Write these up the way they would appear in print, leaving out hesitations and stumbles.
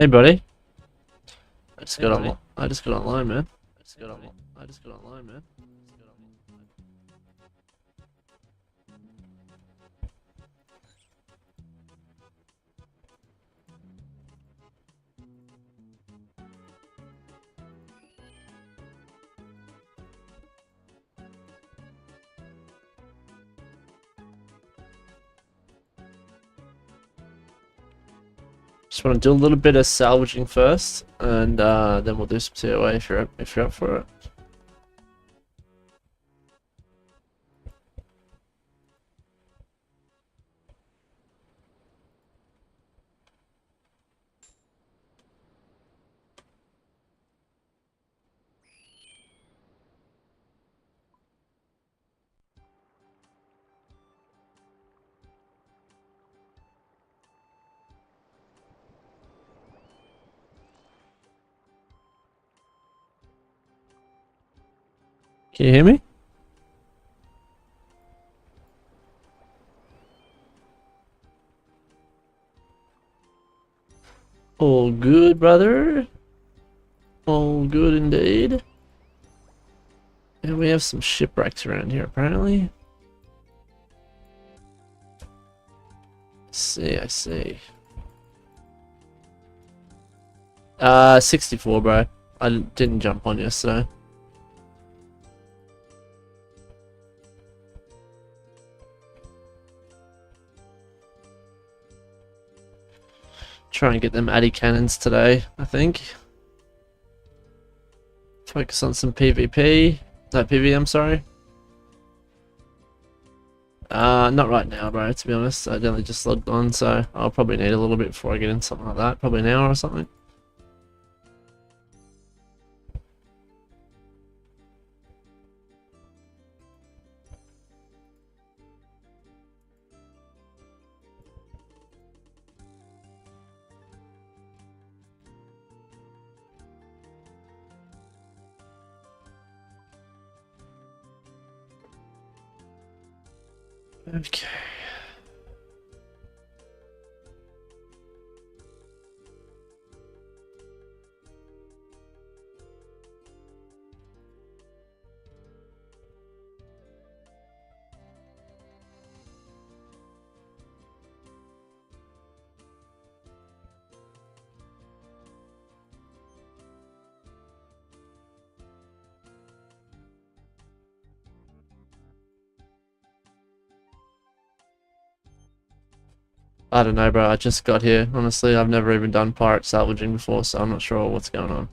Hey buddy. I just got online, man. I just got online, man. Just want to do a little bit of salvaging first, and then we'll do some COA if you're up for it. Can you hear me? All good, brother. All good indeed. And we have some shipwrecks around here, apparently. I see. 64, bro. I didn't jump on yesterday. Try and get them Addy cannons today, I think. Focus on some PvP. No, PvM, sorry. Not right now, bro, to be honest. I only just logged on, so I'll probably need a little bit before I get in something like that. Probably an hour or something. Okay. I don't know, bro. I just got here. Honestly, I've never even done pirate salvaging before, so I'm not sure what's going on.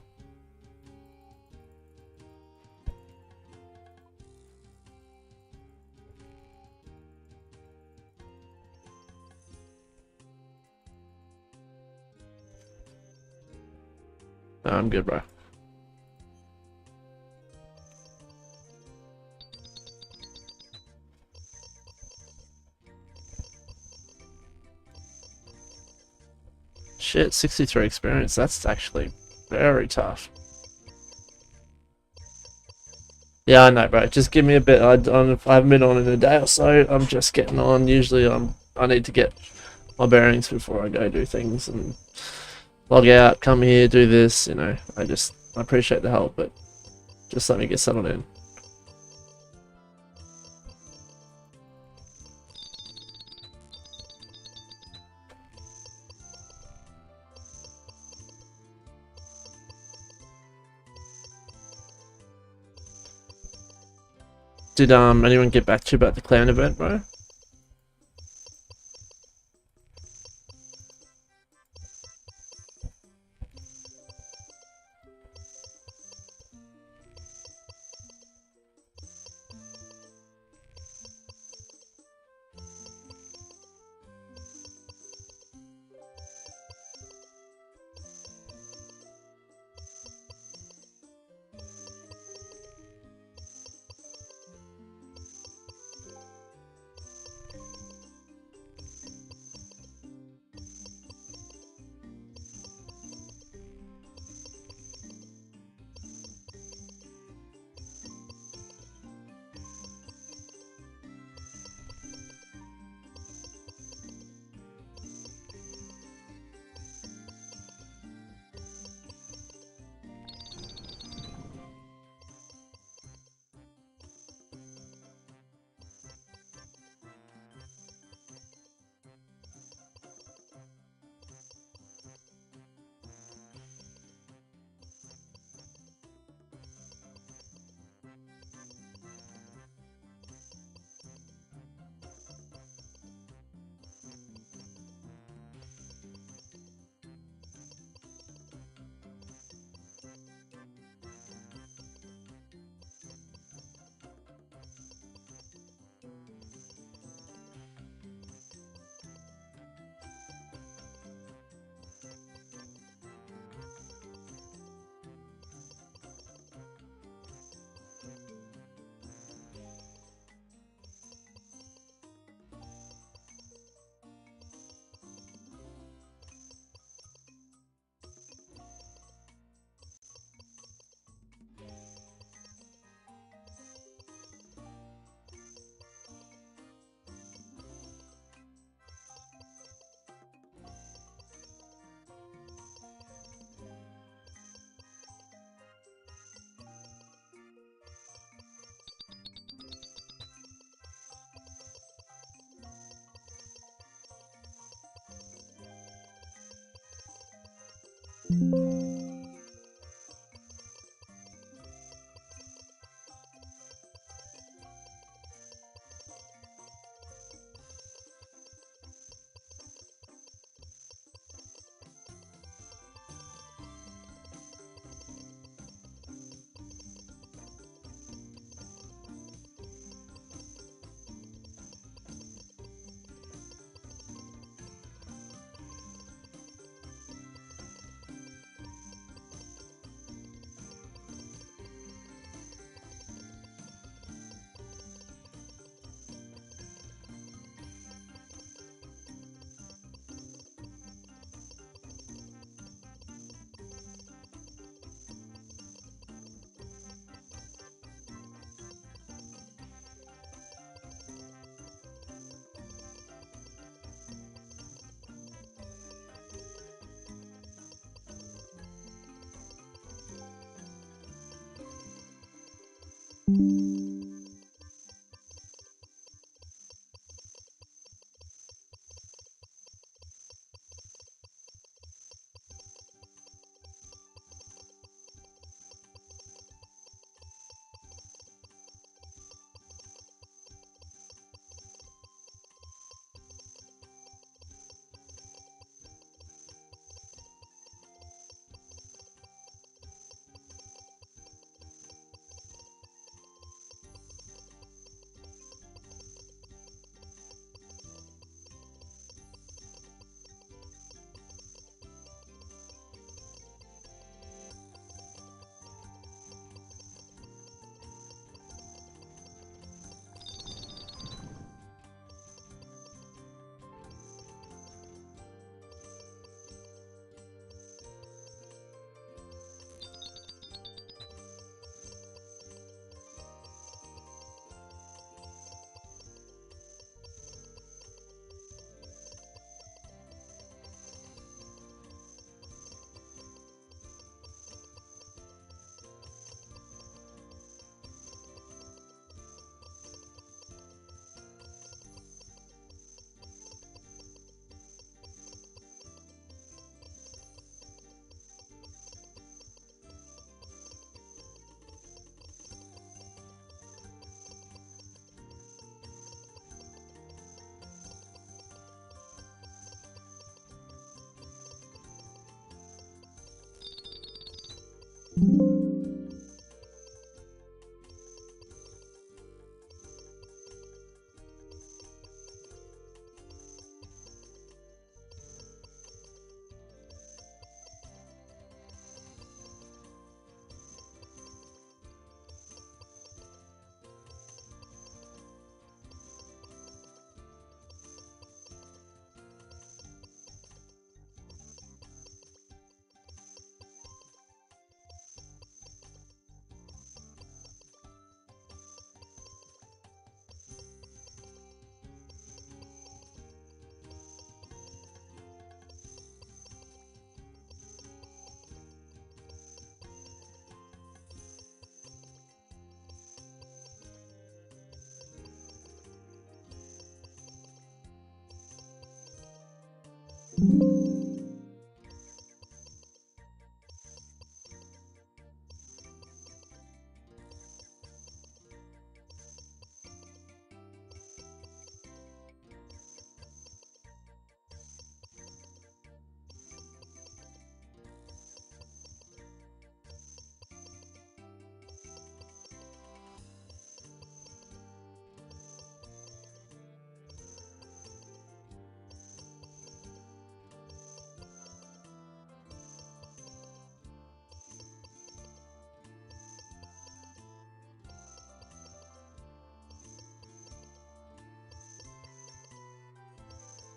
No, I'm good, bro. Shit, 63 experience. That's actually very tough. Yeah, I know, bro. Just give me a bit. I haven't been on in a day or so. I'm just getting on. Usually, I need to get my bearings before I go do things and log out, come here, do this. You know, I appreciate the help, but just let me get settled in. Did anyone get back to you about the clan event, bro?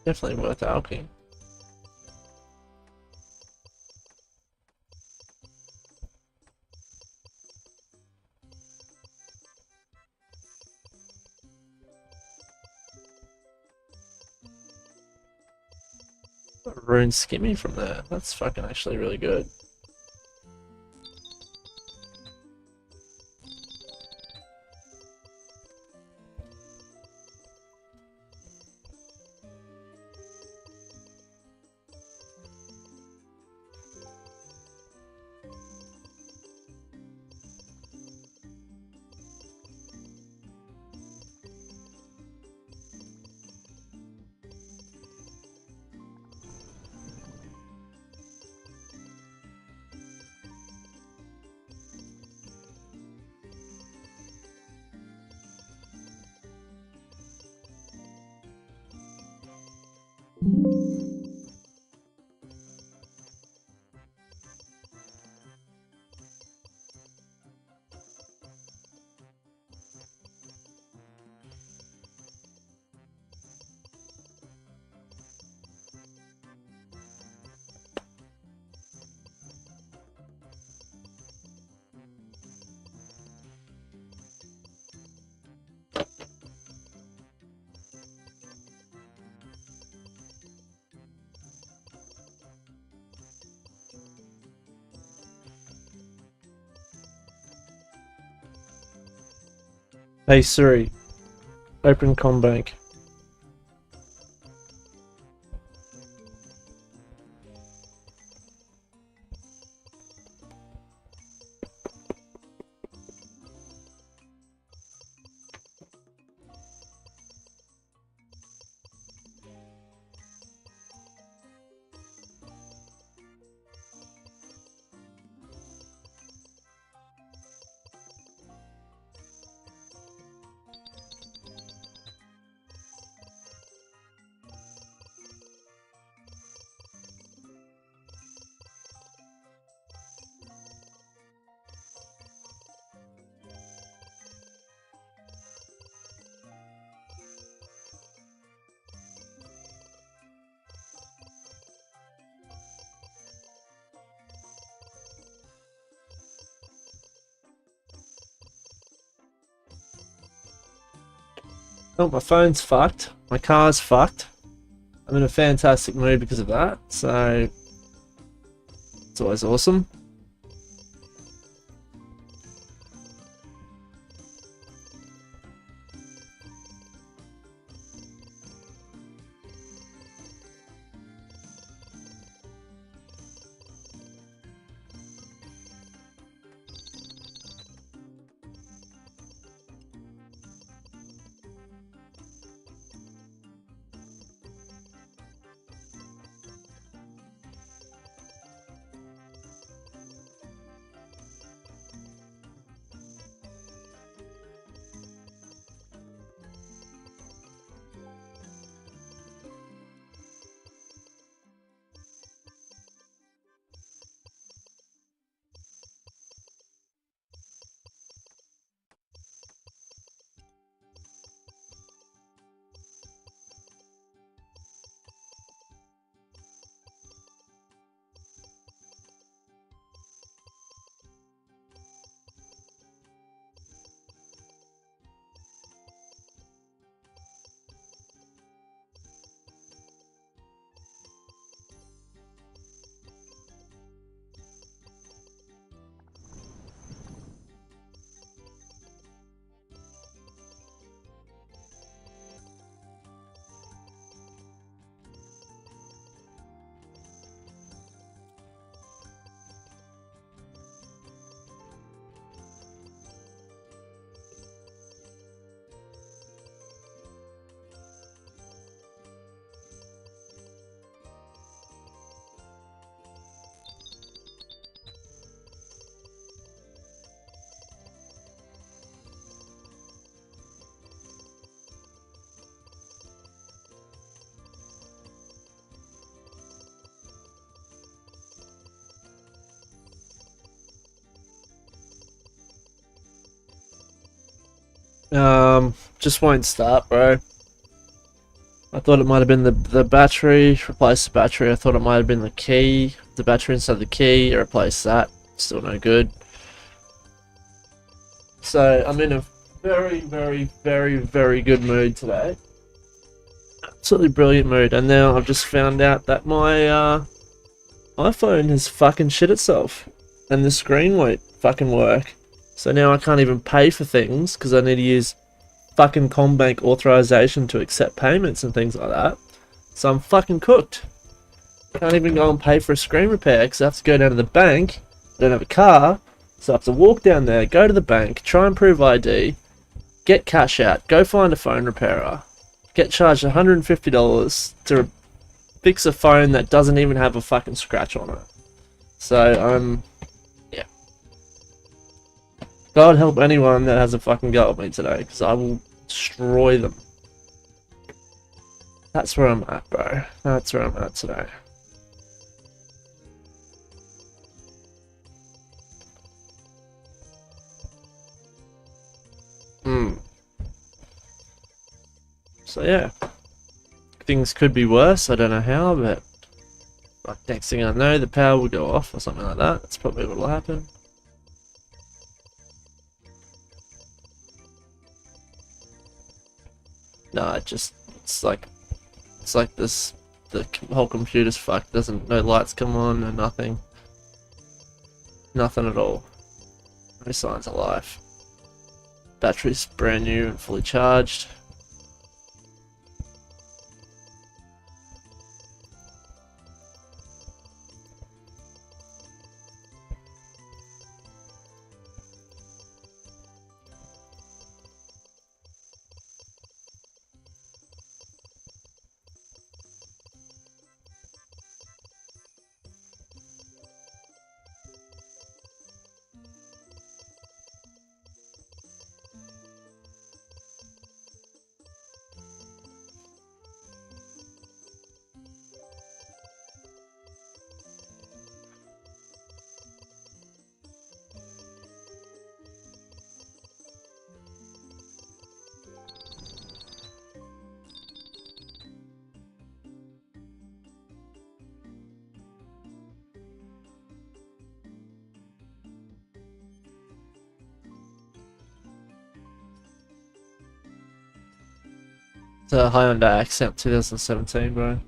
Definitely worth alching. Rune skimmy from there. That's fucking actually really good. Hey Siri, open Combank. Oh, my phone's fucked. My car's fucked. I'm in a fantastic mood because of that, so it's always awesome. Just won't start, bro. I thought it might have been the battery, replace the battery. I thought it might have been the key, the battery inside the key, replace that. Still no good. So I'm in a very, very, very, very good mood today. Absolutely brilliant mood. And now I've just found out that my iPhone has fucking shit itself. And the screen won't fucking work. So now I can't even pay for things because I need to use fucking Combank authorization to accept payments and things like that. So I'm fucking cooked. Can't even go and pay for a screen repair because I have to go down to the bank. I don't have a car, so I have to walk down there, go to the bank, try and prove ID, get cash out, go find a phone repairer, get charged $150 to fix a phone that doesn't even have a fucking scratch on it. So yeah. God help anyone that has a fucking go at me today, because I will destroy them. That's where I'm at, bro. That's where I'm at today. So yeah, things could be worse. I don't know how, but like next thing I know, the power will go off or something like that. That's probably what will happen. No, it's like this. The whole computer's fucked. Doesn't no lights come on, no nothing, nothing at all. No signs of life. Battery's brand new and fully charged. The Hyundai Accent 2017, bro.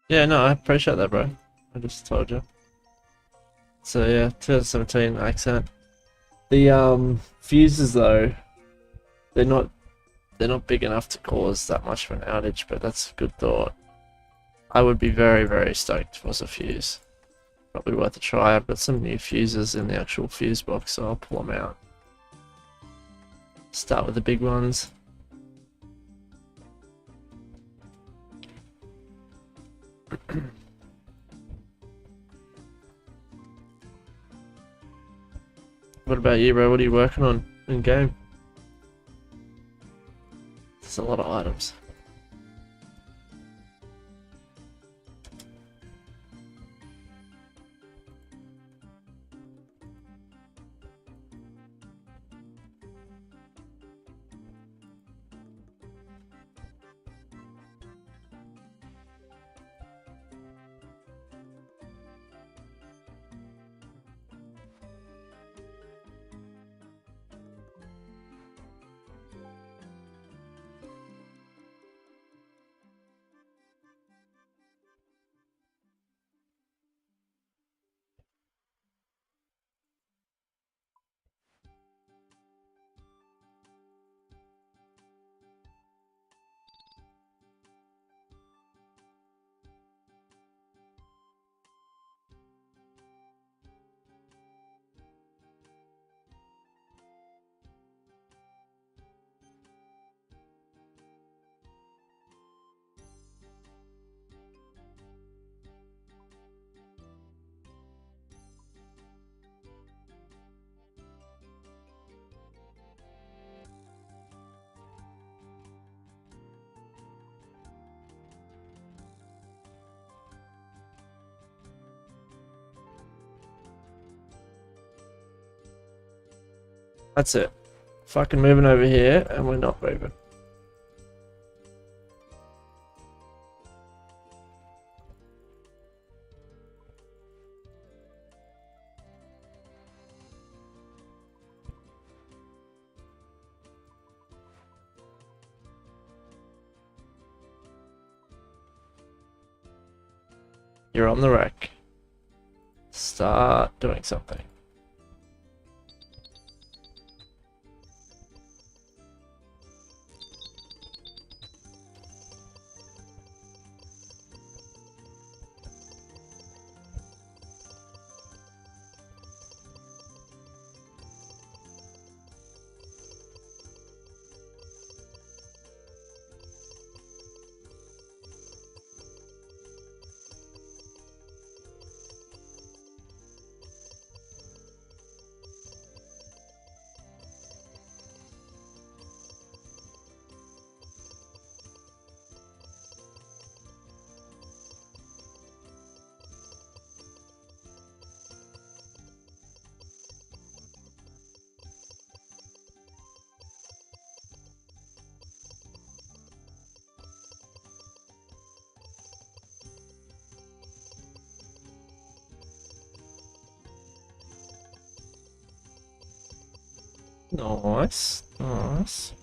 Yeah, no, I appreciate that, bro. I just told you. So yeah, 2017 Accent. The fuses though, they're not they're not big enough to cause that much of an outage, but that's a good thought. I would be very, very stoked if it was a fuse. Probably worth a try. I've got some new fuses in the actual fuse box, so I'll pull them out. Start with the big ones. What about you, bro? What are you working on in game? There's a lot of items. That's it. Fucking moving over here, and we're not moving. You're on the wreck. Start doing something. Nice, nice.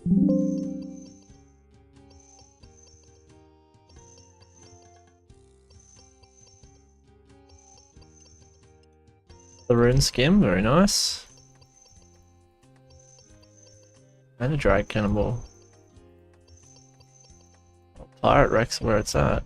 The rune skim, very nice. And a drag cannonball. Pirate Rex, where it's at.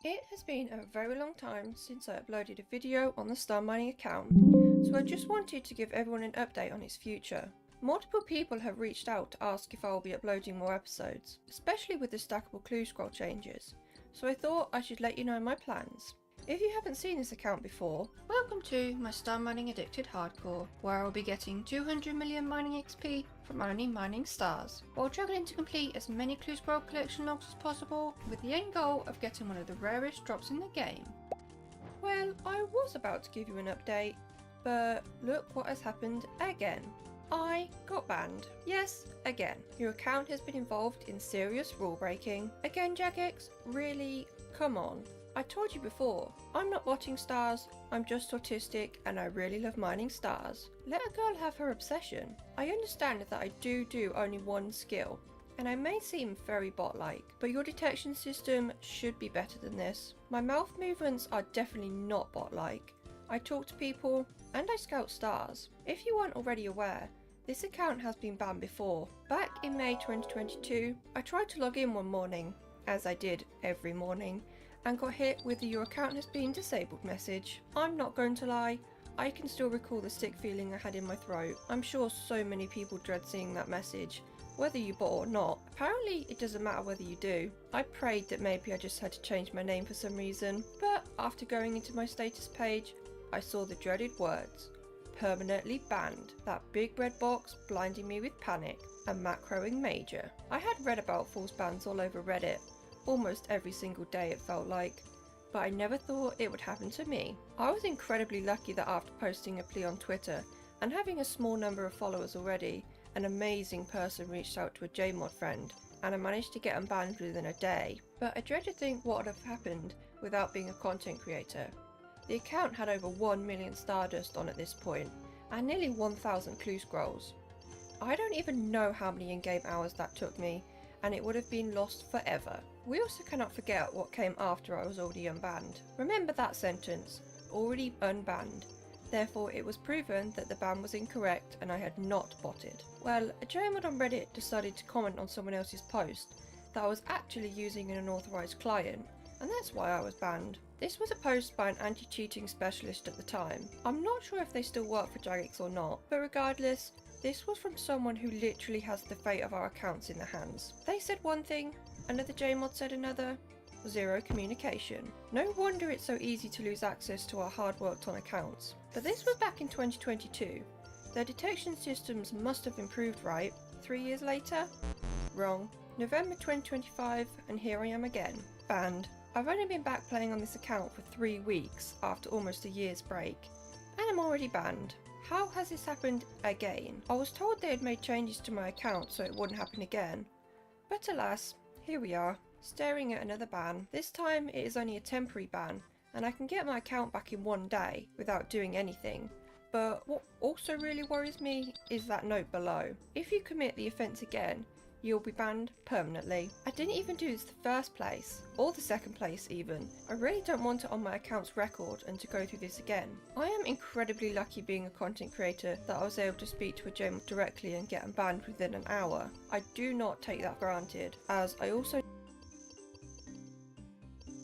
It has been a very long time since I uploaded a video on the star mining account, so I just wanted to give everyone an update on its future. Multiple people have reached out to ask if I will be uploading more episodes, especially with the stackable clue scroll changes, so I thought I should let you know my plans. If you haven't seen this account before, welcome to my Star Mining Addicted Hardcore, where I will be getting 200 million mining XP from only mining stars, while juggling to complete as many clue scroll collection logs as possible, with the end goal of getting one of the rarest drops in the game. Well, I was about to give you an update, but look what has happened again. I got banned. Yes, again. Your account has been involved in serious rule breaking. Again, Jagex? Really? Come on. I told you before, I'm not watching stars, I'm just autistic and I really love mining stars. Let a girl have her obsession. I understand that I do only one skill, and I may seem very bot-like, but your detection system should be better than this. My mouth movements are definitely not bot-like. I talk to people, and I scout stars. If you weren't already aware, this account has been banned before. Back in May 2022, I tried to log in one morning, as I did every morning, and got hit with the "your account has been disabled" message. I'm not going to lie, I can still recall the sick feeling I had in my throat. I'm sure so many people dread seeing that message, whether you bot or not. Apparently it doesn't matter whether you do. I prayed that maybe I just had to change my name for some reason, but after going into my status page, I saw the dreaded words, "permanently banned," that big red box blinding me with panic, and macroing major. I had read about false bans all over Reddit, almost every single day it felt like, but I never thought it would happen to me. I was incredibly lucky that after posting a plea on Twitter and having a small number of followers already, an amazing person reached out to a JMod friend and I managed to get unbanned within a day. But I dread to think what would have happened without being a content creator. The account had over 1 million Stardust on at this point and nearly 1,000 clue scrolls. I don't even know how many in-game hours that took me, and it would have been lost forever. We also cannot forget what came after I was already unbanned. Remember that sentence, already unbanned. Therefore it was proven that the ban was incorrect and I had not botted. Well, a JMod on Reddit decided to comment on someone else's post that I was actually using an unauthorized client, and that's why I was banned. This was a post by an anti-cheating specialist at the time. I'm not sure if they still work for Jagex or not, but regardless, this was from someone who literally has the fate of our accounts in their hands. They said one thing, another JMod said another. Zero communication. No wonder it's so easy to lose access to our hard worked on accounts. But this was back in 2022. Their detection systems must have improved, right? 3 years later? Wrong. November 2025, and here I am again. Banned. I've only been back playing on this account for 3 weeks after almost a year's break, and I'm already banned. How has this happened again? I was told they had made changes to my account so it wouldn't happen again. But alas, here we are, staring at another ban. This time it is only a temporary ban, and I can get my account back in 1 day without doing anything. But what also really worries me is that note below. If you commit the offence again, you'll be banned permanently. I didn't even do this the first place, or the second place even. I really don't want it on my account's record and to go through this again. I am incredibly lucky being a content creator that I was able to speak to a JMod directly and get unbanned within an hour. I do not take that for granted, as I also...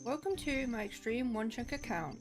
Welcome to my Extreme One Chunk account.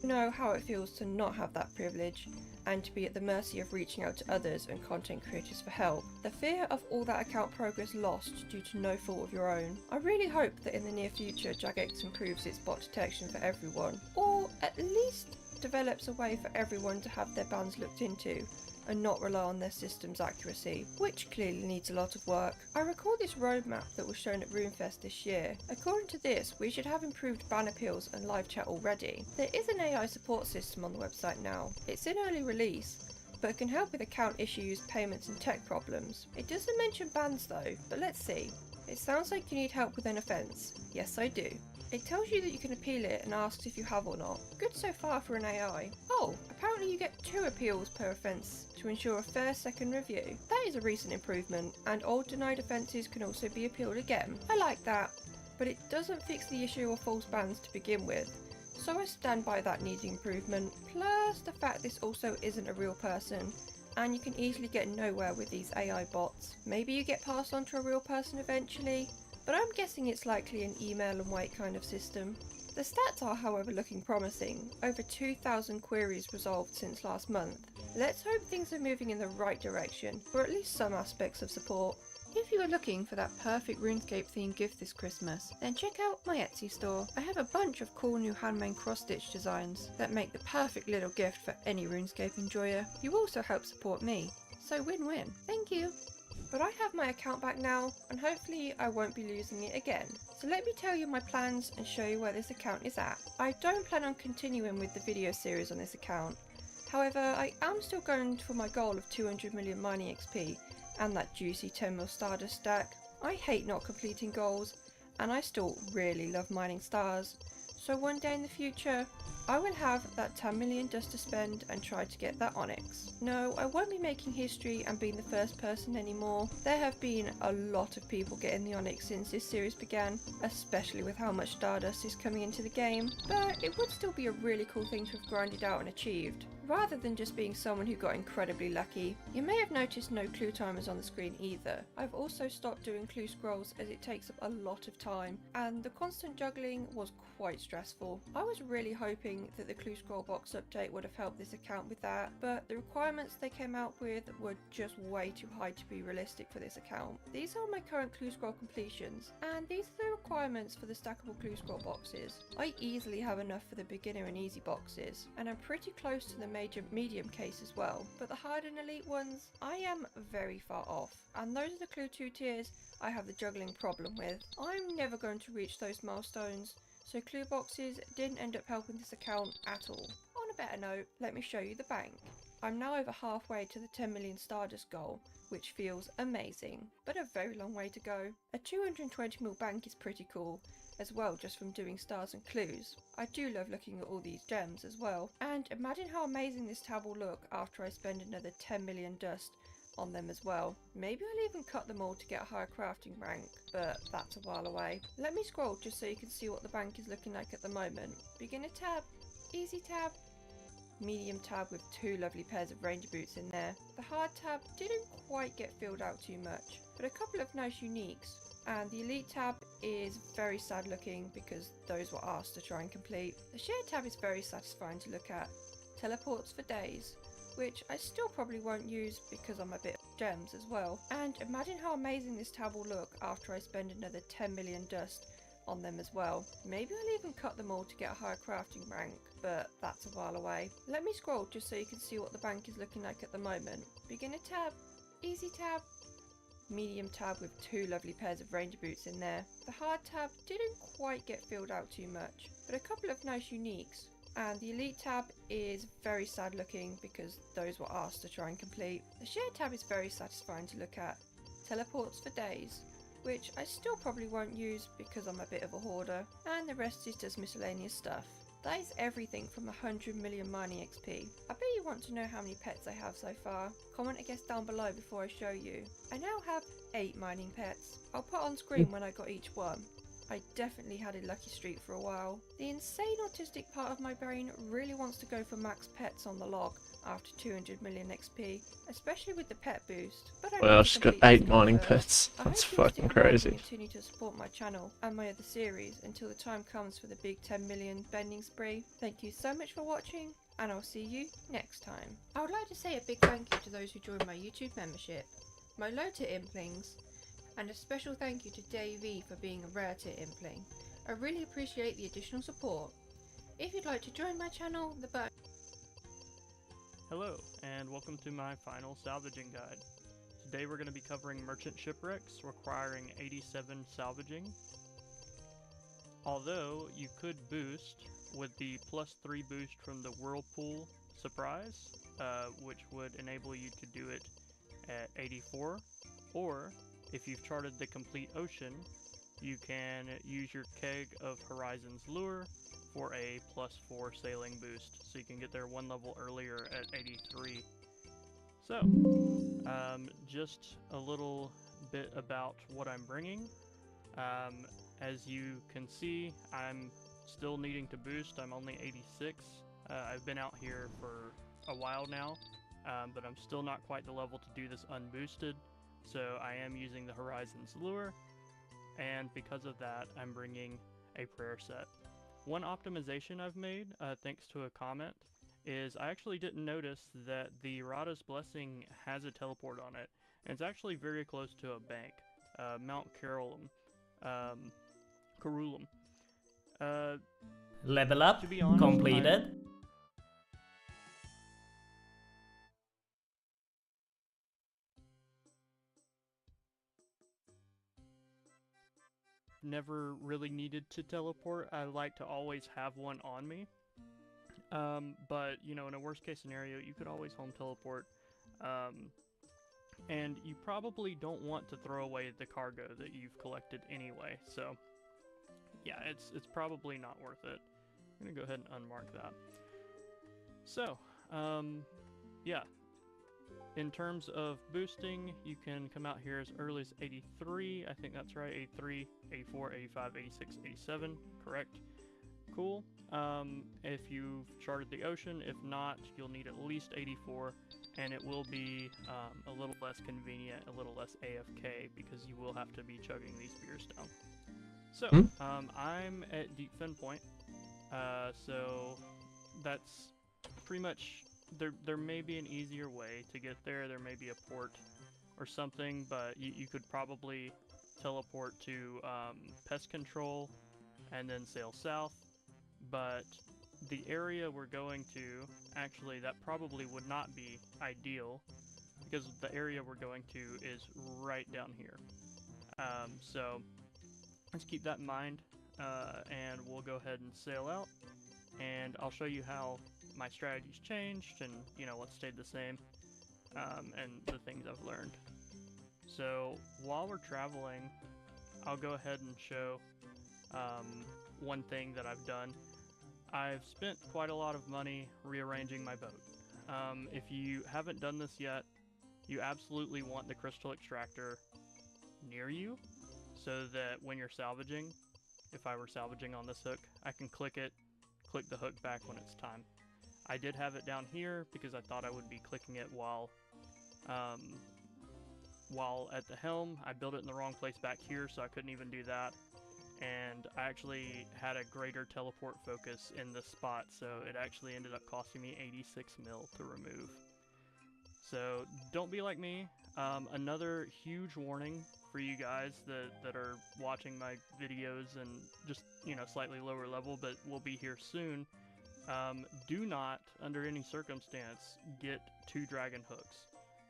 I know how it feels to not have that privilege, and to be at the mercy of reaching out to others and content creators for help. The fear of all that account progress lost due to no fault of your own. I really hope that in the near future Jagex improves its bot detection for everyone, or at least develops a way for everyone to have their bans looked into and not rely on their system's accuracy, which clearly needs a lot of work. I recall this roadmap that was shown at RuneFest this year. According to this, we should have improved ban appeals and live chat already. There is an AI support system on the website now. It's in early release, but it can help with account issues, payments and tech problems. It doesn't mention bans though, but let's see. It sounds like you need help with an offence. Yes, I do. It tells you that you can appeal it and asks if you have or not. Good so far for an AI. Oh, apparently you get 2 appeals per offence to ensure a fair second review. That is a recent improvement, and old denied offences can also be appealed again. I like that, but it doesn't fix the issue of false bans to begin with, so I stand by that needing improvement, plus the fact this also isn't a real person, and you can easily get nowhere with these AI bots. Maybe you get passed on to a real person eventually, but I'm guessing it's likely an email and wait kind of system. The stats are, however, looking promising. Over 2,000 queries resolved since last month. Let's hope things are moving in the right direction, for at least some aspects of support. If you are looking for that perfect RuneScape themed gift this Christmas, then check out my Etsy store. I have a bunch of cool new handmade cross-stitch designs that make the perfect little gift for any RuneScape enjoyer. You also help support me, so win-win. Thank you! But I have my account back now, and hopefully I won't be losing it again. So let me tell you my plans and show you where this account is at. I don't plan on continuing with the video series on this account. However, I am still going for my goal of 200 million mining XP and that juicy 10 mil Stardust stack. I hate not completing goals, and I still really love mining stars. So one day in the future, I will have that 10 million dust to spend and try to get that onyx. No, I won't be making history and being the first person anymore. There have been a lot of people getting the onyx since this series began, especially with how much Stardust is coming into the game, but it would still be a really cool thing to have grinded out and achieved, rather than just being someone who got incredibly lucky. You may have noticed no clue timers on the screen either. I've also stopped doing clue scrolls as it takes up a lot of time, and the constant juggling was quite stressful. I was really hoping that the clue scroll box update would have helped this account with that, but the requirements they came out with were just way too high to be realistic for this account. These are my current clue scroll completions, and these are the requirements for the stackable clue scroll boxes. I easily have enough for the beginner and easy boxes, and I'm pretty close to the major medium case as well, but the hard and elite ones, I am very far off, and those are the clue 2 tiers I have the juggling problem with. I'm never going to reach those milestones, so clue boxes didn't end up helping this account at all. On a better note, let me show you the bank. I'm now over halfway to the 10 million Stardust goal, which feels amazing, but a very long way to go. A 220 mil bank is pretty cool as well, just from doing stars and clues. I do love looking at all these gems as well, and imagine how amazing this tab will look after I spend another 10 million dust on them as well. Maybe I'll even cut them all to get a higher crafting rank, but that's a while away. Let me scroll just so you can see what the bank is looking like at the moment. Beginner tab, easy tab, medium tab with 2 lovely pairs of ranger boots in there. The hard tab didn't quite get filled out too much, but a couple of nice uniques. And the elite tab is very sad looking because those were asked to try and complete. The share tab is very satisfying to look at. Teleports for days, which I still probably won't use because I'm a bit gems as well. And imagine how amazing this tab will look after I spend another 10 million dust on them as well. Maybe I'll even cut them all to get a higher crafting rank, but that's a while away. Let me scroll just so you can see what the bank is looking like at the moment. Beginner tab, easy tab, medium tab with 2 lovely pairs of ranger boots in there. The hard tab didn't quite get filled out too much, but a couple of nice uniques. And the elite tab is very sad looking because those were asked to try and complete. The share tab is very satisfying to look at. Teleports for days, which I still probably won't use because I'm a bit of a hoarder. And the rest is just miscellaneous stuff. That is everything from 100 million mining XP. I bet you want to know how many pets I have so far. Comment a guess down below before I show you. I now have 8 mining pets. I'll put on screen when I got each one. I definitely had a lucky streak for a while. The insane autistic part of my brain really wants to go for max pets on the log after 200 million XP, especially with the pet boost. But Well, I've just got 8 mining pets. That's fucking crazy. Continue to support my channel and my other series until the time comes for the big 10 million bending spree. Thank you so much for watching, and I'll see you next time. I would like to say a big thank you to those who joined my YouTube membership, my low tier implings, and a special thank you to Davey for being a rare tier impling. I really appreciate the additional support. If you'd like to join my channel, the button. Hello, and welcome to my final salvaging guide. Today we're going to be covering merchant shipwrecks requiring 87 salvaging. Although you could boost with the +3 boost from the Whirlpool Surprise, which would enable you to do it at 84, or if you've charted the complete ocean, you can use your keg of Horizon's Lure for a +4 sailing boost, so you can get there 1 level earlier at 83. So, just a little bit about what I'm bringing. As you can see, I'm still needing to boost. I'm only 86. I've been out here for a while now, but I'm still not quite the level to do this unboosted. So I am using the Horizon's Lure, and because of that, I'm bringing a prayer set. One optimization I've made, thanks to a comment, is I actually didn't notice that the Rada's Blessing has a teleport on it, and it's actually very close to a bank, Mount Carulum. Level up To be honest, completed. Never really needed to teleport. I like to always have one on me. But, you know, in a worst case scenario, you could always home teleport. And you probably don't want to throw away the cargo that you've collected anyway. So, yeah, it's probably not worth it. I'm gonna go ahead and unmark that. So, yeah. In terms of boosting, you can come out here as early as 83. I think that's right. 83, 84, 85, 86, 87. Correct. Cool. If you've charted the ocean, if not, you'll need at least 84, and it will be a little less convenient, a little less AFK, because you will have to be chugging these beers down. So, I'm at Deep Fin Point, so that's pretty much, there may be an easier way to get there. There may be a port or something, but you could probably teleport to pest control and then sail south. But the area we're going to, actually, that probably would not be ideal, because the area we're going to is right down here. So let's keep that in mind, and we'll go ahead and sail out, and I'll show you how my strategy's changed and, you know, what stayed the same, and the things I've learned. So while we're traveling, I'll go ahead and show one thing that I've done. I've spent quite a lot of money rearranging my boat. If you haven't done this yet, you absolutely want the crystal extractor near you, so that when you're salvaging, if I were salvaging on this hook, I can click it, click the hook back when it's time. I did have it down here because I thought I would be clicking it while at the helm. I built it in the wrong place back here, so I couldn't even do that. And I actually had a greater teleport focus in this spot, so it actually ended up costing me 86 mil to remove. So don't be like me. Another huge warning for you guys that are watching my videos and just, you know, slightly lower level, but will be here soon. Do not, under any circumstance, get 2 dragon hooks.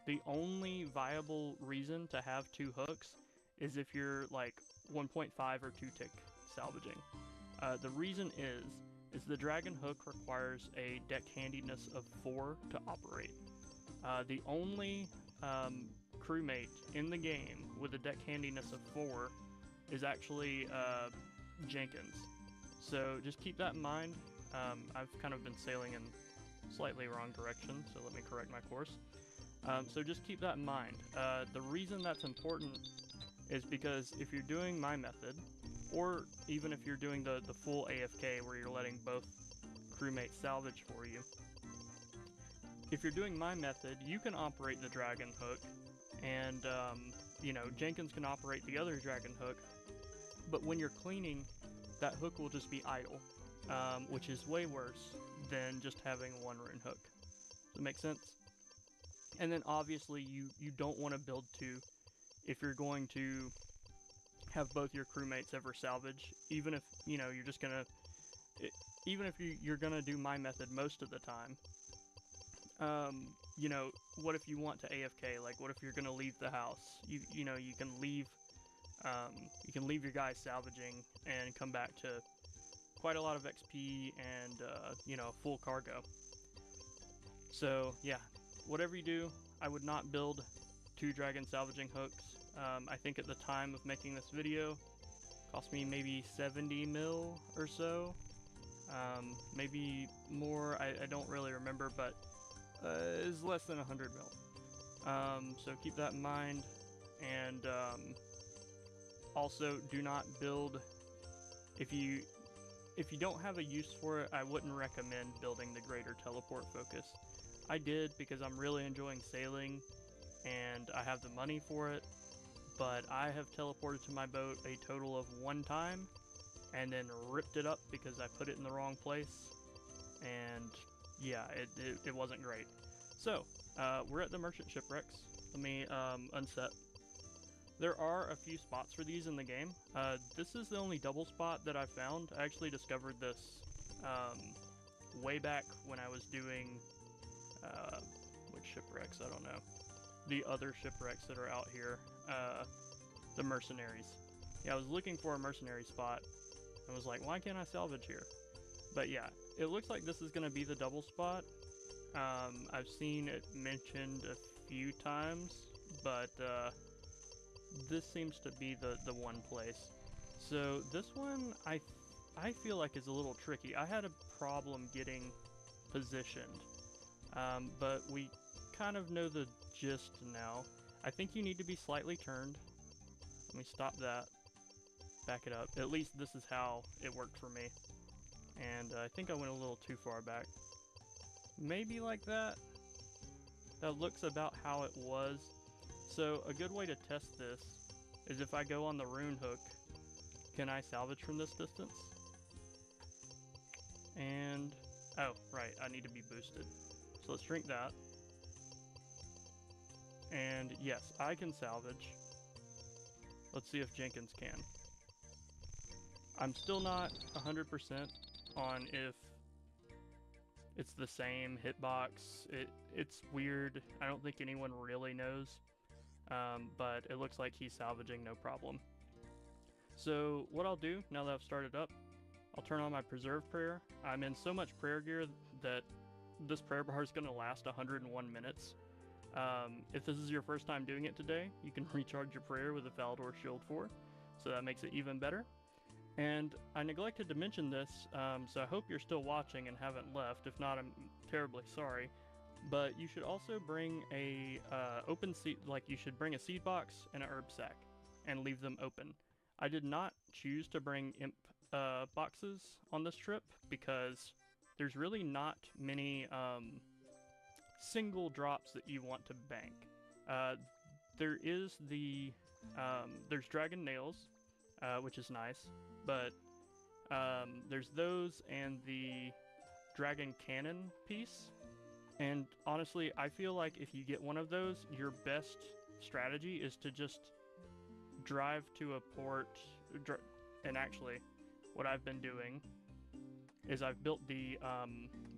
The only viable reason to have 2 hooks is if you're like 1.5 or 2 tick salvaging. The reason is the dragon hook requires a deck handiness of 4 to operate. The only crewmate in the game with a deck handiness of 4 is actually Jenkins. So just keep that in mind. I've kind of been sailing in slightly wrong direction, so let me correct my course. So just keep that in mind. The reason that's important is because if you're doing my method, or even if you're doing the full AFK where you're letting both crewmates salvage for you, if you're doing my method, you can operate the dragon hook, and you know, Jenkins can operate the other dragon hook, but when you're cleaning, that hook will just be idle, which is way worse than just having a 1 rune hook. Does that make sense? And then obviously you don't want to build 2 if you're going to have both your crewmates ever salvage, even if, you know, you're just gonna, even if you're gonna do my method most of the time. You know, what if you want to AFK? Like, what if you're gonna leave the house? You know, you can leave your guys salvaging and come back to quite a lot of XP and, you know, full cargo. So, yeah, whatever you do, I would not build 2 dragon salvaging hooks. I think at the time of making this video, it cost me maybe 70 mil or so. Maybe more, I don't really remember, but it's less than 100 mil. So keep that in mind, and also do not build, if you don't have a use for it, I wouldn't recommend building the greater teleport focus. I did because I'm really enjoying sailing and I have the money for it, but I have teleported to my boat a total of 1 time and then ripped it up because I put it in the wrong place. And yeah, it wasn't great. So, we're at the merchant shipwrecks. Let me unset. There are a few spots for these in the game. This is the only double spot that I found. I actually discovered this way back when I was doing, which shipwrecks, I don't know. The other shipwrecks that are out here, the mercenaries. Yeah, I was looking for a mercenary spot. I was like, why can't I salvage here? But yeah, it looks like this is going to be the double spot. I've seen it mentioned a few times, but this seems to be the one place. So this one I feel like is a little tricky. I had a problem getting positioned, but we kind of know the gist now. I think you need to be slightly turned. Let me stop that. Back it up. At least this is how it worked for me. And I think I went a little too far back. Maybe like that. That looks about how it was. So a good way to test this is if I go on the rune hook, can I salvage from this distance? And, oh, right, I need to be boosted. So let's drink that. And yes, I can salvage. Let's see if Jenkins can. I'm still not 100% on if it's the same hitbox. It's weird. I don't think anyone really knows. But it looks like he's salvaging no problem. So what I'll do, now that I've started up, I'll turn on my preserve prayer. I'm in so much prayer gear that this prayer bar is going to last 101 minutes. If this is your first time doing it today, you can recharge your prayer with a Falador Shield 4, so that makes it even better. And I neglected to mention this, so I hope you're still watching and haven't left. If not, I'm terribly sorry. But you should also bring a open seed, like you should bring a seed box and an herb sack, and leave them open. I did not choose to bring imp boxes on this trip because there's really not many single drops that you want to bank. There is there's dragon nails, which is nice, but there's those and the dragon cannon piece. And honestly, I feel like if you get one of those, your best strategy is to just drive to a port. And actually, what I've been doing is I've built the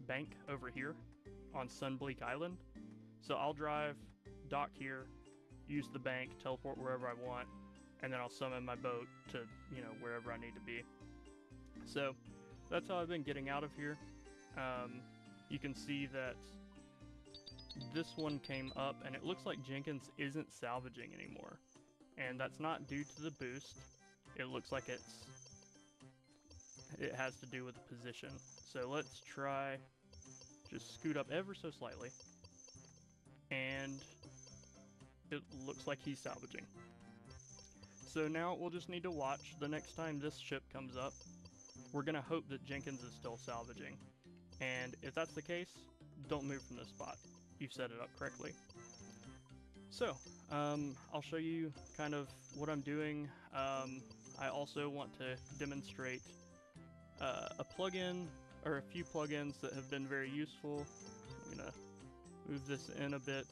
bank over here on Sunbleak Island. So I'll drive, dock here, use the bank, teleport wherever I want, and then I'll summon my boat to, you know, wherever I need to be. So that's how I've been getting out of here. You can see that this one came up, and it looks like Jenkins isn't salvaging anymore. And that's not due to the boost. It looks like it has to do with the position. So let's try just scoot up ever so slightly. And it looks like he's salvaging. So now we'll just need to watch the next time this ship comes up. We're gonna hope that Jenkins is still salvaging. And if that's the case, don't move from this spot. You've set it up correctly. So, I'll show you kind of what I'm doing. I also want to demonstrate a plugin, or a few plugins that have been very useful. I'm gonna move this in a bit.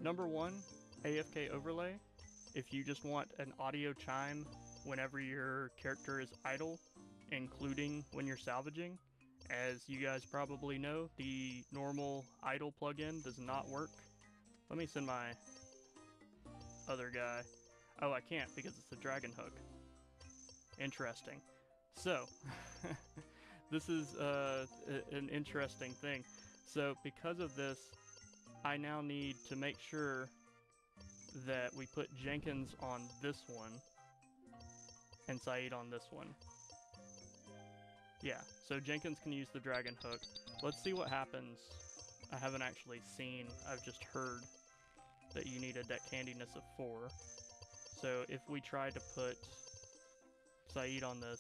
Number one, AFK overlay. If you just want an audio chime whenever your character is idle, including when you're salvaging. As you guys probably know, the normal idle plugin does not work. Let me send my other guy. Oh, I can't because it's a dragon hook. Interesting. So, this is an interesting thing. So, because of this, I now need to make sure that we put Jenkins on this one and Saeed on this one. Yeah, so Jenkins can use the dragon hook. Let's see what happens. I haven't actually seen, I've just heard that you need a deck handiness of 4. So if we try to put Saeed on this,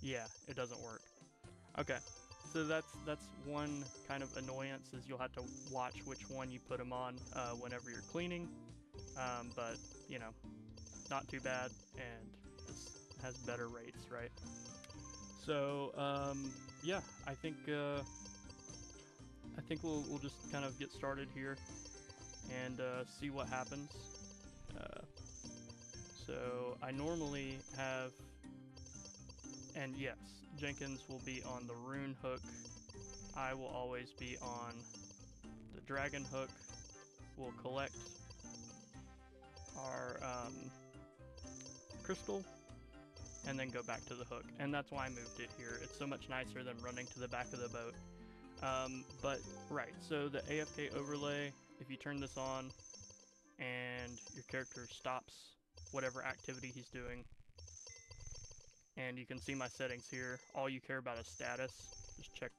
yeah, it doesn't work. Okay, so that's one kind of annoyance, is you'll have to watch which one you put him on whenever you're cleaning. but you know, not too bad, and has better rates, right? So yeah, I think we'll just kind of get started here and see what happens. So I normally have, and yes, Jenkins will be on the rune hook. I will always be on the dragon hook. We'll collect our crystal and then go back to the hook. And that's why I moved it here. It's so much nicer than running to the back of the boat. But right, so the AFK overlay, if you turn this on and your character stops whatever activity he's doing, and you can see my settings here, all you care about is status. Just check.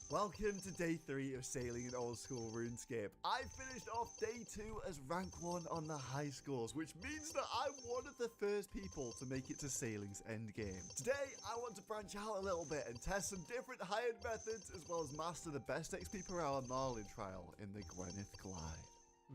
Welcome to day 3 of sailing in old school RuneScape. I finished off day 2 as rank 1 on the high scores, which means that I'm one of the first people to make it to sailing's endgame. Today, I want to branch out a little bit and test some different high-end methods, as well as master the best XP per hour Marlin trial in the Gwyneth Glide.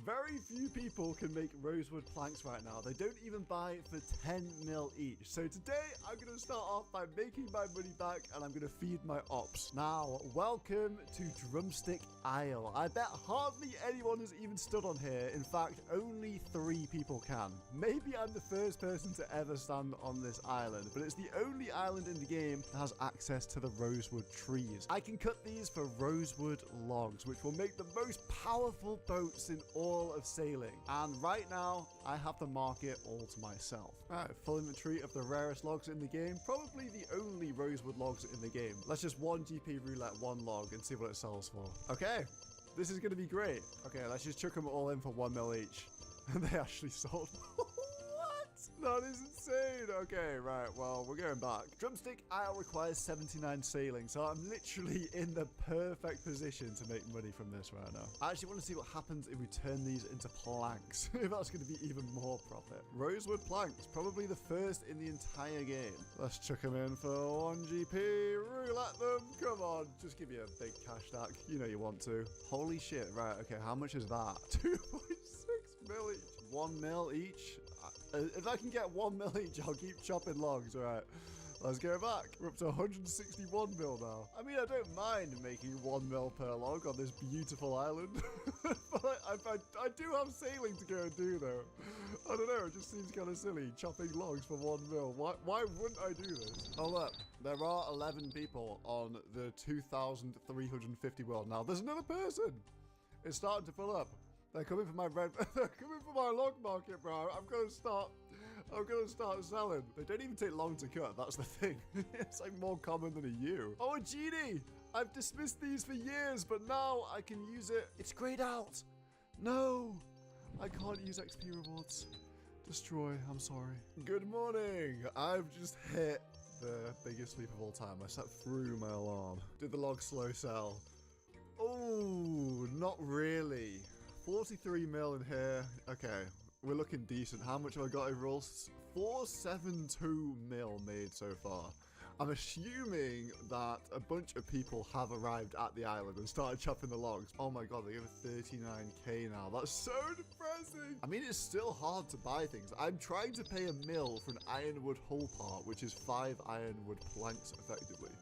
Very few people can make rosewood planks right now. They don't even buy for 10 mil each. So today, I'm going to start off by making my money back and I'm going to feed my ops. Now, welcome to Drumstick Isle. I bet hardly anyone has even stood on here. In fact, only 3 people can. Maybe I'm the first person to ever stand on this island, but it's the only island in the game that has access to the rosewood trees. I can cut these for rosewood logs, which will make the most powerful boats in all of sailing. And right now, I have the market all to myself. Alright, full inventory of the rarest logs in the game. Probably the only rosewood logs in the game. Let's just 1 GP roulette 1 log and see what it sells for. Okay, this is going to be great. Okay, let's just chuck them all in for 1 mil each. And they actually sold. That is insane. Okay, right, well, we're going back. Drumstick Isle requires 79 sailing, so I'm literally in the perfect position to make money from this right now. I actually want to see what happens if we turn these into planks. If that's going to be even more profit. Rosewood planks, probably the first in the entire game. Let's chuck them in for 1 GP, roulette them. Come on, just give me a big cash stack. You know you want to. Holy shit, right, okay, how much is that? 2.6 mil each. 1 mil each. If I can get 1 mil each, I'll keep chopping logs. All right, let's go back. We're up to 161 mil now. I mean, I don't mind making 1 mil per log on this beautiful island. But I do have sailing to go and do, though. I don't know, it just seems kind of silly, chopping logs for 1 mil. Why wouldn't I do this? Oh, look, there are 11 people on the 2,350 world now. There's another person. It's starting to fill up. They're coming for my they're coming for my log market, bro. I'm gonna start selling. They don't even take long to cut, that's the thing. It's like more common than a U. Oh, a genie! I've dismissed these for years, but now I can use it. It's grayed out. No, I can't use XP rewards. Destroy, I'm sorry. Good morning. I've just hit the biggest sleep of all time. I sat through my alarm. Did the log slow sell? Oh, not really. 43 mil in here. Okay, we're looking decent. How much have I got overall? 472 mil made so far. I'm assuming that a bunch of people have arrived at the island and started chopping the logs. Oh my god, they have 39k now. That's so depressing. I mean, it's still hard to buy things. I'm trying to pay a mil for an ironwood hull part, which is 5 ironwood planks effectively.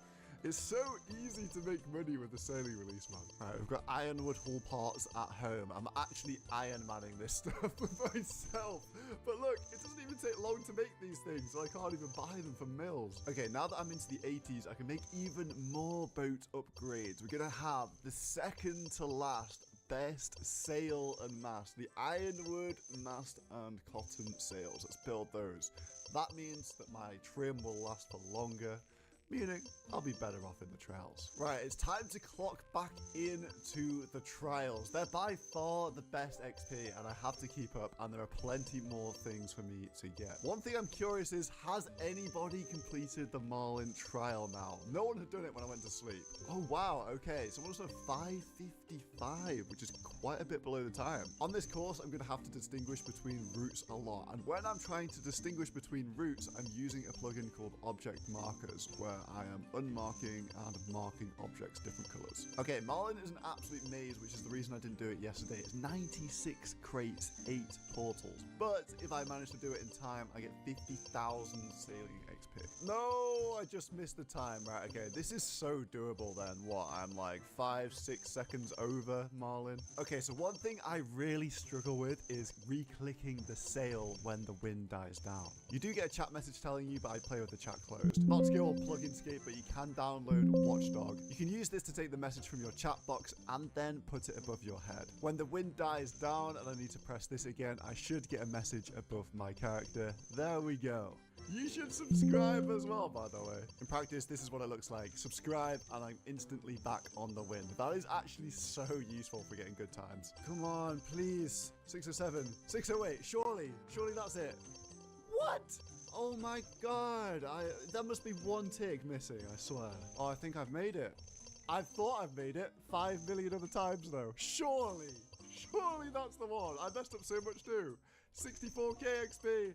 It's so easy to make money with the sailing release, man. Alright, we've got ironwood hull parts at home. I'm actually Iron Manning this stuff for myself. But look, it doesn't even take long to make these things, so I can't even buy them from mills. Okay, now that I'm into the 80s, I can make even more boat upgrades. We're gonna have the second to last best sail and mast. The ironwood mast and cotton sails. Let's build those. That means that my trim will last for longer, meaning I'll be better off in the trials. Right, it's time to clock back into the trials. They're by far the best XP, and I have to keep up, and there are plenty more things for me to get. One thing I'm curious is, has anybody completed the Marlin trial now? No one had done it when I went to sleep. Oh, wow, okay, so I'm also 555, which is quite a bit below the time. On this course, I'm gonna have to distinguish between routes a lot, and when I'm trying to distinguish between routes, I'm using a plugin called Object Markers, where I am unmarking and marking objects different colors. Okay, Marlin is an absolute maze, which is the reason I didn't do it yesterday. It's 96 crates, 8 portals. But if I manage to do it in time, I get 50,000 sailing XP. No, I just missed the time. Right, okay, this is so doable then. What, I'm like 5-6 seconds over Marlin? Okay, so one thing I really struggle with is re-clicking the sail when the wind dies down. You do get a chat message telling you, but I play with the chat closed. Not to go all plug-in-skate, but you can download Watchdog. You can use this to take the message from your chat box and then put it above your head. When the wind dies down and I need to press this again, I should get a message above my character. There we go. You should subscribe as well, by the way. In practice, this is what it looks like. Subscribe, and I'm instantly back on the wind. That is actually so useful for getting good times. Come on, please. 607. 608. Surely that's it. What? Oh my god. There must be one tick missing, I swear. Oh, I think I've made it. I thought I've made it 5 million other times, though. Surely that's the one. I messed up so much, too. 64k XP.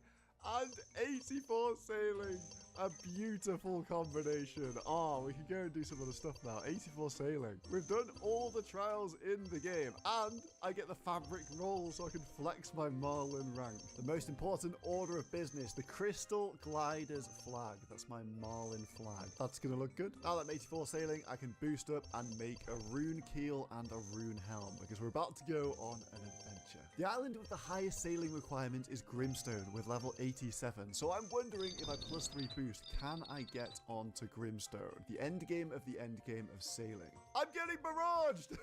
And 84 sailing. A beautiful combination. Oh, we can go and do some other stuff now. 84 sailing. We've done all the trials in the game. And I get the fabric roll so I can flex my Marlin rank. The most important order of business. The Crystal Gliders flag. That's my Marlin flag. That's going to look good. Now that I'm 84 sailing, I can boost up and make a rune keel and a rune helm. Because we're about to go on an adventure. The island with the highest sailing requirement is Grimstone with level 87. So I'm wondering if I plus 3 boost, can I get onto Grimstone? The end game of the end game of sailing. I'm getting barraged!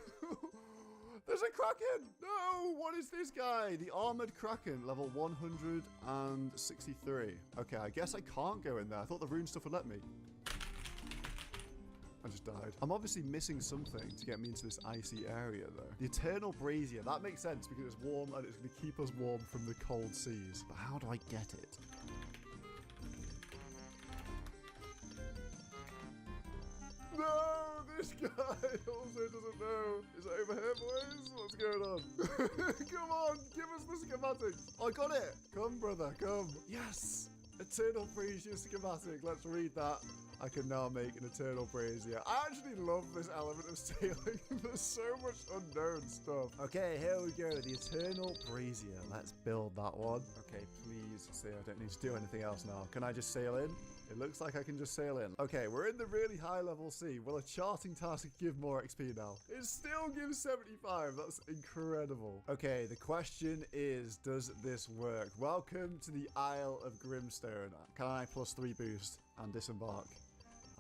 There's a Kraken! No! What is this guy? The Armored Kraken, level 163. Okay, I guess I can't go in there. I thought the rune stuff would let me. I just died. I'm obviously missing something to get me into this icy area, though. The Eternal Brazier. That makes sense because it's warm and it's going to keep us warm from the cold seas. But how do I get it? No, this guy also doesn't know. Is it over here, boys? What's going on? Come on, give us the schematics. I got it. Come, brother, come. Yes. Eternal Brazier schematic. Let's read that. I can now make an Eternal Brazier. I actually love this element of sailing. There's so much unknown stuff. Okay, here we go. The Eternal Brazier. Let's build that one. Okay, please say I don't need to do anything else now. Can I just sail in? It looks like I can just sail in. Okay, we're in the really high level sea. Will a charting task give more XP now? It still gives 75. That's incredible. Okay, the question is, does this work? Welcome to the Isle of Grimstone. Can I plus 3 boost and disembark?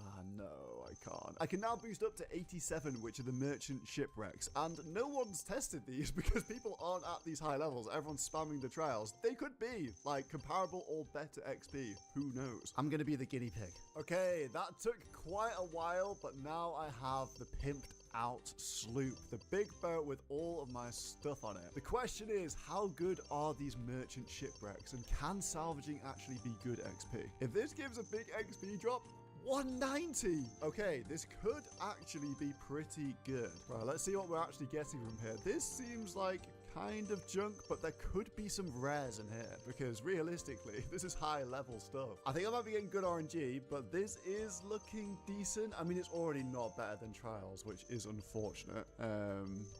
Ah, no, I can't. I can now boost up to 87, which are the merchant shipwrecks. And no one's tested these because people aren't at these high levels. Everyone's spamming the trials. They could be, like, comparable or better XP. Who knows? I'm going to be the guinea pig. Okay, that took quite a while, but now I have the pimped out sloop, the big boat with all of my stuff on it. The question is, how good are these merchant shipwrecks, and can salvaging actually be good XP? If this gives a big XP drop, 190! Okay, this could actually be pretty good. Right, let's see what we're actually getting from here. This seems like kind of junk, but there could be some rares in here because realistically, this is high level stuff. I think I might be getting good RNG, but this is looking decent. I mean, it's already not better than Trials, which is unfortunate.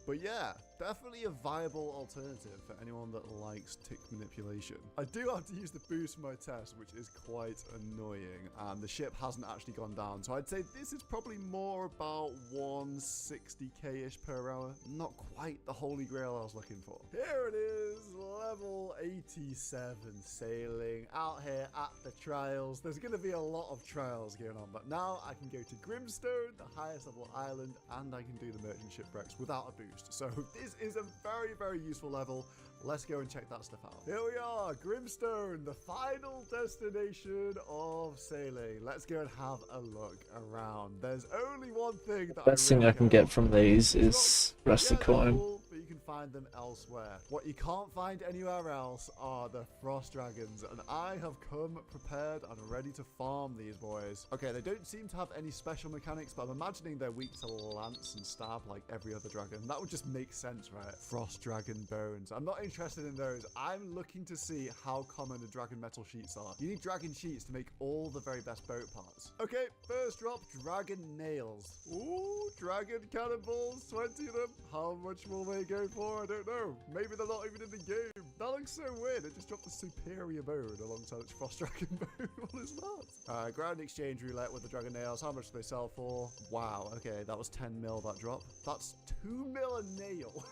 But yeah, definitely a viable alternative for anyone that likes tick manipulation. I do have to use the boost for my test, which is quite annoying, and the ship hasn't actually gone down. So I'd say this is probably more about 160k-ish per hour. Not quite the holy grail I was looking for. Here it is, level 87 sailing out here at the trials. There's going to be a lot of trials going on, but now I can go to Grimstone, the highest level island, and I can do the merchant shipwrecks without a boost. So this is a very, very useful level. Let's go and check that stuff out. Here we are, Grimstone, the final destination of sailing. Let's go and have a look around. There's only one thing that Best thing I can get from these is rusty coin. But you can find them elsewhere. What you can't find anywhere else are the frost dragons, and I have come prepared and ready to farm these boys. Okay, they don't seem to have any special mechanics, but I'm imagining they're weak to lance and stab like every other dragon. That would just make sense, right? Frost dragon bones. I'm not interested in those. I'm looking to see how common the dragon metal sheets are. You need dragon sheets to make all the very best boat parts. Okay, first drop, dragon nails. Ooh, dragon cannonballs, 20 of them. How much will they go for? I don't know. Maybe they're not even in the game. That looks so weird. It just dropped a superior bone alongside its frost dragon bone. What is that? Ground exchange roulette with the dragon nails. How much do they sell for? Wow, okay, that was 10 mil that drop. That's 2 mil a nail.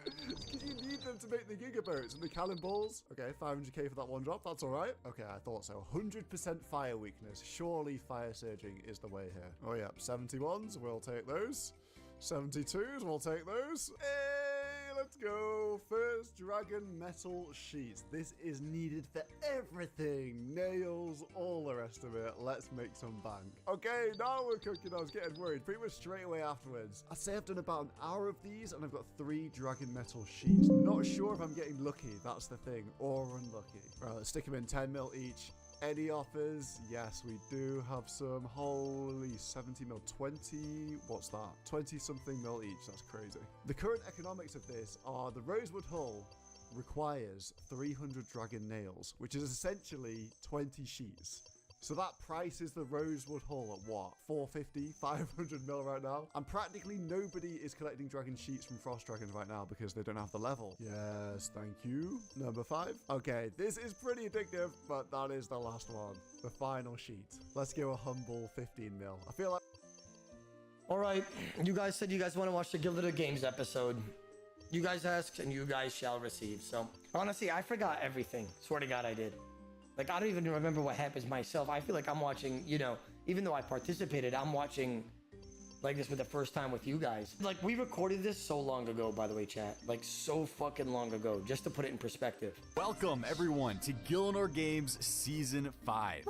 Because you need them to make the gigaboats and the cannonballs. Okay, 500k for that one drop. That's all right. Okay, I thought so. 100% fire weakness. Surely fire surging is the way here. Oh, yeah. 71s. We'll take those. 72s. We'll take those. Hey, let's go. First dragon metal sheets. This is needed for everything. Nails, all the rest of it. Let's make some bank. Okay, now we're cooking. I was getting worried pretty much straight away afterwards. I'd say I've done about an hour of these and I've got 3 dragon metal sheets. Not sure if I'm getting lucky. That's the thing. Or unlucky. Right, let's stick them in 10 mil each. Any offers? Yes, we do have some. Holy 70 mil, 20. What's that? 20 something mil each. That's crazy. The current economics of this are the rosewood hull requires 300 dragon nails, which is essentially 20 sheets. So that price is the rosewood hull at what? 450, 500 mil right now? And practically nobody is collecting dragon sheets from frost dragons right now because they don't have the level. Yes, thank you. Number 5. Okay, this is pretty addictive, but that is the last one. The final sheet. Let's go a humble 15 mil. I feel like... All right, you guys said you guys want to watch the Gilded of Games episode. You guys asked and you guys shall receive. So honestly, I forgot everything. Swear to God, I did. Like, I don't even remember what happens myself. I feel like I'm watching, you know, even though I participated, I'm watching like this for the first time with you guys. Like, we recorded this so long ago, by the way, chat. Like, so fucking long ago, just to put it in perspective. Welcome, everyone, to Gillinor Games Season 5.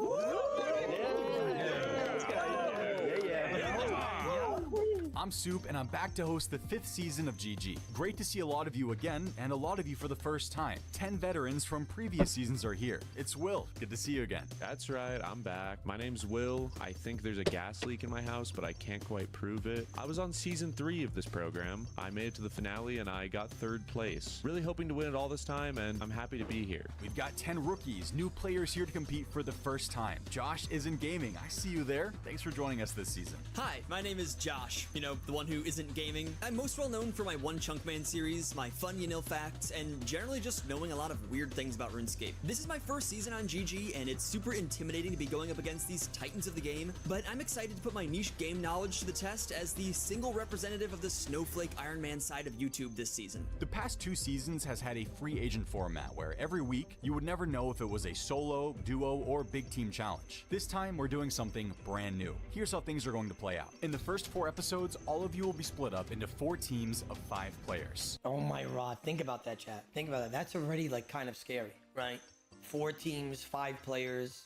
I'm Soup, and I'm back to host the 5th season of GG. Great to see a lot of you again, and a lot of you for the first time. 10 veterans from previous seasons are here. It's Will. Good to see you again. That's right, I'm back. My name's Will. I think there's a gas leak in my house, but I can't quite prove it. I was on Season 3 of this program. I made it to the finale, and I got 3rd place. Really hoping to win it all this time, and I'm happy to be here. We've got 10 rookies, new players here to compete for the first time. Josh is in gaming. I see you there. Thanks for joining us this season. Hi, my name is Josh. You know, the one who isn't gaming. I'm most well known for my One Chunk Man series, my fun facts, and generally just knowing a lot of weird things about RuneScape. This is my first season on GG, and it's super intimidating to be going up against these titans of the game, but I'm excited to put my niche game knowledge to the test as the single representative of the Snowflake Iron Man side of YouTube this season. The past 2 seasons has had a free agent format where every week you would never know if it was a solo, duo, or big team challenge. This time we're doing something brand new. Here's how things are going to play out. In the first 4 episodes, all of you will be split up into 4 teams of 5 players. Oh my Rod, think about that, chat. Think about that. That's already like kind of scary, right? 4 teams, 5 players.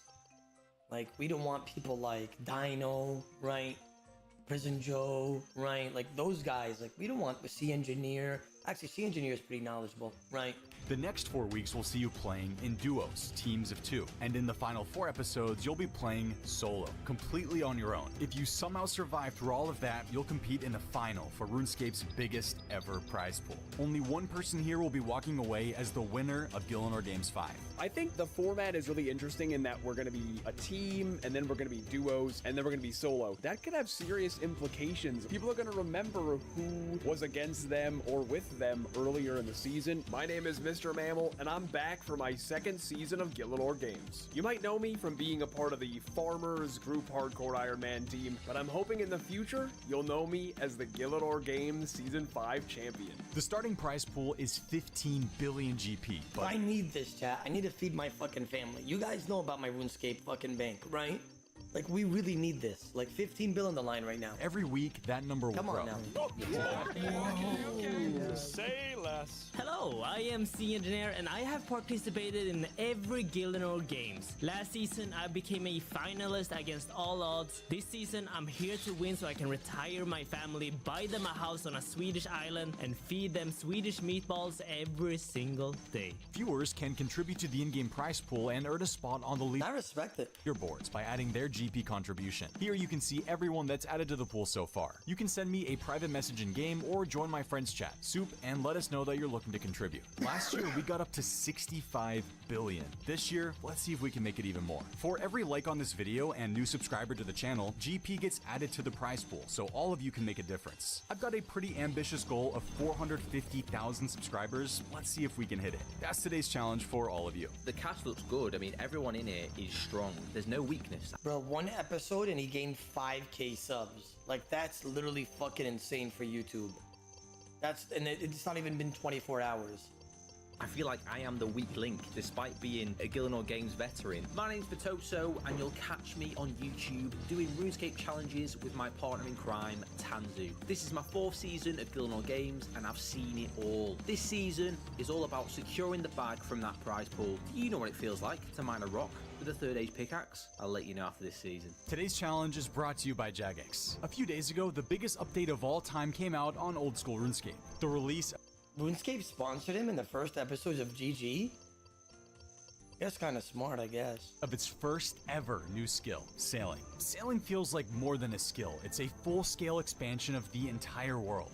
Like, we don't want people like Dino, right? Prison Joe, right? Like those guys. Like, we don't want the Sea Engineer. Actually, Sea Engineer is pretty knowledgeable, right? The next 4 weeks will see you playing in duos, teams of 2. And in the final 4 episodes, you'll be playing solo, completely on your own. If you somehow survive through all of that, you'll compete in the final for RuneScape's biggest ever prize pool. Only one person here will be walking away as the winner of Gillinor Games 5. I think the format is really interesting in that we're going to be a team, and then we're going to be duos, and then we're going to be solo. That could have serious implications. People are going to remember who was against them or with them earlier in the season. My name is Mr. Mammal, and I'm back for my 2nd season of Gillinor Games. You might know me from being a part of the Farmers Group Hardcore Iron Man team, but I'm hoping in the future you'll know me as the Gillinor Games Season 5 champion. The starting prize pool is 15 billion GP, but I need this, chat. I need to feed my fucking family. You guys know about my RuneScape fucking bank, right? Like, we really need this. Like, 15 bill on the line right now. every week that number will Come grow. on now. Say less. Hello, Hello, I am C Engineer and I have participated in every Gildenor games. Last season I became a finalist against all odds. This season I'm here to win so I can retire my family, buy them a house on a Swedish island and feed them Swedish meatballs every single day. Viewers can contribute to the in-game prize pool and earn a spot on the I respect it. leaderboards by adding their GP contribution. Here you can see everyone that's added to the pool so far. You can send me a private message in game or join my friends chat, Soup, and let us know that you're looking to contribute. Last year we got up to 65 billion. This year, let's see if we can make it even more. For every like on this video and new subscriber to the channel, GP gets added to the prize pool, so all of you can make a difference. I've got a pretty ambitious goal of 450,000 subscribers. Let's see if we can hit it. That's today's challenge for all of you. The cast looks good. I mean, everyone in it is strong. There's no weakness. Bro, one episode and he gained 5k subs. Like, that's literally fucking insane for YouTube. And it's not even been 24 hours. I feel like I am the weak link, despite being a Gildenor Games veteran. My name's Vitoso, and you'll catch me on YouTube doing RuneScape challenges with my partner in crime, Tanzu. This is my 4th season of Gildenor Games, and I've seen it all. This season is all about securing the bag from that prize pool. Do you know what it feels like to mine a rock with a 3rd age pickaxe? I'll let you know after this season. Today's challenge is brought to you by Jagex. A few days ago, the biggest update of all time came out on old school RuneScape. The release RuneScape sponsored him in the first episodes of GG? That's kind of smart, I guess. of its first ever new skill, sailing. Sailing feels like more than a skill. It's a full-scale expansion of the entire world.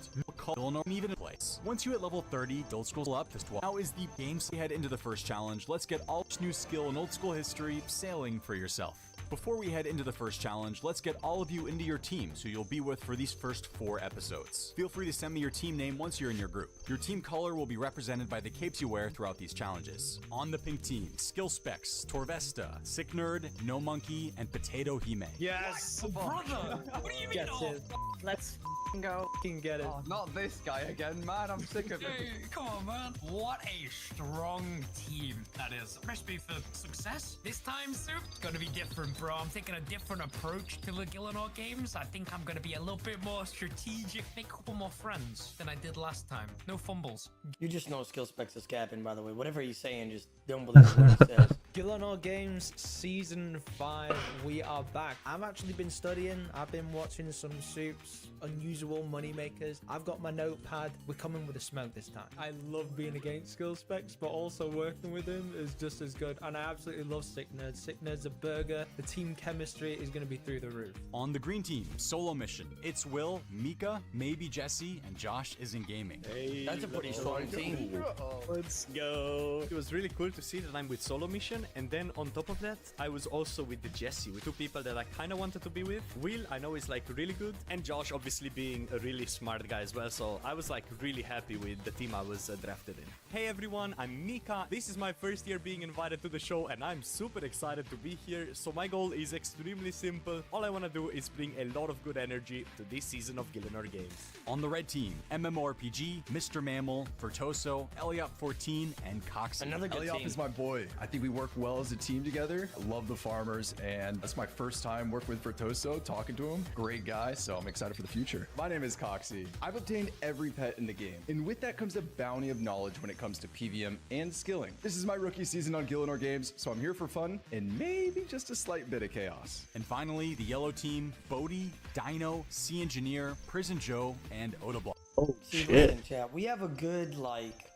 No even a place. Once you hit level 30, old school up to 12. Now is the game. So head into the first challenge. Let's get all this new skill in old school history, sailing for yourself. Before we head into the first challenge, let's get all of you into your teams who you'll be with for these first 4 episodes. Feel free to send me your team name once you're in your group. Your team color will be represented by the capes you wear throughout these challenges. On the pink team, Skill Specs, Torvesta, Sick Nerd, No Monkey, and Potato Hime. Yes! Brother! What do you mean? Get it. Let's go Get it. Oh, not this guy again, man. I'm sick of it. Come on, man. What a strong team that is. Recipe for success. This time, Soup, it's going to be different, bro. I'm taking a different approach to the Gildenor games. I think I'm going to be a little bit more strategic, make a couple more friends than I did last time. No fumbles. You just know Skill Specs is capping, by the way. Whatever he's saying, just don't believe what he says. Gildenor Games Season 5, we are back. I've actually been studying. I've been watching some Soup's unusual money makers. I've got my notepad. We're coming with a smoke this time. I love being against Skill Specs, but also working with him is just as good. And I absolutely love Sick Nerd. Sick Nerd's a burger. The team chemistry is going to be through the roof. On the green team, solo mission. It's Will, Mika, maybe Jesse, and Josh isn't gaming. Hey, that's a pretty strong team. Let's go. It was really cool to see that I'm with solo mission, and then on top of that, I was also with the Jesse, with 2 people that I kind of wanted to be with. Will, I know, is like really good, and Josh obviously being a really smart guy as well, so I was like really happy with the team I was drafted in. Hey everyone, I'm Mika. This is my first year being invited to the show, and I'm super excited to be here. So my goal is extremely simple. All I want to do is bring a lot of good energy to this season of Gildenor Games. On the red team, MMORPG, Mr. Mammal, Vertoso, Eliot14, and Cox. Another good Eliop team. is my boy. I think we work well as a team together. I love the farmers, and that's my first time working with Vertoso, talking to him. Great guy, so I'm excited for the future. My name is Coxie. I've obtained every pet in the game, and with that comes a bounty of knowledge when it comes to PVM and skilling. This is my rookie season on Gildenor Games, so I'm here for fun and maybe just a slight bit of chaos. And finally, the yellow team, Bodhi, Dino, C Engineer, Prison Joe, and Odablock. Oh, See, shit. listen, chat. We have a good, like...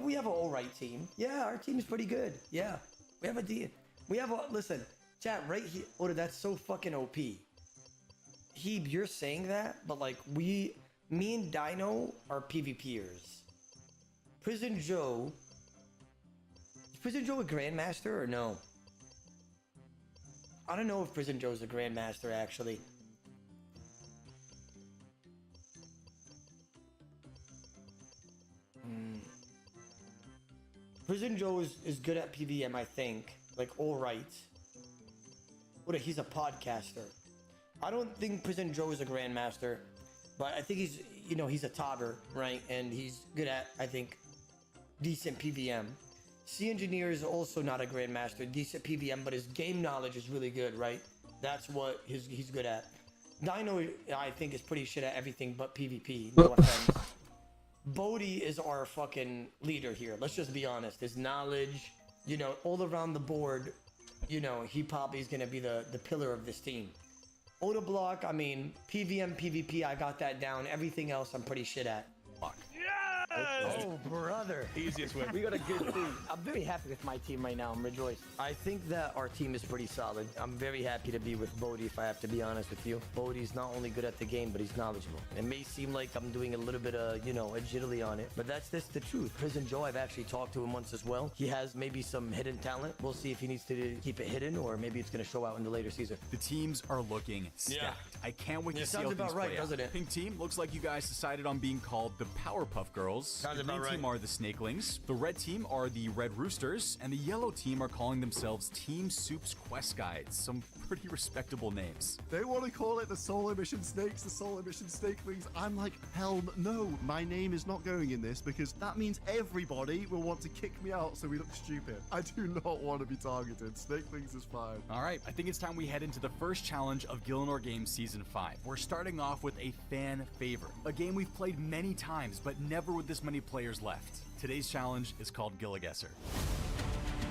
We have an alright team. Yeah, our team's pretty good. Yeah, we have a D. We have a listen, chat right here. Oh, that's so fucking OP. Heeb, you're saying that, but like me and Dino are PvPers. Prison Joe. Is Prison Joe a Grandmaster or no? I don't know if Prison Joe's a Grandmaster actually. Prison Joe is good at PVM, I think. Like, all right. He's a podcaster. I don't think Prison Joe is a grandmaster, but I think he's a todder, right? And he's good at, I think, decent PVM. C Engineer is also not a grandmaster, decent PVM, but his game knowledge is really good, right? That's what he's good at. Dino, I think, is pretty shit at everything but PvP. No offense. Bodhi is our fucking leader here. Let's just be honest. His knowledge, all around the board, he probably is going to be the pillar of this team. Otoblock, I mean, PVM, PvP, I got that down. Everything else, I'm pretty shit at. Oh, brother. Easiest way. We got a good team. I'm very happy with my team right now. I'm rejoiced. I think that our team is pretty solid. I'm very happy to be with Bodhi, if I have to be honest with you. Bodhi's not only good at the game, but he's knowledgeable. It may seem like I'm doing a little bit of, agility on it, but that's the truth. Prison Joe, I've actually talked to him once as well. He has maybe some hidden talent. We'll see if he needs to keep it hidden, or maybe it's going to show out in the later season. The teams are looking stacked. Yeah. I can't wait to see how sounds things about right, play out. doesn't it? Pink team looks like you guys decided on being called the Powerpuff Girls. Sounds the about green right. team are the Snakelings. The red team are the Red Roosters, and the yellow team are calling themselves Team Soup's Quest Guides. Some pretty respectable names. They want to call it the Solar Mission Snakes, the Solar Mission Snakelings. I'm like, hell no, my name is not going in this because that means everybody will want to kick me out so we look stupid. I do not want to be targeted. Snakelings is fine. All right, I think it's time we head into the first challenge of Gielinor Games Season 5. We're starting off with a fan favorite, a game we've played many times, but never with this many players left. Today's challenge is called Gilligesser.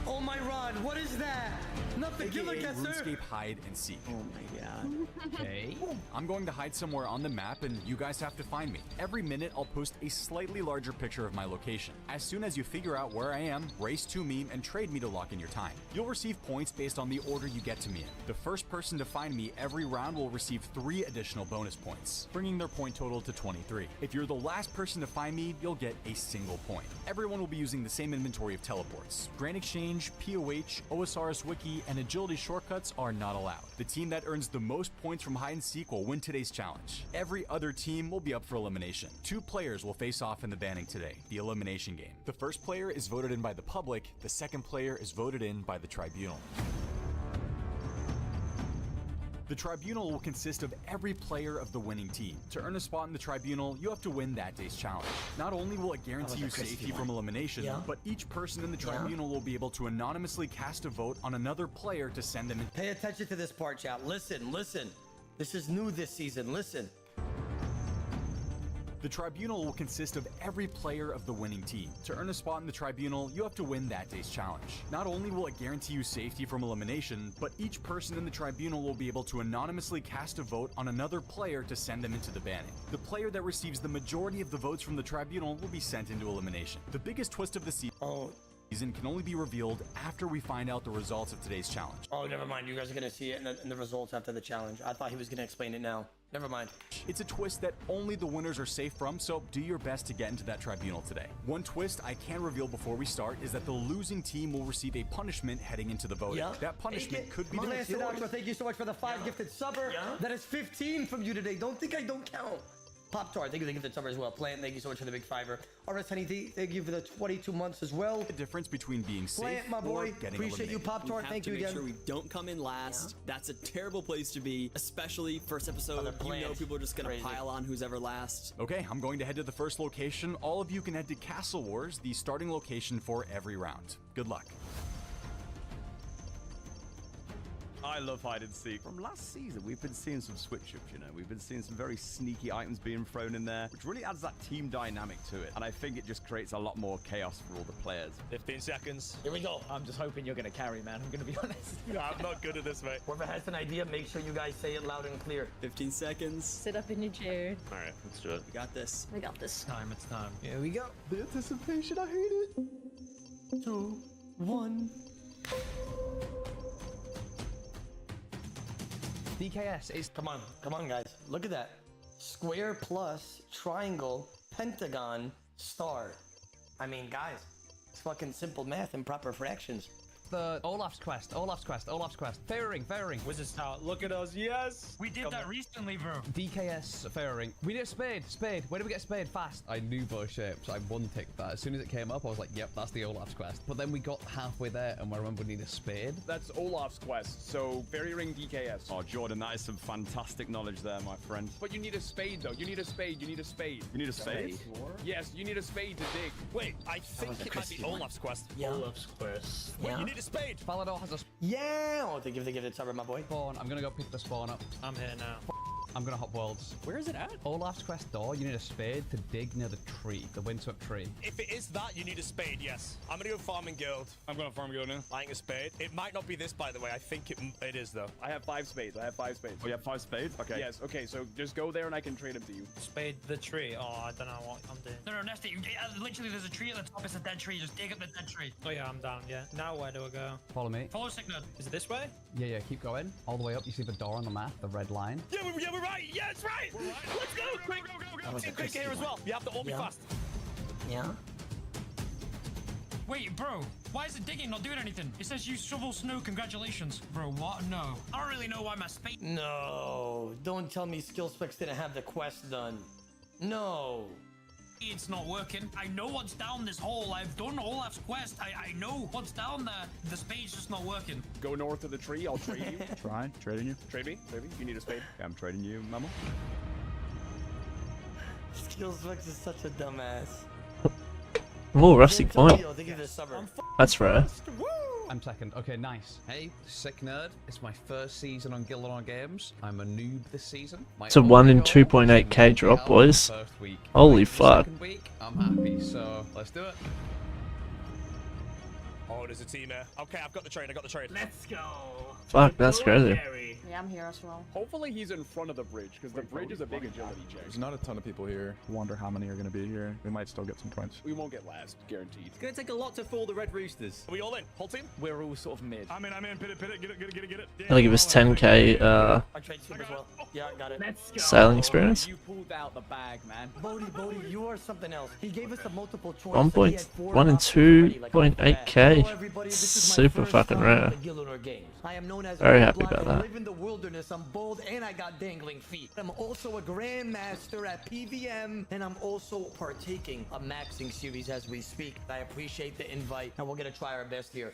Oh my Rod, what is that? Nothing. AKA Gilligesser. RuneScape Hide and Seek. Oh my god. Okay. I'm going to hide somewhere on the map and you guys have to find me. Every minute I'll post a slightly larger picture of my location. As soon as you figure out where I am, race to me and trade me to lock in your time. You'll receive points based on the order you get to me in. The first person to find me every round will receive 3 additional bonus points, bringing their point total to 23. If you're the last person to find me, you'll get a single point. Everyone will be using the same inventory of teleports. Grand Exchange, POH, OSRS Wiki, and agility shortcuts are not allowed. The team that earns the most points from hide and seek will win today's challenge. Every other team will be up for elimination. 2 players will face off in the banning today, the elimination game. The first player is voted in by the public, the second player is voted in by the tribunal. The tribunal will consist of every player of the winning team. To earn a spot in the tribunal, you have to win that day's challenge. Not only will it guarantee you safety from elimination, but each person in the tribunal will be able to anonymously cast a vote on another player to send them in. Pay attention to this part, chat. Listen. This is new this season. Listen. The tribunal will consist of every player of the winning team. To earn a spot in the tribunal, you have to win that day's challenge. Not only will it guarantee you safety from elimination, but each person in the tribunal will be able to anonymously cast a vote on another player to send them into the banning. The player that receives the majority of the votes from the tribunal will be sent into elimination. The biggest twist of the season can only be revealed after we find out the results of today's challenge. Oh, never mind. You guys are going to see it in the results after the challenge. I thought he was going to explain it now. Never mind. It's a twist that only the winners are safe from, so do your best to get into that tribunal today. One twist I can reveal before we start is that the losing team will receive a punishment heading into the voting. Yeah. That punishment could be the Thank you so much for the 5 gifted subber. That is 15 from you today. Don't think I don't count. Pop Tart, thank you for the gifted subber as well. Plant, thank you so much for the big 5er. RS Honey D, thank you for the 22 months as well. The difference between being safe Plant, my boy. or getting Appreciate eliminated. you, Pop Tart. Thank you again. Make sure we don't come in last. That's a terrible place to be, especially first episode. You know people are just gonna pile on who's ever last. Okay, I'm going to head to the first location. All of you can head to Castle Wars, the starting location for every round. Good luck. I love hide and seek. From last season, we've been seeing some switch-ups, you know. We've been seeing some very sneaky items being thrown in there, which really adds that team dynamic to it. And I think it just creates a lot more chaos for all the players. 15 seconds. Here we go. I'm just hoping you're going to carry, man. I'm going to be honest. No, I'm not good at this, mate. Whoever has an idea, make sure you guys say it loud and clear. 15 seconds. Sit up in your chair. All right, let's do it. We got this. We got this. It's time. Here we go. The anticipation, I hate it. 2, 1. DKS is... Come on, guys. Look at that. Square plus, triangle, pentagon, star. I mean, guys, it's fucking simple math and proper fractions. the Olaf's quest. Olaf's quest. Olaf's quest. Fairing. Fairing. Wizard Scout, look at us. Yes. We did that recently, bro. DKS Fairing. We need a spade. Spade. Where do we get spade? Fast. I knew bow shapes. I one-ticked that. As soon as it came up, I was like, yep, that's the Olaf's quest. But then we got halfway there, and I remember we need a spade. That's Olaf's quest. So fairy ring DKS. Oh, Jordan, that is some fantastic knowledge there, my friend. But you need a spade, though. You need a spade. You need a spade. You need a spade? Yes, you need a spade to dig. Wait, I think it might be Olaf's quest. Yeah. Olaf's quest. Wait, Yeah. you need a spade. Falador has a Yeah. Oh, they give it to my boy. spawn. I'm gonna go pick the spawn up. I'm here now. I'm gonna hop worlds. Where is it at? Olaf's quest door, you need a spade to dig near the tree, the windswept tree. If it is that, you need a spade, yes. I'm gonna go farming guild. I'm gonna farm guild now. Buying a spade. It might not be this, by the way. I think it is, though. I have 5 spades. I have 5 spades. Oh, you have 5 spades? Okay. Yes. Okay. So just go there and I can trade them to you. Spade the tree. Oh, I don't know what I'm doing. No, Nesty, literally there's a tree at the top. It's a dead tree. Just dig up the dead tree. Oh yeah, I'm down. Yeah. Now where do I go? Follow me. Follow Signal. Is it this way? Yeah, keep going. All the way up, you see the door on the map, the red line. Yeah, we're right. Yeah, it's right. Let's go. Quick, go. Team quick here as well. You have to all be fast. Yeah. Wait, bro. Why is it digging not doing anything? It says use shovel snow. Congratulations. Bro, what? No. I don't really know why my spade... No. Don't tell me skill specs didn't have the quest done. No. It's not working. I know what's down this hole. I've done Olaf's quest. I know what's down there. The spade's just not working. Go north of the tree. I'll trade you. Trading you. Trade me. You need a spade. Yeah, I'm trading you, Mama. Skill specs is such a dumbass. Oh, rusty point. They give it a suburb. That's rare. I'm second. Okay, nice. Hey, sick nerd. It's my first season on Gilded Games. I'm a noob this season. It's a 1 in 2.8k drop, boys. First week. Holy fuck. Second week, I'm happy, so let's do it. Oh, there's a team here. Okay, I've got the trade. Let's go. Fuck, that's crazy. Yeah, I'm here as well. Hopefully he's in front of the bridge because the bridge is a big agility check. There's not a ton of people here. Wonder how many are going to be here. We might still get some points. We won't get last, guaranteed. It's going to take a lot to fool the Red Roosters. Are we all in? Whole team? We're all sort of mid. I'm in. Pit it. Get it. Yeah. I'll give us 10k I trade super as well. Yeah, I got it. Let's go. sailing experience. You pulled out the bag, man. Bodie, you are something else. He gave us a multiple choice. 1 in 2.8k. Super fucking rare. I am known as Very happy about that. I live in the wilderness. I'm bold and I got dangling feet. I'm also a grandmaster at PVM and I'm also partaking of maxing series as we speak. I appreciate the invite and we're gonna try our best here.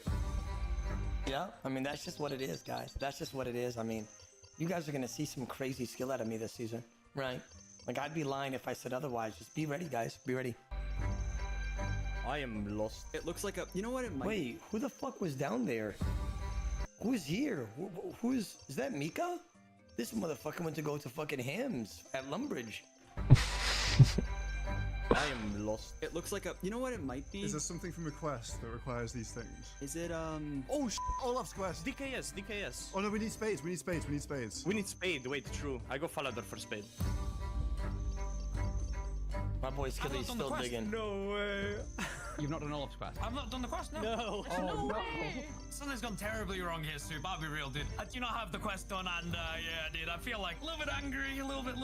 Yeah, I mean that's just what it is, guys. That's just what it is. I mean, you guys are gonna see some crazy skill out of me this season, right? Like I'd be lying if I said otherwise. Just be ready, guys. Be ready. I am lost. It looks like a... You know what it might... Wait, who the fuck was down there? Who's here? Who's... Is that Mika? This motherfucker went to go to fucking Hams at Lumbridge. I am lost. It looks like a... You know what it might be? Is there something from a quest that requires these things? Is it, Oh, Olaf's quest. DKS. Oh no, we need spades. We need spade. We need spade. Wait, true. I go Falador for spade. My boy Skilly's still digging. No way. You've not done Olaf's quest? I've not done the quest, no. No. No way. Something's gone terribly wrong here, Soup. I'll be real, dude. I do not have the quest done, and yeah, dude, I feel like a little bit angry, a little bit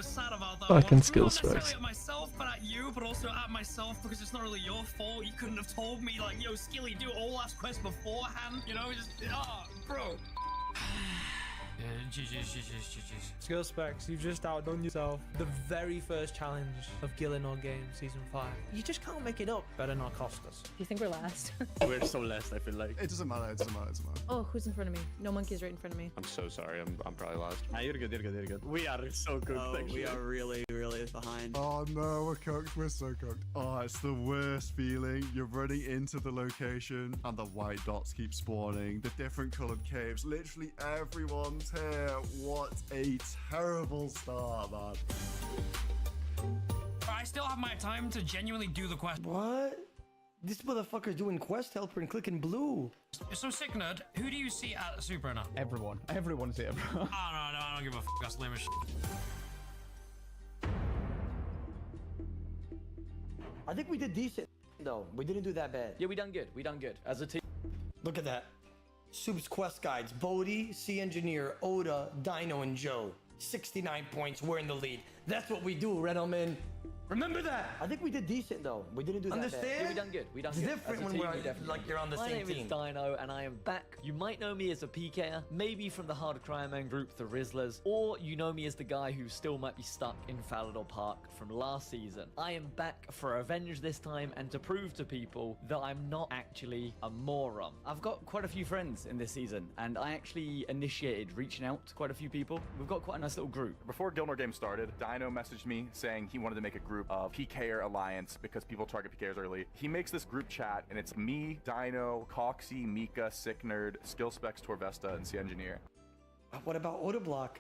sad about that. Fucking one. skill Not necessarily specs. at myself, but at you, but also at myself because it's not really your fault. You couldn't have told me, like, yo, Skilly, do Olaf's quest beforehand. You know, just bro. Yeah, GG's. Skill specs, you just outdone yourself. The very first challenge of Gillinor Games Season 5. You just can't make it up. Better not cost us. You think we're last? We're so last, I feel like. It doesn't matter. Oh, who's in front of me? No monkey's right in front of me. I'm so sorry. I'm probably last. Nah, you're good. We are so cooked, we are really behind. Oh no, we're cooked. We're so cooked. Oh, it's the worst feeling. You're running into the location and the white dots keep spawning. The different colored caves. Literally everyone's here. What a terrible start, man. I still have my time to genuinely do the quest. What? This motherfucker's doing quest helper and clicking blue. So, Sick Nerd, who do you see at Super now? Everyone. Everyone's here, bro. Oh, no, I don't give a f***. That's lame as shit. I think we did decent, though. We didn't do that bad. Yeah, we done good. As a team. Look at that. Soup's quest guides. Bodie, Sea Engineer, Oda, Dino, and Joe. 69 points. We're in the lead. That's what we do, Redelman. Remember that. I think we did decent though. We didn't do that Understand? bad. Yeah, we done good. We done It's good. different As a when team, we're we definitely like you're on the My same name team. is Dino, and I am back. You might know me as a PKer, maybe from the Hard Crime Man group, the Rizzlers, or you know me as the guy who still might be stuck in Falador Park from last season. I am back for revenge this time and to prove to people that I'm not actually a moron. I've got quite a few friends in this season, and I actually initiated reaching out to quite a few people. We've got quite a nice little group. Before Gilmore Games started, Dino messaged me saying he wanted to make a group of PKer Alliance because people target PKers early. He makes this group chat, and it's me, Dino, Coxie, Mika, Sick Nerd, Skill Specs, Torvesta, and C Engineer. What about Autoblock?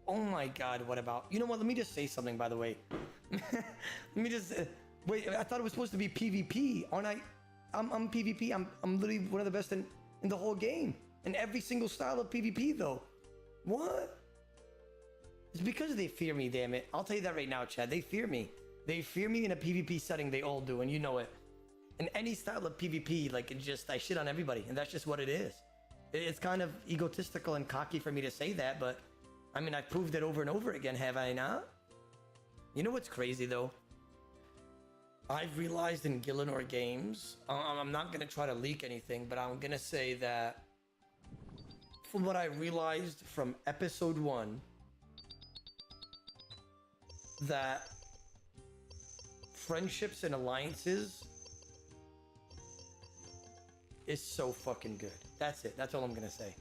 Oh my god, what about... You know what, let me just say something, by the way. Let me just... wait, I thought it was supposed to be PvP, aren't I? I'm PvP, I'm literally one of the best in the whole game. In every single style of PvP, though. What? It's because they fear me, damn it. I'll tell you that right now, Chad. They fear me. They fear me in a PvP setting, they all do, and you know it. In any style of PvP, like, it just... I shit on everybody, and that's just what it is. It's kind of egotistical and cocky for me to say that, but... I mean, I've proved it over and over again, have I not? You know what's crazy, though? I've realized in Gillinor Games, I'm not going to try to leak anything, but I'm going to say that from what I realized from episode 1, that friendships and alliances is so fucking good. That's it. That's all I'm going to say.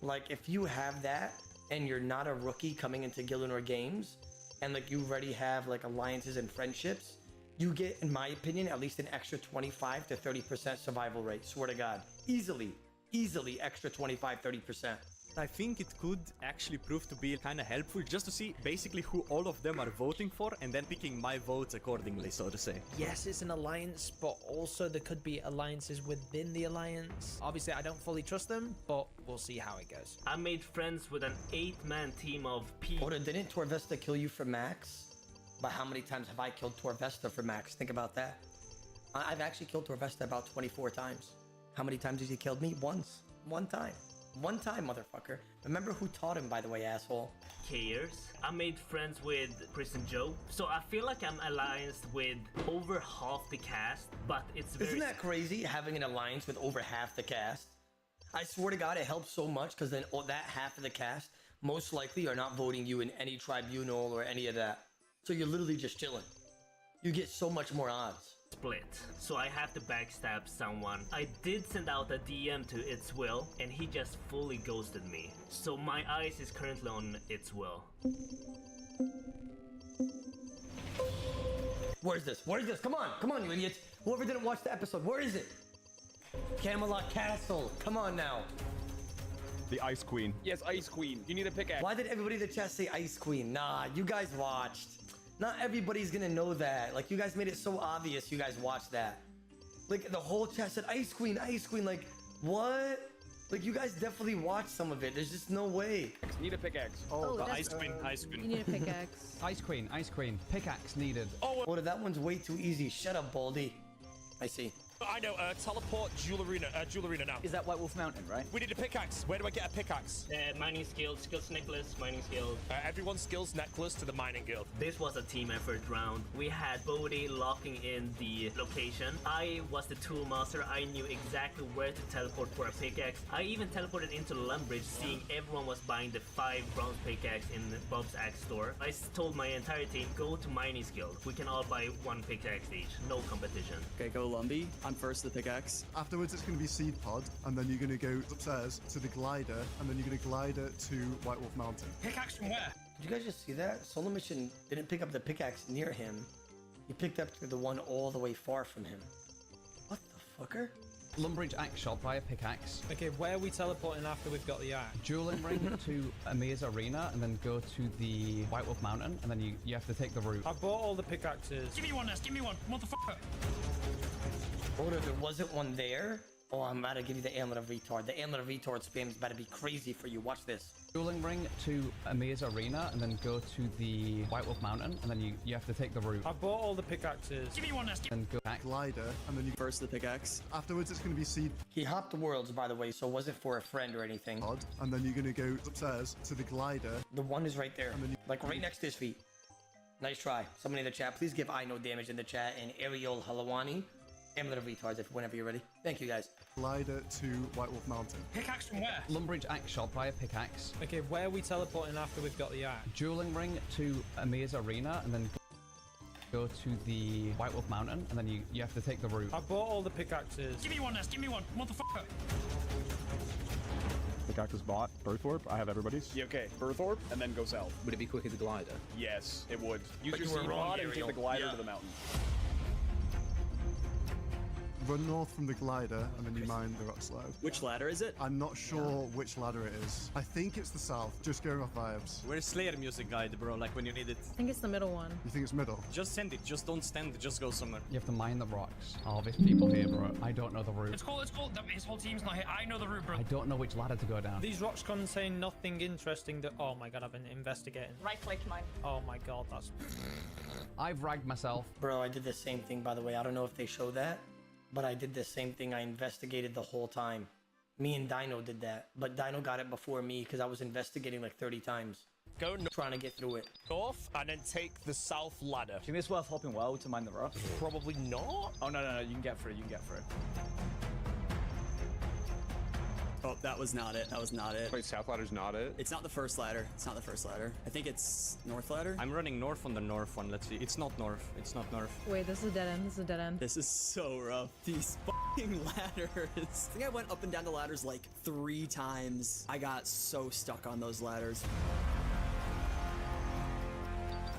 Like, if you have that and you're not a rookie coming into Gillinor Games and like you already have like alliances and friendships, you get, in my opinion, at least an extra 25 to 30% survival rate. Swear to God. Easily extra 25, 30%. I think it could actually prove to be kind of helpful just to see basically who all of them are voting for and then picking my votes accordingly, so to say. Yes, it's an alliance, but also there could be alliances within the alliance. Obviously, I don't fully trust them, but we'll see how it goes. I made friends with an 8-man team of P. Oda, didn't Torvesta kill you for Max? But how many times have I killed Torvesta for Max? Think about that. I've actually killed Torvesta about 24 times. How many times has he killed me? Once. One time. One time, motherfucker. Remember who taught him, by the way, asshole? Kers. I made friends with Prison Joe, so I feel like I'm allianced with over half the cast, but it's very... Isn't that crazy, having an alliance with over half the cast? I swear to God, it helps so much, because then that half of the cast most likely are not voting you in any tribunal or any of that. So you're literally just chilling. You get so much more odds. Split, so I have to backstab someone. I did send out a DM to Its Will, and he just fully ghosted me. So my eyes is currently on Its Will. Where's this? Where is this? Come on, you idiots. Whoever didn't watch the episode, where is it? Camelot Castle. Come on now. The Ice Queen. Yes, Ice Queen. You need a pickaxe. Why did everybody in the chat say Ice Queen? Nah, you guys watched. Not everybody's gonna know that. Like, you guys made it so obvious you guys watched that. Like, the whole chat said Ice Queen, Ice Queen. Like, what? Like, you guys definitely watched some of it. There's just no way. Need a pickaxe. Oh, the that's- Ice Queen, Ice Queen. You need a pickaxe. Ice Queen. Pickaxe needed. Oh, that one's way too easy. Shut up, Baldy. I see. I know, teleport Jewel Arena now. Is that White Wolf Mountain, right? We need a pickaxe. Where do I get a pickaxe? Mining skills necklace, mining skills. Everyone's skills necklace to the mining guild. This was a team effort round. We had Bodhi locking in the location. I was the tool master. I knew exactly where to teleport for a pickaxe. I even teleported into Lumbridge, seeing everyone was buying the 5 bronze pickaxe in Bob's Axe store. I told my entire team, go to mining guild. We can all buy 1 pickaxe each. No competition. Okay, go Lumby. I'm first the pickaxe. Afterwards, it's going to be Seed Pod, and then you're going to go upstairs to the glider, and then you're going to glider to White Wolf Mountain. Pickaxe from where? Did you guys just see that? Solo Mission didn't pick up the pickaxe near him. He picked up the one all the way far from him. What the fucker? Lumbridge Axe Shop, buy a pickaxe. Okay, where are we teleporting after we've got the axe? Dueling ring to Amir's Arena, and then go to the White Wolf Mountain, and then you have to take the route. I bought all the pickaxes. Give me one, Ness. Give me one, motherfucker. Or if there wasn't one there, oh, I'm about to give you the Amulet of Retard. The Amulet of Retard spam is about to be crazy for you. Watch this. Dueling ring to Amir's Arena, and then go to the White Wolf Mountain, and then you have to take the route. I bought all the pickaxes. Give me one, Ness. And go back. Glider, and then you First the pickaxe. afterwards it's going to be Seed He hopped the worlds, by the way, so it wasn't for a friend or anything. Pod, and then you're going to go upstairs to the glider. The one is right there, And then like right next to his feet. Nice try. Somebody in the chat, please give I know damage in the chat and Ariel Halawani. Amulet of Retards, whenever you're ready. Thank you, guys. Glider to White Wolf Mountain. Pickaxe from where? Lumbridge Axe Shop, buy a pickaxe. Okay, where are we teleporting after we've got the axe? Dueling Ring to Amir's Arena, and then go to the White Wolf Mountain, and then you have to take the route. I bought all the pickaxes. Give me one, Ness. Give me one, motherfucker. Pickaxe is bought. Birthorp, I have everybody's. Yeah, okay. Birthorp, and then go south. Would it be quicker to glider? Yes, it would. Use But your you were seed wrong, pod and take Ariel. the glider Yeah. to the mountain. Run north from the glider, and then you mine the rock slide. Which ladder is it? I'm not sure which ladder it is. I think it's the south, just going off vibes. Where's Slayer music guide, bro? Like when you need it. I think it's the middle one. You think it's middle? Just send it. Just don't stand. Just go somewhere. You have to mine the rocks. Oh, there's people here, bro. I don't know the route. It's cool. His whole team's not here. I know the route, bro. I don't know which ladder to go down. These rocks contain nothing interesting that... Oh my god, I've been investigating. Right click mine. Oh my god, that's... I've ragged myself. Bro, I did the same thing, by the way. I don't know if they show that, but I did the same thing. I investigated the whole time. Me and Dino did that, but Dino got it before me because I was investigating like 30 times. Go trying to get through it. north and then take the south ladder. Do you think it's worth hopping well to mine the rocks? Probably not. Oh, no, you can get through, you can get through. Oh, that was not it. That was not it. Wait, south ladder's not it? It's not the first ladder. It's not the first ladder. I think it's north ladder. I'm running north on the north one. Let's see. It's not north. It's not north. Wait, this is a dead end. This is a dead end. This is so rough. These fucking ladders. I think I went up and down the ladders like 3 times. I got so stuck on those ladders.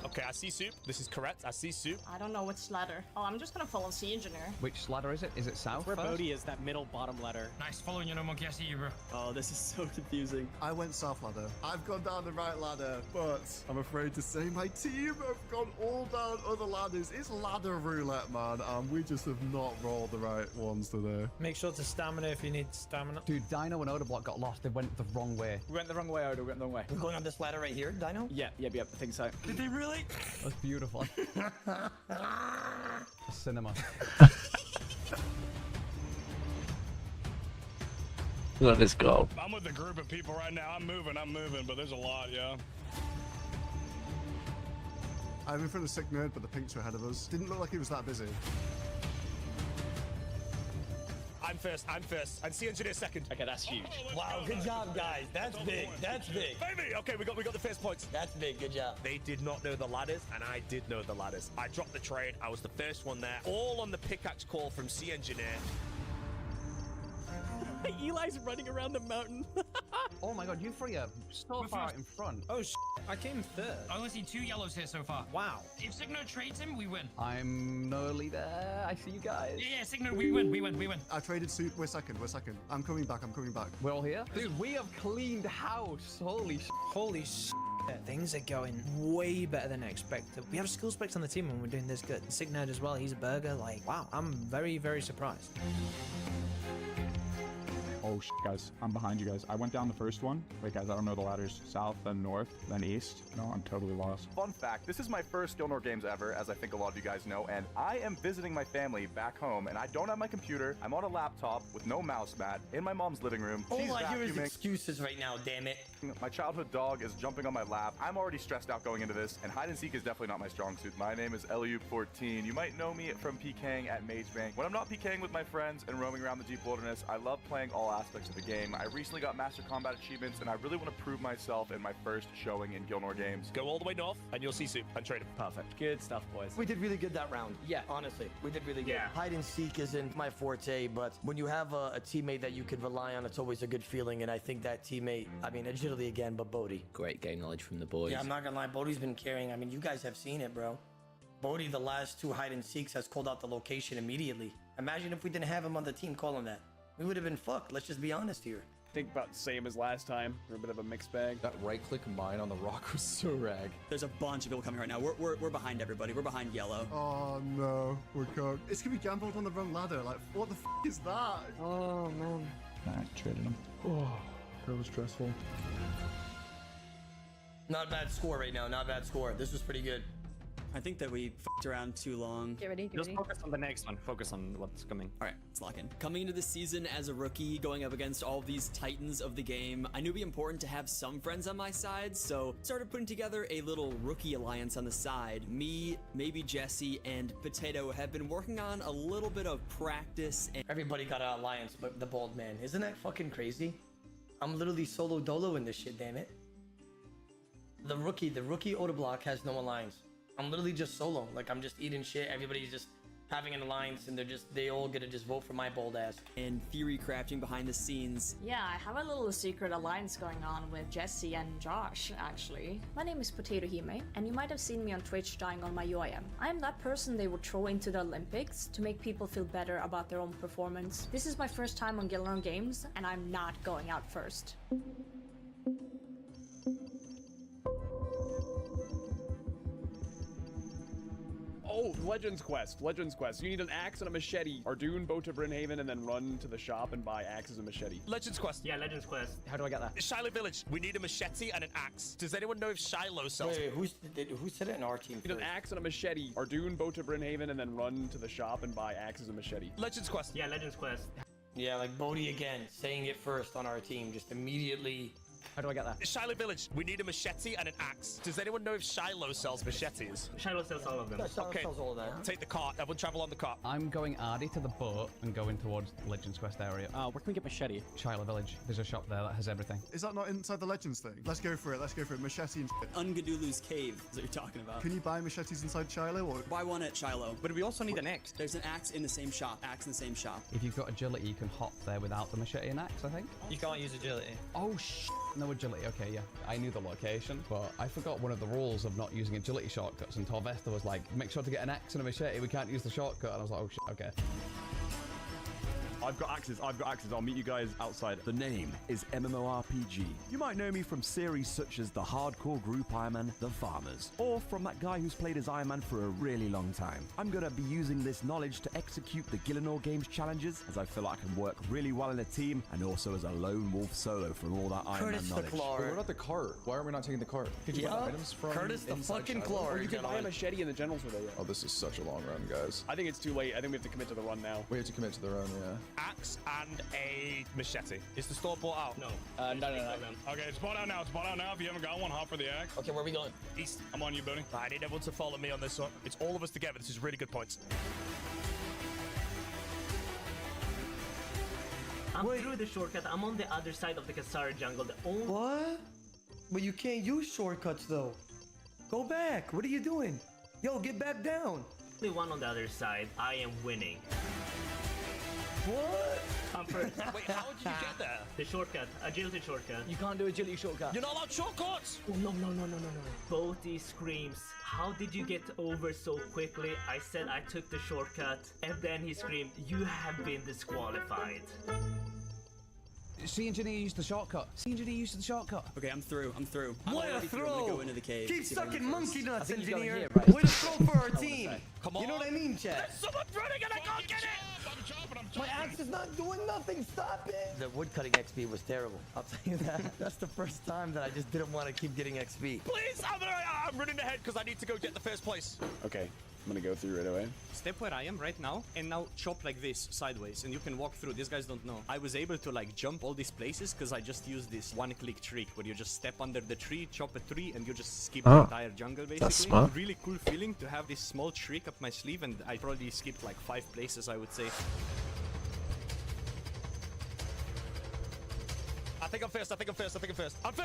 Okay, I see soup. This is correct. I see soup. I don't know which ladder. Oh, I'm just gonna follow Sea Engineer. Which ladder is it? Is it south Where first? Bodhi is, that middle bottom ladder. Nice, following you, no monkey. I see you, bro. Oh, this is so confusing. I went south ladder. I've gone down the right ladder, but I'm afraid to say my team have gone all down other ladders. It's ladder roulette, man. We just have not rolled the right ones today. Make sure to stamina if you need stamina. Dude, Dino and Odablock got lost. They went the wrong way. We went the wrong way, Oda, we went the wrong way. We're going on this ladder right here, Dino? Yeah, I think so. Did they really? That's beautiful. Cinema. Let us go. I'm with a group of people right now. I'm moving, but there's a lot, yeah. I'm in front of Sick Nerd, but the pinks are ahead of us. Didn't look like he was that busy. I'm first. And Sea Engineer second. Okay, that's huge. Wow, good job, guys. That's big. That's big. Baby! Okay, we got the first points. That's big. Good job. They did not know the ladders, and I did know the ladders. I dropped the trade. I was the first one there. All on the pickaxe call from Sea Engineer. Eli's running around the mountain. Oh my god, you three are so We're far first. in front. Oh, I came third. I only see 2 yellows here so far. Wow. If Signo trades him, we win. I'm nearly there. I see you guys. Yeah, Signo, we win. I traded suit. We're second. I'm coming back. We're all here? Dude, we have cleaned house. Holy sh. Holy sh. Things are going way better than expected. We have skill specs on the team when we're doing this good. Sick Nerd as well, he's a burger. Like, wow, I'm very, very surprised. Oh, guys, I'm behind you guys. I went down the first one. Wait, guys, I don't know the ladders. South, then north, then east. No, I'm totally lost. Fun fact, this is my first Gilnor Games ever, as I think a lot of you guys know, and I am visiting my family back home, and I don't have my computer. I'm on a laptop with no mouse mat in my mom's living room. All She's I hear is vacuuming. excuses right now, damn it. My childhood dog is jumping on my lap. I'm already stressed out going into this, and hide and seek is definitely not my strong suit. My name is Eliu14. You might know me from PKing at Mage Bank. When I'm not PKing with my friends and roaming around the deep wilderness, I love playing all aspects of the game. I recently got Master Combat achievements, and I really want to prove myself in my first showing in Gilnor Games. Go all the way north, and you'll see soup and trade him. Perfect. Good stuff, boys. We did really good that round. Yeah, honestly, we did really good. Yeah. Hide and seek isn't my forte, but when you have a teammate that you can rely on, it's always a good feeling. And I think that teammate, I mean, agility again, but Bodhi. Great game knowledge from the boys. Yeah, I'm not gonna lie, Bodhi's been carrying. I mean, you guys have seen it, bro. Bodhi, the last 2 hide and seeks, has called out the location immediately. Imagine if we didn't have him on the team calling that. We would have been fucked. Let's just be honest here. Think about the same as last time. We're a bit of a mixed bag. That right-click mine on the rock was so rag. There's a bunch of people coming right now. We're behind everybody. We're behind yellow. Oh no, we're cooked. It's gonna be gambled on the wrong ladder. Like, what the f is that? Oh man. I traded him. Oh, that was stressful. Not a bad score right now. Not a bad score. This was pretty good. I think that we f***ed around too long. Get ready, get Just ready. focus on the next one. Focus on what's coming. All right, let's lock in. Coming into the season as a rookie, going up against all of these titans of the game, I knew it'd be important to have some friends on my side, so started putting together a little rookie alliance on the side. Me, maybe Jesse, and Potato have been working on a little bit of practice. And Everybody got an alliance, but the bald man. Isn't that fucking crazy? I'm literally solo dolo in this shit, damn it. The rookie Otoblock has no alliance. I'm literally just solo. Like, I'm just eating shit. Everybody's just having an alliance, and they all get to just vote for my bold ass. And theory crafting behind the scenes. Yeah, I have a little secret alliance going on with Jesse and Josh, actually. My name is Potato Hime, and you might have seen me on Twitch dying on my UIM. I am that person they would throw into the Olympics to make people feel better about their own performance. This is my first time on Gillinorn Games, and I'm not going out first. Oh, Legends Quest. Legends Quest. You need an axe and a machete. Ardoon, boat to Brynhaven, and then run to the shop and buy axes and machete. Legends Quest. Yeah, Legends Quest. How do I get that? Shiloh Village. We need a machete and an axe. Does anyone know if Shiloh sells? Wait, who said it in our team? You need an axe and a machete. Ardoon, boat to Brynhaven, and then run to the shop and buy axes and machete. Legends Quest. Yeah, Legends Quest. Yeah, like Bodhi again, saying it first on our team, just immediately. How do I get that? Shiloh Village. We need a machete and an axe. Does anyone know if Shiloh sells machetes? Shiloh sells all of them. Yeah, Shiloh Okay. sells all of that. Take the cart. Everyone travel on the cart. I'm going Ardy to the boat and going towards the Legends Quest area. Where can we get machete? Shiloh Village. There's a shop there that has everything. Is that not inside the Legends thing? Let's go for it. Let's go for it. Machete and shit. Ungadulu's cave is what you're talking about. Can you buy machetes inside Shiloh or? Buy one at Shiloh. But we also need an axe. There's an axe in the same shop. Axe in the same shop. If you've got agility, you can hop there without the machete and axe, I think. You can't use agility. Oh, no agility. Okay, yeah. I knew the location, but I forgot one of the rules of not using agility shortcuts, and Torvesta was like, make sure to get an axe and a machete, we can't use the shortcut, and I was like, oh shit, okay. I've got axes, I'll meet you guys outside. The name is MMORPG. You might know me from series such as the hardcore group Iron Man, The Farmers, or from that guy who's played as Iron Man for a really long time. I'm gonna be using this knowledge to execute the Gillinorn Games challenges, as I feel like I can work really well in a team, and also as a lone wolf solo from all that Iron Man knowledge. Wait, what about the cart? Why are we not taking the cart? Could you buy items from Curtis the inside fucking Shiloh? Claw. Or you can buy a machete in the general store. Yeah. Oh, this is such a long run, guys. I think it's too late. I think we have to commit to the run now. We have to commit to the run, yeah. Axe and a machete. Is the store bought out? No. No. Okay, it's bought out now. It's bought out now. If you haven't got one, hop for the axe. Okay, where are we going? East. I'm on you, buddy. I need everyone to follow me on this one. It's all of us together. This is really good points. I'm through the shortcut. I'm on the other side of the Kasari jungle. The only What? But you can't use shortcuts though. Go back. What are you doing? Yo, get back down. one on the other side. I am winning. What? I'm first. Wait, how did you get there? The shortcut, agility shortcut. You can't do agility shortcut. You're not allowed shortcuts! Oh, no. Bodhi screams, how did you get over so quickly? I said I took the shortcut, and then he screamed, you have been disqualified. C Engineer used the shortcut. C Engineer used the shortcut. Okay, I'm through. I'm What a ready through. I'm gonna throw! go into the cave. Keep see if I can sucking get monkey first. nuts, think you got it engineer. here, right? Way to throw for our team. Come on. You know what I mean, Chad? Someone's running and I can't get it! My axe is not doing nothing. Stop it. The woodcutting XP was terrible. I'll tell you that. That's the first time that I just didn't want to keep getting XP. Please, I'm running ahead because I need to go get the first place. Okay, I'm gonna go through right away. Step where I am right now, and now chop like this sideways, and you can walk through. These guys don't know. I was able to like jump all these places because I just used this one-click trick where you just step under the tree, chop a tree, and you just skip the entire jungle basically. That's smart. Really cool feeling to have this small trick up my sleeve, and I probably skipped like 5 places, I would say. I think I'm first. I'm first. I've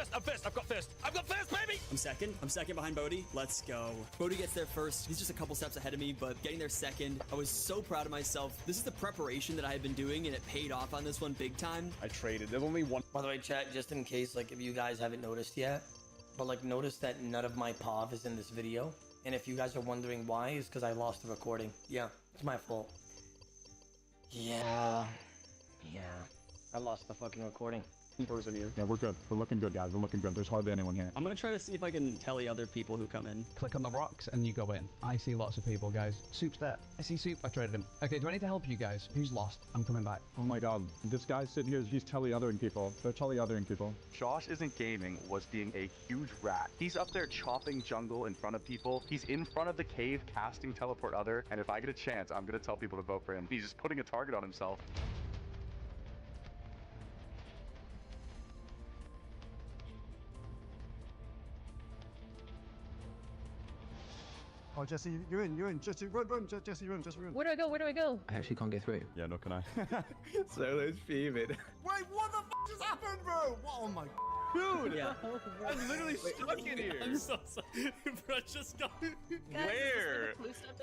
got first, baby! I'm second behind Bodhi. Let's go. Bodhi gets there first. He's just a couple steps ahead of me, but getting there second, I was so proud of myself. This is the preparation that I had been doing, and it paid off on this one big time. I traded. There's only one. By the way, chat, just in case, like, if you guys haven't noticed yet, but, like, notice that none of my POV is in this video. And if you guys are wondering why, it's because I lost the recording. Yeah, it's my fault. Yeah. I lost the fucking recording. person here. Yeah, we're good. We're looking good, guys. We're looking good. There's hardly anyone here. I'm gonna try to see if I can tally other people who come in. Click on the rocks and you go in. I see lots of people, guys. Soup's there. I see Soup. I traded him. Okay, do I need to help you guys? Who's lost? I'm coming back. Oh my god. This guy sitting here, he's telly-othering people. They're telly-othering people. Josh Isn't Gaming was being a huge rat. He's up there chopping jungle in front of people. He's in front of the cave casting teleport other. And if I get a chance, I'm gonna tell people to vote for him. He's just putting a target on himself. Oh, Jesse, you're in. Jesse, run, Jesse, run. Where do I go? Where do I go? I actually can't get through. Yeah, nor can I. Solo's fuming. Wait, what the f just happened, bro? Oh my. Dude, Yeah. I'm literally stuck in here. I'm so sorry. Bro, just go. Where?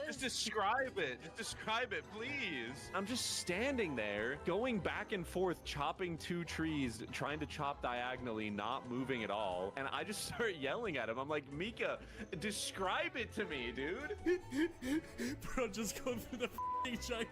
Just describe it. Just describe it, please. I'm just standing there, going back and forth, chopping 2 trees, trying to chop diagonally, not moving at all. And I just start yelling at him. I'm like, Mika, describe it to me, dude. Bro, just go through the f***ing jungle.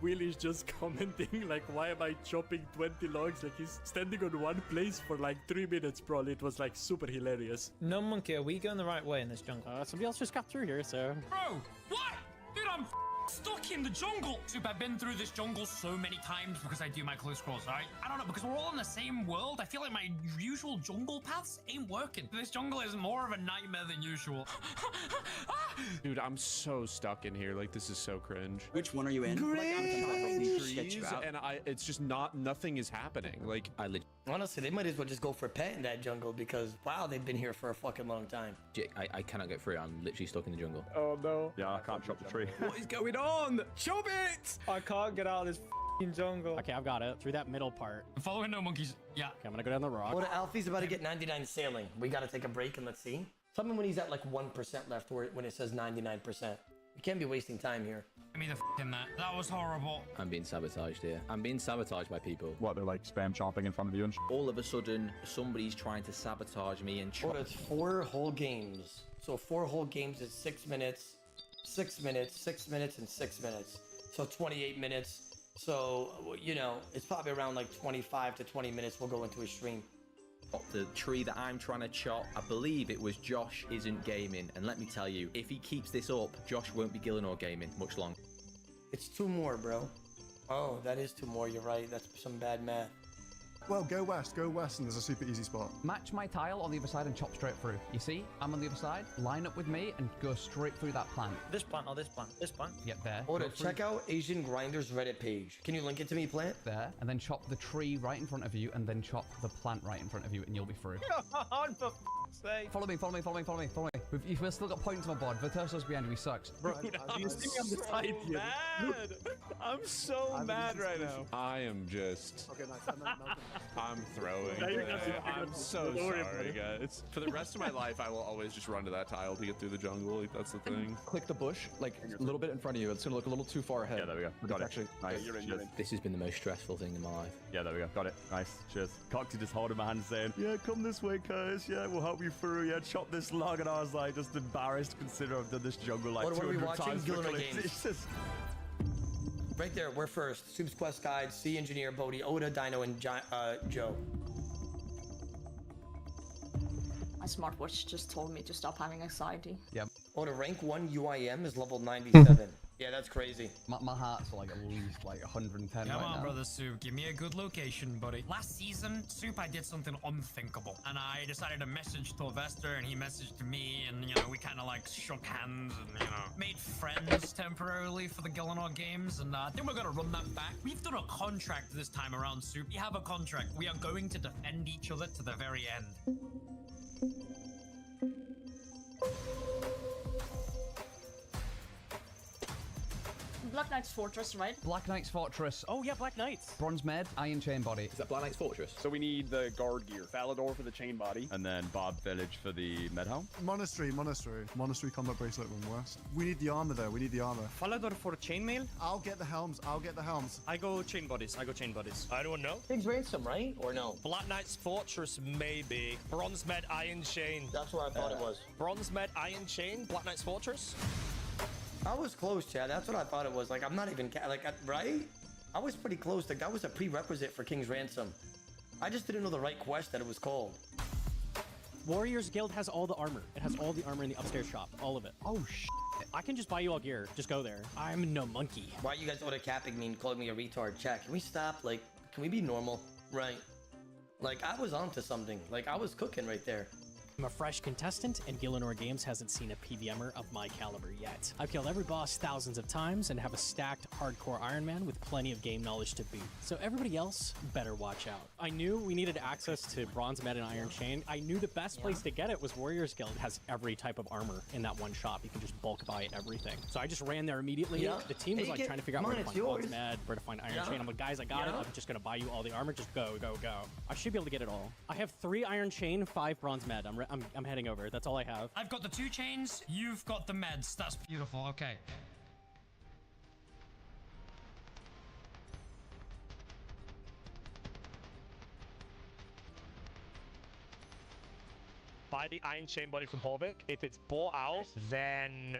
Willie's just commenting, like, why am I chopping 20 logs? Like, he's standing on one place for like 3 minutes, bro. It was like super hilarious. No monkey, are we going the right way in this jungle? Somebody else just got through here, so. Bro, what? Dude, I'm stuck in the jungle. Soup, I've been through this jungle so many times because I do my close calls, right? I don't know, because we're all in the same world. I feel like my usual jungle paths ain't working. This jungle is more of a nightmare than usual. Dude, I'm so stuck in here. Like, this is so cringe. Which one are you in? Trees, and it's just nothing is happening. Like, Honestly, they might as well just go for a pet in that jungle because, wow, they've been here for a fucking long time. I cannot get through. I'm literally stuck in the jungle. Oh no. Yeah, I can't chop the tree. What is going on? Chop it! I can't get out of this fucking jungle. Okay, I've got it. Through that middle part. I'm following no monkeys. Yeah. Okay, I'm gonna go down the rock. Well, Alfie's about to get 99 sailing. We got to take a break and let's see. Tell me when he's at like 1% left when it says 99%. We can't be wasting time here. Give me the f in that. That was horrible. I'm being sabotaged here. I'm being sabotaged by people. What, they're like spam chopping in front of you and All of a sudden, somebody's trying to sabotage me and Oh, it's 4 whole games. So 4 whole games is 6 minutes, 6 minutes, 6 minutes, and 6 minutes. So 28 minutes. So, you know, it's probably around like 25 to 20 minutes we'll go into a stream. The tree that I'm trying to chop, I believe it was Josh Isn't Gaming. And let me tell you, if he keeps this up, Josh won't be Gillinor Gaming much longer. It's 2 more, bro. Oh, that is 2 more. You're right. That's some bad math. Well, go west, and there's a super easy spot. Match my tile on the other side and chop straight through. You see? I'm on the other side. Line up with me and go straight through that plant. This plant or this plant? This plant? Yep, there. Order, check out Asian Grinders Reddit page. Can you link it to me, Plant? There. And then chop the tree right in front of you and then chop the plant right in front of you and you'll be through. On for f***'s sake. Follow me. We've still got points on my board. Virtuoso's behind you. He sucks. Bro, I'm so mad. I'm so mad right now. I am just. Okay, nice. I'm throwing. I'm so sorry, guys. For the rest of my life, I will always just run to that tile to get through the jungle. Like, that's the thing. Click the bush, like a little bit in front of you. It's gonna look a little too far ahead. Yeah, there we go. Got it. Actually, nice. You're in. This has been the most stressful thing in my life. Yeah, there we go. Got it. Nice. Cheers. Coxie just holding my hand saying, yeah, come this way, Curtis. Yeah, we'll help you through. Yeah, chop this log. And I was like, just embarrassed to consider I've done this jungle like 200 times. Gillinor Games. Right there, we're first. Soup's Quest Guide, C Engineer, Bodhi, Oda, Dino, and Joe. My smartwatch just told me to stop having anxiety. Yep. Oda, rank 1 UIM is level 97. Yeah, that's crazy. My heart's like at least like 110 Come right on, now. brother Soup. Give me a good location, buddy. Last season, Soup, I did something unthinkable. And I decided to message Torvester, and he messaged me, and, you know, we kind of, like, shook hands and, you know, made friends temporarily for the Gillinor games. And I think we're going to run that back. We've done a contract this time around, Soup. We have a contract. We are going to defend each other to the very end. Black Knight's Fortress, right? Black Knight's Fortress. Oh yeah, Black Knights. Bronze Med, Iron Chain Body. Is that Black Knight's Fortress? So we need the guard gear. Falador for the chain body. And then Barb Village for the med helm. Monastery combat bracelet when west. We need the armor there. Falador for chainmail. I'll get the helms. I go chain bodies. Anyone know? King's Ransom, right? Or no? Black Knight's Fortress, maybe. Bronze Med, Iron Chain. That's what I thought it was. Bronze Med, Iron Chain, Black Knight's Fortress. I was close, Chad. That's what I thought it was. Like, I'm not even... right? I was pretty close. Like, that was a prerequisite for King's Ransom. I just didn't know the right quest that it was called. Warriors Guild has all the armor. It has all the armor in the upstairs shop. All of it. Oh, I can just buy you all gear. Just go there. I'm no monkey. Why you guys auto capping me and calling me a retard? Chat, can we stop? Like, can we be normal? Right. Like, I was onto something. Like, I was cooking right there. I'm a fresh contestant, and Gillinor Games hasn't seen a PVMer of my caliber yet. I've killed every boss thousands of times and have a stacked hardcore Iron Man with plenty of game knowledge to boot. So everybody else better watch out. I knew we needed access to Bronze Med and Iron Chain. I knew the best place to get it was Warriors Guild. It has every type of armor in that one shop. You can just bulk buy it, everything. So I just ran there immediately. Yeah. The team was like trying to figure out where to find Bronze Med, where to find Iron Yeah. Chain. I'm like, guys, I got it. I'm just gonna buy you all the armor. Just go, go, go. I should be able to get it all. I have 3 Iron Chain, 5 Bronze Med. I'm heading over. That's all I have. I've got the 2 chains. You've got the meds. That's beautiful. Okay. Buy the Iron Chain body from Horvik. If it's bought out, then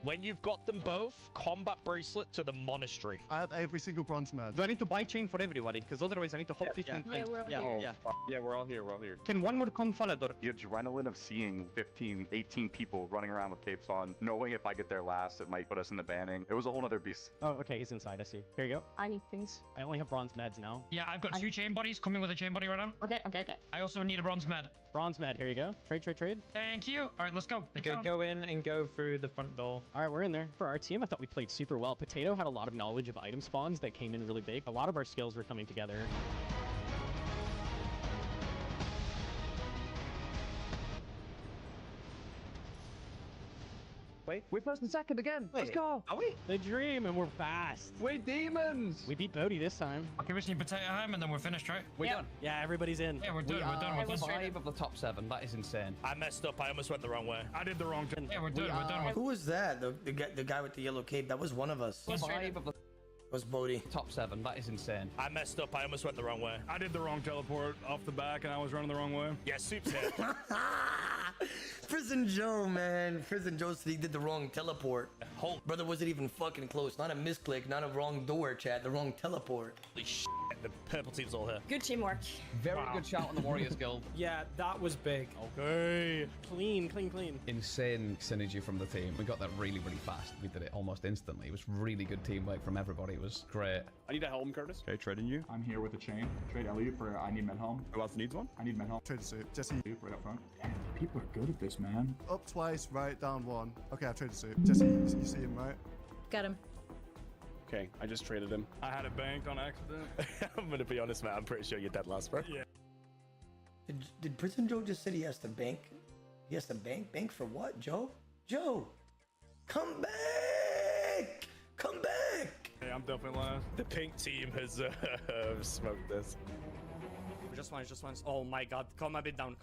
when you've got them both, combat bracelet to the monastery. I have every single bronze med. Do I need to buy chain for everybody? Because otherwise I need to hop this and... Yeah, we're all here. Yeah, we're all here. We're all here. Can one more come, Falador? The adrenaline of seeing 15, 18 people running around with capes on, knowing if I get there last, it might put us in the banning. It was a whole other beast. Oh, okay, he's inside. I see. Here you go. I need things. I only have bronze meds now. Yeah, I've got 2 chain bodies coming with a chain body right now. Okay. I also need a bronze med. Bronze med. Here you go. Trade. Thank you. All right, let's go. Go in and go through the front door. All right, we're in there. For our team, I thought we played super well. Potato had a lot of knowledge of item spawns that came in really big. A lot of our skills were coming together. Wait, we're first and second again. Let's go. Are we? The dream, and we're fast. We're demons. We beat Bodhi this time. Okay, we just need Potato Ham and then we're finished, right? We're done. Yeah, everybody's in. Yeah, we're done. We're done. We're done. 5 of the top 7. That is insane. I messed up. I almost went the wrong way. I did the wrong thing. Yeah, we're done. We're done. Who was that? The guy with the yellow cape? That was one of us. 5 of the was Bodhi. top 7. That is insane. I messed up. I almost went the wrong way. I did the wrong teleport off the back and I was running the wrong way. Yeah, Soup's here. Prison Joe, man. Prison Joe said he did the wrong teleport. Brother wasn't even fucking close. Not a misclick, not a wrong door, chat. The wrong teleport. Holy shit. The purple team's all here. Good teamwork. Very good shout on the Warriors Guild. Yeah, that was big. Okay. Clean. Insane synergy from the team. We got that really, really fast. We did it almost instantly. It was really good teamwork from everybody. It was great. I need a helm, Curtis. Okay, trading you. I'm here with a chain. Trade Elliot for I need med helm. Who else needs one? I need med helm. Trade a suit. Jesse, Right up front. Damn, people are good at this, man. up twice, right, down 1. Okay, I've traded a suit. Jesse, you see him, right? Got him. Okay, I just traded him. I had it banked on accident. I'm gonna be honest, man. I'm pretty sure you're dead last, bro. Yeah. Did Prison Joe just say he has to bank? He has to bank? Bank for what, Joe? Joe! Come back! Come back! Hey, I'm definitely last. The pink team has smoked this. Just once. Oh my god. Come a bit down.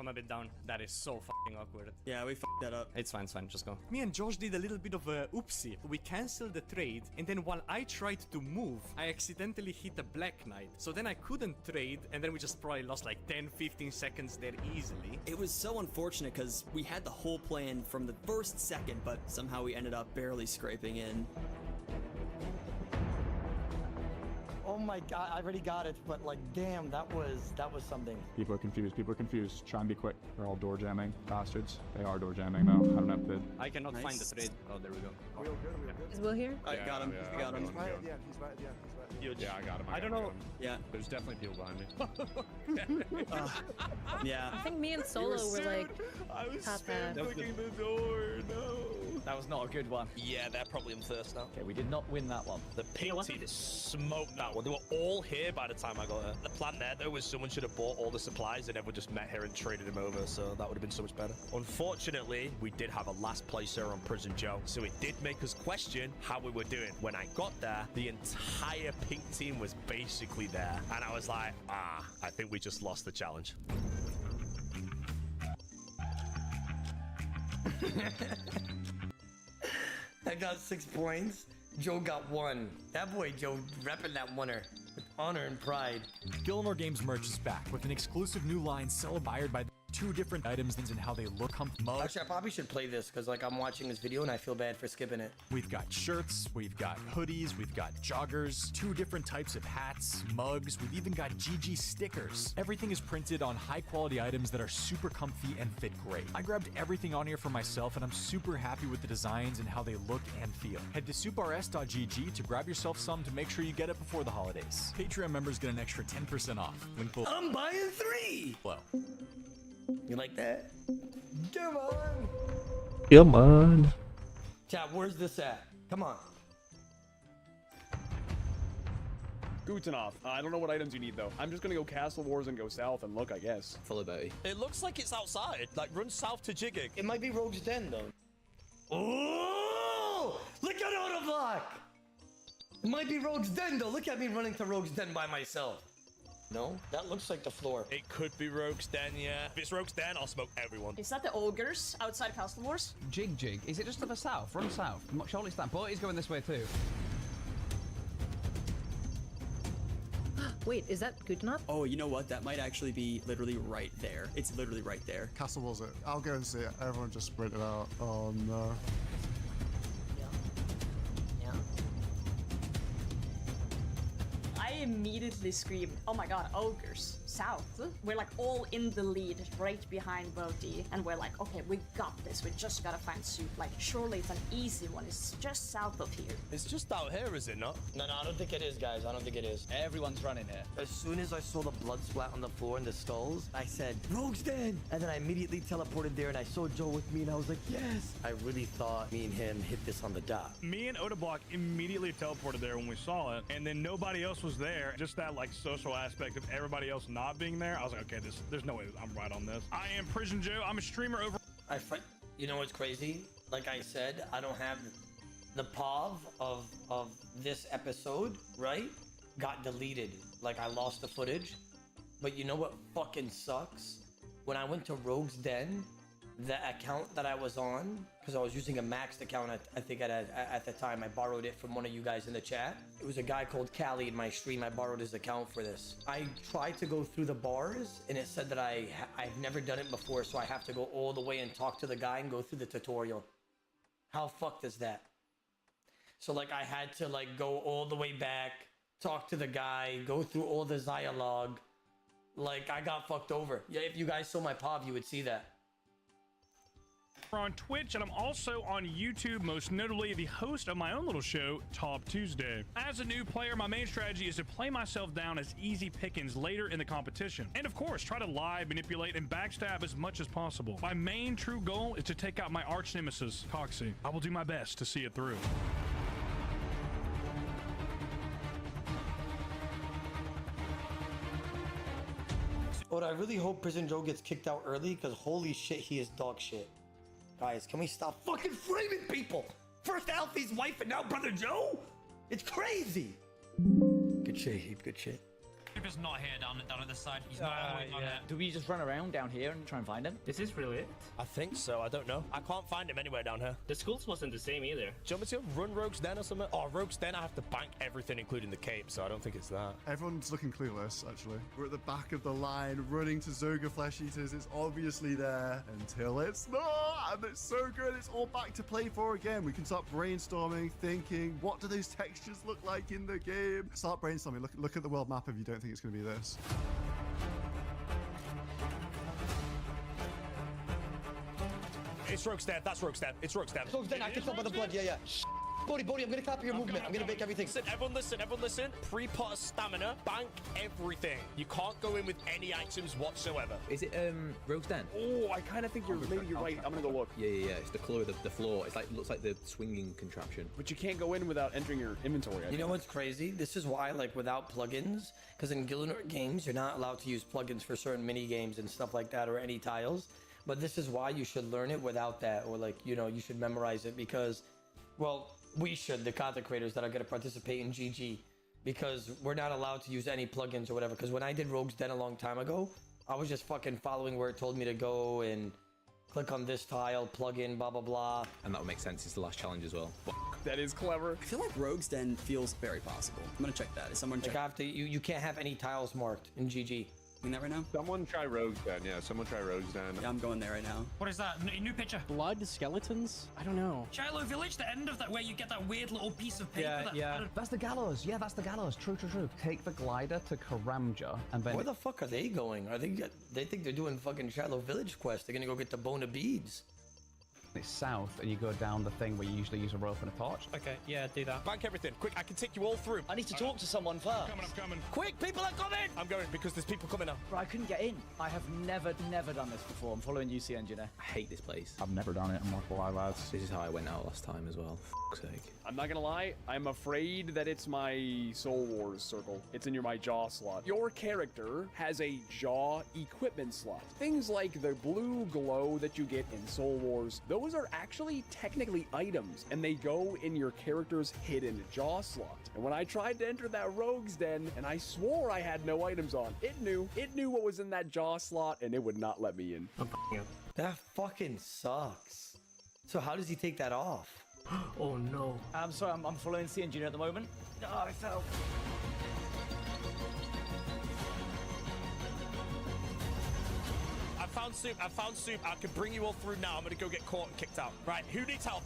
That is so fucking awkward. Yeah, we f***ed that up. It's fine. Just go. Me and Josh did a little bit of a oopsie. We canceled the trade, and then while I tried to move, I accidentally hit a Black Knight. So then I couldn't trade, and then we just probably lost like 10-15 seconds there easily. It was so unfortunate because we had the whole plan from the first second, but somehow we ended up barely scraping in. Oh my god, I already got it, but like, damn, that was something. People are confused. Try and be quick. They're all door jamming. Bastards. They are door jamming, though. I don't have bid. I cannot find the trade. Oh, there we go. Is Will here? I got him. Yeah, I got him. He's right at the end. He's right at the end. Yeah, I got him. I don't know. Yeah. There's definitely people behind me. Yeah. I think me and Solo were like I was top half. clicking the door. No. That was not a good one. Yeah, they're probably in first now. Okay, we did not win that one. The pink team smoked that one. They were all here by the time I got here. The plan there, though, was someone should have bought all the supplies and everyone just met here and traded them over, so that would have been so much better. Unfortunately, we did have a last placer on Prison Joe, so it did make us question how we were doing. When I got there, the entire pink team was basically there, and I was like, I think we just lost the challenge. I got 6 points. Joe got 1. That boy Joe repping that winner with honor and pride. Gillinor Games merch is back with an exclusive new line celebrated by two different items and how they look. Mugs. Actually, I probably should play this because like I'm watching this video and I feel bad for skipping it. We've got shirts, we've got hoodies, we've got joggers, two different types of hats, mugs, we've even got GG stickers. Everything is printed on high quality items that are super comfy and fit great. I grabbed everything on here for myself and I'm super happy with the designs and how they look and feel. Head to souprs.gg to grab yourself some to make sure you get it before the holidays. Patreon members get an extra 10% off. Link below. I'm buying 3! Hello. You like that? Come on! Come on. Chat, where's this at? Come on. Guten off. I don't know what items you need though. I'm just gonna go Castle Wars and go south and look, I guess. Follow Betty. It looks like it's outside. Like, run south to Jigging. It might be Rogue's Den though. Oh! Look at Autoblock! It might be Rogue's Den though. Look at me running to Rogue's Den by myself. No? That looks like the floor. It could be Rogue's Den, yeah. If it's Rogue's Den, I'll smoke everyone. Is that the ogres outside Castle Wars? Jig. Is it just to the south? Run south. Surely it's that. But he's going this way too. Wait, is that good enough? Oh, you know what? That might actually be literally right there. It's literally right there. Castle Walls it. I'll go and see it. Everyone just sprinted out. Oh no. I immediately screamed, oh my god, ogres, south. We're like all in the lead, right behind Bodhi, and we're like, okay, we got this, we just gotta find soup. Like, surely it's an easy one, it's just south of here. It's just out here, is it not? No, I don't think it is, guys. I don't think it is. Everyone's running here. As soon as I saw the blood splat on the floor and the skulls, I said, Rogue's Den! And then I immediately teleported there and I saw Joe with me and I was like, yes! I really thought me and him hit this on the dot. Me and Odablock immediately teleported there when we saw it, and then nobody else was there. Just that like social aspect of everybody else not being there. I was like, okay, there's no way I'm right on this. I am Prison Joe. I'm a streamer over. You know what's crazy? Like I said, I don't have the POV of this episode, right? Got deleted. Like I lost the footage. But you know what fucking sucks? When I went to Rogue's Den, the account that I was on, because I was using a maxed account, I think at the time, I borrowed it from one of you guys in the chat. It was a guy called Callie in my stream. I borrowed his account for this. I tried to go through the bars, and it said that I've never done it before, so I have to go all the way and talk to the guy and go through the tutorial. How fucked is that? So like I had to like go all the way back, talk to the guy, go through all the dialogue. Like I got fucked over. Yeah, if you guys saw my POV, you would see that. On Twitch, and I'm also on YouTube, most notably the host of my own little show, Top Tuesday. As a new player, my main strategy is to play myself down as easy pickings later in the competition. And of course, try to lie, manipulate, and backstab as much as possible. My main true goal is to take out my arch nemesis, Coxie. I will do my best to see it through. But I really hope Prison Joe gets kicked out early, because holy shit, he is dog shit. Guys, can we stop fucking framing people? First Alfie's wife and now Brother Joe? It's crazy. Good shit, Heap, good shit. He's not here down at this side. He's not all the way down here. Do we just run around down here and try and find him? Is this really it? I think so. I don't know. I can't find him anywhere down here. The schools wasn't the same either. Do you want me to run Rogue's Den or something? Oh, Rogue's Den, I have to bank everything, including the cape, so I don't think it's that. Everyone's looking clueless, actually. We're at the back of the line, running to Zoga Flesh Eaters. It's obviously there until it's not, and it's so good. It's all back to play for again. We can start brainstorming, thinking, what do those textures look like in the game? Start brainstorming. Look at the world map if you don't think it's going to be this. It's Rogue's Den. That's Rogue's Den. It's Rogue's Den. Rogue's Den, I can tell by the blood. Yeah. Bodhi, I'm gonna copy your movement. I'm gonna make everything. Listen, everyone listen. Pre-pot of stamina, bank everything. You can't go in with any items whatsoever. Is it Rogue's Den? Oh, I kind of think maybe you're right. I'm gonna go look. Yeah. It's the color of the floor. It's like looks like the swinging contraption. But you can't go in without entering your inventory. You know what's crazy? This is why, like, without plugins, because in Gillinor games, you're not allowed to use plugins for certain mini games and stuff like that, or any tiles. But this is why you should learn it without that, or like, you know, you should memorize it because, well, we should, the content creators that are going to participate in GG, because we're not allowed to use any plugins or whatever. Because when I did Rogue's Den a long time ago, I was just fucking following where it told me to go and click on this tile, plug in, blah, blah, blah. And that would make sense. It's the last challenge as well. That is clever. I feel like Rogue's Den feels very possible. I'm gonna check that. Is someone check? Like you can't have any tiles marked in GG. Doing that right now? Someone try Rogue's Den. Yeah, someone try Rogue's Den. Yeah, I'm going there right now. What is that? New picture. Blood skeletons? I don't know. Shiloh Village, the end of that, where you get that weird little piece of paper. That's the gallows. Yeah, that's the gallows. True. Take the glider to Karamja and then. Where the fuck are they going? They think they're doing fucking Shiloh Village quest. They're gonna go get the bone of beads. It's south, and you go down the thing where you usually use a rope and a torch. Okay, yeah, do that. Bank everything. Quick, I can take you all through. I need to talk to someone first. I'm coming. Quick, people are coming! I'm going because there's people coming up. Bro, I couldn't get in. I have never done this before. I'm following UC Engineer. I hate this place. I've never done it, I'm not gonna lie, lads. This is how I went out last time as well. Fuck's sake. I'm not gonna lie, I'm afraid that it's my Soul Wars circle. It's in my jaw slot. Your character has a jaw equipment slot. Things like the blue glow that you get in Soul Wars, those are actually technically items, and they go in your character's hidden jaw slot. And when I tried to enter that Rogue's Den, and I swore I had no items on, it knew what was in that jaw slot, and it would not let me in. That fucking sucks. So how does he take that off? Oh no. I'm sorry, I'm following C Engineer at the moment. Oh, I fell. I found soup. I can bring you all through now. I'm gonna go get caught and kicked out. Right, who needs help?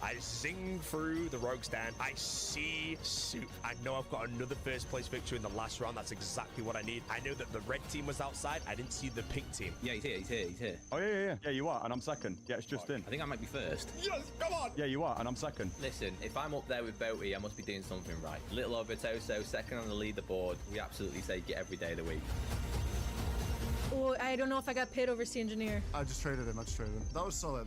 I zing through the Rogue's Den. I see soup. I know I've got another first place victory in the last round. That's exactly what I need. I know that the red team was outside. I didn't see the pink team. Yeah, he's here. Oh, yeah. Yeah, you are, and I'm second. Yeah, it's just in. I think I might be first. Yes, come on! Yeah, you are, and I'm second. Listen, if I'm up there with Boaty, I must be doing something right. Little Obitoso, second on the leaderboard. We absolutely take it every day of the week. Oh, I don't know if I got paid over C Engineer. I just traded him. That was solid,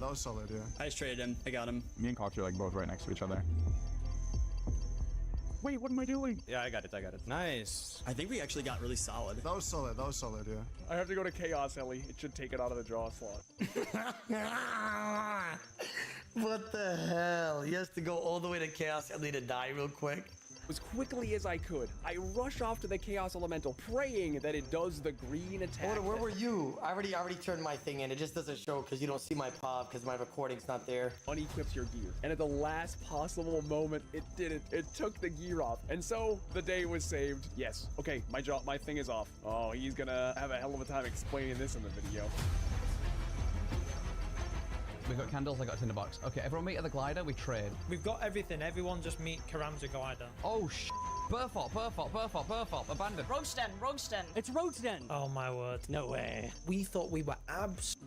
yeah. I just traded him. I got him. Me and Cox are like both right next to each other. Wait, what am I doing? Yeah, I got it. Nice. I think we actually got really solid. That was solid, yeah. I have to go to Chaos Ellie. It should take it out of the jaw slot. What the hell? He has to go all the way to Chaos Ellie to die real quick. As quickly as I could, I rush off to the Chaos Elemental, praying that it does the green attack. Order, where were you? I already turned my thing in. It just doesn't show because you don't see my POV because my recording's not there. Unequips your gear. And at the last possible moment, it didn't. It took the gear off. And so the day was saved. Yes. Okay, my thing is off. Oh, he's gonna have a hell of a time explaining this in the video. We've got candles, I got a tinderbox. Okay, everyone meet at the glider, we trade. We've got everything. Everyone just meet Karamza glider. Oh, Burfault, abandoned. Rogue's Den. It's Rogue's Den. Oh my word. No way. We thought we were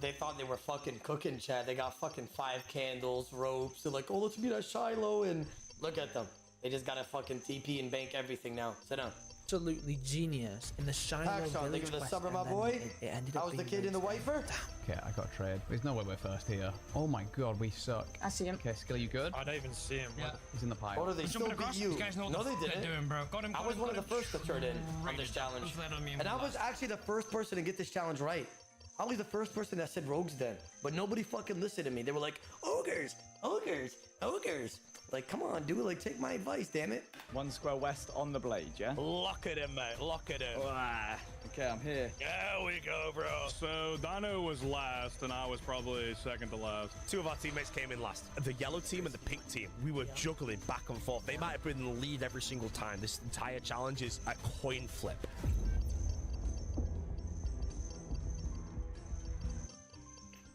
They thought they were fucking cooking, Chad. They got fucking 5 candles, ropes. They're like, oh, let's meet at Shiloh, and look at them. They just gotta fucking TP and bank everything now. Sit down. Absolutely genius in the Shiloh Axon, think of the summer, my boy. How was the kid in the wiper? Okay, I got a trade. There's no way we're first here. Oh my god, we suck. I see him. Okay, Skill, you good? I don't even see him. Yeah. He's in the pipe. Or do they still beat you? No, they didn't. Doing, bro. Got him, I was one of the first to turn in on this challenge. And I was actually the first person to get this challenge right. I was the first person that said Rogue's Den, but nobody fucking listened to me. They were like, ogres. Like, come on, dude. Like, take my advice, damn it. 1 square west on the blade, yeah? Lock at him, mate. Lock at him. Okay, I'm here. There we go, bro. So Dino was last, and I was probably second to last. 2 of our teammates came in last. The yellow team and the pink team. We were juggling back and forth. They might have been in the lead every single time. This entire challenge is a coin flip.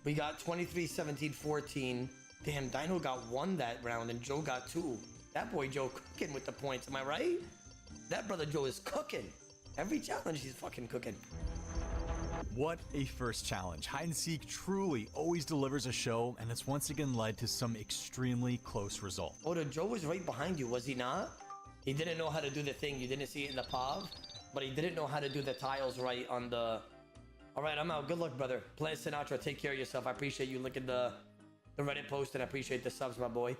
We got 23, 17, 14. Damn, Dino got 1 that round and Joe got 2. That boy Joe cooking with the points, am I right? That brother Joe is cooking. Every challenge he's fucking cooking. What a first challenge. Hide and Seek truly always delivers a show, and it's once again led to some extremely close results. Oh, the Joe was right behind you, was he not? He didn't know how to do the thing. You didn't see it in the POV, but he didn't know how to do the tiles right on the... All right, I'm out. Good luck, brother. Play Sinatra. Take care of yourself. I appreciate you looking the Reddit post, and I appreciate the subs, my boy.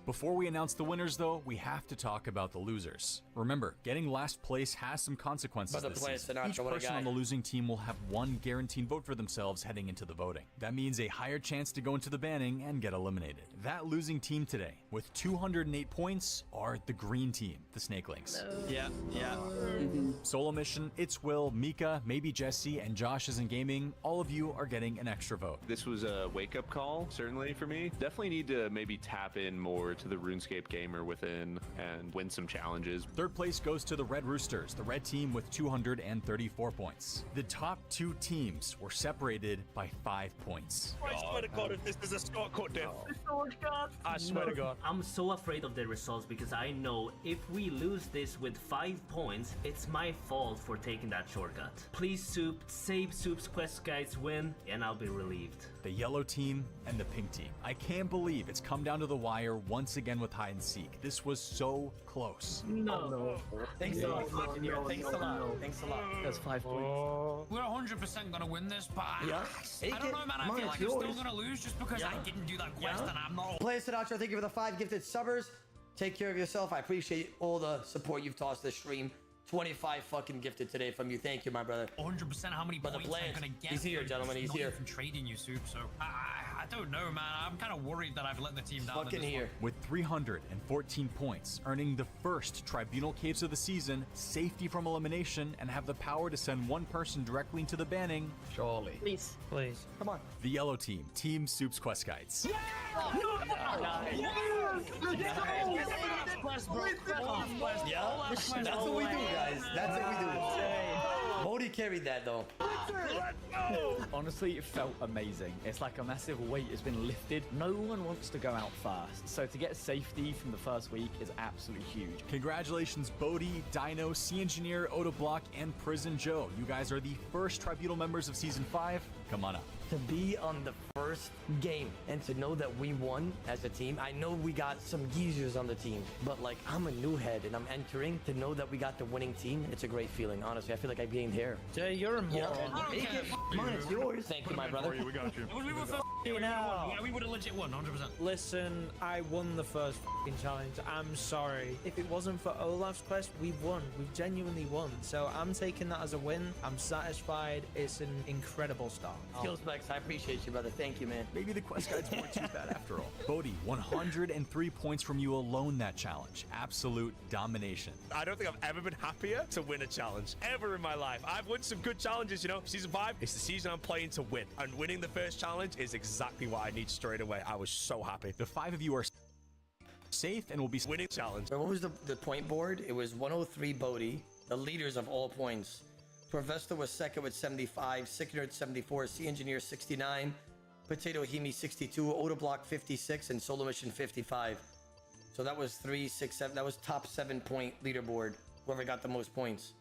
Before we announce the winners, though, we have to talk about the losers. Remember, getting last place has some consequences this season. Each person on the losing team will have 1 guaranteed vote for themselves heading into the voting. That means a higher chance to go into the banning and get eliminated. That losing team today, with 208 points, are the green team, the Snakelings. Yeah. Solo mission, It's Will, Mika, maybe Jesse, and Josh Isn't Gaming. All of you are getting an extra vote. This was a wake-up call, certainly for me. Definitely need to maybe tap in more to the RuneScape gamer within and win some challenges. Third place goes to the Red Roosters, the red team with 234 points. The top 2 teams were separated by 5 points. I swear to God, if this is a shortcut, diff. I swear to God. I'm so afraid of the results because I know if we lose this with 5 points, it's my fault for taking that shortcut. Please, Soup, save Soup's quest guides win, and I'll be relieved. The yellow team and the pink team. I can't believe it's come down to the wire once again with hide and seek. This was so close. No. Thanks a lot. Thanks a lot. Thanks a lot. That's 5 points. We're 100% gonna win this, but Yeah. I don't know, man. I feel like I'm still gonna lose just because I didn't do that quest and I'm not. Play Sinatra, thank you for the 5 gifted subbers. Take care of yourself. I appreciate all the support you've tossed this stream. 25 fucking gifted today from you. Thank you, my brother. 100% how many points I'm gonna get. He's here, gentlemen. He's here. From trading you, Soup. So I don't know, man. I'm kind of worried that I've let the team down. Fucking here. With 314 points, earning the first Tribunal Caves of the season, safety from elimination, and have the power to send one person directly into the banning. Surely. Please. Please. Come on. The yellow team, Team Soup's Quest Guides. Yeah, that's what we do, guys. That's what we do. Bodhi carried that, though. Honestly, it felt amazing. It's like a massive weight has been lifted. No one wants to go out first. So to get safety from the first week is absolutely huge. Congratulations, Bodhi, Dino, Sea Engineer, Oda Block, and Prison Joe. You guys are the first Tribunal members of Season 5. Come on up. To be on the first game and to know that we won as a team. I know we got some geezers on the team, but like I'm a new head and I'm entering. To know that we got the winning team, it's a great feeling. Honestly, I feel like I gained hair. Jay, you're a moron. Come on, it's yours. Thank you, my brother. We got you. We were first. Yeah, we would have legit won, 100%. Listen, I won the first challenge. I'm sorry. If it wasn't for Olaf's quest, we won. We genuinely won. So I'm taking that as a win. I'm satisfied. It's an incredible start. Skills Max, I appreciate you, brother. Thank you, man. Maybe the quest guides weren't too bad after all. Bodhi, 103 points from you alone that challenge. Absolute domination. I don't think I've ever been happier to win a challenge ever in my life. I've won some good challenges, you know. Season 5, it's the season I'm playing to win. And winning the first challenge is exactly what I need straight away. I was so happy. The 5 of you are safe and will be winning challenge. So what was the point board? It was 103 Bodhi, the leaders of all points. Torvesta was second with 75, Sicknerd 74, Sea Engineer 69, Potato Himi 62, Oda Block 56, and Solo Mission 55. So that was 3, 6, 7. That was top 7-point leaderboard. Whoever got the most points.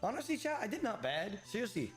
Honestly, chat, I did not bad. Seriously.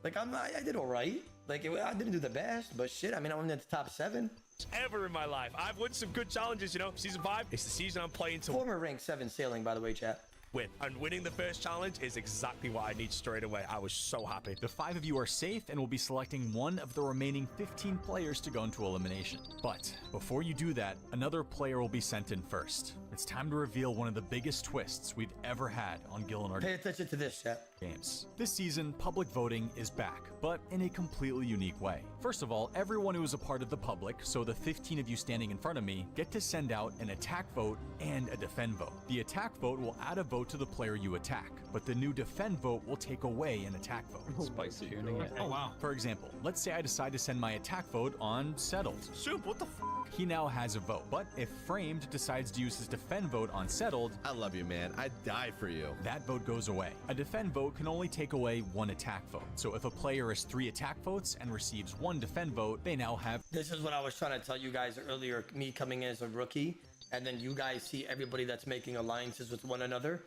Like, I did all right. Like, I didn't do the best, but shit, I mean, I'm in the top 7. Ever in my life. I've won some good challenges, you know. Season 5, it's the season I'm playing to Former rank 7 sailing, by the way, chat. Win. And winning the first challenge is exactly what I need straight away. I was so happy. The 5 of you are safe and will be selecting one of the remaining 15 players to go into elimination. But before you do that, another player will be sent in first. It's time to reveal one of the biggest twists we've ever had on Gillinar Pay attention to this, chat. Games. This season, public voting is back, but in a completely unique way. First of all, everyone who is a part of the public, so the 15 of you standing in front of me, get to send out an attack vote and a defend vote. The attack vote will add a vote to the player you attack, but the new defend vote will take away an attack vote. Spicy. Oh, wow. For example, let's say I decide to send my attack vote on Settled. Soup, what the f? He now has a vote, but if Framed decides to use his defend vote on Settled, I love you, man. I'd die for you. That vote goes away. A defend vote can only take away one attack vote. So if a player has 3 attack votes and receives 1 defend vote, they now have... This is what I was trying to tell you guys earlier, me coming in as a rookie, and then you guys see everybody that's making alliances with one another.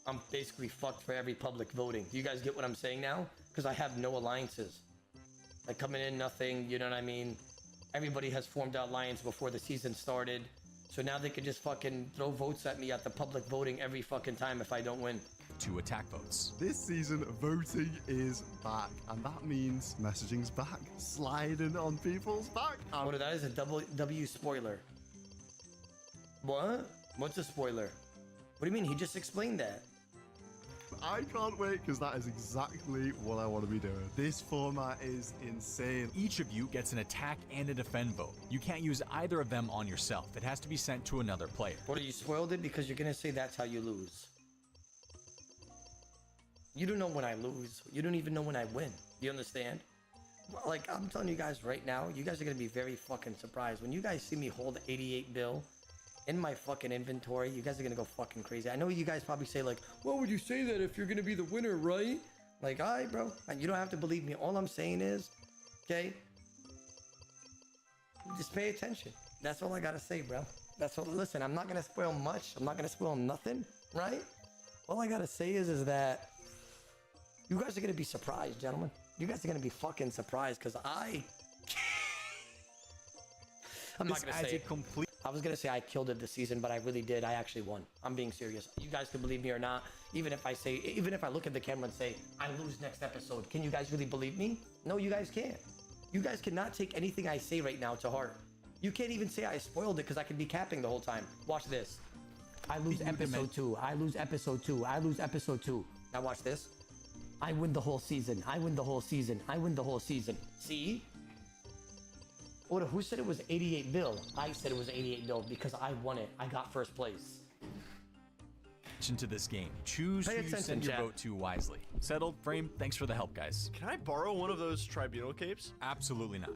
I'm basically fucked for every public voting. Do you guys get what I'm saying now? Because I have no alliances. Like coming in, nothing, you know what I mean? Everybody has formed an alliance before the season started. So now they can just fucking throw votes at me at the public voting every fucking time if I don't win. 2 attack votes. This season, voting is back, and that means messaging's back. Sliding on people's back. Oh, that is a W spoiler. What? What's a spoiler? What do you mean? He just explained that. I can't wait because that is exactly what I want to be doing. This format is insane. Each of you gets an attack and a defend vote. You can't use either of them on yourself. It has to be sent to another player. What, are you spoiled it because you're going to say that's how you lose? You don't know when I lose. You don't even know when I win. You understand? Like, I'm telling you guys right now, you guys are going to be very fucking surprised. When you guys see me hold 88 bill in my fucking inventory. You guys are gonna go fucking crazy. I know you guys probably say like, why would you say that if you're gonna be the winner, right? Like, all right, bro. You don't have to believe me. All I'm saying is, okay, just pay attention. That's all I gotta say, bro. That's all. Listen, I'm not gonna spoil much. I'm not gonna spoil nothing, right? All I gotta say is that you guys are gonna be surprised, gentlemen. You guys are gonna be fucking surprised because I'm not gonna say it. I was gonna say I killed it this season, but I really did. I actually won. I'm being serious. You guys can believe me or not. Even if I look at the camera and say I lose next episode, can you guys really believe me? No, you guys can't. You guys cannot take anything I say right now to heart. You can't even say I spoiled it because I could be capping the whole time. Watch this. I lose episode 2. I lose episode 2. I lose episode 2. Now watch this. I win the whole season. I win the whole season. I win the whole season. See? What? Who said it was 88 bill? I said it was 88 bill because I won it. I got first place. To this game. Choose Pay who you attention, send your chat. vote to wisely. Settled? Frame, thanks for the help, guys. Can I borrow one of those tribunal capes? Absolutely not.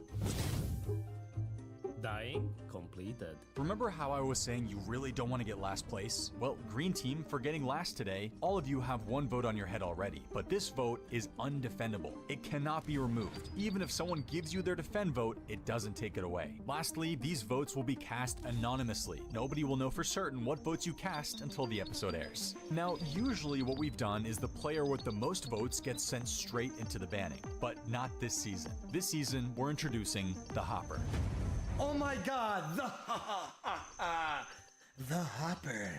Dying completed. Remember how I was saying you really don't want to get last place? Well, green team, for getting last today, all of you have one vote on your head already, but this vote is undefendable. It cannot be removed. Even if someone gives you their defend vote, it doesn't take it away. Lastly, these votes will be cast anonymously. Nobody will know for certain what votes you cast until the episode airs. Now, usually what we've done is the player with the most votes gets sent straight into the banning, but not this season. This season, we're introducing the Hopper. Oh my god, the Hopper.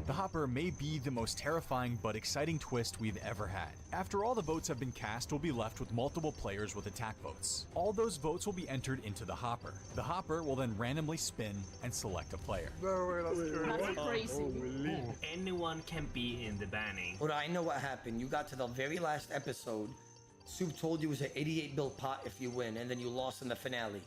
The Hopper may be the most terrifying but exciting twist we've ever had. After all the votes have been cast, we'll be left with multiple players with attack votes. All those votes will be entered into the Hopper. The Hopper will then randomly spin and select a player. That's crazy. Anyone can be in the banning. Well, I know what happened. You got to the very last episode. Soup told you it was an 88 bill pot if you win, and then you lost in the finale.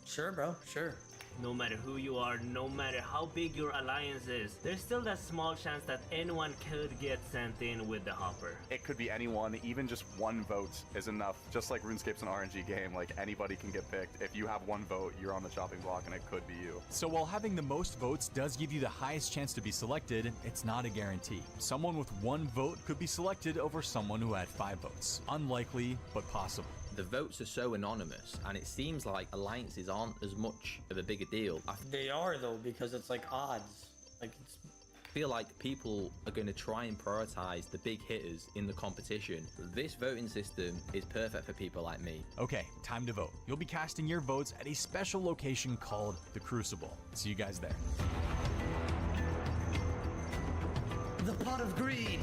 Sure, bro, sure. No matter who you are, no matter how big your alliance is, there's still that small chance that anyone could get sent in with the Hopper. It could be anyone, even just one vote is enough. Just like RuneScape's an RNG game, like anybody can get picked. If you have one vote, you're on the chopping block and it could be you. So while having the most votes does give you the highest chance to be selected, it's not a guarantee. Someone with one vote could be selected over someone who had 5 votes. Unlikely, but possible. The votes are so anonymous, and it seems like alliances aren't as much of a bigger deal. They are, though, because it's like odds. Like, it's... I feel like people are going to try and prioritize the big hitters in the competition. This voting system is perfect for people like me. Okay, time to vote. You'll be casting your votes at a special location called the Crucible. See you guys there. The pot of greed.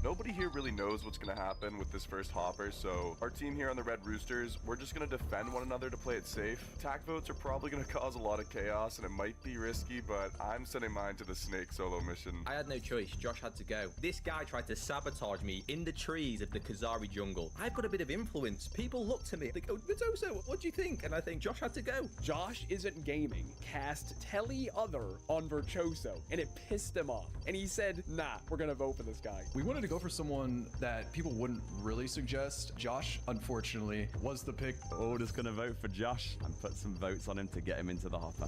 Nobody here really knows what's going to happen with this first Hopper, so our team here on the Red Roosters, we're just going to defend one another to play it safe. Attack votes are probably going to cause a lot of chaos, and it might be risky, but I'm sending mine to the Snake solo mission. I had no choice. Josh had to go. This guy tried to sabotage me in the trees of the Kazari jungle. I've got a bit of influence. People look to me. They go, Vitoso, what do you think? And I think Josh had to go. Josh isn't gaming cast Telly Other on Virtuoso, and it pissed him off. And he said, nah, we're going to vote for this guy. We wanted to go for someone that people wouldn't really suggest. Josh, unfortunately, was the pick. Oh, just gonna vote for Josh and put some votes on him to get him into the Hopper.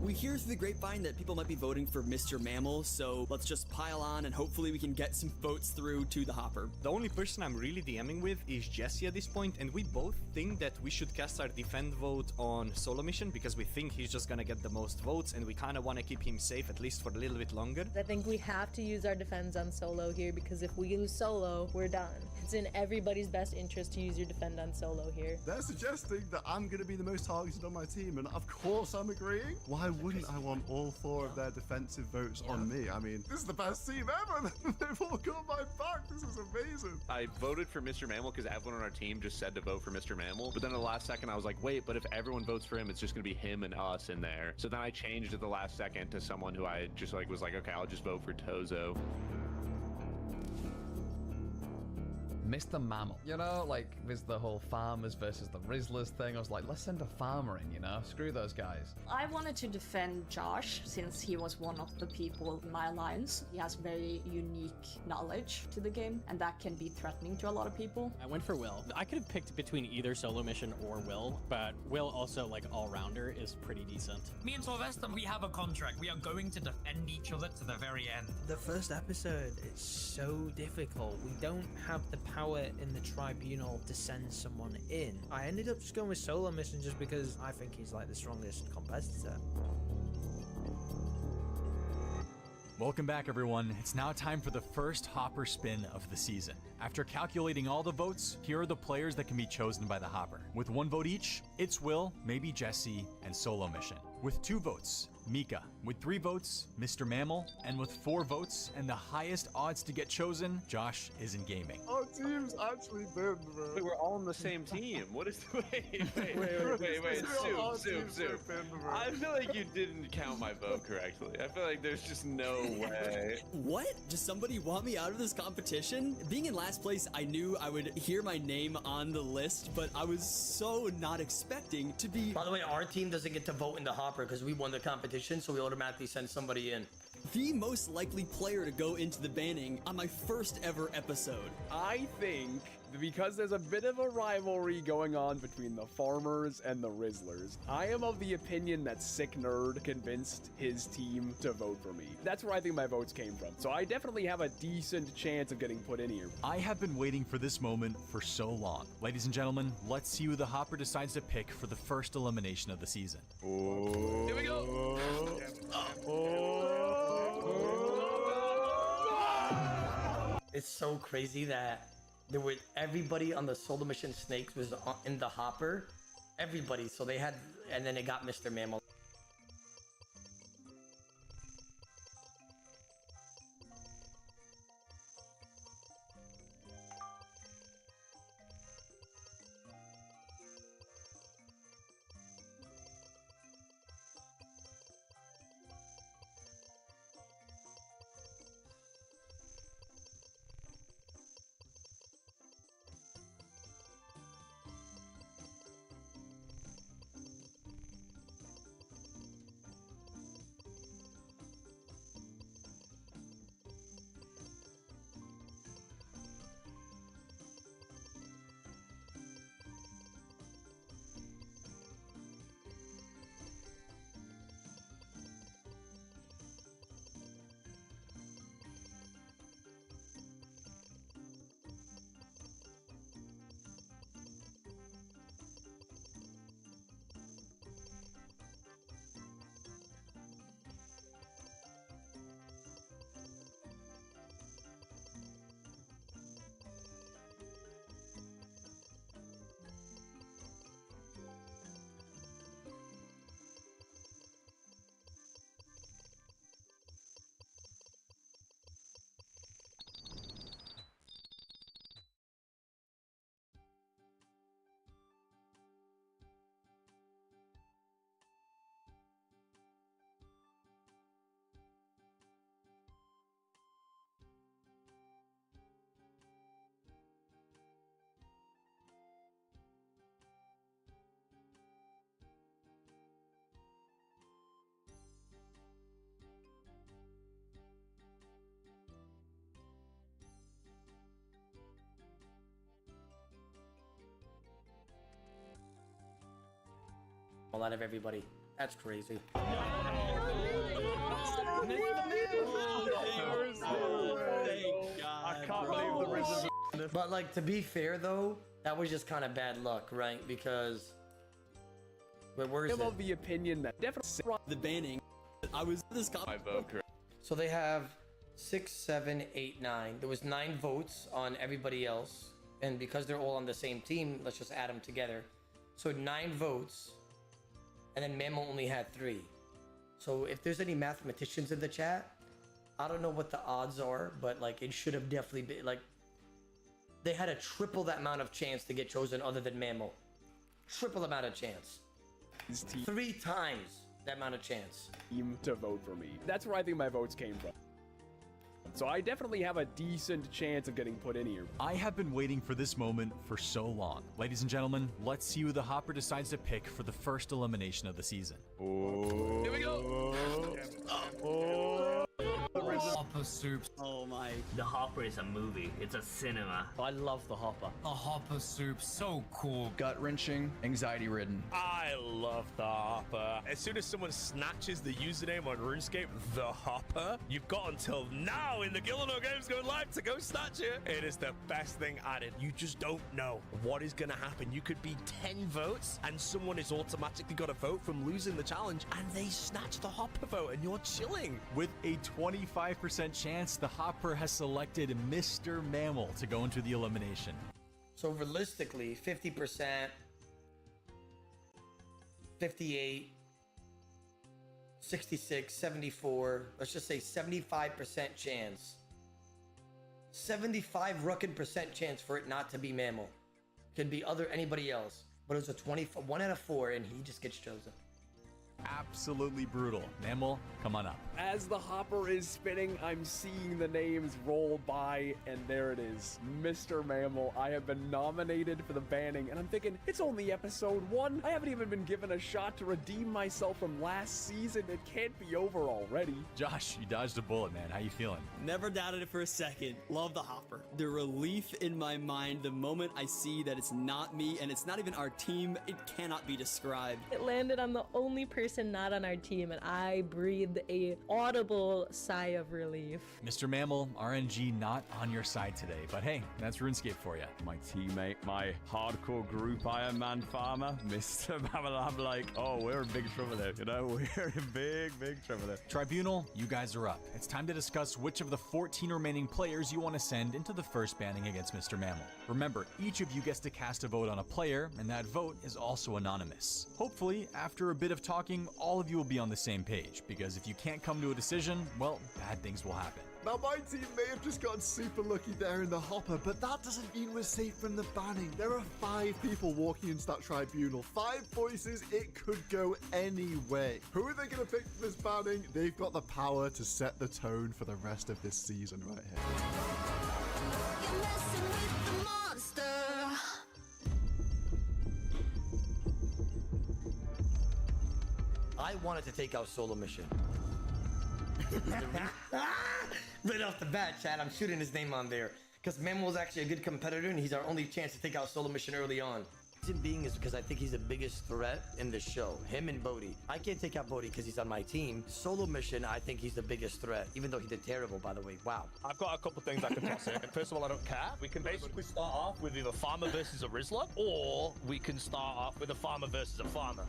We hear through the grapevine that people might be voting for Mr. Mammal, so let's just pile on and hopefully we can get some votes through to the Hopper. The only person I'm really DMing with is Jesse at this point, and we both think that we should cast our defend vote on solo mission because we think he's just gonna get the most votes and we kind of want to keep him safe at least for a little bit longer. I think we have to use our defends on solo here because if we lose solo, we're done. It's in everybody's best interest to use your defend on solo here. They're suggesting that I'm going to be the most targeted on my team, and of course I'm agreeing. Why wouldn't I want all 4 of their defensive votes on me? I mean, this is the best team ever. They've all got my back. This is amazing. I voted for Mr. Mammal because everyone on our team just said to vote for Mr. Mammal. But then at the last second, I was like, wait, but if everyone votes for him, it's just going to be him and us in there. So then I changed at the last second to someone who I just was like, okay, I'll just vote for Tozo. Mr. Mammal. You know, like, with the whole farmers versus the Rizzlers thing, I was like, let's send a farmer in, you know? Screw those guys. I wanted to defend Josh since he was one of the people in my alliance. He has very unique knowledge to the game, and that can be threatening to a lot of people. I went for Will. I could have picked between either solo mission or Will, but Will also, like, all-rounder is pretty decent. Me and Sylvester, we have a contract. We are going to defend each other to the very end. The first episode, it's so difficult. We don't have the power in the tribunal to send someone in. I ended up just going with solo mission just because I think he's like the strongest competitor. Welcome back, everyone. It's now time for the first Hopper spin of the season. After calculating all the votes, here are the players that can be chosen by the Hopper. With 1 vote each, it's Will, maybe Jesse, and Solo Mission. With 2 votes, Mika. With 3 votes, Mr. Mammal. And with 4 votes and the highest odds to get chosen, Josh is in gaming. Our team's actually been, bro. Wait, we're all on the same team. What is the wait, Soup. I feel like you didn't count my vote correctly. I feel like there's just no way. What? Does somebody want me out of this competition? Being in last place, I knew I would hear my name on the list, but I was so not expecting to be... By the way, our team doesn't get to vote in the Hopper because we won the competition, so we automatically send somebody in. The most likely player to go into the banning on my first ever episode. I think because there's a bit of a rivalry going on between the farmers and the Rizzlers, I am of the opinion that Sick Nerd convinced his team to vote for me. That's where I think my votes came from. So I definitely have a decent chance of getting put in here. I have been waiting for this moment for so long. Ladies and gentlemen, let's see who the Hopper decides to pick for the first elimination of the season. Oh. Here we go. It's so crazy that there were everybody on the solo mission snakes was in the Hopper. Everybody. So they had, and then it got Mr. Mammal. Out of everybody. That's crazy. I can't believe the Rizzlers. But like, to be fair though, that was just kind of bad luck, right? Because where is I'm it? of the opinion that definitely the banning. I was this my vote correct. So they have 6, 7, 8, 9. There was 9 votes on everybody else, and because they're all on the same team, let's just add them together. So 9 votes, and then Memo only had 3. So if there's any mathematicians in the chat, I don't know what the odds are, but like it should have definitely been like they had a triple that amount of chance to get chosen other than Mammal. Triple amount of chance. 3 times that amount of chance. Team to vote for me. That's where I think my votes came from. So I definitely have a decent chance of getting put in here. I have been waiting for this moment for so long. Ladies and gentlemen, let's see who the Hopper decides to pick for the first elimination of the season. Here we go. Hopper soups. Oh my. The Hopper is a movie. It's a cinema. I love the Hopper. The Hopper soup, so cool. Gut-wrenching, anxiety-ridden. I love the Hopper. As soon as someone snatches the username on RuneScape, the Hopper, you've got until now in the Gillinor Games Go Live to go snatch it. It is the best thing added. You just don't know what is going to happen. You could be 10 votes and someone has automatically got a vote from losing the challenge and they snatch the Hopper vote and you're chilling. With a 25% chance, the Hopper has selected Mr. Mammal to go into the elimination. So realistically, 50%, 58, 66, 74, let's just say 75% chance. 75 ruckin' percent chance for it not to be Mammal. Could be anybody else. But it was a 1 out of 4 and he just gets chosen. Absolutely brutal. Mammal, come on up. As the Hopper is spinning, I'm seeing the names roll by, and there it is. Mr. Mammal, I have been nominated for the banning, and I'm thinking, it's only episode 1. I haven't even been given a shot to redeem myself from last season. It can't be over already. Josh, you dodged a bullet, man. How you feeling? Never doubted it for a second. Love the Hopper. The relief in my mind the moment I see that it's not me and it's not even our team, it cannot be described. It landed on the only person not on our team, and I breathed a audible sigh of relief. Mr. Mammal, RNG not on your side today, but hey, that's RuneScape for you. My teammate, my hardcore group Iron Man farmer, Mr. Mammal, I'm like, oh, we're in big trouble there, you know? We're in big trouble there. Tribunal, you guys are up. It's time to discuss which of the 14 remaining players you want to send into the first banning against Mr. Mammal. Remember, each of you gets to cast a vote on a player, and that vote is also anonymous. Hopefully, after a bit of talking, all of you will be on the same page, because if you can't come to a decision, well, bad things will happen. Now, my team may have just gotten super lucky there in the Hopper, but that doesn't mean we're safe from the banning. There are 5 people walking into that tribunal. 5 voices, it could go any way. Who are they going to pick for this banning? They've got the power to set the tone for the rest of this season right here. You're messing with the monster. I wanted to take out Solo Mission. Right off the bat, Chad, I'm shooting his name on there. Because Mammal's actually a good competitor, and he's our only chance to take out Solo Mission early on. Reason being is because I think he's the biggest threat in the show. Him and Bodhi. I can't take out Bodhi because he's on my team. Solo Mission, I think he's the biggest threat. Even though he did terrible, by the way. Wow. I've got a couple things I can toss in. First of all, I don't care. We can basically start off with either Farmer versus a Rizzler, or we can start off with a Farmer versus a Farmer.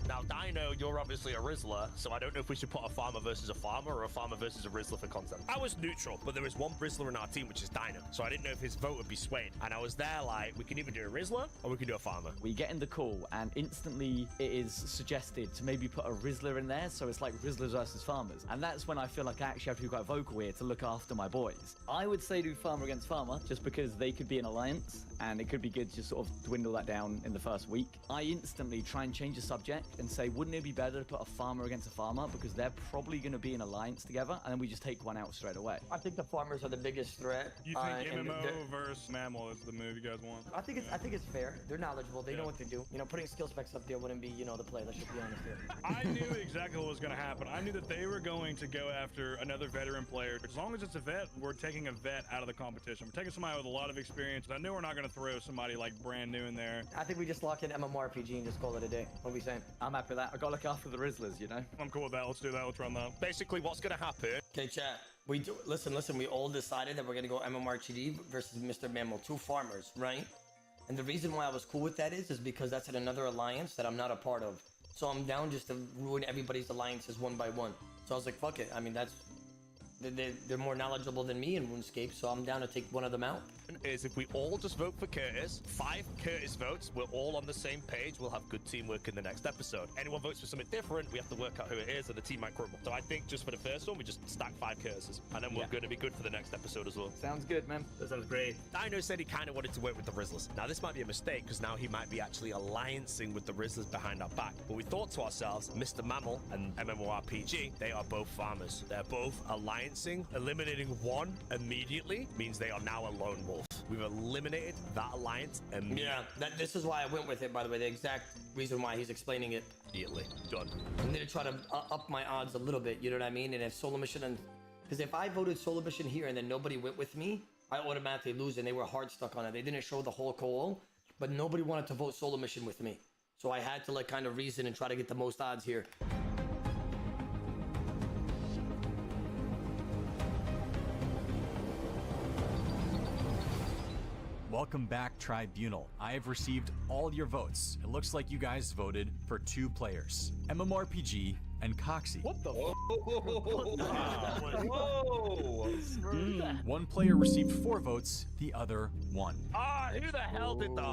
Now, Dino, you're obviously a Rizzler, so I don't know if we should put a Farmer versus a Farmer or a Farmer versus a Rizzler for concept. I was neutral, but there is one Rizzler in our team, which is Dino, so I didn't know if his vote would be swayed. And I was there like, we can either do a Rizzler or we can do a Farmer. We get in the call, and instantly it is suggested to maybe put a Rizzler in there, so it's like Rizzlers versus Farmers. And that's when I feel like I actually have to be quite vocal here to look after my boys. I would say do Farmer against Farmer, just because they could be an alliance, and it could be good to sort of dwindle that down in the first week. I instantly try and change the subject and say, wouldn't it be better to put a Farmer against a Farmer, because they're probably going to be in alliance together, and then we just take one out straight away. I think the Farmers are the biggest threat. You think MMO versus Mammal is the move you guys want? I think it's fair. They're knowledgeable. They know what to do. You know, putting skill specs up there wouldn't be, the play. Let's just be honest here. I knew exactly what was going to happen. I knew that they were going to go after another veteran player. As long as it's a vet, we're taking a vet out of the competition. We're taking somebody with a lot of experience. I know we're not going to throw somebody like brand new in there. I think we just lock in MMORPG and just call it a day. What are we saying? I'm happy with that. I got to look after the Rizzlers, I'm cool with that. Let's do that. Let's run that. Basically, what's going to happen? Okay, chat. Listen. We all decided that we're going to go MMORPG versus Mr. Mammal. 2 farmers, right? And the reason why I was cool with that is because that's in another alliance that I'm not a part of. So I'm down just to ruin everybody's alliances one by one. So I was like, fuck it. I mean, they're more knowledgeable than me in RuneScape, so I'm down to take one of them out. Is if we all just vote for Curtis, 5 Curtis votes, we're all on the same page, we'll have good teamwork in the next episode. Anyone votes for something different, we have to work out who it is, and the team might crumble. So I think just for the first one, we just stack 5 Curtises, and then we're going to be good for the next episode as well. Sounds good, man. That sounds great. Dino said he kind of wanted to work with the Rizzlers. Now, this might be a mistake, because now he might be actually alliancing with the Rizzlers behind our back. But we thought to ourselves, Mr. Mammal and MMORPG, they are both farmers. They're both alliance alliancing, eliminating one immediately means they are now a lone wolf. We've eliminated that alliance immediately. Yeah, this is why I went with it, by the way. The exact reason why he's explaining it. Immediately. Done. I'm going to try to up my odds a little bit, you know what I mean? And if solo mission, and because if I voted solo mission here and then nobody went with me, I automatically lose, and they were hard stuck on it. They didn't show the whole goal, but nobody wanted to vote solo mission with me. So I had to like kind of reason and try to get the most odds here. Welcome back, Tribunal. I have received all your votes. It looks like you guys voted for 2 players, MMORPG and Coxie. What the Whoa! One player received 4 votes, the other 1. Ah, who the hell did that?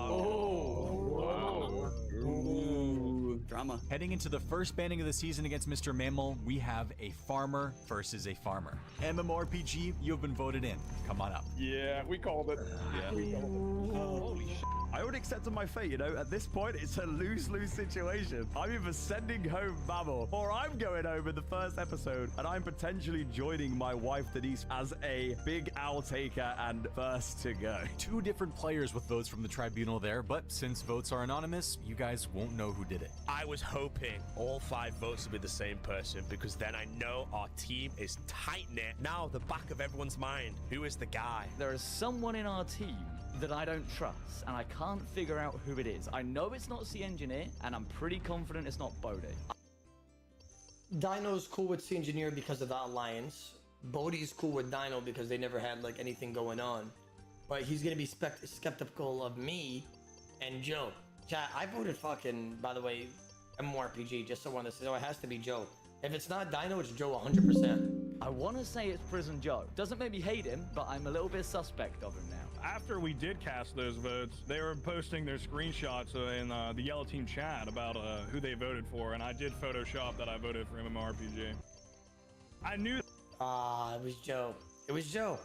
Drama. Heading into the first banning of the season against Mr. Mammal, we have a farmer versus a farmer. MMORPG, you have been voted in. Come on up. Yeah, we called it. Yeah. We called it. Holy shit. I already accepted my fate, you know. At this point, it's a lose-lose situation. I'm either sending home Mammal, or I'm going home in the first episode, and I'm potentially joining my wife Denise as a big owl taker and first to go. 2 different players with votes from the Tribunal there, but since votes are anonymous, you guys won't know who did it. I was hoping all 5 votes would be the same person, because then I know our team is tight-knit. Now, the back of everyone's mind, who is the guy? There is someone in our team that I don't trust, and I can't figure out who it is. I know it's not C Engineer, and I'm pretty confident it's not Bodhi. Dino's cool with C Engineer because of the alliance. Bodhi's cool with Dino because they never had like anything going on. But he's gonna be skeptical of me and Joe. Chat, I voted fucking, by the way, MMORPG, just so I want to say, so it has to be Joe. If it's not Dino, it's Joe 100%. I want to say it's Prison Joe. Doesn't make me hate him, but I'm a little bit suspect of him now. After we did cast those votes, they were posting their screenshots in the Yellow Team chat about who they voted for, and I did Photoshop that I voted for MMORPG. I knew. It was Joe. It was Joe.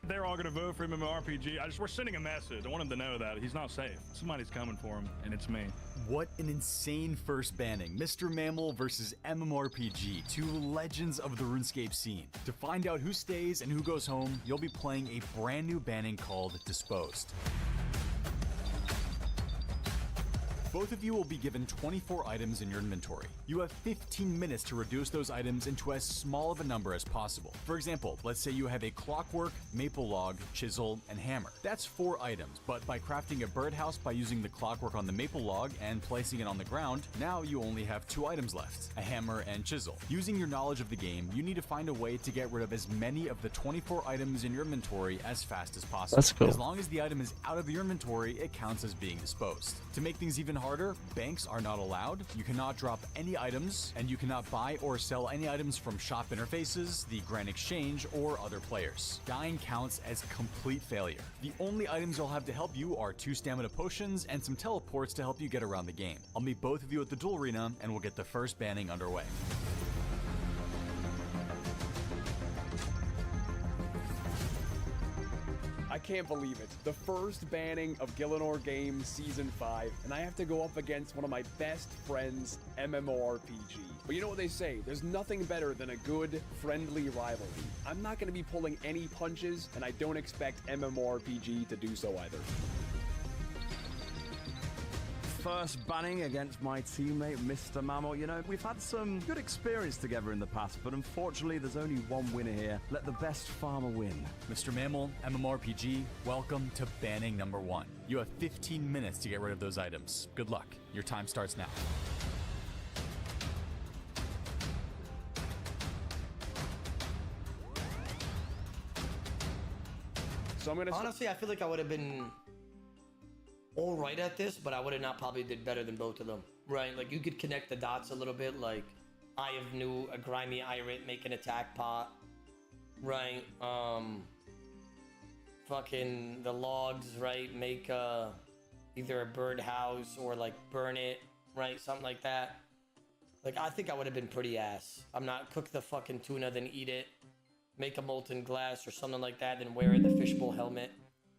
They're all gonna vote for MMORPG. We're sending a message. I want him to know that he's not safe. Somebody's coming for him, and it's me. What an insane first banning. Mr. Mammal versus MMORPG, 2 legends of the RuneScape scene. To find out who stays and who goes home, you'll be playing a brand new banning called Disposed. Both of you will be given 24 items in your inventory. You have 15 minutes to reduce those items into as small of a number as possible. For example, let's say you have a clockwork, maple log, chisel, and hammer. That's 4 items, but by crafting a birdhouse by using the clockwork on the maple log and placing it on the ground, now you only have 2 items left, a hammer and chisel. Using your knowledge of the game, you need to find a way to get rid of as many of the 24 items in your inventory as fast as possible. That's cool. As long as the item is out of your inventory, it counts as being disposed. To make things even harder, banks are not allowed, you cannot drop any items, and you cannot buy or sell any items from shop interfaces, the Grand Exchange, or other players. Dying counts as complete failure. The only items you'll have to help you are 2 stamina potions and some teleports to help you get around the game. I'll meet both of you at the duel arena, and we'll get the first banning underway. I can't believe it. The first banning of Gillinor Games Season 5, and I have to go up against one of my best friends' MMORPG. But you know what they say, there's nothing better than a good, friendly rivalry. I'm not going to be pulling any punches, and I don't expect MMORPG to do so either. First banning against my teammate, Mr. Mammal. You know, we've had some good experience together in the past, but unfortunately, there's only one winner here. Let the best farmer win. Mr. Mammal, MMORPG, welcome to banning number 1. You have 15 minutes to get rid of those items. Good luck. Your time starts now. So I'm gonna honestly, I feel like I would have been all right at this, but I would have not probably did better than both of them. Right? Like you could connect the dots a little bit, like Eye of New, a grimy Irate, make an attack pot. Right? Fucking the logs, right? Make either a birdhouse or like burn it, right? Something like that. Like I think I would have been pretty ass. I'm not cook the fucking tuna, then eat it. Make a molten glass or something like that, then wear the fishbowl helmet.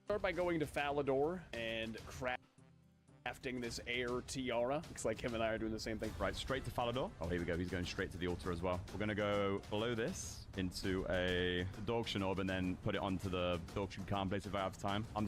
Start by going to Falador and craft crafting this air tiara. Looks like him and I are doing the same thing. Right, straight to Falador. Oh, here we go. He's going straight to the altar as well. We're going to go below this into a Dorkshan orb and then put it onto the Dorkshan Khan place if I have time. I'm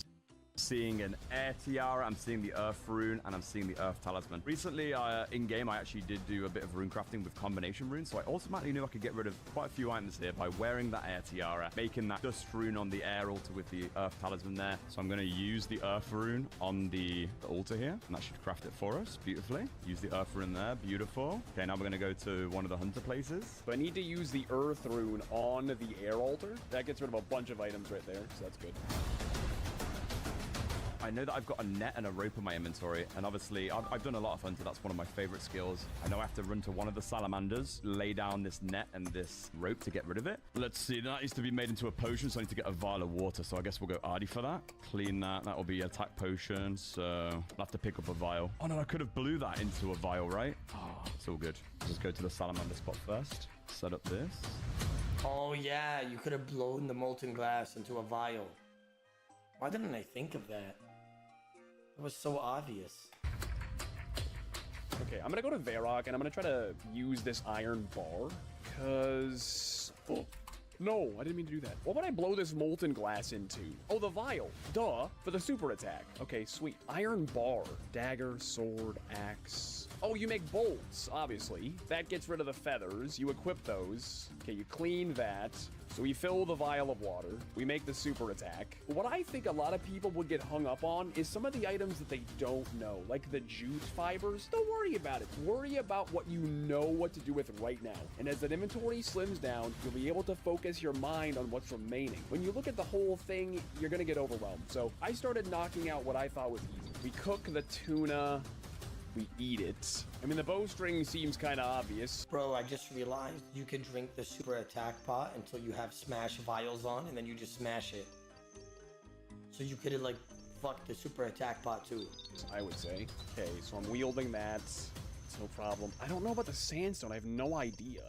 seeing an air tiara, I'm seeing the earth rune, and I'm seeing the earth talisman. Recently, in-game, I actually did do a bit of rune crafting with combination runes, so I automatically knew I could get rid of quite a few items here by wearing that air tiara, making that dust rune on the air altar with the earth talisman there. So I'm going to use the earth rune on the altar here, and that should craft it for us beautifully. Use the earth rune there, beautiful. Okay, now we're going to go to one of the hunter places. So I need to use the earth rune on the air altar. That gets rid of a bunch of items right there, so that's good. I know that I've got a net and a rope in my inventory, and obviously I've done a lot of hunter. That's one of my favorite skills. I know I have to run to one of the salamanders, lay down this net and this rope to get rid of it. Let's see, that needs to be made into a potion, so I need to get a vial of water. So I guess we'll go Ardy for that. Clean that. That will be attack potion, so I'll have to pick up a vial. Oh no, I could have blew that into a vial, right? Oh, it's all good. Let's go to the salamander spot first. Set up this. Oh yeah, you could have blown the molten glass into a vial. Why didn't I think of that? It was so obvious. Okay, I'm gonna go to Varrock and I'm gonna try to use this iron bar. Cause... Oh, no, I didn't mean to do that. What would I blow this molten glass into? Oh, the vial. Duh, for the super attack. Okay, sweet. Iron bar. Dagger, sword, axe. Oh, you make bolts, obviously. That gets rid of the feathers. You equip those. Okay, you clean that. So we fill the vial of water. We make the super attack. What I think a lot of people would get hung up on is some of the items that they don't know, like the jute fibers. Don't worry about it. Worry about what you know what to do with right now. And as that inventory slims down, you'll be able to focus your mind on what's remaining. When you look at the whole thing, you're gonna get overwhelmed. So I started knocking out what I thought was easy. We cook the tuna. We eat it. I mean, the bowstring seems kind of obvious. Bro, I just realized you can drink the super attack pot until you have smash vials on, and then you just smash it. So you could have, like, fucked the super attack pot too. I would say. Okay, so I'm wielding that. It's no problem. I don't know about the sandstone. I have no idea.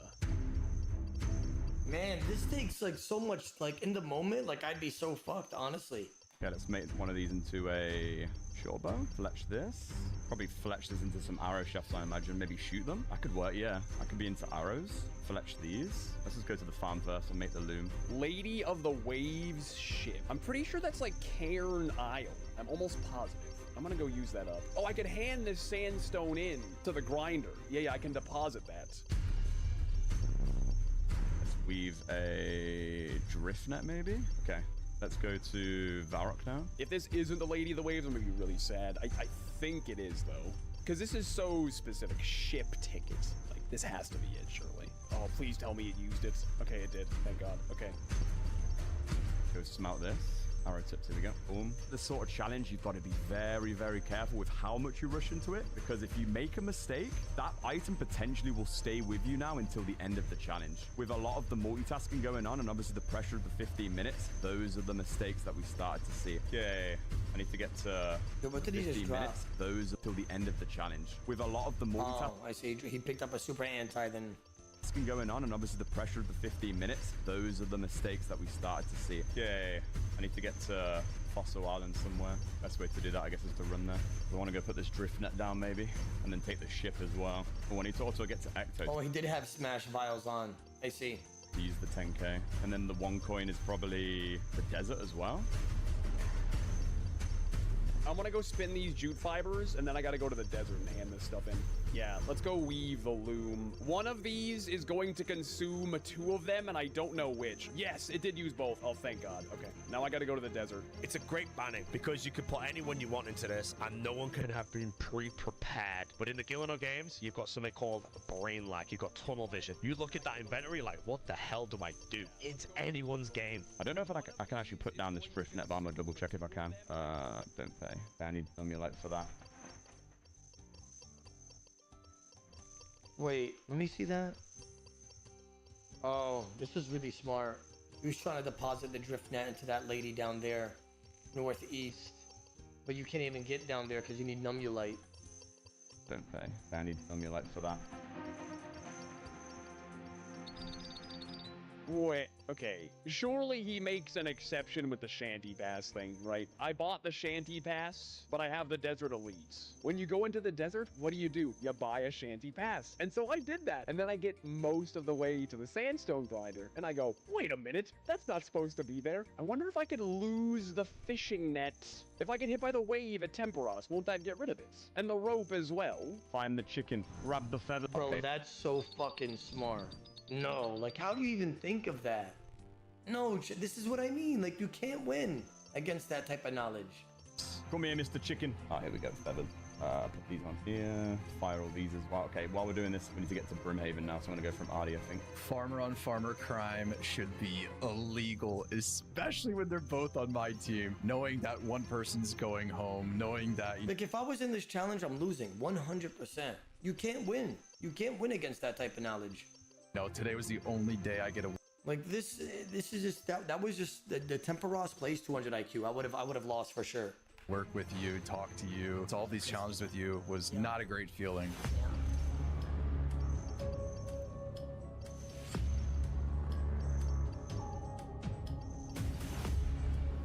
Man, this takes, like, so much, like, in the moment, like, I'd be so fucked, honestly. Yeah, let's make one of these into a short bow. Fletch this. Probably fletch this into some arrow shafts, I imagine. Maybe shoot them. That could work, yeah. I could be into arrows. Fletch these. Let's just go to the farm first and make the loom. Lady of the Waves ship. I'm pretty sure that's like Cairn Isle. I'm almost positive. I'm gonna go use that up. Oh, I could hand this sandstone in to the grinder. Yeah, I can deposit that. Let's weave a drift net, maybe? Okay. Let's go to Varrock now. If this isn't the Lady of the Waves, I'm gonna be really sad. I think it is, though. Because this is so specific. Ship ticket. Like, this has to be it, surely. Oh, please tell me it used it. Okay, it did. Thank God. Okay. Go smelt this. Arrow tips, here we go. Boom. This sort of challenge, you've got to be very, very careful with how much you rush into it, because if you make a mistake, that item potentially will stay with you now until the end of the challenge. With a lot of the multitasking going on, and obviously the pressure of the 15 minutes, those are the mistakes that we started to see. Yay. I need to get to 15 minutes. Those until the end of the challenge. With a lot of the multitasking. Oh, I see. He picked up a super anti, then... going on, and obviously the pressure of the 15 minutes, those are the mistakes that we started to see. Yay. I need to get to Fossil Island somewhere. Best way to do that, I guess, is to run there. I want to go put this drift net down, maybe, and then take the ship as well. Oh, I need to also get to Ecto. Oh, he did have smash vials on. I see. To use the 10k. And then the one coin is probably the desert as well. I'm gonna go spin these jute fibers, and then I gotta go to the desert and hand this stuff in. Yeah, let's go weave the loom. One of these is going to consume 2 of them, and I don't know which. Yes, it did use both. Oh, thank God. Okay, now I gotta go to the desert. It's a great banning because you can put anyone you want into this and no one can have been pre-prepared. But in the Gilliano games, you've got something called brain lag. You've got tunnel vision. You look at that inventory like, what the hell do I do? It's anyone's game. I don't know if I can actually put down this drift net, but I'm gonna double check if I can. Don't pay. I need Emulate for that. Wait, let me see that. Oh, this is really smart. He was trying to deposit the drift net into that lady down there, northeast. But you can't even get down there because you need Numulite. Don't pay. I need Emulate for that. Wait, okay. Surely he makes an exception with the Shanty Pass thing, right? I bought the Shanty Pass, but I have the Desert Elites. When you go into the desert, what do? You buy a Shanty Pass. And so I did that. And then I get most of the way to the Sandstone Glider. And I go, wait a minute, that's not supposed to be there. I wonder if I could lose the fishing net. If I get hit by the wave at Temperos, won't that get rid of this? And the rope as well. Find the chicken, grab the feather. Bro, that's so fucking smart. No, like, how do you even think of that? No, this is what I mean. Like, you can't win against that type of knowledge. Come here, Mr. Chicken. Oh, here we go, feathers. Put these on here. Fire all these as well. Okay, while we're doing this, we need to get to Brimhaven now, so I'm gonna go from Artie, I think. Farmer on farmer crime should be illegal, especially when they're both on my team. Knowing that one person's going home, knowing that... Like, if I was in this challenge, I'm losing 100%. You can't win. You can't win against that type of knowledge. No, today was the only day I get a... Like, this is just... That was just... The Temperos plays 200 IQ. I would have lost for sure. Work with you, talk to you, to all these challenges with you was not a great feeling.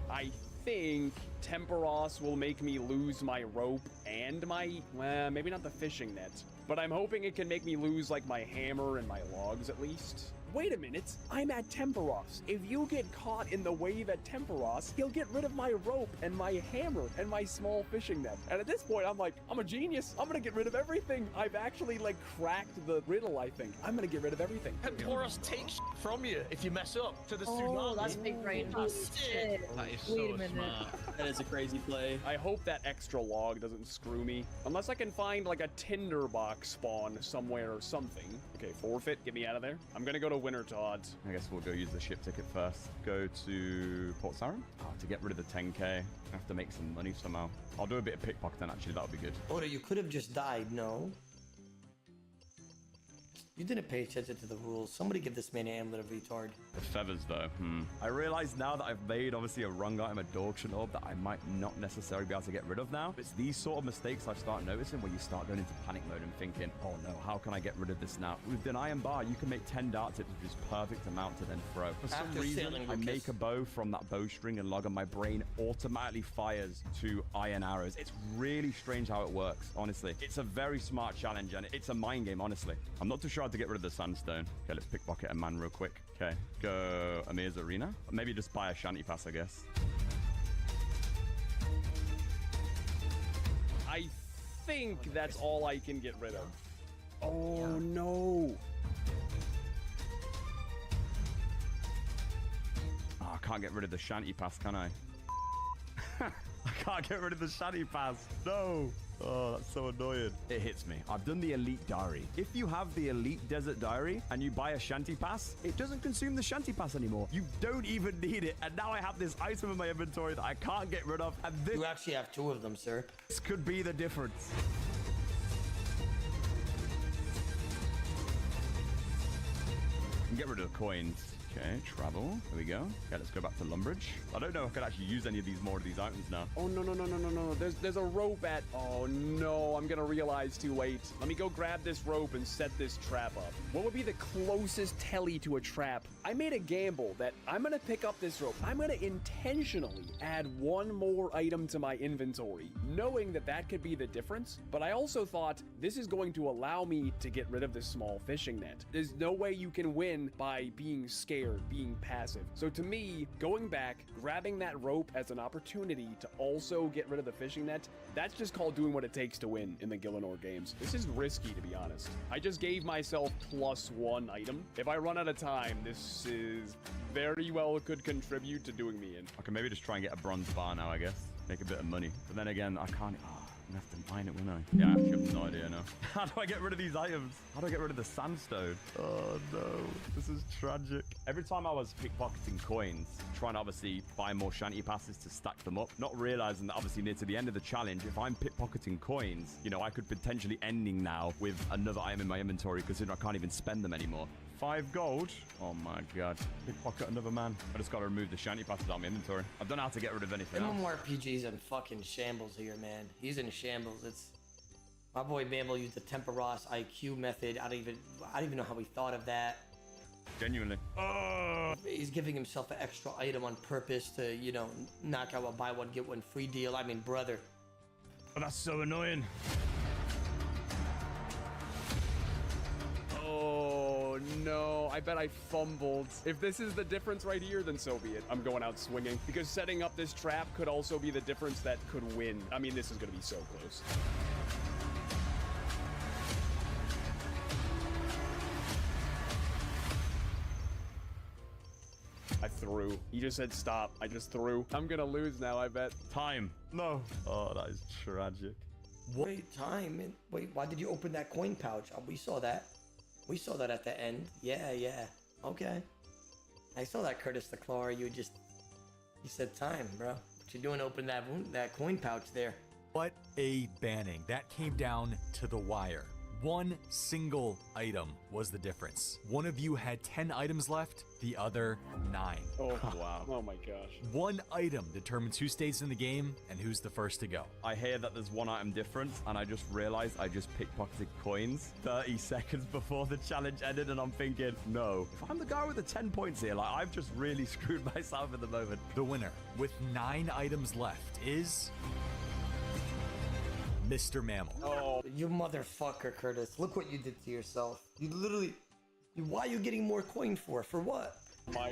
I think Temperos will make me lose my rope and my, well, maybe not the fishing net, but I'm hoping it can make me lose like my hammer and my logs at least. Wait a minute, I'm at Temperos. If you get caught in the wave at Temperos, he'll get rid of my rope and my hammer and my small fishing net. And at this point, I'm like, I'm a genius. I'm gonna get rid of everything. I've actually like cracked the riddle, I think. I'm gonna get rid of everything. Temperos takes from you if you mess up to the tsunami. Oh, that's big brain. That is so smart. That is a crazy play. I hope that extra log doesn't screw me. Unless I can find like a tinderbox spawn somewhere or something. Okay, forfeit, get me out of there. I'm gonna go to Wintertodd. I guess we'll go use the ship ticket first. Go to Port Sarim. Oh, to get rid of the 10k, I have to make some money somehow. I'll do a bit of pickpocketing actually, that'll be good. Oda, you could have just died, no? You didn't pay attention to the rules. Somebody give this man an amulet of retard. The feathers though, I realize now that I've made obviously a wrong item, a Dorktion orb that I might not necessarily be able to get rid of now. It's these sort of mistakes I start noticing where you start going into panic mode and thinking, oh no, how can I get rid of this now? With an iron bar, you can make 10 dart tips, which is perfect amount to then throw. For some reason, I make a bow from that bowstring and log, and my brain automatically fires to iron arrows. It's really strange how it works, honestly. It's a very smart challenge, and it's a mind game, honestly. I'm not too sure how to get rid of the sandstone. Okay, let's pickpocket a man real quick. Okay, go Amir's Arena. Maybe just buy a shanty pass, I guess. I think that's all I can get rid of. Oh no. Oh, I can't get rid of the shanty pass, can I? I can't get rid of the shanty pass. No. Oh, that's so annoying. It hits me. I've done the Elite Diary. If you have the Elite Desert Diary and you buy a Shanty Pass, it doesn't consume the Shanty Pass anymore. You don't even need it. And now I have this item in my inventory that I can't get rid of. And this... You actually have 2 of them, sir. This could be the difference. And get rid of the coins. Okay, travel. There we go. Okay, let's go back to Lumbridge. I don't know if I could actually use any of these more of these items now. Oh, no. There's a rope at... Oh, no. I'm going to realize too late. Let me go grab this rope and set this trap up. What would be the closest telly to a trap? I made a gamble that I'm going to pick up this rope. I'm going to intentionally add 1 more item to my inventory, knowing that that could be the difference. But I also thought this is going to allow me to get rid of this small fishing net. There's no way you can win by being scared, being passive. So to me, going back, grabbing that rope as an opportunity to also get rid of the fishing net, that's just called doing what it takes to win in the Gillinor games. This is risky, to be honest. I just gave myself +1 item. If I run out of time, this is very well could contribute to doing me in. I can maybe just try and get a bronze bar now, I guess. Make a bit of money. But then again, I can't... I'm gonna have to mine it, won't I? Yeah, I have no idea now. How do I get rid of these items? How do I get rid of the sandstone? Oh no, this is tragic. Every time I was pickpocketing coins, trying to obviously buy more shanty passes to stack them up, not realizing that obviously near to the end of the challenge, if I'm pickpocketing coins, you know, I could potentially ending now with another item in my inventory because I can't even spend them anymore. 5 gold. Oh my god. Pickpocket another man. I just gotta remove the shanty passes out of my inventory. I don't know how to get rid of anything else. MMORPG's in fucking shambles here, man. He's in shambles. It's my boy Bamble used the Temperos IQ method. I don't even know how he thought of that. Genuinely. He's giving himself an extra item on purpose to, you know, knock out a buy one, get one free deal. I mean, brother. Oh, that's so annoying. Oh, no. I bet I fumbled. If this is the difference right here, then so be it. I'm going out swinging. Because setting up this trap could also be the difference that could win. I mean, this is going to be so close. I threw. He just said stop. I just threw. I'm going to lose now, I bet. Time. No. Oh, that is tragic. Wait, time. Wait, why did you open that coin pouch? We saw that. We saw that at the end. Yeah. Okay. I saw that, Curtis the Claw. You said time, bro. What you doing? Open that coin pouch there. What a banning. That came down to the wire. One single item was the difference. One of you had 10 items left, the other 9. Oh, wow. Oh my gosh. One item determines who stays in the game and who's the first to go. I hear that there's one item difference, and I just realized I just pickpocketed coins 30 seconds before the challenge ended, and I'm thinking, no. If I'm the guy with the 10 points here, like, I've just really screwed myself at the moment. The winner, with 9 items left, is Mr. Mammal. Oh, you motherfucker, Curtis. Look what you did to yourself. You literally... Why are you getting more coin for? For what? My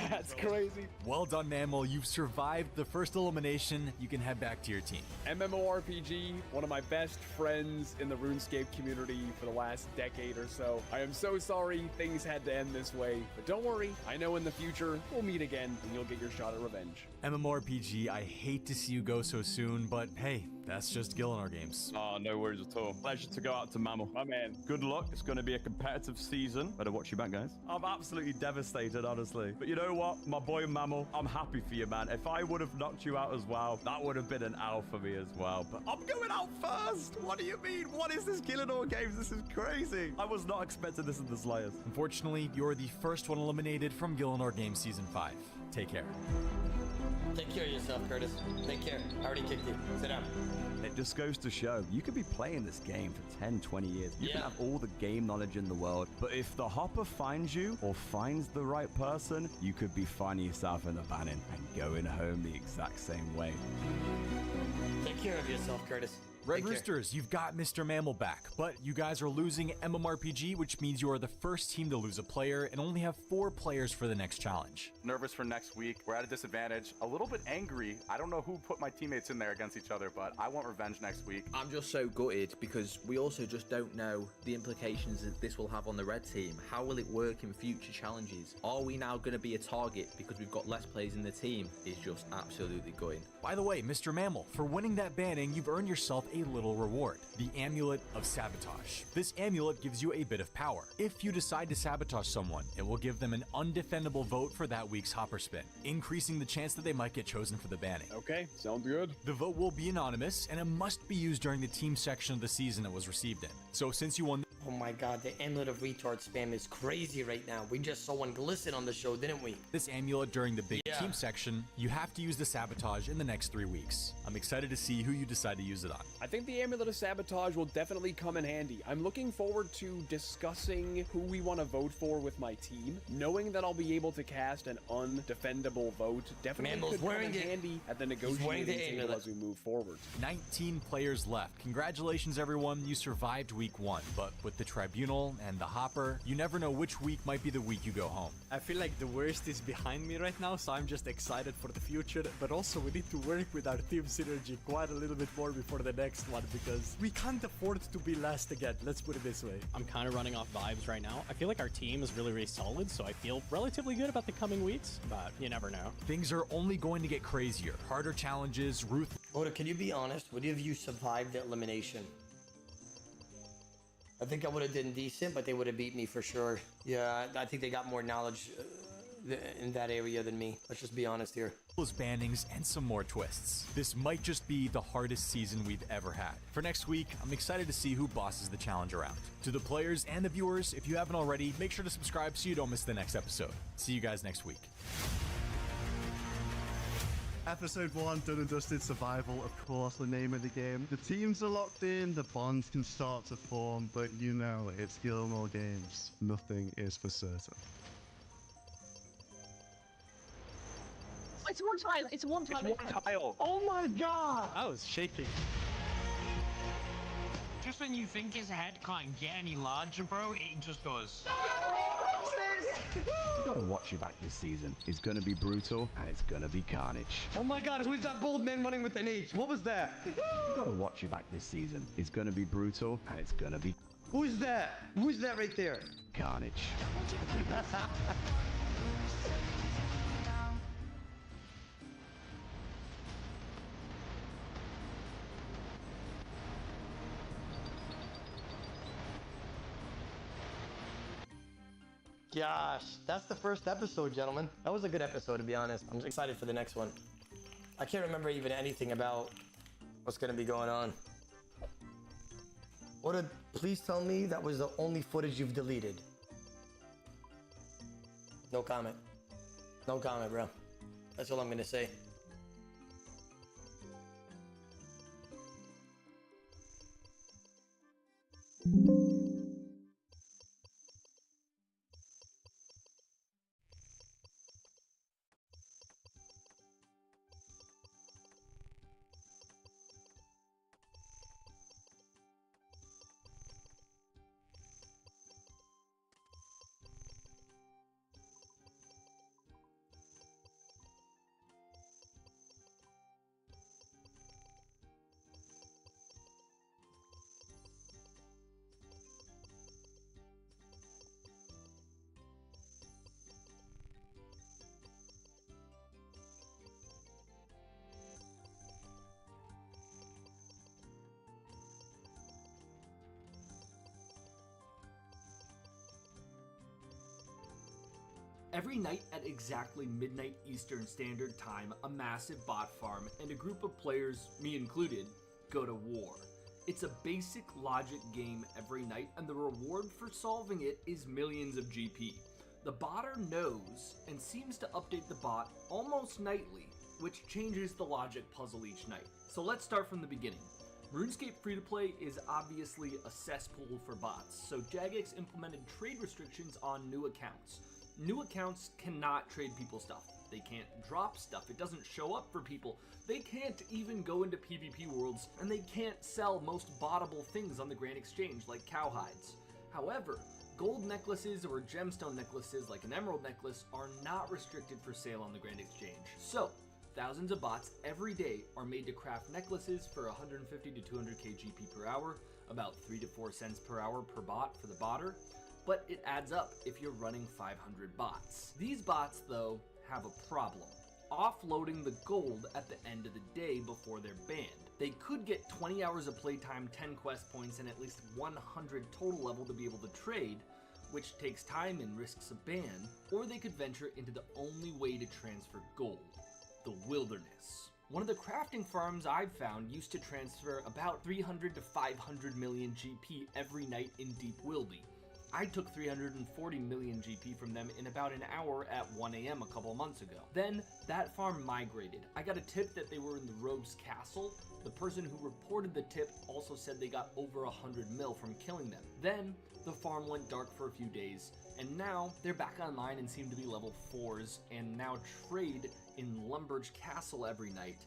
That's crazy. Well done, Mammal. You've survived the first elimination. You can head back to your team. MMORPG, one of my best friends in the RuneScape community for the last decade or so. I am so sorry things had to end this way, but don't worry. I know in the future we'll meet again and you'll get your shot at revenge. MMORPG, I hate to see you go so soon, but hey, that's just Gillinor Games. Oh, no worries at all. Pleasure to go out to Mammal. My man. Good luck. It's going to be a competitive season. Better watch your back, guys. I'm absolutely devastated, honestly. But you know what? My boy Mammal, I'm happy for you, man. If I would have knocked you out as well, that would have been an L for me as well. But I'm going out first. What do you mean? What is this Gillinor Games? This is crazy. I was not expecting this in the Slayers. Unfortunately, you're the first one eliminated from Gillinor Games Season 5. Take care. Take care of yourself, Curtis. Take care. I already kicked you. Sit down. It just goes to show, you could be playing this game for 10, 20 years. You can have all the game knowledge in the world, but if the hopper finds you or finds the right person, you could be finding yourself in a banning and going home the exact same way. Take care of yourself, Curtis. Red Roosters, you've got Mr. Mammal back, but you guys are losing MMORPG, which means you are the first team to lose a player and only have 4 players for the next challenge. Nervous for next week. We're at a disadvantage. A little bit angry. I don't know who put my teammates in there against each other, but I want revenge next week. I'm just so gutted because we also just don't know the implications that this will have on the red team. How will it work in future challenges? Are we now going to be a target because we've got less players in the team? Is just absolutely gutting. By the way, Mr. Mammal, for winning that banning, you've earned yourself a little reward, the Amulet of Sabotage. This amulet gives you a bit of power. If you decide to sabotage someone, it will give them an undefendable vote for that week's hopper spin, increasing the chance that they might get chosen for the banning. Okay, sounds good. The vote will be anonymous, and it must be used during the team section of the season it was received in. So since you won... Oh my god, the amulet of retard spam is crazy right now. We just saw one glisten on the show, didn't we? This amulet during the big team section, you have to use the sabotage in the next 3 weeks. I'm excited to see who you decide to use it on. I think the Amulet of Sabotage will definitely come in handy. I'm looking forward to discussing who we want to vote for with my team. Knowing that I'll be able to cast an undefendable vote definitely could come in handy at the negotiating table as we move forward. 19 players left. Congratulations, everyone. You survived week 1, but with the tribunal and the hopper, you never know which week might be the week you go home. I feel like the worst is behind me right now, so I'm just excited for the future, but also we need to work with our team synergy quite a little bit more before the next one, because we can't afford to be last again. Let's put it this way. I'm kind of running off vibes right now. I feel like our team is really, really solid, so I feel relatively good about the coming weeks, but you never know. Things are only going to get crazier. Harder challenges, Oda, can you be honest? Would have you survived the elimination? I think I would have done decent, but they would have beat me for sure. Yeah, I think they got more knowledge in that area than me. Let's just be honest here. Those bannings and some more twists. This might just be the hardest season we've ever had. For next week, I'm excited to see who bosses the challenge around. To the players and the viewers, if you haven't already, make sure to subscribe so you don't miss the next episode. See you guys next week. Episode 1, done and dusted, survival, of course, the name of the game. The teams are locked in, the bonds can start to form, but you know, it's Gilmore Games. Nothing is for certain. It's one tile. It's one tile. It's one tile. Oh my god! I was shaking. Just when you think his head can't get any larger, bro, it just does. You gotta watch your back this season. It's gonna be brutal and it's gonna be carnage. Oh my god, who's that bald man running with an H? What was that? You gotta watch your back this season. It's gonna be brutal and it's gonna be Who's that? Who's that right there? carnage. Gosh, that's the first episode, gentlemen. That was a good episode, to be honest. I'm excited for the next one. I can't remember even anything about what's gonna be going on. Please tell me that was the only footage you've deleted. No comment. No comment, bro. That's all I'm gonna say. Every night at exactly midnight Eastern Standard Time, a massive bot farm and a group of players, me included, go to war. It's a basic logic game every night, and the reward for solving it is millions of GP. The botter knows and seems to update the bot almost nightly, which changes the logic puzzle each night. So let's start from the beginning. RuneScape Free-to-Play is obviously a cesspool for bots, so Jagex implemented trade restrictions on new accounts. New accounts cannot trade people stuff. They can't drop stuff. It doesn't show up for people. They can't even go into PvP worlds, and they can't sell most bottable things on the Grand Exchange, like cowhides. However, gold necklaces or gemstone necklaces, like an emerald necklace, are not restricted for sale on the Grand Exchange. So, thousands of bots every day are made to craft necklaces for 150 to 200k GP per hour, about 3 to 4 cents per hour per bot for the botter, but it adds up if you're running 500 bots. These bots, though, have a problem. Offloading the gold at the end of the day before they're banned. They could get 20 hours of playtime, 10 quest points, and at least 100 total level to be able to trade, which takes time and risks a ban, or they could venture into the only way to transfer gold, the wilderness. One of the crafting farms I've found used to transfer about 300 to 500 million GP every night in Deep Wildy. I took 340 million GP from them in about an hour at 1 AM a couple months ago. Then, that farm migrated. I got a tip that they were in the Rogue's Castle. The person who reported the tip also said they got over 100 mil from killing them. Then, the farm went dark for a few days, and now they're back online and seem to be level 4s, and now trade in Lumbridge Castle every night.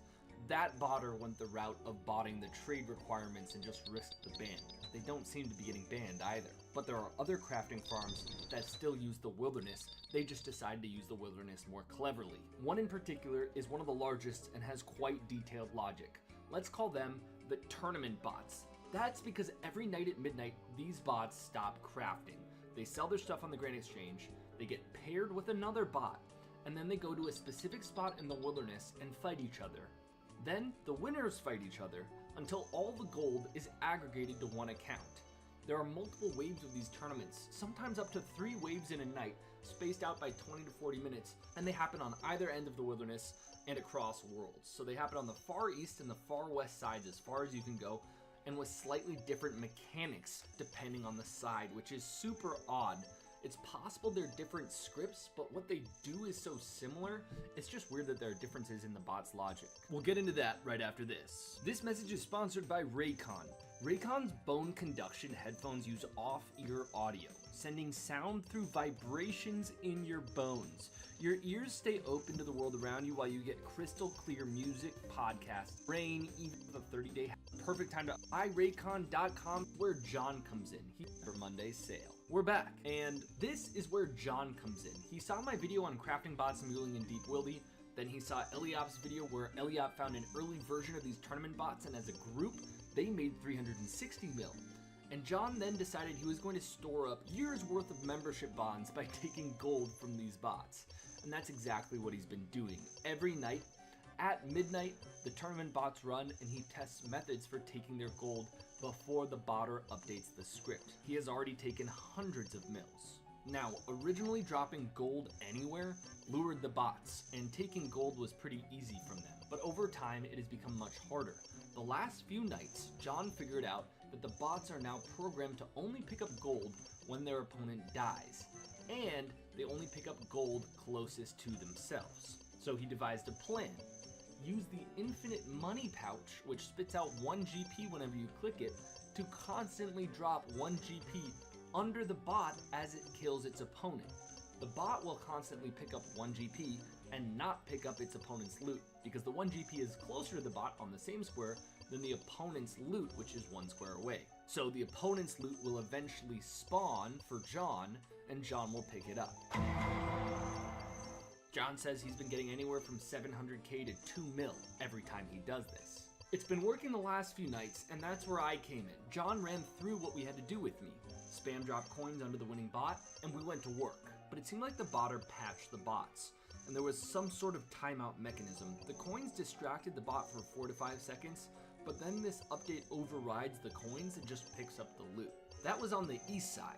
That botter went the route of botting the trade requirements and just risked the ban. They don't seem to be getting banned either. But there are other crafting farms that still use the wilderness. They just decide to use the wilderness more cleverly. One in particular is one of the largest and has quite detailed logic. Let's call them the tournament bots. That's because every night at midnight, these bots stop crafting. They sell their stuff on the Grand Exchange, they get paired with another bot, and then they go to a specific spot in the wilderness and fight each other. Then the winners fight each other until all the gold is aggregated to one account. There are multiple waves of these tournaments, sometimes up to 3 waves in a night, spaced out by 20 to 40 minutes, and they happen on either end of the wilderness and across worlds. So they happen on the far east and the far west sides as far as you can go, and with slightly different mechanics depending on the side, which is super odd It's possible they're different scripts, but what they do is so similar, it's just weird that there are differences in the bot's logic. We'll get into that right after this. This message is sponsored by Raycon. Raycon's bone conduction headphones use off-ear audio, sending sound through vibrations in your bones. Your ears stay open to the world around you while you get crystal clear music, podcasts, rain, even with a 30-day perfect time to buyraycon.com, where John comes in. He's for Monday's sale. We're back, and this is where John comes in. He saw my video on crafting bots, muling, and deep wildy. Then he saw Eliop's video where Eliop found an early version of these tournament bots, and as a group, they made 360 mil. And John then decided he was going to store up years worth of membership bonds by taking gold from these bots. And that's exactly what he's been doing. Every night at midnight, the tournament bots run and he tests methods for taking their gold before the botter updates the script. He has already taken hundreds of mils. Now, originally dropping gold anywhere lured the bots, and taking gold was pretty easy from them. But over time, it has become much harder. The last few nights, John figured out that the bots are now programmed to only pick up gold when their opponent dies, and they only pick up gold closest to themselves. So he devised a plan. Use the infinite money pouch, which spits out 1 GP whenever you click it, to constantly drop 1 GP under the bot as it kills its opponent. The bot will constantly pick up 1 GP and not pick up its opponent's loot, because the 1 GP is closer to the bot on the same square than the opponent's loot, which is 1 square away. So the opponent's loot will eventually spawn for John, and John will pick it up. John says he's been getting anywhere from 700k to 2 mil every time he does this. It's been working the last few nights, and that's where I came in. John ran through what we had to do with me. Spam drop coins under the winning bot, and we went to work. But it seemed like the botter patched the bots, and there was some sort of timeout mechanism. The coins distracted the bot for 4 to 5 seconds, but then this update overrides the coins and just picks up the loot. That was on the east side.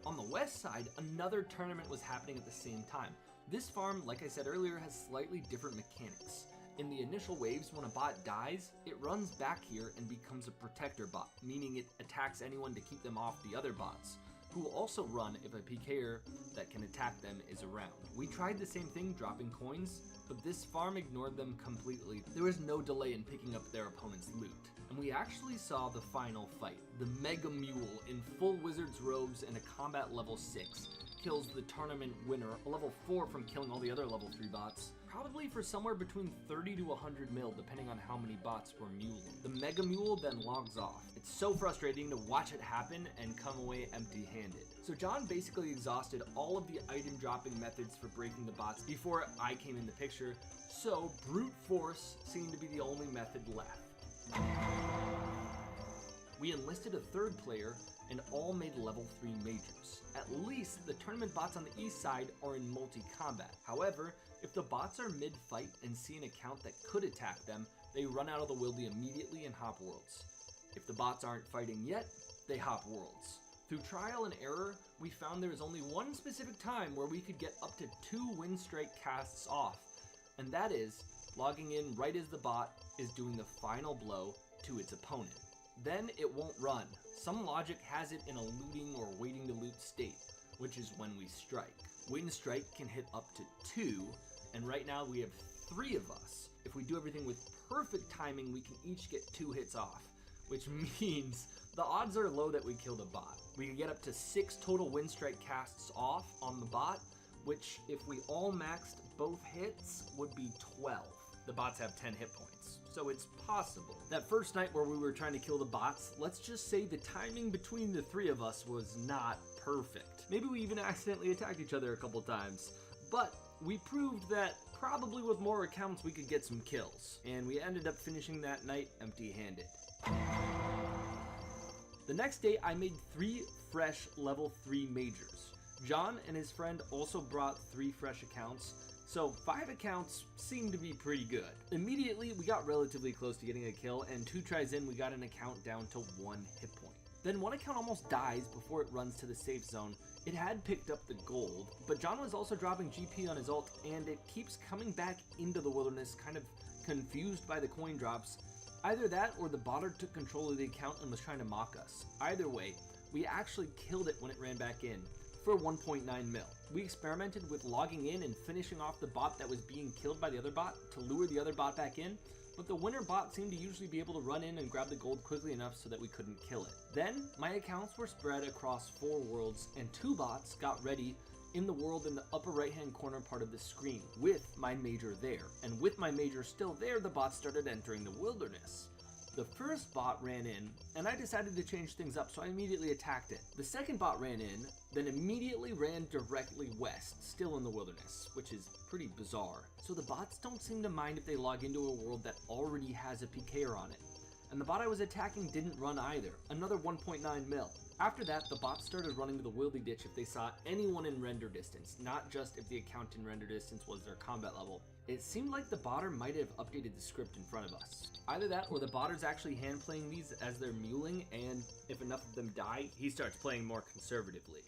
On the west side, another tournament was happening at the same time. This farm, like I said earlier, has slightly different mechanics. In the initial waves, when a bot dies, it runs back here and becomes a protector bot, meaning it attacks anyone to keep them off the other bots, who will also run if a PKer that can attack them is around. We tried the same thing, dropping coins, but this farm ignored them completely. There was no delay in picking up their opponent's loot. And we actually saw the final fight. The Mega Mule in full wizard's robes and a combat level 6 kills the tournament winner, a level 4 from killing all the other level 3 bots, probably for somewhere between 30 to 100 mil, depending on how many bots were muling. The Mega Mule then logs off. It's so frustrating to watch it happen and come away empty-handed. So John basically exhausted all of the item dropping methods for breaking the bots before I came in the picture, so brute force seemed to be the only method left. We enlisted a third player and all made level 3 majors. At least the tournament bots on the east side are in multi-combat. However, if the bots are mid-fight and see an account that could attack them, they run out of the wildy immediately and hop worlds. If the bots aren't fighting yet, they hop worlds. Through trial and error, we found there is only one specific time where we could get up to 2 win strike casts off, and that is logging in right as the bot is doing the final blow to its opponent. Then it won't run. Some logic has it in a looting or waiting to loot state, which is when we strike. Win strike can hit up to 2, and right now we have 3 of us. If we do everything with perfect timing, we can each get 2 hits off, which means the odds are low that we kill the bot. We can get up to 6 total win strike casts off on the bot, which if we all maxed both hits would be 12. The bots have 10 hit points, so it's possible. That first night where we were trying to kill the bots, let's just say the timing between the 3 of us was not perfect. Maybe we even accidentally attacked each other a couple times, but we proved that probably with more accounts we could get some kills, and we ended up finishing that night empty-handed. The next day I made 3 fresh level 3 majors. John and his friend also brought 3 fresh accounts, so 5 accounts seemed to be pretty good. Immediately we got relatively close to getting a kill, and 2 tries in we got an account down to 1 hit point. Then one account almost dies before it runs to the safe zone. It had picked up the gold, but John was also dropping GP on his ult, and it keeps coming back into the wilderness, kind of confused by the coin drops. Either that or the botter took control of the account and was trying to mock us. Either way, we actually killed it when it ran back in. for 1.9 mil. We experimented with logging in and finishing off the bot that was being killed by the other bot to lure the other bot back in, but the winner bot seemed to usually be able to run in and grab the gold quickly enough so that we couldn't kill it. Then, my accounts were spread across 4 worlds, and 2 bots got ready in the world in the upper right hand corner part of the screen, with my major there. And with my major still there, the bots started entering the wilderness. The first bot ran in, and I decided to change things up, so I immediately attacked it. The second bot ran in, then immediately ran directly west, still in the wilderness, which is pretty bizarre. So the bots don't seem to mind if they log into a world that already has a PKer on it. And the bot I was attacking didn't run either, another 1.9 mil. After that, the bots started running to the wildy ditch if they saw anyone in render distance, not just if the account in render distance was their combat level. It seemed like the botter might have updated the script in front of us. Either that, or the botter's actually hand playing these as they're muling, and if enough of them die, he starts playing more conservatively.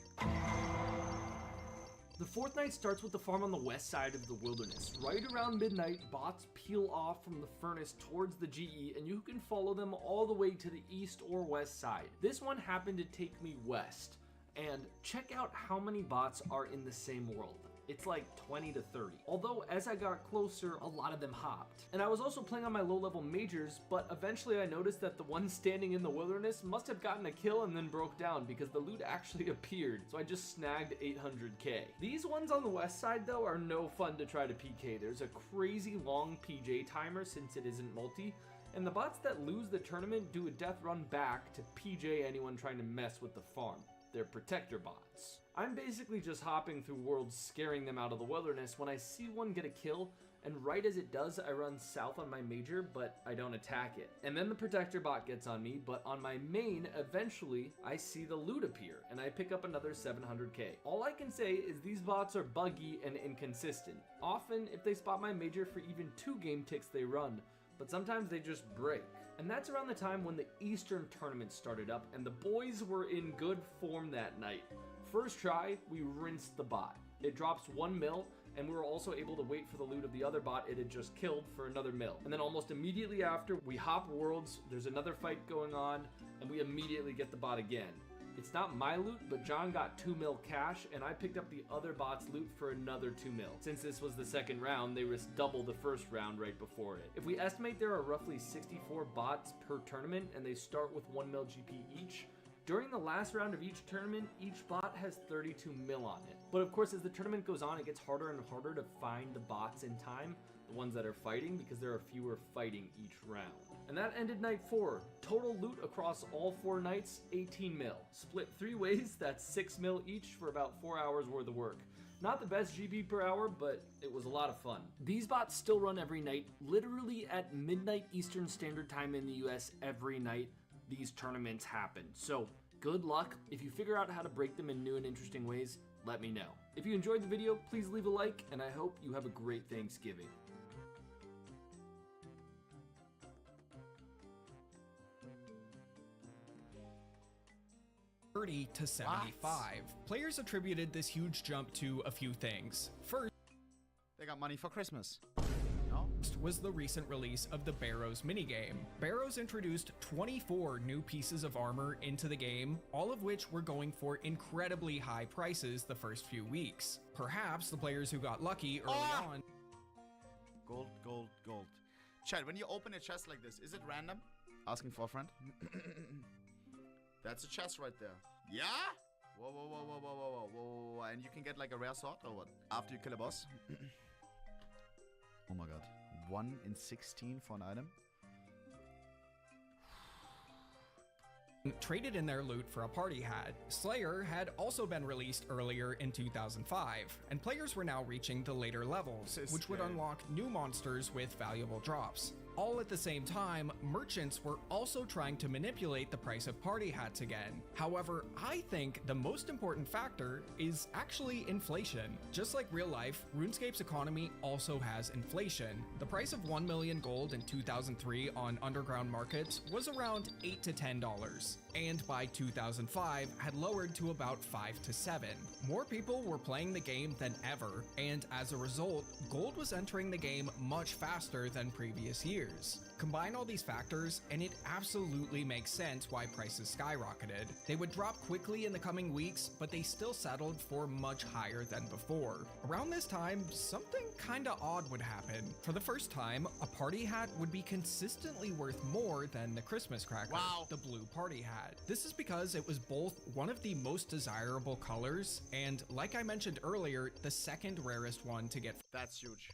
The fourth night starts with the farm on the west side of the wilderness. Right around midnight, bots peel off from the furnace towards the GE, and you can follow them all the way to the east or west side. This one happened to take me west, and check out how many bots are in the same world. It's like 20 to 30. Although as I got closer, a lot of them hopped. And I was also playing on my low-level majors, but eventually I noticed that the one standing in the wilderness must have gotten a kill and then broke down because the loot actually appeared. So I just snagged 800k. These ones on the west side though are no fun to try to PK. There's a crazy long PJ timer since it isn't multi. And the bots that lose the tournament do a death run back to PJ anyone trying to mess with the farm. They're protector bots. I'm basically just hopping through worlds scaring them out of the wilderness when I see one get a kill, and right as it does I run south on my major, but I don't attack it. And then the protector bot gets on me, but on my main, eventually I see the loot appear, and I pick up another 700k. All I can say is these bots are buggy and inconsistent. Often, if they spot my major for even 2 game ticks they run, but sometimes they just break. And that's around the time when the Eastern tournament started up, and the boys were in good form that night. First try, we rinsed the bot. It drops 1 mil, and we were also able to wait for the loot of the other bot it had just killed for another mil. And then almost immediately after, we hop worlds, there's another fight going on, and we immediately get the bot again. It's not my loot, but John got 2 mil cash, and I picked up the other bot's loot for another 2 mil. Since this was the second round, they risked double the first round right before it. If we estimate there are roughly 64 bots per tournament, and they start with 1 mil GP each, during the last round of each tournament, each bot has 32 mil on it. But of course, as the tournament goes on, it gets harder and harder to find the bots in time, the ones that are fighting, because there are fewer fighting each round. And that ended night 4. Total loot across all 4 nights, 18 mil. Split 3 ways, that's 6 mil each for about 4 hours worth of work. Not the best GP per hour, but it was a lot of fun. These bots still run every night, literally at midnight Eastern Standard Time in the US every night. These tournaments happen. So good luck. If you figure out how to break them in new and interesting ways, let me know. If you enjoyed the video, please leave a like, and I hope you have a great Thanksgiving. To 75. Players attributed this huge jump to a few things. First, they got money for Christmas. Was the recent release of the Barrows minigame. Barrows introduced 24 new pieces of armor into the game, all of which were going for incredibly high prices the first few weeks. Perhaps the players who got lucky early on. Gold, gold, gold. Chad, when you open a chest like this, is it random? Asking for a friend. That's a chest right there. Yeah? Whoa, whoa, whoa, whoa, whoa, whoa, whoa, whoa. And you can get like a rare sword or what? After you kill a boss? Oh my god. 1 in 16 for an item? Traded in their loot for a party hat. Slayer had also been released earlier in 2005, and players were now reaching the later levels, which would unlock new monsters with valuable drops. All at the same time, merchants were also trying to manipulate the price of party hats again. However, I think the most important factor is actually inflation. Just like real life, RuneScape's economy also has inflation. The price of 1 million gold in 2003 on underground markets was around $8 to $10, and by 2005 had lowered to about 5 to 7. More people were playing the game than ever, and as a result, gold was entering the game much faster than previous years. years. Combine all these factors, and it absolutely makes sense why prices skyrocketed. They would drop quickly in the coming weeks, but they still settled for much higher than before. Around this time, something kinda odd would happen. For the first time, a party hat would be consistently worth more than the Christmas cracker, the blue party hat. This is because it was both one of the most desirable colors and, like I mentioned earlier, the second rarest one to get. That's huge.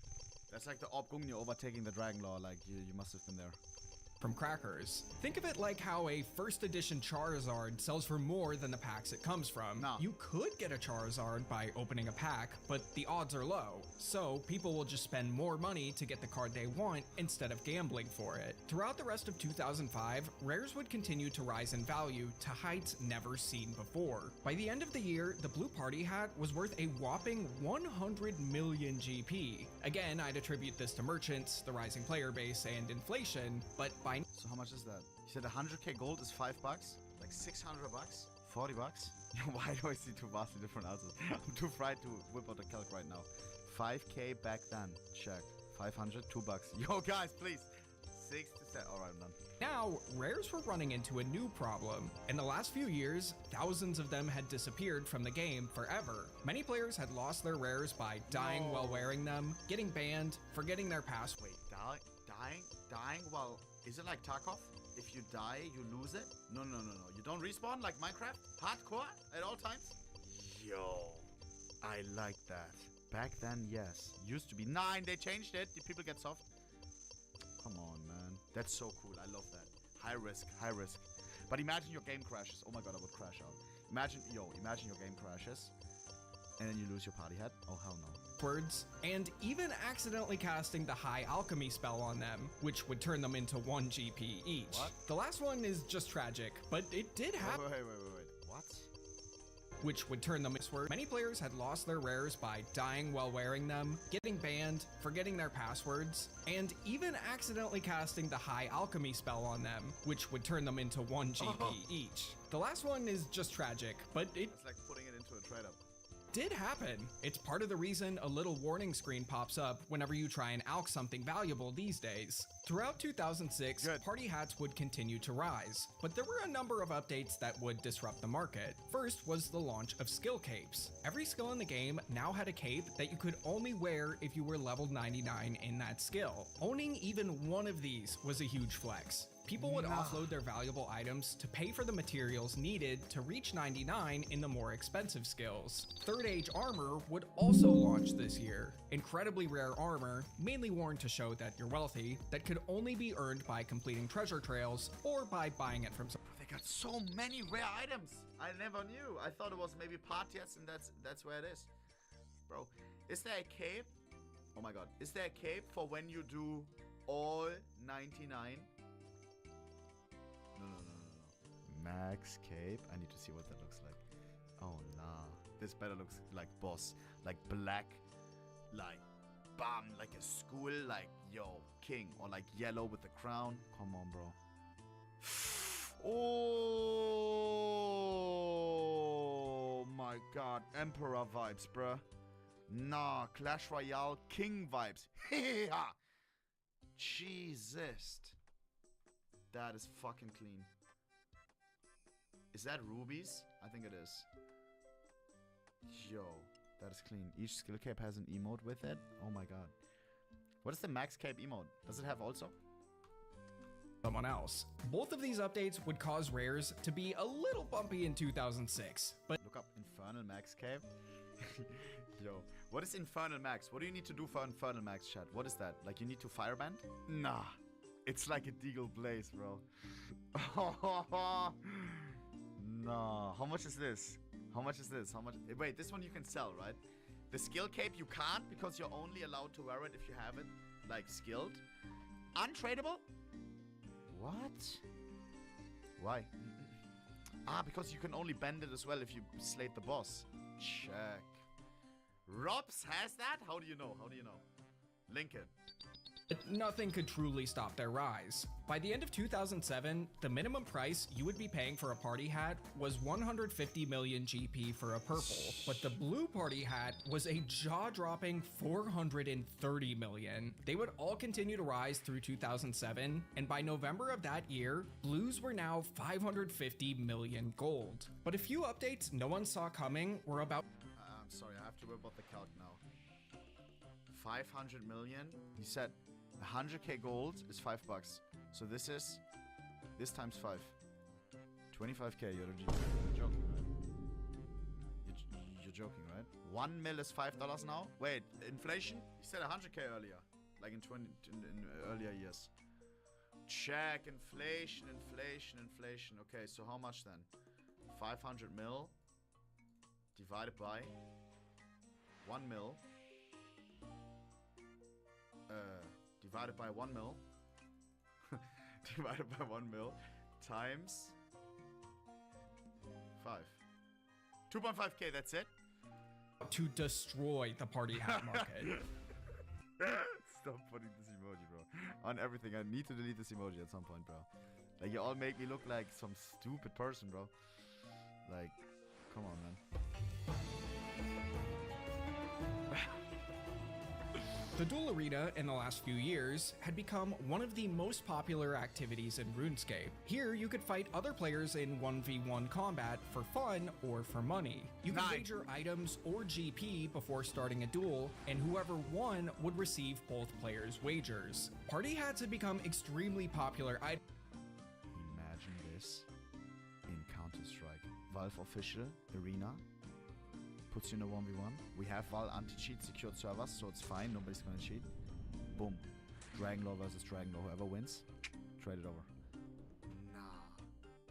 That's like the Obgungne overtaking the Dragon Law. Like, you must have been there. From crackers. Think of it like how a first edition Charizard sells for more than the packs it comes from. You could get a Charizard by opening a pack, but the odds are low. So people will just spend more money to get the card they want instead of gambling for it. Throughout the rest of 2005, rares would continue to rise in value to heights never seen before. By the end of the year, the blue party hat was worth a whopping 100 million GP. Again, I'd attribute this to merchants, the rising player base, and inflation, but So how much is that? You said 100k gold is $5? Like 600 bucks? 40 bucks? Why do I see two vastly different answers? I'm too fried to whip out a calc right now. 5k back then. Check. 500, $2. Yo, guys, please. 6 to 7. Alright, I'm done. Now, rares were running into a new problem. In the last few years, thousands of them had disappeared from the game forever. Many players had lost their rares by dying while wearing them, getting banned, forgetting their password. Wait, dying while... Is it like Tarkov? If you die, you lose it? No. You don't respawn like Minecraft? Hardcore at all times? Yo, I like that. Back then, yes. Used to be 9. They changed it. Did people get soft? Come on, man. That's so cool. I love that. High risk. But imagine your game crashes. Oh my god, I would crash out. Imagine your game crashes. And then you lose your party hat. Oh, hell no. Words, and even accidentally casting the high alchemy spell on them, which would turn them into 1 GP each. What? The last one is just tragic, but it did happen. Wait. What? Which would turn them into. Many players had lost their rares by dying while wearing them, getting banned, forgetting their passwords, and even accidentally casting the high alchemy spell on them, which would turn them into 1 GP each. The last one is just tragic, but It's like putting it into a trade-up. Did happen. It's part of the reason a little warning screen pops up whenever you try and alch something valuable these days. Throughout 2006, party hats would continue to rise, but there were a number of updates that would disrupt the market. First was the launch of skill capes. Every skill in the game now had a cape that you could only wear if you were level 99 in that skill. Owning even one of these was a huge flex. People would offload their valuable items to pay for the materials needed to reach 99 in the more expensive skills. Third Age armor would also launch this year. Incredibly rare armor, mainly worn to show that you're wealthy, that could only be earned by completing treasure trails or by buying it from some. They got so many rare items. I never knew. I thought it was maybe parties and that's where it is. Bro, is there a cape? Oh my god. Is there a cape for when you do all 99? No. Max cape. I need to see what that looks like. Oh, nah. This better looks like boss. Like black. Like, bam. Like a school. Like, yo, king. Or like yellow with the crown. Come on, bro. Oh, my God. Emperor vibes, bruh. Nah. Clash Royale king vibes. Jesus. That is fucking clean. Is that rubies? I think it is. Yo, that is clean. Each skill cape has an emote with it. Oh my god. What is the max cape emote? Does it have also? Someone else. Both of these updates would cause rares to be a little bumpy in 2006, but look up Infernal Max cape. Yo, what is Infernal Max? What do you need to do for Infernal Max, chat? What is that? Like you need to fireband? Nah. It's like a Deagle Blaze, bro. No. How much is this? How much? Wait, this one you can sell, right? The skill cape you can't because you're only allowed to wear it if you have it, like, skilled. Untradeable? What? Why? Because you can only bend it as well if you slayed the boss. Check. Robs has that? How do you know? Link it. But nothing could truly stop their rise. By the end of 2007, the minimum price you would be paying for a party hat was 150 million GP for a purple, but the blue party hat was a jaw-dropping 430 million. They would all continue to rise through 2007, and by November of that year, blues were now 550 million gold. But a few updates no one saw coming were about— I'm sorry, I have to worry about the calc now. 500 million? You said 100k gold is $5. So this times 5. 25k, you're joking, right? You're joking, right? 1 mil is $5 now? Wait, inflation? You said 100k earlier. Like in earlier years. Check, inflation. Okay, so how much then? 500 mil divided by 1 mil. Divided by 1 mil. Divided by 1 mil times 5. 2.5k, that's it? to destroy the party hat market. Stop putting this emoji, bro. On everything. I need to delete this emoji at some point, bro. Like, you all make me look like some stupid person, bro. Like, come on, man. The duel arena in the last few years had become one of the most popular activities in RuneScape. Here, you could fight other players in 1v1 combat for fun or for money. You could wager items or GP before starting a duel, and whoever won would receive both players' wagers. Party hats had become extremely popular. Imagine this in Counter-Strike. Valve official arena puts you in a 1v1. We have Val anti-cheat secured servers, so it's fine. Nobody's gonna cheat. Boom. Dragonlore versus Dragonlore. Whoever wins, trade it over. Nah.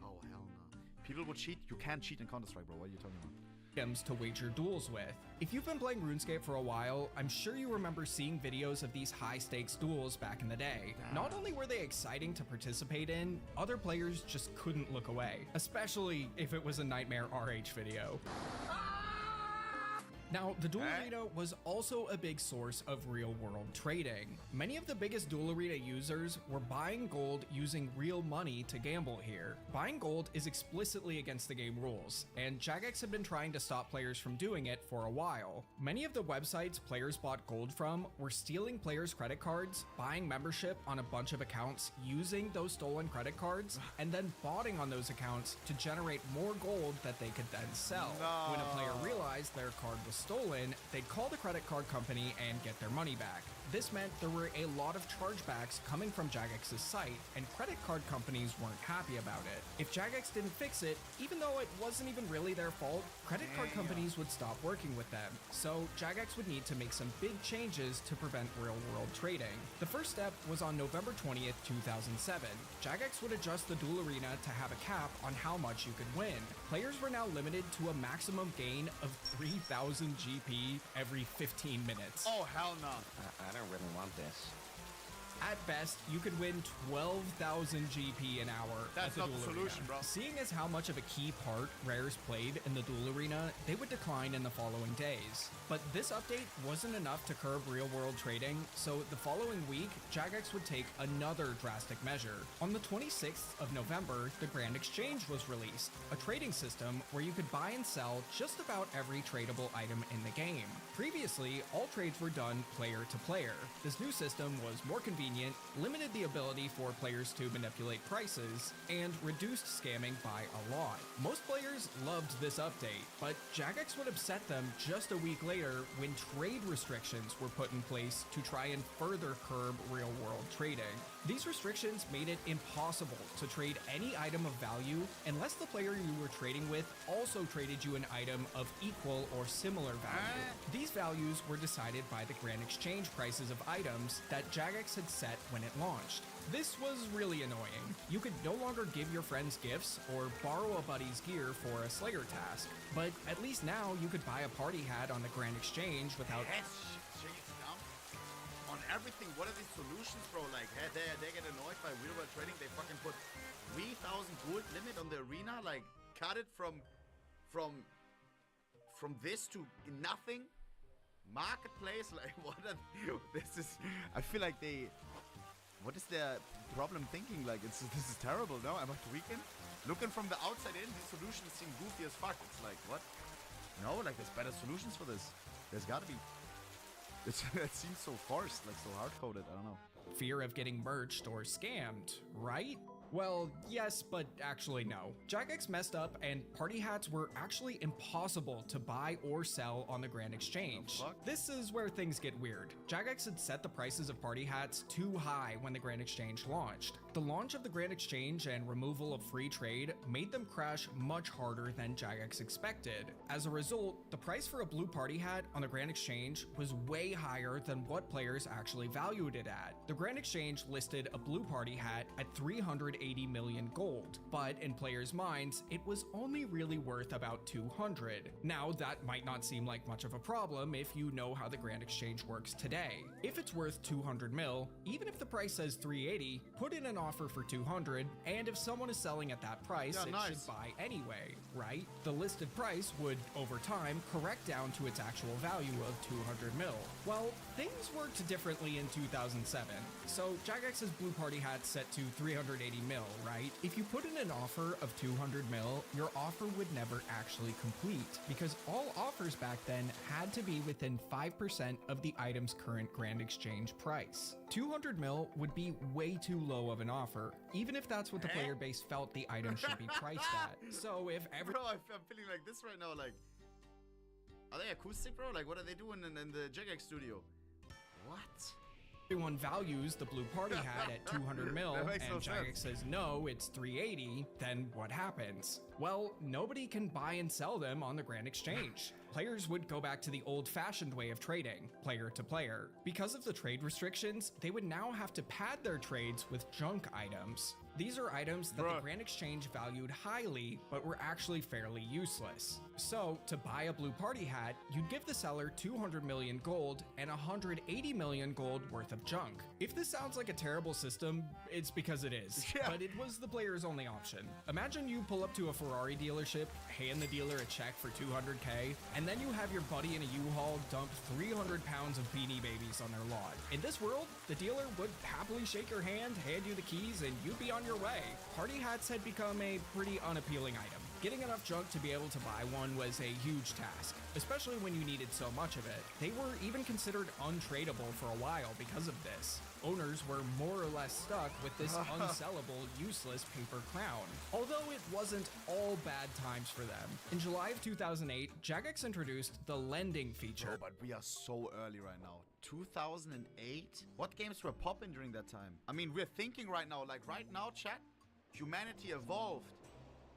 Oh, hell no. People would cheat. You can't cheat in Counter-Strike, bro. What are you talking about? Items to wager duels with. If you've been playing RuneScape for a while, I'm sure you remember seeing videos of these high-stakes duels back in the day. Not only were they exciting to participate in, other players just couldn't look away, especially if it was a Nightmare RH video. Now, the duel arena was also a big source of real-world trading. Many of the biggest duel arena users were buying gold using real money to gamble here. Buying gold is explicitly against the game rules, and Jagex had been trying to stop players from doing it for a while. Many of the websites players bought gold from were stealing players' credit cards, buying membership on a bunch of accounts using those stolen credit cards, and then botting on those accounts to generate more gold that they could then sell. When a player realized their card was stolen, they'd call the credit card company and get their money back. This meant there were a lot of chargebacks coming from Jagex's site, and credit card companies weren't happy about it. If Jagex didn't fix it, even though it wasn't even really their fault, credit card companies would stop working with them. So Jagex would need to make some big changes to prevent real-world trading. The first step was on November 20th, 2007. Jagex would adjust the duel arena to have a cap on how much you could win. Players were now limited to a maximum gain of 3,000 GP every 15 minutes. Oh, hell no. I don't really want this. At best, you could win 12,000 GP an hour. That's at the not duel the solution, arena. bro. Seeing as how much of a key part rares played in the duel arena, they would decline in the following days. But this update wasn't enough to curb real-world trading, so the following week, Jagex would take another drastic measure. On the 26th of November, the Grand Exchange was released, a trading system where you could buy and sell just about every tradable item in the game. Previously, all trades were done player to player. This new system was more convenient, limited the ability for players to manipulate prices, and reduced scamming by a lot. Most players loved this update, but Jagex would upset them just a week later when trade restrictions were put in place to try and further curb real-world trading. These restrictions made it impossible to trade any item of value unless the player you were trading with also traded you an item of equal or similar value. These values were decided by the Grand Exchange prices of items that Jagex had set when it launched. This was really annoying. You could no longer give your friends gifts or borrow a buddy's gear for a Slayer task, but at least now you could buy a party hat on the Grand Exchange without— On everything, what are these solutions, bro? Like, they get annoyed by real-world trading. They fucking put 3,000 gold limit on the arena. Like, cut it from this to nothing. Marketplace? Like, what are this is... I feel like they... What is their problem thinking? Like, this is terrible, no? Am I tweaking? Looking from the outside in, these solutions seem goofy as fuck. It's like, what? No, like, there's better solutions for this. There's gotta be. It seems so forced, like so hard-coded, I don't know. Fear of getting merged or scammed, right? Well, yes, but actually no. Jagex messed up and party hats were actually impossible to buy or sell on the Grand Exchange. This is where things get weird. Jagex had set the prices of party hats too high when the Grand Exchange launched. The launch of the Grand Exchange and removal of free trade made them crash much harder than Jagex expected. As a result, the price for a blue party hat on the Grand Exchange was way higher than what players actually valued it at. The Grand Exchange listed a blue party hat at 380 million gold, but in players' minds, it was only really worth about 200. Now, that might not seem like much of a problem if you know how the Grand Exchange works today. If it's worth 200 mil, even if the price says 380, put in an offer for 200, and if someone is selling at that price, it should buy anyway, right? The listed price would, over time, correct down to its actual value of 200 mil. Well, things worked differently in 2007, so Jagex's blue party hat set to 380 mil, right? If you put in an offer of 200 mil, your offer would never actually complete, because all offers back then had to be within 5% of the item's current Grand Exchange price. 200 mil would be way too low of an offer, even if that's what the player base felt the item should be priced at. So if every— Bro, I'm feeling like this right now, like... Are they acoustic, bro? Like, what are they doing in the Jagex studio? What? Everyone values the blue party hat at 200 mil That and makes no Jagex sense. says no, it's 380, then what happens? Well, nobody can buy and sell them on the Grand Exchange. Players would go back to the old-fashioned way of trading, player to player. Because of the trade restrictions, they would now have to pad their trades with junk items. These are items that the Grand Exchange valued highly, but were actually fairly useless. So, to buy a blue party hat, you'd give the seller 200 million gold and 180 million gold worth of junk. If this sounds like a terrible system, it's because it is. But it was the player's only option. Imagine you pull up to a Ferrari dealership, hand the dealer a check for 200k, and then you have your buddy in a U-Haul dump 300 pounds of Beanie Babies on their lot. In this world, the dealer would happily shake your hand, hand you the keys, and you'd be on your way. Party hats had become a pretty unappealing item. Getting enough junk to be able to buy one was a huge task, especially when you needed so much of it. They were even considered untradeable for a while because of this. Owners were more or less stuck with this unsellable, useless paper crown. Although it wasn't all bad times for them. In July of 2008, Jagex introduced the lending feature. Bro, but we are so early right now. 2008? What games were popping during that time? I mean, we're thinking right now, like right now, chat, humanity evolved.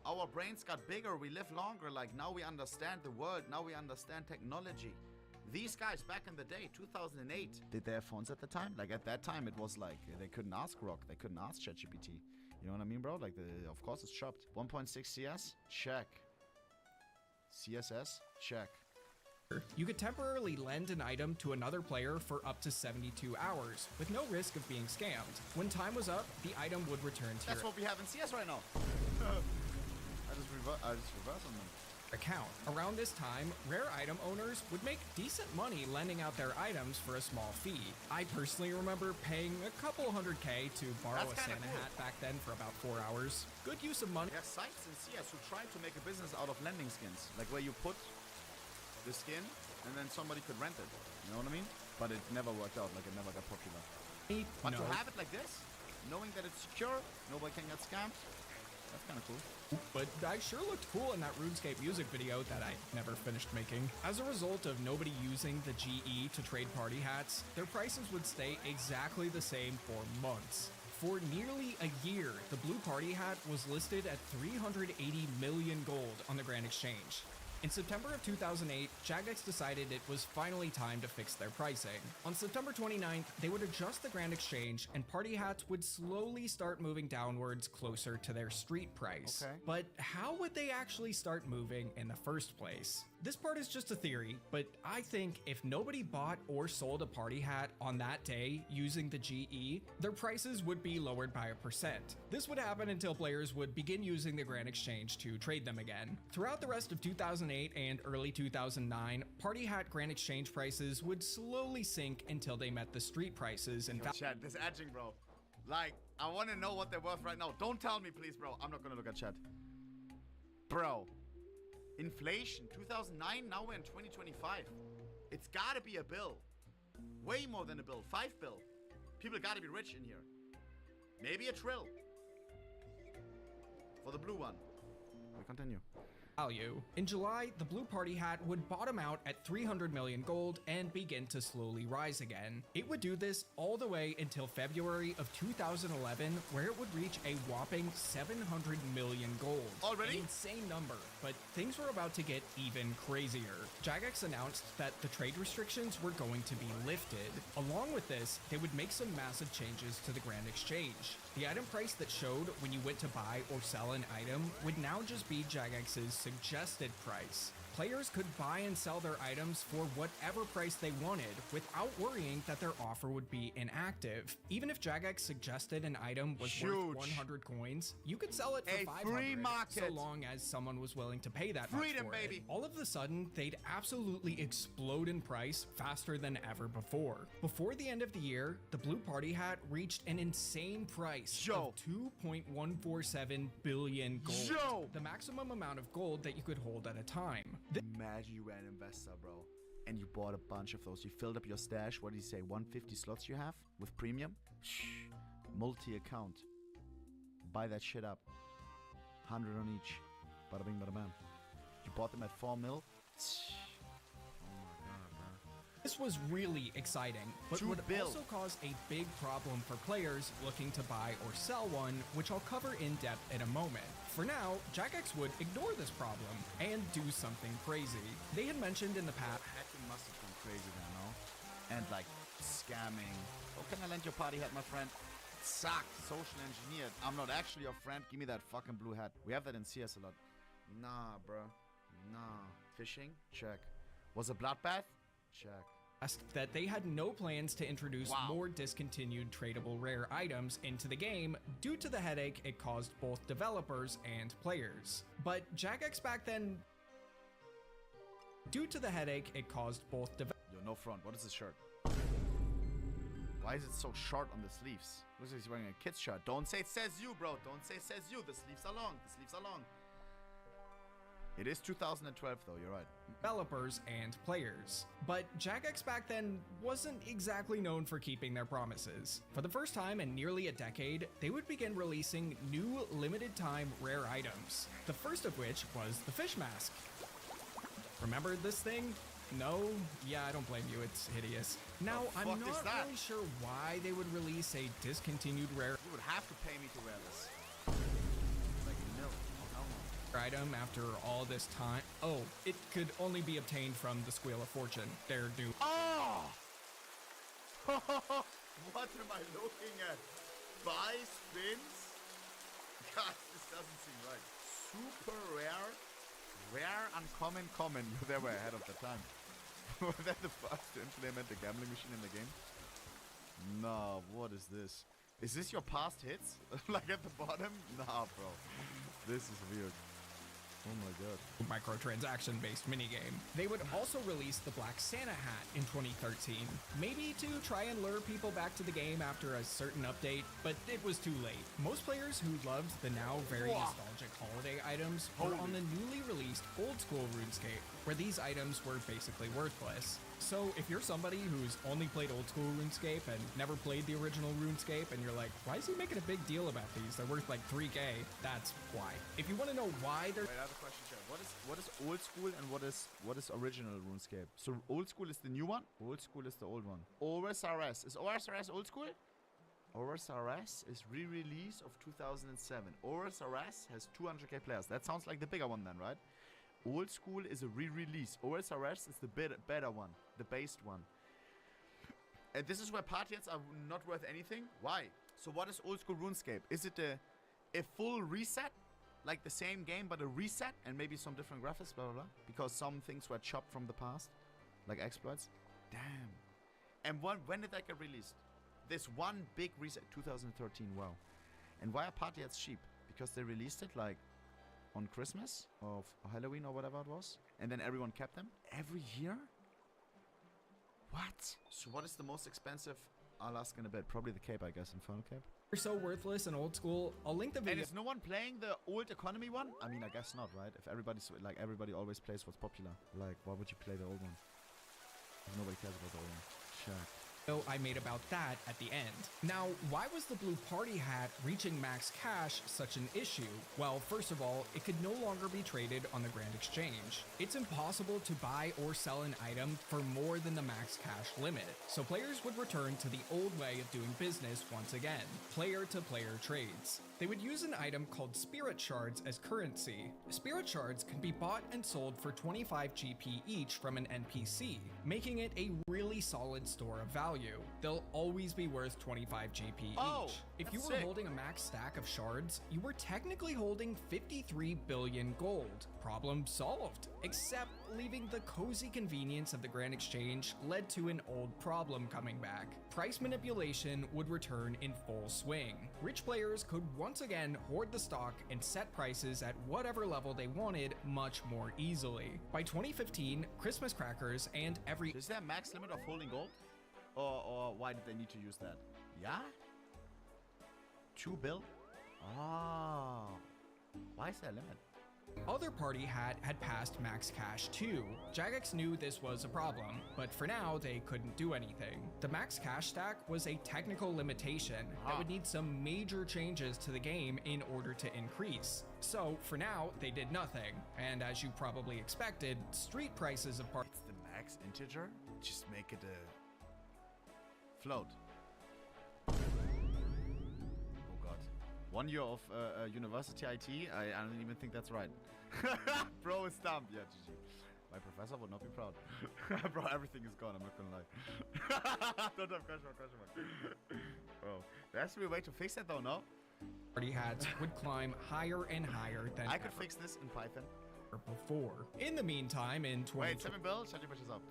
Our brains got bigger, we live longer, like now we understand the world, now we understand technology. These guys back in the day, 2008, did they have phones at the time? Like at that time, it was like, they couldn't ask Rock, they couldn't ask ChatGPT. You know what I mean, bro? Like, of course it's chopped. 1.6 CS? Check. CSS? Check. You could temporarily lend an item to another player for up to 72 hours, with no risk of being scammed. When time was up, the item would return to That's your what we have in CS right now. I just reverse on them. account. Around this time, rare item owners would make decent money lending out their items for a small fee. I personally remember paying a couple $100K to borrow a Santa hat back then for about 4 hours. Good use of money. There are sites in CS who try to make a business out of lending skins. Like where you put the skin and then somebody could rent it. You know what I mean? But it never worked out, like it never got popular. But to have it like this, knowing that it's secure, nobody can get scammed, that's kind of cool. But I sure looked cool in that RuneScape music video that I never finished making. As a result of nobody using the GE to trade party hats, their prices would stay exactly the same for months. For nearly a year, the blue party hat was listed at 380 million gold on the Grand Exchange. In September of 2008, Jagex decided it was finally time to fix their pricing. On September 29th, they would adjust the Grand Exchange and party hats would slowly start moving downwards closer to their street price. Okay. But how would they actually start moving in the first place? This part is just a theory, but I think if nobody bought or sold a party hat on that day using the GE, their prices would be lowered by 1%. This would happen until players would begin using the Grand Exchange to trade them again. Throughout the rest of 2008, 2008 and early 2009, Party Hat Grand Exchange prices would slowly sink until they met the street prices and Chat, this edging, bro. Like, I want to know what they're worth right now. Don't tell me, please, bro. I'm not gonna look at chat. Bro, inflation, 2009, now we're in 2025. It's gotta be a bill. Way more than a bill, 5 bill. People gotta be rich in here. Maybe a trill. For the blue one. We continue. value. In July, the blue party hat would bottom out at 300 million gold and begin to slowly rise again. It would do this all the way until February of 2011, where it would reach a whopping 700 million gold. Already? An insane number, but things were about to get even crazier. Jagex announced that the trade restrictions were going to be lifted. Along with this, they would make some massive changes to the Grand Exchange. The item price that showed when you went to buy or sell an item would now just be Jagex's suggested price. Players could buy and sell their items for whatever price they wanted without worrying that their offer would be inactive. Even if Jagex suggested an item was worth 100 coins, you could sell it for 500 free market. so long as someone was willing to pay that Freedom, much for baby. it. All of a sudden, they'd absolutely explode in price faster than ever before. Before the end of the year, the blue party hat reached an insane price of 2.147 billion gold. The maximum amount of gold that you could hold at a time. Imagine you were an investor, bro, and you bought a bunch of those. You filled up your stash. What do you say? 150 slots you have with premium? Shh. Multi-account. Buy that shit up. 100 on each. Bada bing, bada bam. You bought them at 4 mil? This was really exciting, but would also cause a big problem for players looking to buy or sell one, which I'll cover in depth in a moment. For now, Jagex would ignore this problem and do something crazy. They had mentioned in the past Hacking must have gone crazy there, no? And like scamming. Oh, can I lend your party hat, my friend? Sucked. Social engineered. I'm not actually your friend. Give me that fucking blue hat. We have that in CS a lot. Nah, bro. Nah. Fishing? Check. Was a bloodbath? Check. that they had no plans to introduce more discontinued tradable rare items into the game due to the headache it caused both developers and players. But Jagex back then... Due to the headache it caused both Yo, no front. What is this shirt? Why is it so short on the sleeves? Looks like he's wearing a kid's shirt. Don't say it says you, bro. Don't say it says you. The sleeves are long. The sleeves are long. It is 2012 though, you're right. Developers and players. But Jagex back then wasn't exactly known for keeping their promises. For the first time in nearly a decade, they would begin releasing new limited time rare items. The first of which was the fish mask. Remember this thing? No? Yeah, I don't blame you, it's hideous. Now, I'm not really sure why they would release a discontinued rare You would have to pay me to wear this. Like no. item after all this time. Oh, it could only be obtained from the Squeal of Fortune, their new... Oh! What am I looking at? Buy spins? God, this doesn't seem right. Super rare. Rare, uncommon, common. They were ahead of the time. Were they the first to implement the gambling machine in the game? No, what is this? Is this your past hits? Like at the bottom? Nah, bro. This is weird. Oh my god. Microtransaction-based minigame. They would also release the Black Santa hat in 2013, maybe to try and lure people back to the game after a certain update, but it was too late. Most players who loved the now very nostalgic holiday items were on the newly released old school RuneScape, where these items were basically worthless. So if you're somebody who's only played old school RuneScape and never played the original RuneScape, and you're like, why is he making a big deal about these? They're worth like 3K. That's why. If you want to know why they're... Wait, I have a question, Chad. What is old school and what is original RuneScape? So old school is the new one? Old school is the old one. OSRS. Is OSRS old school? OSRS is re-release of 2007. OSRS has 200k players. That sounds like the bigger one then, right? Old school is a re-release. OSRS is the better one, the based one. And this is where party hats are not worth anything? Why? So what is old school RuneScape? Is it a full reset? Like the same game, but a reset and maybe some different graphics, blah, blah, blah? Because some things were chopped from the past, like exploits? Damn. And when did that get released? This one big reset, 2013, wow. And why are party hats cheap? Because they released it like on Christmas or Halloween or whatever it was. And then everyone kept them every year? What? So what is the most expensive? I'll ask in a bit. Probably the cape, I guess, Infernal Cape. You're so worthless and old school. I'll link the video. And is no one playing the old economy one? I mean, I guess not, right? If everybody's like, everybody always plays what's popular. Like, why would you play the old one? If nobody cares about the old one. Check. I made about that at the end. Now, why was the blue party hat reaching max cash such an issue? Well, first of all, it could no longer be traded on the Grand Exchange. It's impossible to buy or sell an item for more than the max cash limit, so players would return to the old way of doing business once again, player-to-player trades. They would use an item called Spirit Shards as currency. Spirit Shards can be bought and sold for 25 GP each from an NPC, making it a really solid store of value. They'll always be worth 25 GP each. If you were holding a max stack of shards, you were technically holding 53 billion gold. Problem solved. Except leaving the cozy convenience of the Grand Exchange led to an old problem coming back. Price manipulation would return in full swing. Rich players could once again hoard the stock and set prices at whatever level they wanted much more easily. By 2015, Christmas crackers and every— Is there a max limit of holding gold? Or why did they need to use that? Yeah? 2 bill? Oh. Why is there a limit? Other party hat had passed max cash too. Jagex knew this was a problem, but for now they couldn't do anything. The max cash stack was a technical limitation that would need some major changes to the game in order to increase. So for now, they did nothing. And as you probably expected, street prices of party— It's the max integer? Just make it a float. Oh god. 1 year of university IT? I don't even think that's right. Bro is dumb. Yeah, GG. My professor would not be proud. Bro, everything is gone, I'm not gonna lie. Don't have question mark. Bro, there has to be a way to fix that though, no? Party hats would climb higher and higher than I could fix this in Python. Before. In the meantime, in 20— Wait, 7 bill? Shut your bitches up.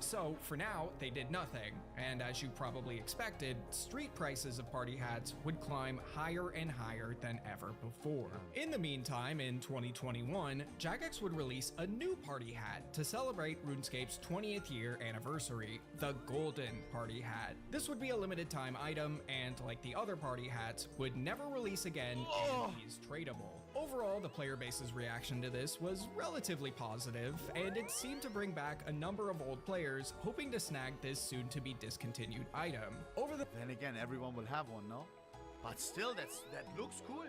So, for now, they did nothing, and as you probably expected, street prices of party hats would climb higher and higher than ever before. In the meantime, in 2021, Jagex would release a new party hat to celebrate RuneScape's 20th year anniversary, the Golden Party Hat. This would be a limited time item, and like the other party hats, would never release again and is tradable. Overall, the player base's reaction to this was relatively positive, and it seemed to bring back a number of old players hoping to snag this soon-to-be discontinued item. Then again, everyone will have one, no? But still, that looks cool.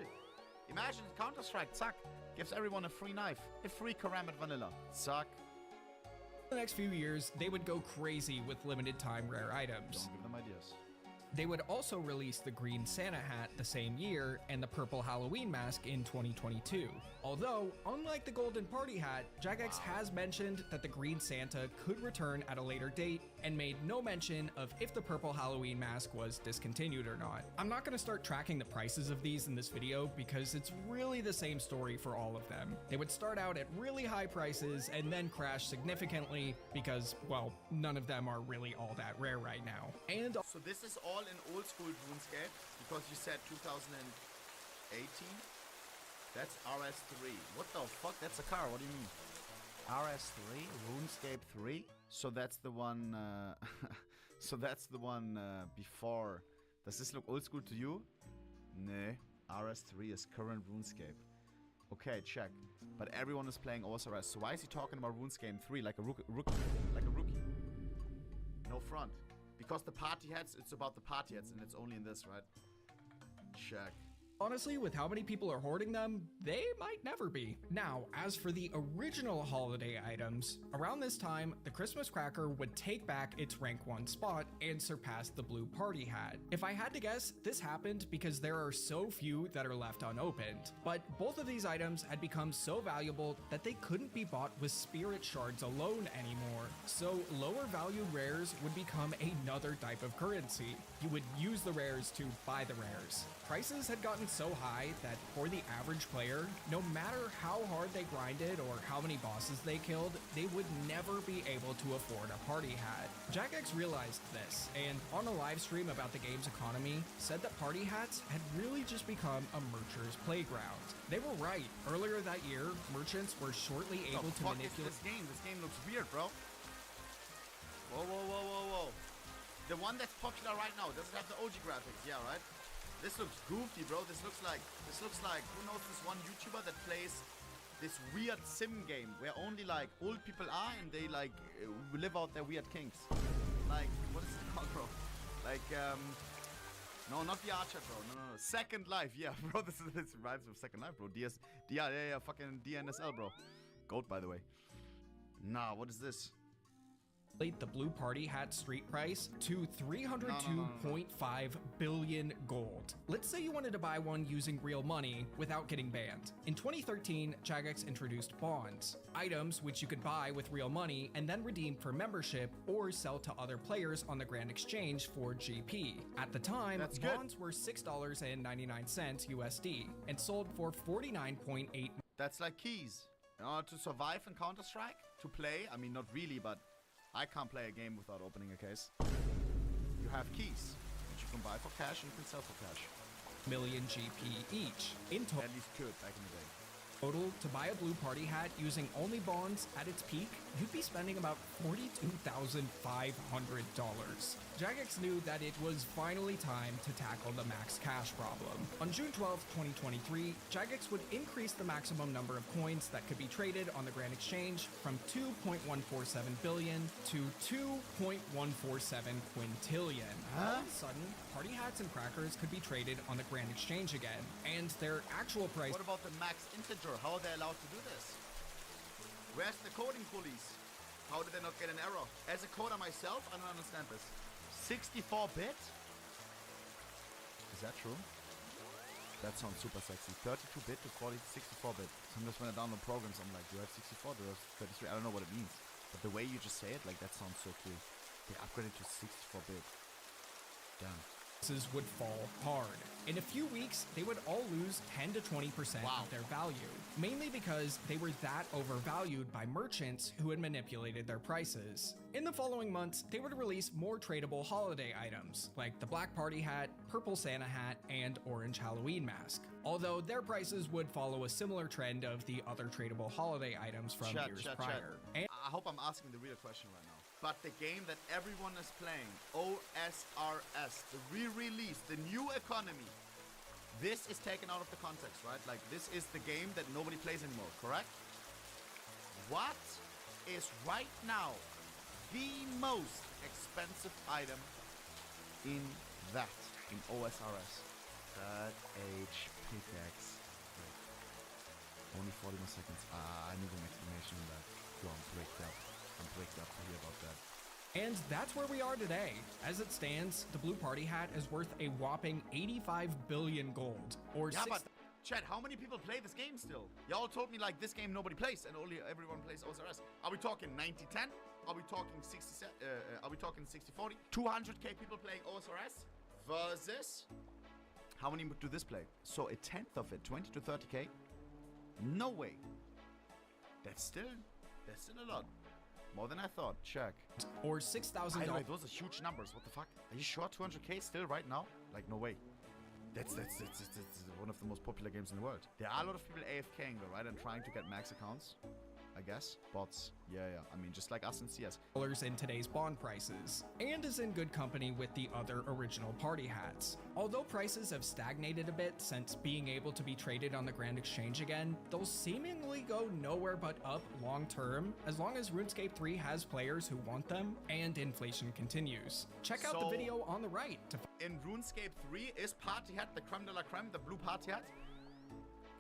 Imagine Counter-Strike, zack, gives everyone a free knife, a free Karamet vanilla, zack. The next few years, they would go crazy with limited-time rare items. Don't give them ideas. They would also release the green Santa hat the same year and the purple Halloween mask in 2022. Although, unlike the golden party hat, Jagex has mentioned that the green Santa could return at a later date and made no mention of if the purple Halloween mask was discontinued or not. I'm not going to start tracking the prices of these in this video because it's really the same story for all of them. They would start out at really high prices and then crash significantly because, well, none of them are really all that rare right now. And so this is all in old school RuneScape because you said 2018. That's RS3. What the fuck? That's a car. What do you mean? RS3, RuneScape 3. So that's the one. So that's the one before. Does this look old school to you? Nah. RS3 is current RuneScape. Okay, check. But everyone is playing OSRS. So why is he talking about RuneScape 3 like a rookie? Like a rookie. No front. Because the party hats, it's about the party hats, and it's only in this, right? Check. Honestly, with how many people are hoarding them, they might never be. Now, as for the original holiday items, around this time, the Christmas cracker would take back its rank 1 spot and surpass the blue party hat. If I had to guess, this happened because there are so few that are left unopened. But both of these items had become so valuable that they couldn't be bought with spirit shards alone anymore. So lower valued rares would become another type of currency. You would use the rares to buy the rares. Prices had gotten so high that for the average player, no matter how hard they grinded or how many bosses they killed, they would never be able to afford a party hat. Jagex realized this, and on a live stream about the game's economy, said that party hats had really just become a mercher's playground. They were right. Earlier that year, merchants were shortly able to manipulate. This game looks weird, bro. Whoa, whoa, whoa, whoa, whoa. The one that's popular right now, does it have the OG graphics? Yeah, right? This looks goofy, bro. This looks like, who knows this one YouTuber that plays this weird sim game where only like old people are and they like live out their weird kinks. Like, what is it called, bro? Like, no, not the Archer, bro. No. Second Life, yeah, bro. This reminds me of Second Life, bro. Yeah, fucking DNSL, bro. Goat, by the way. Nah, what is this? The blue party hat street price to 302.5 billion gold. Let's say you wanted to buy one using real money without getting banned. In 2013, Jagex introduced bonds, items which you could buy with real money and then redeem for membership or sell to other players on the Grand Exchange for GP. At the time, bonds were $6.99 USD and sold for 49.8. That's like keys. In order to survive in Counter-Strike, to play, I mean, not really, but I can't play a game without opening a case. You have keys, which you can buy for cash and you can sell for cash. Million GP each. In total, at least could back in the day. Total, to buy a blue party hat using only bonds at its peak, you'd be spending about $42,500. Jagex knew that it was finally time to tackle the max cash problem. On June 12, 2023, Jagex would increase the maximum number of coins that could be traded on the Grand Exchange from 2.147 billion to 2.147 quintillion. All of a sudden, party hats and crackers could be traded on the Grand Exchange again, and their actual price... What about the max integer? How are they allowed to do this? Where's the coding police? How did they not get an error? As a coder myself, I don't understand this. 64-bit? Is that true? That sounds super sexy. 32-bit to 64-bit. Sometimes when I download programs, I'm like, do I have 64? Do I have 33? I don't know what it means. But the way you just say it, like, that sounds so cool. They upgraded to 64-bit. Damn. Would fall hard. In a few weeks, they would all lose 10 to 20% of their value, mainly because they were that overvalued by merchants who had manipulated their prices. In the following months, they would release more tradable holiday items, like the Black Party Hat, Purple Santa Hat, and Orange Halloween Mask, although their prices would follow a similar trend of the other tradable holiday items from years prior. I hope I'm asking the real question right now. But the game that everyone is playing, OSRS, the re-release, the new economy, this is taken out of the context, right? Like, this is the game that nobody plays anymore, correct? What is right now the most expensive item in that, in OSRS? Third Age Pickaxe. Wait. Only 40 more seconds. I need an explanation on that. Go on, break that. I'm breaking up to hear about that. And that's where we are today. As it stands, the blue party hat is worth a whopping 85 billion gold, or but Chad, how many people play this game still? Y'all told me like this game nobody plays and only everyone plays OSRS. Are we talking 90-10? Are we talking 60? Are we talking 60-40? 200k people playing OSRS versus how many do this play? So a tenth of it, 20 to 30k? No way. That's still a lot. More than I thought. Check. Or $6,000. By the way, those are huge numbers. What the fuck? Are you sure 200k still right now? Like, no way. That's one of the most popular games in the world. There are a lot of people AFKing though, right? And trying to get max accounts. I guess. Bots. Yeah. I mean, just like us in CS. In today's bond prices, and is in good company with the other original party hats. Although prices have stagnated a bit since being able to be traded on the Grand Exchange again, they'll seemingly go nowhere but up long term, as long as RuneScape 3 has players who want them and inflation continues. Check out the video on the right to in RuneScape 3, is party hat the creme de la creme, the blue party hat?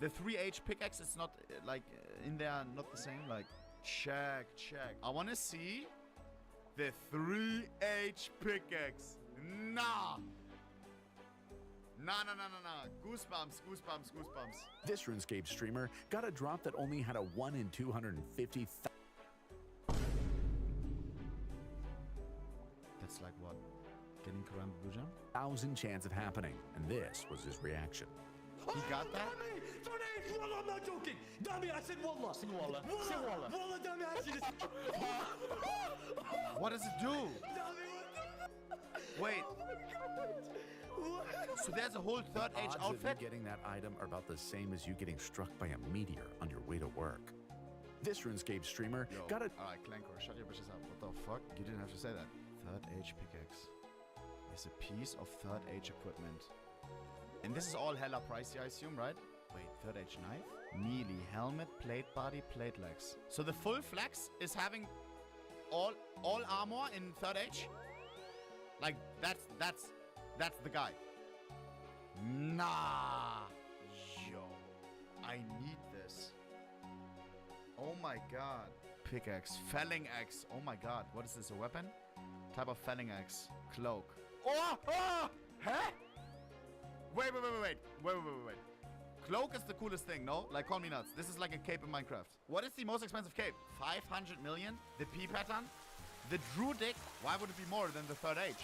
The 3H pickaxe is not like in there, not the same. Like, check. I want to see the 3H pickaxe. Nah. Goosebumps. This RuneScape streamer got a drop that only had a 1 in 250. That's like what? getting Karam Bujan? 1,000 chance of happening, and this was his reaction. He got that? Donate! Wallah, I'm not joking! Dami, I said wallah! Say wallah. Say wallah. Wallah, Dami, I said What does it do? Wait. So there's a whole third The age odds of outfit? you getting that item are about the same as you getting struck by a meteor on your way to work. This RuneScape streamer got a... Alright, Clankor, shut your bitches up. What the fuck? You didn't have to say that. Third age pickaxe is a piece of third age equipment. And this is all hella pricey, I assume, right? Wait, third age knife? Melee, helmet, plate body, plate legs. So the full flex is having all armor in third age? Like, that's the guy. Nah. Yo. I need this. Oh my god. Pickaxe. Felling axe. Oh my god. What is this, a weapon? Type of felling axe. Cloak. Oh! Oh! Huh? Wait. Cloak is the coolest thing, no? Like, call me nuts. This is like a cape in Minecraft. What is the most expensive cape? 500 million? The P pattern? The Druidic? Why would it be more than the third age?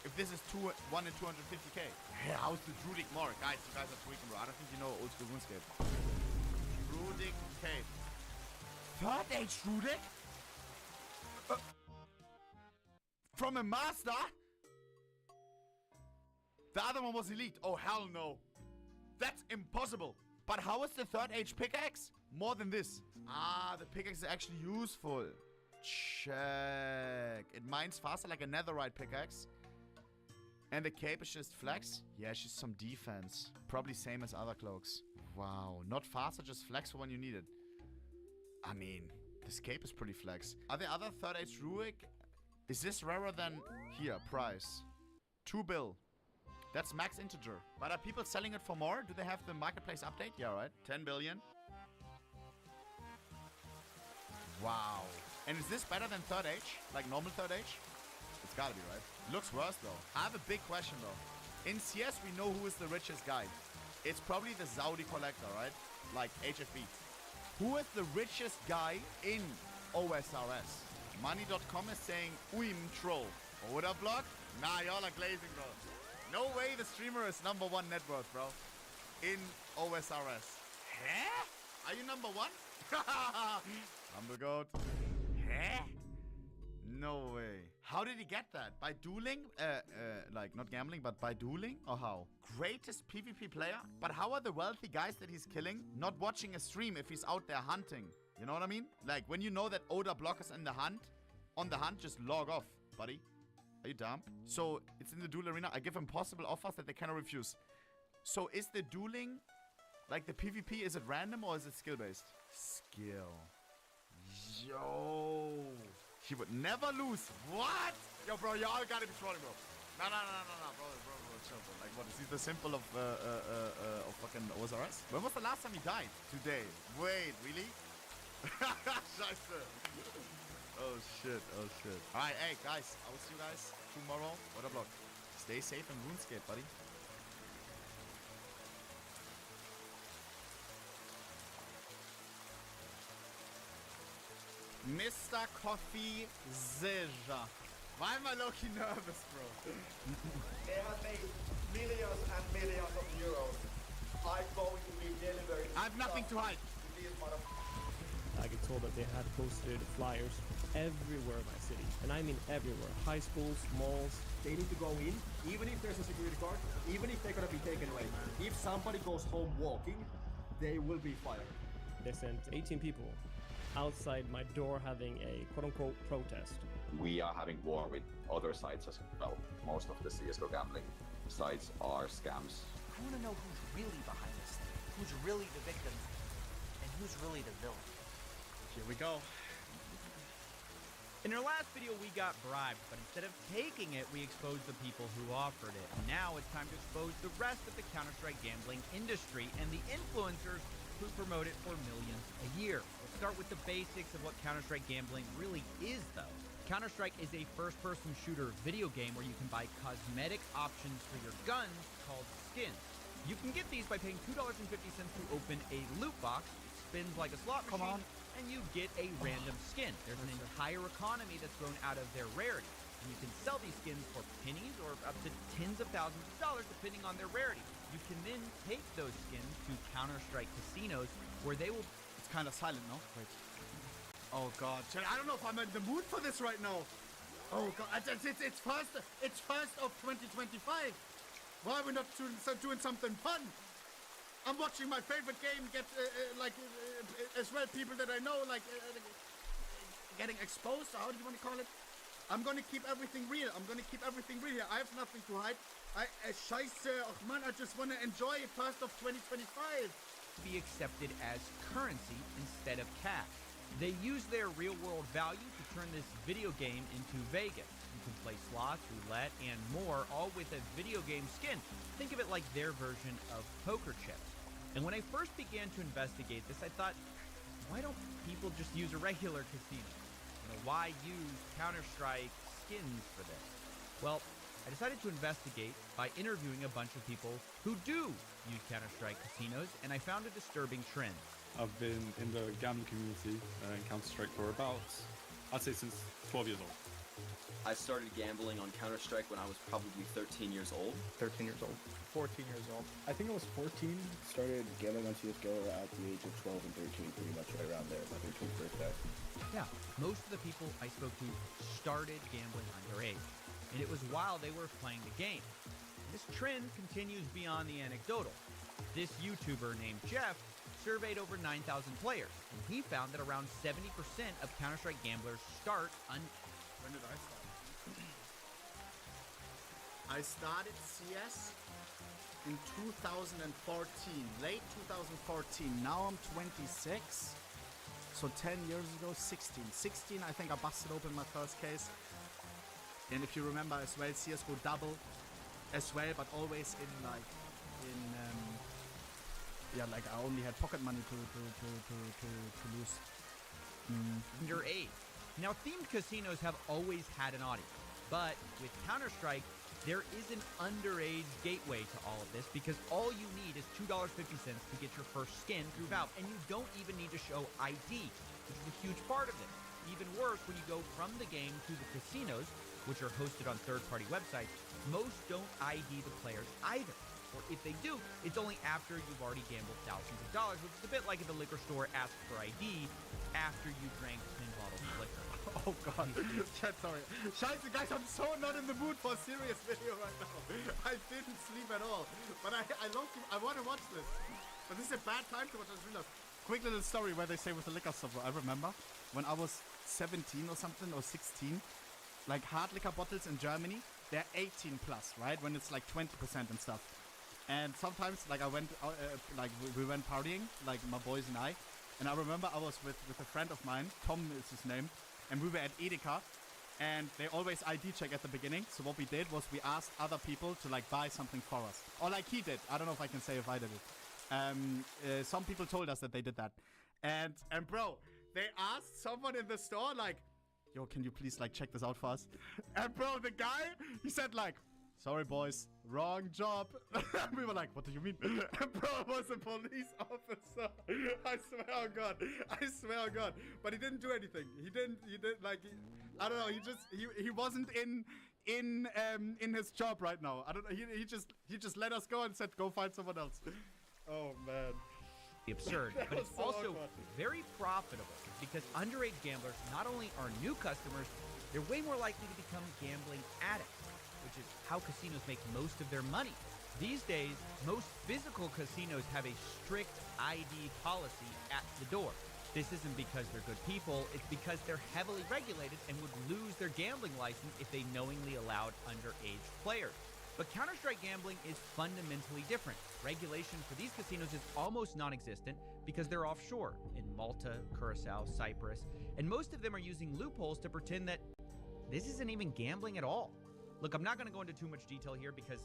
If this is 1 in 250k. Yeah, how's the Druidic more? Guys, you guys are tweaking, bro. I don't think you know old school RuneScape. Druidic cape. Third age Druidic? From a master? The other one was elite. Oh, hell no. That's impossible. But how is the third age pickaxe more than this? Ah, the pickaxe is actually useful. Check. It mines faster like a netherite pickaxe. And the cape is just flex? Yeah, it's just some defense. Probably same as other cloaks. Wow. Not faster, just flex for when you need it. I mean, this cape is pretty flex. Are there other third age Ruic? Is this rarer than here? Price. 2 bill. That's max integer. But are people selling it for more? Do they have the marketplace update? Yeah, right. 10 billion. Wow. And is this better than third age? Like normal third age? It's gotta be, right? Looks worse, though. I have a big question, though. In CS, we know who is the richest guy. It's probably the Saudi collector, right? Like HFB. Who is the richest guy in OSRS? Money.com is saying, Uim troll. Oh, what up, vlog? Nah, y'all are glazing, bro. No way the streamer is #1 net worth, bro. In OSRS. Huh? Are you #1? Humble goat. Huh? No way. How did he get that? By dueling? Like, not gambling, but by dueling? Or how? Greatest PvP player? But how are the wealthy guys that he's killing not watching a stream if he's out there hunting? You know what I mean? Like, when you know that Oda blockers on the hunt, just log off, buddy. Are you dumb? So, it's in the duel arena. I give him possible offers that they cannot refuse. So, is the dueling, like the PvP, is it random or is it skill-based? Skill. Yo. He would never lose. What? Yo, bro, y'all gotta be trolling, bro. No, bro, chill, bro. Like, what, is he the symbol of fucking OSRS? When was the last time he died? Today. Wait, really? Scheiße. Oh, shit. Alright, hey, guys. I will see you guys tomorrow. What a block. Stay safe in RuneScape, buddy. Mr. Coffee Zija. Why am I low-key nervous, bro? They have made millions and millions of euros. I'm going to be delivered. I have nothing to hide. I get told that they had posted flyers everywhere in my city. And I mean everywhere. High schools, malls. They need to go in, even if there's a security guard, even if they're gonna be taken away. If somebody goes home walking, they will be fired. They sent 18 people outside my door having a quote-unquote protest. We are having war with other sites as well. Most of the CSGO gambling sites are scams. I want to know who's really behind this thing. Who's really the victim and who's really the villain. Here we go. In our last video, we got bribed, but instead of taking it, we exposed the people who offered it. Now it's time to expose the rest of the Counter-Strike gambling industry and the influencers who promote it for millions a year. We'll start with the basics of what Counter-Strike gambling really is, though. Counter-Strike is a first-person shooter video game where you can buy cosmetic options for your guns called skins. You can get these by paying $2.50 to open a loot box. It spins like a slot machine, and you get a random skin. There's an entire economy that's grown out of their rarity. And you can sell these skins for pennies or up to tens of thousands of dollars depending on their rarity. You can then take those skins to Counter-Strike casinos where they will... It's kind of silent, no? Wait. Oh god, I don't know if I'm in the mood for this right now. Oh god, it's first of 2025. Why are we not doing something fun? I'm watching my favorite game get as well people that I know getting exposed. How do you want to call it? I'm gonna keep everything real. Here. I have nothing to hide. Scheiße, oh man, I just want to enjoy it first of 2025. Be accepted as currency instead of cash. They use their real-world value to turn this video game into Vegas. You can play slots, roulette, and more, all with a video game skin. Think of it like their version of poker chips. And when I first began to investigate this, I thought, why don't people just use a regular casino? Why use Counter-Strike skins for this? Well, I decided to investigate by interviewing a bunch of people who do use Counter-Strike casinos, and I found a disturbing trend. I've been in the gambling community in Counter-Strike for about, I'd say since 12 years old. I started gambling on Counter-Strike when I was probably 13 years old. 13 years old. 14 years old. I think I was 14. Started gambling on CSGO at the age of 12 and 13, pretty much right around there, my 13th birthday. Yeah, most of the people I spoke to started gambling underage, and it was while they were playing the game. This trend continues beyond the anecdotal. This YouTuber named Jeff surveyed over 9,000 players, and he found that around 70% of Counter-Strike gamblers start When did I start? I started CS in 2014, late 2014. Now I'm 26, so 10 years ago, 16. 16, I think I busted open my first case. And if you remember as well, CSGO double as well, but always in like I only had pocket money to lose. Underage. Now, themed casinos have always had an audience, but with Counter-Strike, there is an underage gateway to all of this because all you need is $2.50 to get your first skin through Valve, and you don't even need to show ID, which is a huge part of this. Even worse, when you go from the game to the casinos, which are hosted on third-party websites, most don't ID the players either. Or if they do, it's only after you've already gambled thousands of dollars, which is a bit like if the liquor store asks for ID after you drank 10 bottles of liquor. Oh god, chat, sorry. Scheiße, guys, I'm so not in the mood for a serious video right now. I didn't sleep at all, but I want to watch this. But this is a bad time to watch. I just realized. Quick little story where they say with the liquor store. I remember when I was 17 or something, or 16, like hard liquor bottles in Germany, they're 18 plus, right? When it's like 20% and stuff. And sometimes, like I went, we went partying, like my boys and I. And I remember I was with a friend of mine, Tom is his name, and we were at Edeka, and they always ID check at the beginning. So what we did was we asked other people to like buy something for us, or like he did. I don't know if I can say if I did it. Some people told us that they did that, and bro, they asked someone in the store like, "Yo, can you please like check this out for us?" And bro, the guy, he said like, "Sorry boys, wrong job." We were like, "What do you mean?" And bro was a police officer. I swear on God. But he didn't do anything. He didn't like, I don't know, he wasn't in his job right now. I don't know, he just let us go and said, "Go find someone else." Oh man. Absurd, but it's so also awkward. very profitable because underage gamblers not only are new customers, they're way more likely to become gambling addicts, which is how casinos make most of their money. These days, most physical casinos have a strict ID policy at the door. This isn't because they're good people, it's because they're heavily regulated and would lose their gambling license if they knowingly allowed underage players. But Counter-Strike gambling is fundamentally different. Regulation for these casinos is almost non-existent because they're offshore in Malta, Curacao, Cyprus, and most of them are using loopholes to pretend that this isn't even gambling at all. Look, I'm not going to go into too much detail here because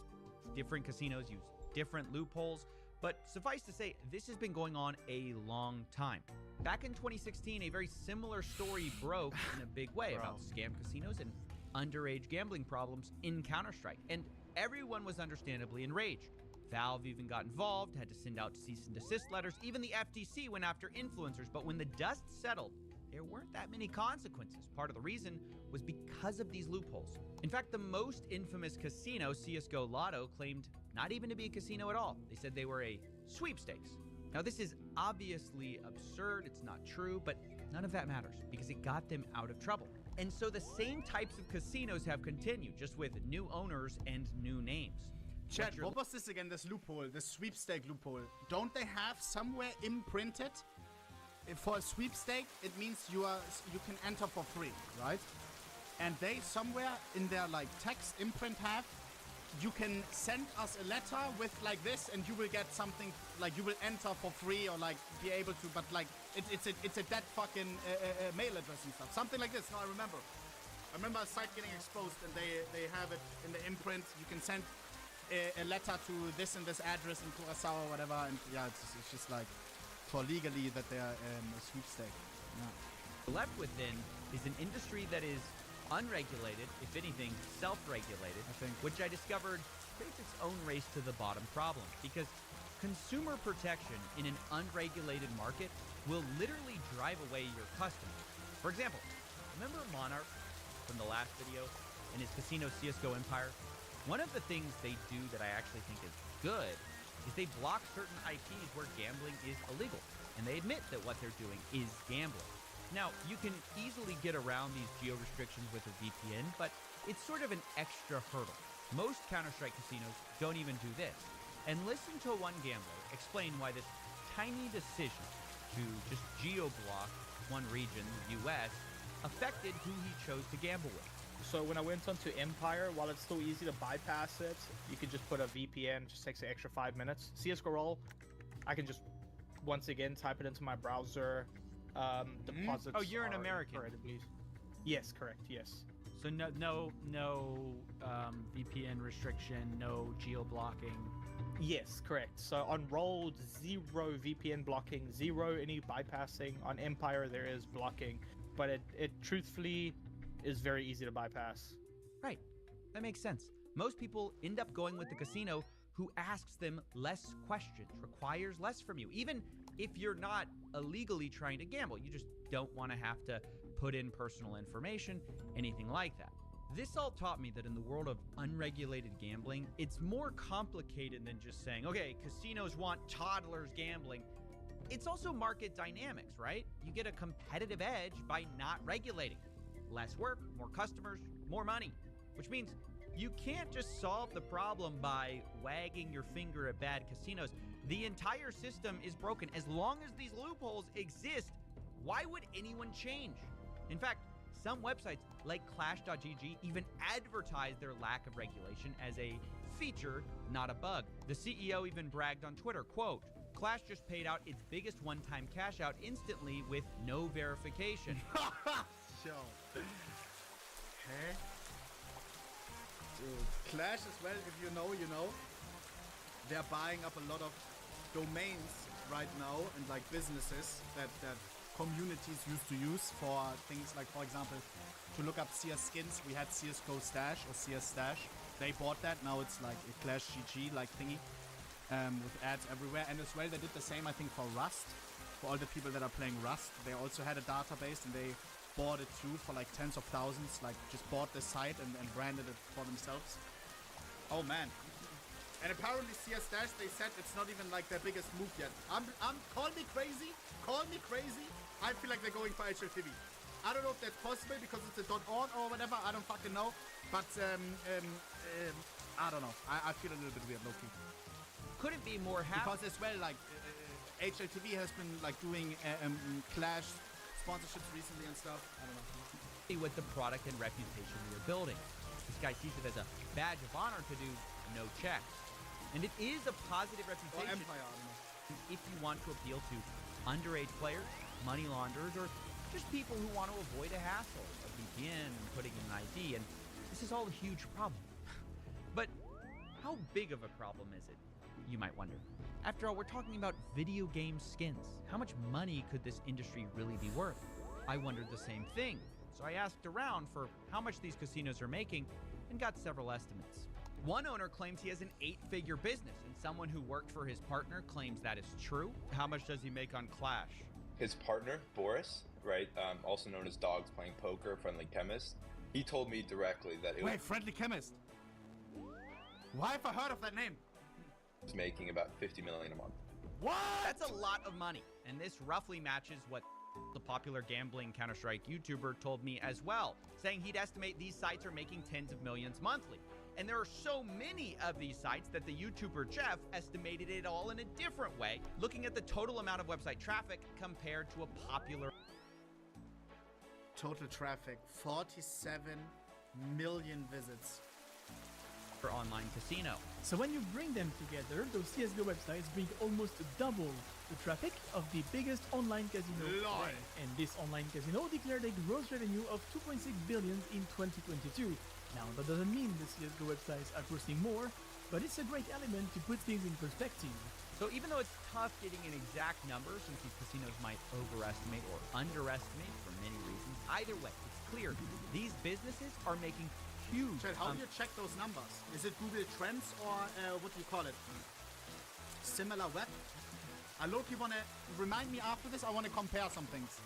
different casinos use different loopholes, but suffice to say, this has been going on a long time. Back in 2016, a very similar story broke in a big way about scam casinos and underage gambling problems in Counter-Strike, and everyone was understandably enraged. Valve even got involved, had to send out cease and desist letters. Even the FTC went after influencers, but when the dust settled, there weren't that many consequences. Part of the reason was because of these loopholes. In fact, the most infamous casino, CSGO Lotto, claimed not even to be a casino at all. They said they were a sweepstakes. Now, this is obviously absurd. It's not true, but none of that matters because it got them out of trouble. And so the same types of casinos have continued, just with new owners and new names. Chat, what was this again, this loophole, this sweepstake loophole? Don't they have somewhere imprinted? For a sweepstake, it means you can enter for free, right? And they somewhere in their like text imprint have, you can send us a letter with like this and you will get something, like you will enter for free or like be able to, but like it's a dead fucking mail address and stuff. Something like this. No, I remember a site getting exposed and they have it in the imprint. You can send a letter to this and this address in Curaçao or whatever, and yeah, it's just like for legally that they're a sweepstake. Yeah. Left with then is an industry that is unregulated, if anything, self-regulated, which I discovered creates its own race to the bottom problem, because consumer protection in an unregulated market will literally drive away your customers. For example, remember Monarch from the last video and his casino CSGO Empire? One of the things they do that I actually think is good is they block certain IPs where gambling is illegal, and they admit that what they're doing is gambling. Now, you can easily get around these geo-restrictions with a VPN, but it's sort of an extra hurdle. Most Counter-Strike casinos don't even do this. And listen to one gambler explain why this tiny decision to just geo-block one region, the US, affected who he chose to gamble with. So when I went onto Empire, while it's still easy to bypass it, you could just put a VPN, just takes an extra 5 minutes. CSGO Roll, I can just, once again, type it into my browser, deposits. Oh, you're an American. Yes, correct, yes. So no VPN restriction, no geo-blocking. Yes, correct. So on Roll, 0 VPN blocking, 0 any bypassing. On Empire, there is blocking, but it truthfully is very easy to bypass. Right, that makes sense. Most people end up going with the casino who asks them less questions, requires less from you. Even if you're not illegally trying to gamble, you just don't want to have to put in personal information, anything like that. This all taught me that in the world of unregulated gambling, it's more complicated than just saying, okay, casinos want toddlers gambling. It's also market dynamics, right? You get a competitive edge by not regulating. Less work, more customers, more money, which means you can't just solve the problem by wagging your finger at bad casinos. The entire system is broken. As long as these loopholes exist, why would anyone change? In fact, some websites like Clash.gg even advertise their lack of regulation as a feature, not a bug. The CEO even bragged on Twitter, quote, Clash just paid out its biggest one-time cash out instantly with no verification. Show. Huh? Dude, Clash as well, if you know, you know. They're buying up a lot of domains right now and like businesses that communities used to use for things like, for example, to look up CS skins. We had CSGO Stash or CS Stash. They bought that. Now it's like a Clash GG like thingy with ads everywhere. And as well, they did the same, I think, for Rust. For all the people that are playing Rust, they also had a database and they bought it too for like tens of thousands, like just bought the site and branded it for themselves. Oh man. And apparently CS Dash, they said it's not even like their biggest move yet. Call me crazy, I feel like they're going for HLTV. I don't know if that's possible because it's a .org or whatever, I don't fucking know. But I don't know, I feel a little bit weird, low-key. Couldn't be more happy. Because as well, like HLTV has been like doing Clash sponsorships recently and stuff. I don't know. With the product and reputation we are building. This guy sees it as a badge of honor to do no checks. And it is a positive reputation. Or Empire, I don't know. If you want to appeal to underage players, money launderers, or just people who want to avoid a hassle of VPN and putting in an ID. And this is all a huge problem. But how big of a problem is it, you might wonder? After all, we're talking about video game skins. How much money could this industry really be worth? I wondered the same thing. So I asked around for how much these casinos are making and got several estimates. One owner claims he has an 8-figure business, and someone who worked for his partner claims that is true. How much does he make on Clash? His partner, Boris, right, also known as Dogs Playing Poker, Friendly Chemist, he told me directly that it Wait, Friendly Chemist. Why have I heard of that name? was making about 50 million a month. What? That's a lot of money, and this roughly matches what the popular gambling Counter-Strike YouTuber told me as well, saying he'd estimate these sites are making tens of millions monthly. And there are so many of these sites that the YouTuber Jeff estimated it all in a different way, looking at the total amount of website traffic compared to a popular... Total traffic, 47 million visits. For online casino. So when you bring them together, those CSGO websites bring almost double the traffic of the biggest online casino. Lord. And this online casino declared a gross revenue of 2.6 billion in 2022. Now that doesn't mean the CSGO websites are grossing more, but it's a great element to put things in perspective. So even though it's tough getting an exact number since these casinos might overestimate or underestimate for many reasons, either way, it's clear these businesses are making huge. Chad, how do you check those numbers? Is it Google Trends or what do you call it? Similar web? I low-key want to remind me after this. I want to compare some things.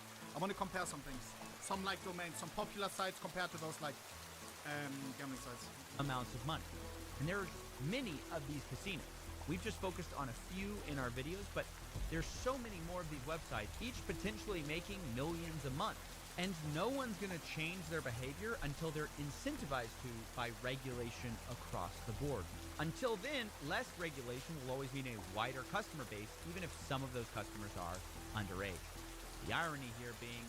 Some like domains, some popular sites compared to those like gambling sites. Amounts of money. And there's many of these casinos. We've just focused on a few in our videos, but there's so many more of these websites, each potentially making millions a month. And no one's going to change their behavior until they're incentivized to by regulation across the board. Until then, less regulation will always mean a wider customer base, even if some of those customers are underage. The irony here being,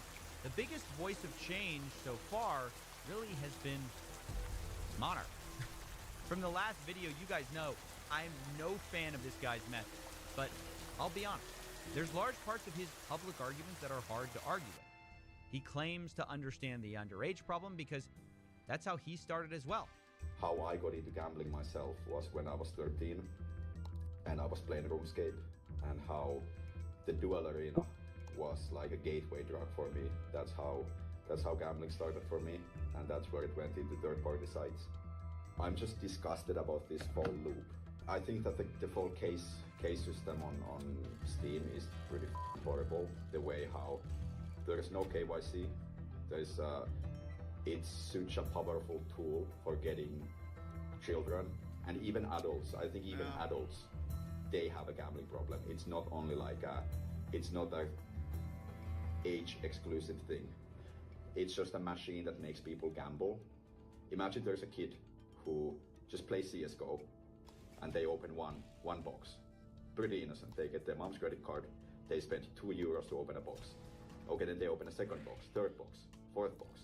the biggest voice of change so far really has been Monarch. From the last video, you guys know I'm no fan of this guy's method, but I'll be honest, there's large parts of his public arguments that are hard to argue with. He claims to understand the underage problem because that's how he started as well. How I got into gambling myself was when I was 13 and I was playing RuneScape, and how the duel arena was like a gateway drug for me. That's how gambling started for me, and that's where it went into third-party sites. I'm just disgusted about this whole loop. I think that the default case system on Steam is pretty horrible. The way how there is no KYC. It's such a powerful tool for getting children and even adults. I think even adults, they have a gambling problem. It's not only it's not a age exclusive thing. It's just a machine that makes people gamble. Imagine there's a kid who just plays CSGO and they open one box. Pretty innocent. They get their mom's credit card. They spend €2 to open a box. Okay, then they open a second box, third box, fourth box,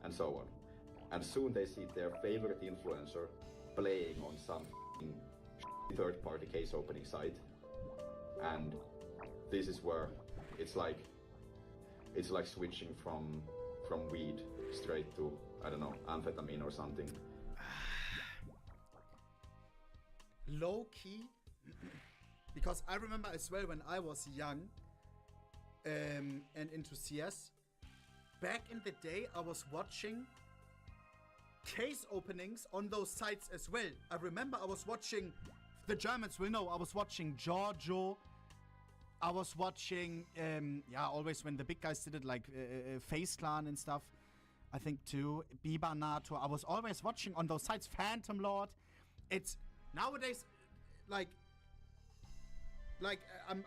and so on. And soon they see their favorite influencer playing on some third-party case opening site. And this is where it's like switching from weed straight to, I don't know, amphetamine or something. Low key, because I remember as well when I was young and into CS, back in the day I was watching case openings on those sites as well. I remember I was watching, the Germans will know, I was watching Giorgio, I was watching, always when the big guys did it, like Face Clan and stuff, I think too, Biba Nato, I was always watching on those sites, Phantom Lord. It's nowadays, like I'm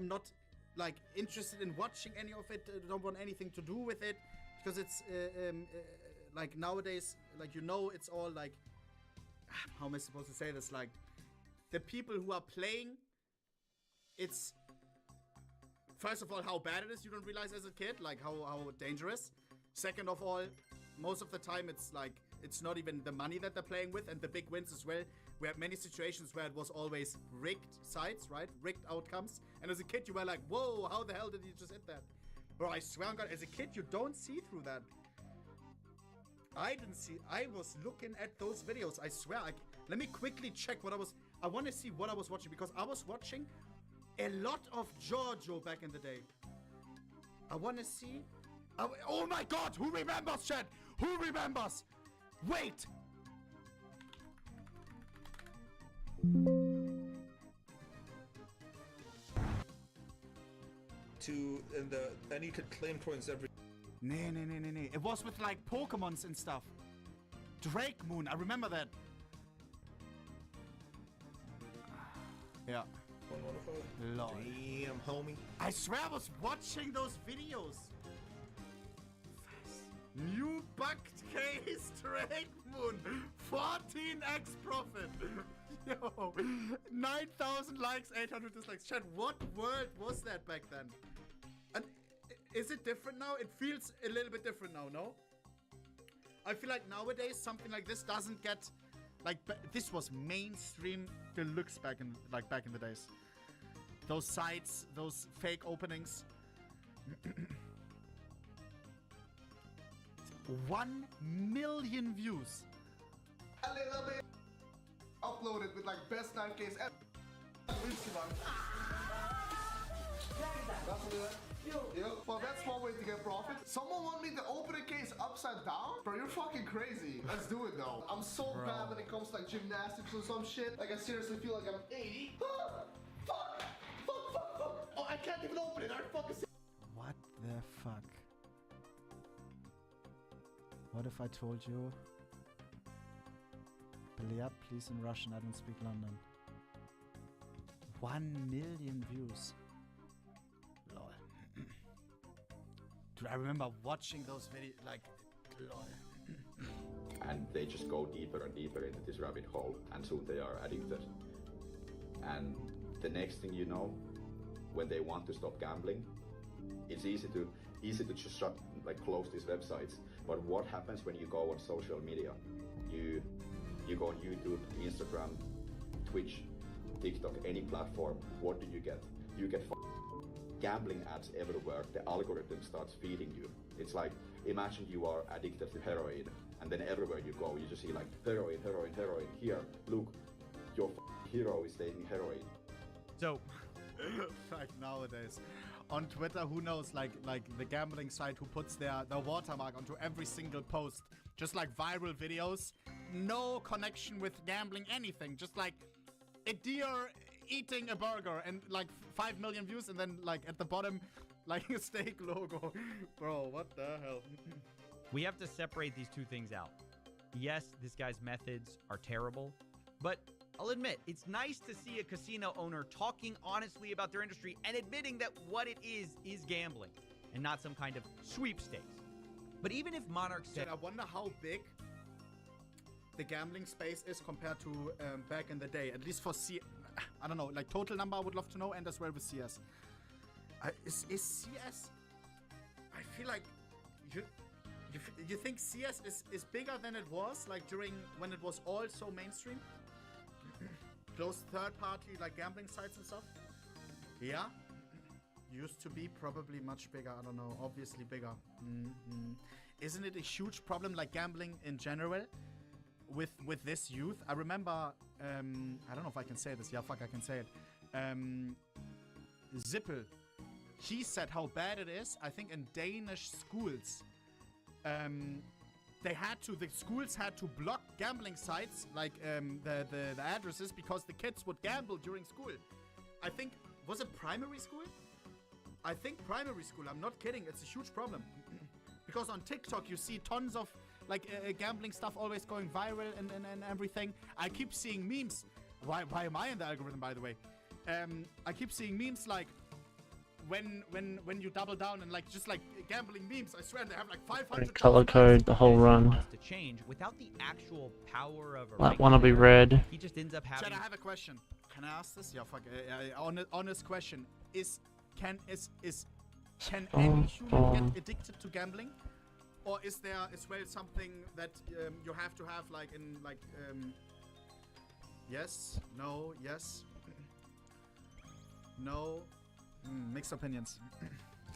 not like interested in watching any of it. Don't want anything to do with it because it's like nowadays, like it's all like, how am I supposed to say this? Like the people who are playing, it's first of all how bad it is. You don't realize as a kid, like how dangerous. Second of all, most of the time it's like it's not even the money that they're playing with, and the big wins as well. We had many situations where it was always rigged sites, right? Rigged outcomes. And as a kid, you were like, whoa, how the hell did you just hit that? Bro, I swear on God, as a kid, you don't see through that. I didn't see. I was looking at those videos. I swear. Let me quickly check what I want to see what I was watching, because I was watching a lot of Giorgio back in the day. I want to see. Oh my God, who remembers, chat? Who remembers? Wait. to and you could claim coins every. Nee. It was with like Pokemons and stuff. Drake Moon, I remember that. Yeah. Lol. Damn, homie. I swear I was watching those videos. New bugged case, Drake Moon, 14x profit. Yo, 9,000 likes, 800 dislikes. Chat, what world was that back then? And is it different now? It feels a little bit different now, no? I feel like nowadays something like this doesn't get like this was mainstream deluxe back in the days. Those sites, those fake openings. 1 million views. A little bit uploaded with like best 9Ks ever. Well, that's one way to get profit. Someone want me to open a case upside down? Bro, you're fucking crazy. Let's do it though. I'm so bad when it comes to like gymnastics or some shit. Like I seriously feel like I'm 80. Fuck. Oh, I can't even open it. I fucking. What the fuck? What if I told you? Billiard, please in Russian. I don't speak London. 1 million views. Lol. Dude, I remember watching those videos. Like, lol. And they just go deeper and deeper into this rabbit hole, and soon they are addicted. And the next thing you know, when they want to stop gambling, it's easy to just shut, like, close these websites. But what happens when you go on social media? You go on YouTube, Instagram, Twitch, TikTok, any platform. What do you get? You get gambling ads everywhere. The algorithm starts feeding you. It's like, imagine you are addicted to heroin, and then everywhere you go, you just see like heroin. Here, look, your hero is taking heroin. So, like nowadays, on Twitter, who knows, like the gambling site who puts their watermark onto every single post, just like viral videos, no connection with gambling, anything, just like a deer eating a burger and like 5 million views, and then like at the bottom, like a steak logo. Bro, what the hell? We have to separate these two things out. Yes, this guy's methods are terrible, but I'll admit, it's nice to see a casino owner talking honestly about their industry and admitting that what it is gambling and not some kind of sweepstakes. But even if Monarch said... I wonder how big the gambling space is compared to back in the day, at least for I don't know, like total number I would love to know, and as well with CS. Is CS... I feel like... You think CS is bigger than it was, like during when it was all so mainstream? Those third-party like gambling sites and stuff? Yeah? Used to be probably much bigger, I don't know, obviously bigger. Isn't it a huge problem, like gambling in general, with this youth? I remember, I don't know if I can say this, yeah, fuck, I can say it. Zippel, he said how bad it is, I think in Danish schools. The schools had to block gambling sites, like the addresses, because the kids would gamble during school. I think, was it primary school? I think primary school, I'm not kidding, it's a huge problem. Because on TikTok you see tons of like gambling stuff always going viral and everything. I keep seeing memes. Why am I in the algorithm, by the way? I keep seeing memes like, when you double down and like just like gambling memes, I swear they have like 500 color code the whole run. To change without the actual power of a That wanna be red. He just ends up having... Chad, I have a question. Can I ask this? Yeah, fuck. Honest question. Can any human get addicted to gambling? Or is there as well something that you have to have like in like yes, no, yes, no? Mixed opinions.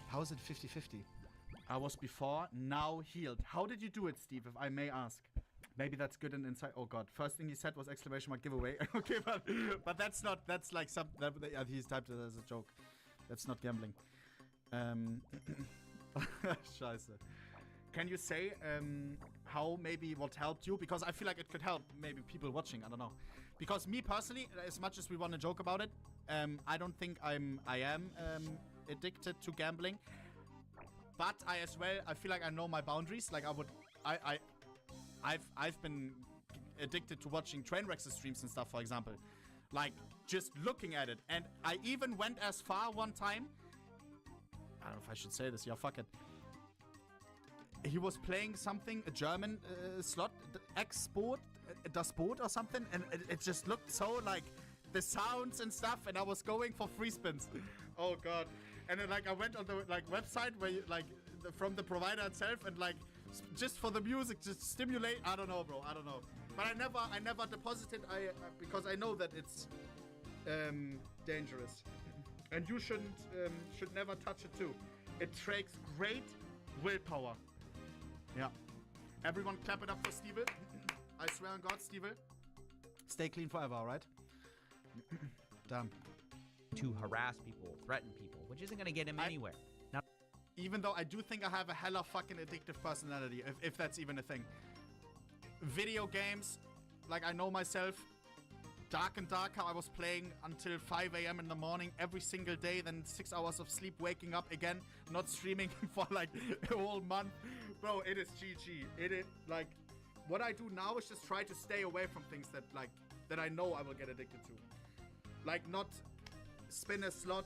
How is it 50-50? I was before, now healed. How did you do it, Steve, if I may ask? Maybe that's good and insight. Oh god, first thing he said was exclamation mark giveaway. Okay, but that's not, that's like some, yeah, he's typed it as a joke. That's not gambling. Scheiße. Can you say how maybe what helped you? Because I feel like it could help maybe people watching, I don't know. Because me personally, as much as we want to joke about it, I don't think I am addicted to gambling. But I feel like I know my boundaries. Like I've been addicted to watching Trainwreck's streams and stuff, for example. Like, just looking at it. And I even went as far one time. I don't know if I should say this. Yeah, fuck it. He was playing something, a German slot, X-Sport, Das Boot or something. And it just looked so like the sounds and stuff. And I was going for free spins. Oh, God. And then, like, I went on the, like, website where you, like, from the provider itself and, like, just for the music, just stimulate. I don't know, bro. I don't know. But I never deposited. Because I know that it's dangerous, and you should never touch it too. It takes great willpower. Yeah. Everyone, clap it up for Steve. I swear on God, Steve. Stay clean forever, all right? Damn. To harass people, threaten people, which isn't going to get him anywhere. Now, even though I do think I have a hella fucking addictive personality, if that's even a thing. Video games, like I know myself, Dark and Darker, I was playing until 5 a.m. in the morning every single day, then 6 hours of sleep, waking up again, not streaming for like a whole month. Bro, it is GG. It is like, what I do now is just try to stay away from things that I know I will get addicted to. Like not spin a slot,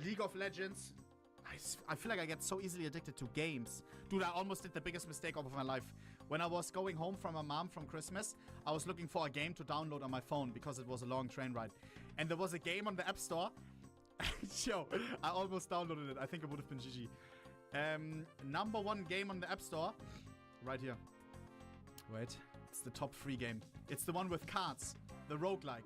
League of Legends. I feel like I get so easily addicted to games. Dude, I almost did the biggest mistake of my life. When I was going home from my mom from Christmas, I was looking for a game to download on my phone because it was a long train ride. And there was a game on the App Store. Yo, I almost downloaded it. I think it would have been GG. Number 1 game on the App Store. Right here. Wait. It's the top 3 game. It's the one with cards. The roguelike.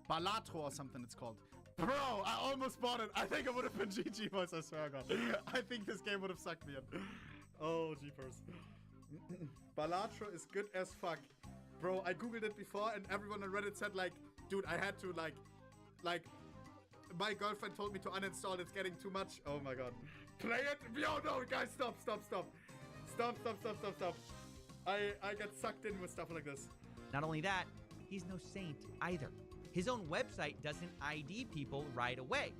Balatro or something it's called. Bro, I almost bought it. I think it would have been GG, boys. I swear to God. I think this game would have sucked me in. Oh, jeepers. Balatro is good as fuck. Bro, I googled it before and everyone on Reddit said like, dude, I had to like, my girlfriend told me to uninstall, it's getting too much. Oh my God. Play it? Yo, no, guys, stop. I get sucked in with stuff like this. not only that, he's no saint either. His own website doesn't ID people right away.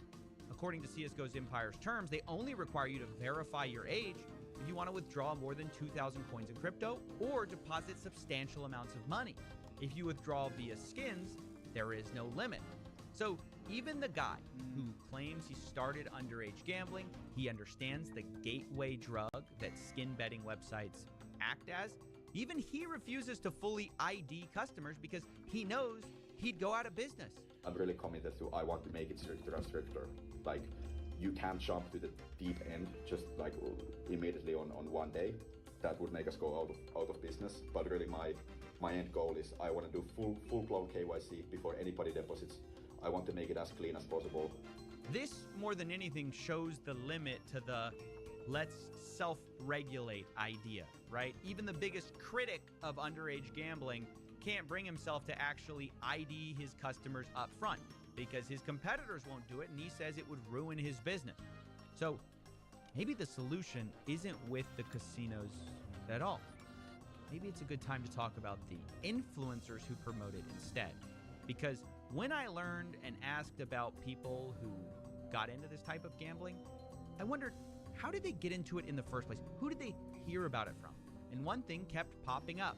According to CSGO's Empire's terms, they only require you to verify your age if you want to withdraw more than 2,000 coins in crypto or deposit substantial amounts of money. If you withdraw via skins, there is no limit. So even the guy who claims he started underage gambling, he understands the gateway drug that skin betting websites act as, even he refuses to fully ID customers because he knows he'd go out of business. I'm really committed to, I want to make it stricter and stricter. Like, you can't jump to the deep end just like immediately on one day. That would make us go out of business. But really my end goal is I want to do full-blown KYC before anybody deposits. I want to make it as clean as possible. This, more than anything, shows the limit to the let's self-regulate idea, right? Even the biggest critic of underage gambling can't bring himself to actually ID his customers up front because his competitors won't do it, and he says it would ruin his business. So maybe the solution isn't with the casinos at all. Maybe it's a good time to talk about the influencers who promote it instead. Because when I learned and asked about people who got into this type of gambling, I wondered, how did they get into it in the first place? Who did they hear about it from? And one thing kept popping up.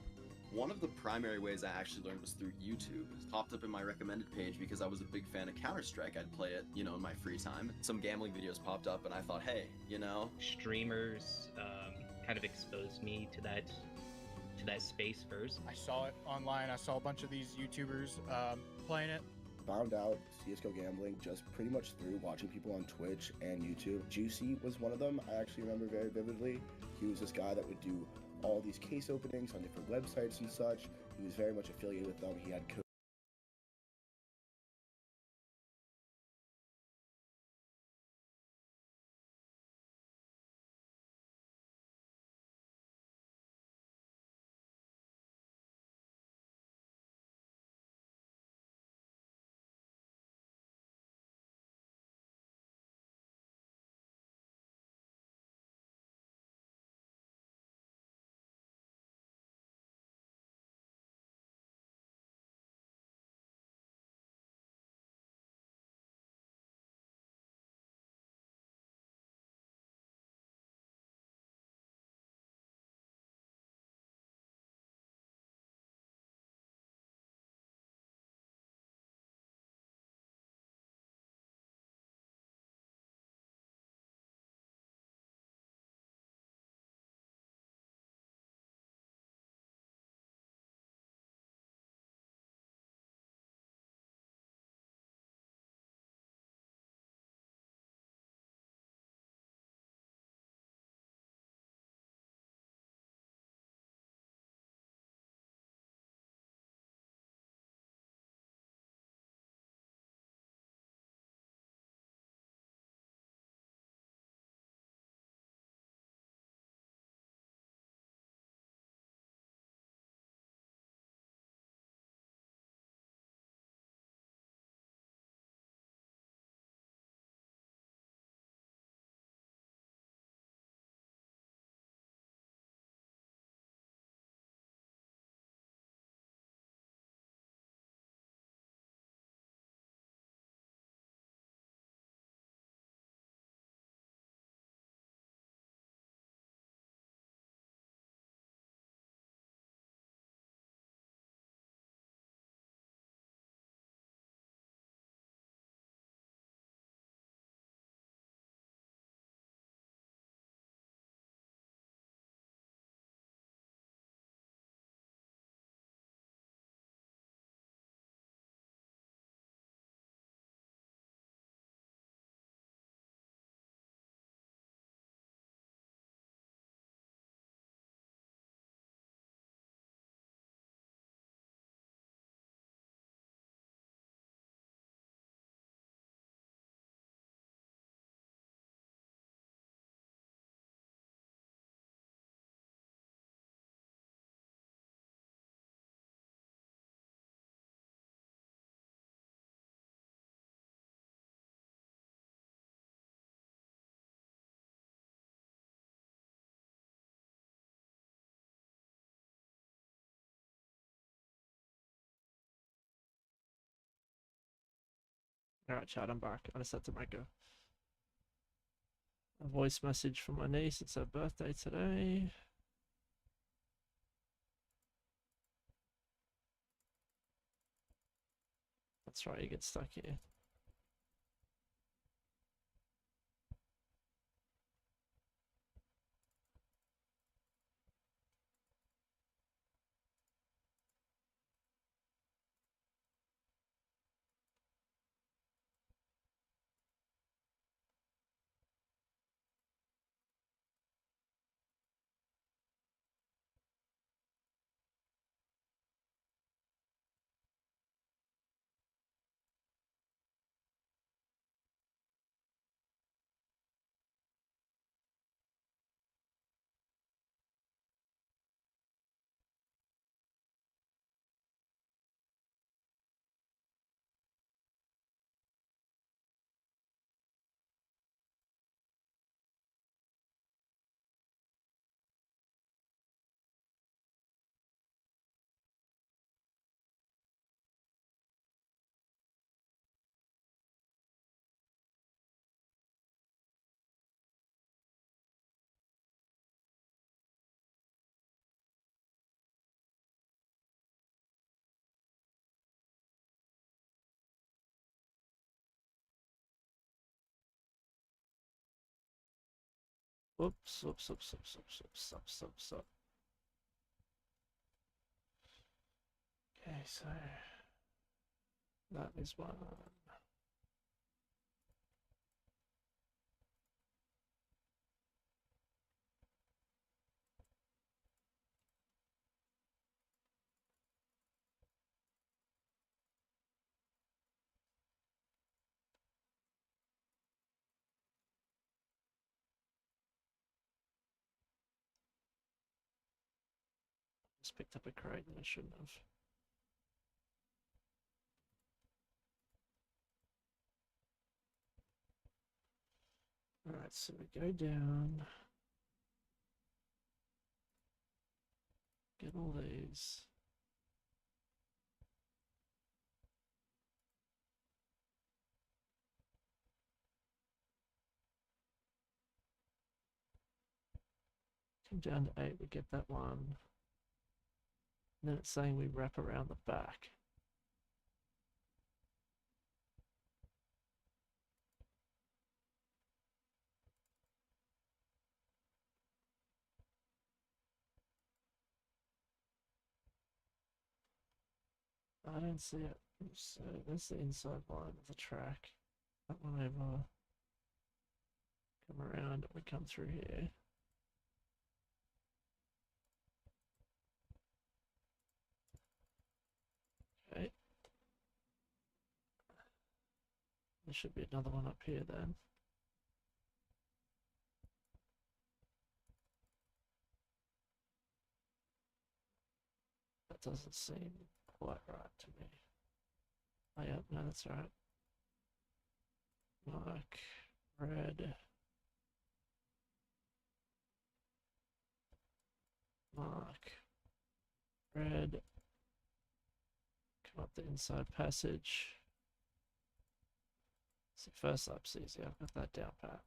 One of the primary ways I actually learned was through YouTube. It popped up in my recommended page because I was a big fan of Counter-Strike. I'd play it, in my free time. Some gambling videos popped up and I thought, hey, Streamers kind of exposed me to that space first. I saw it online. I saw a bunch of these YouTubers playing it. Found out CSGO gambling just pretty much through watching people on Twitch and YouTube. Juicy was one of them. I actually remember very vividly. He was this guy that would do all these case openings on different websites and such. He was very much affiliated with them. He had Alright, chat, I'm back. I just had to make a voice message from my niece. It's her birthday today. That's right, you get stuck here. Oops, oops, oops, oops, oops, oops, oops, oops, oops. Okay, so that is one. Just picked up a crate that I shouldn't have. Alright, so we go down. Get all these. Come down to 8, we get that one. And then it's saying we wrap around the back. I don't see it. So that's the inside line of the track. That one over. Come around and we come through here. Okay. There should be another one up here then. That doesn't seem quite right to me. Oh yeah, no, that's right. Mark, red. Mark, red. Come up the inside passage. See, first lap's easy. I've got that down pat.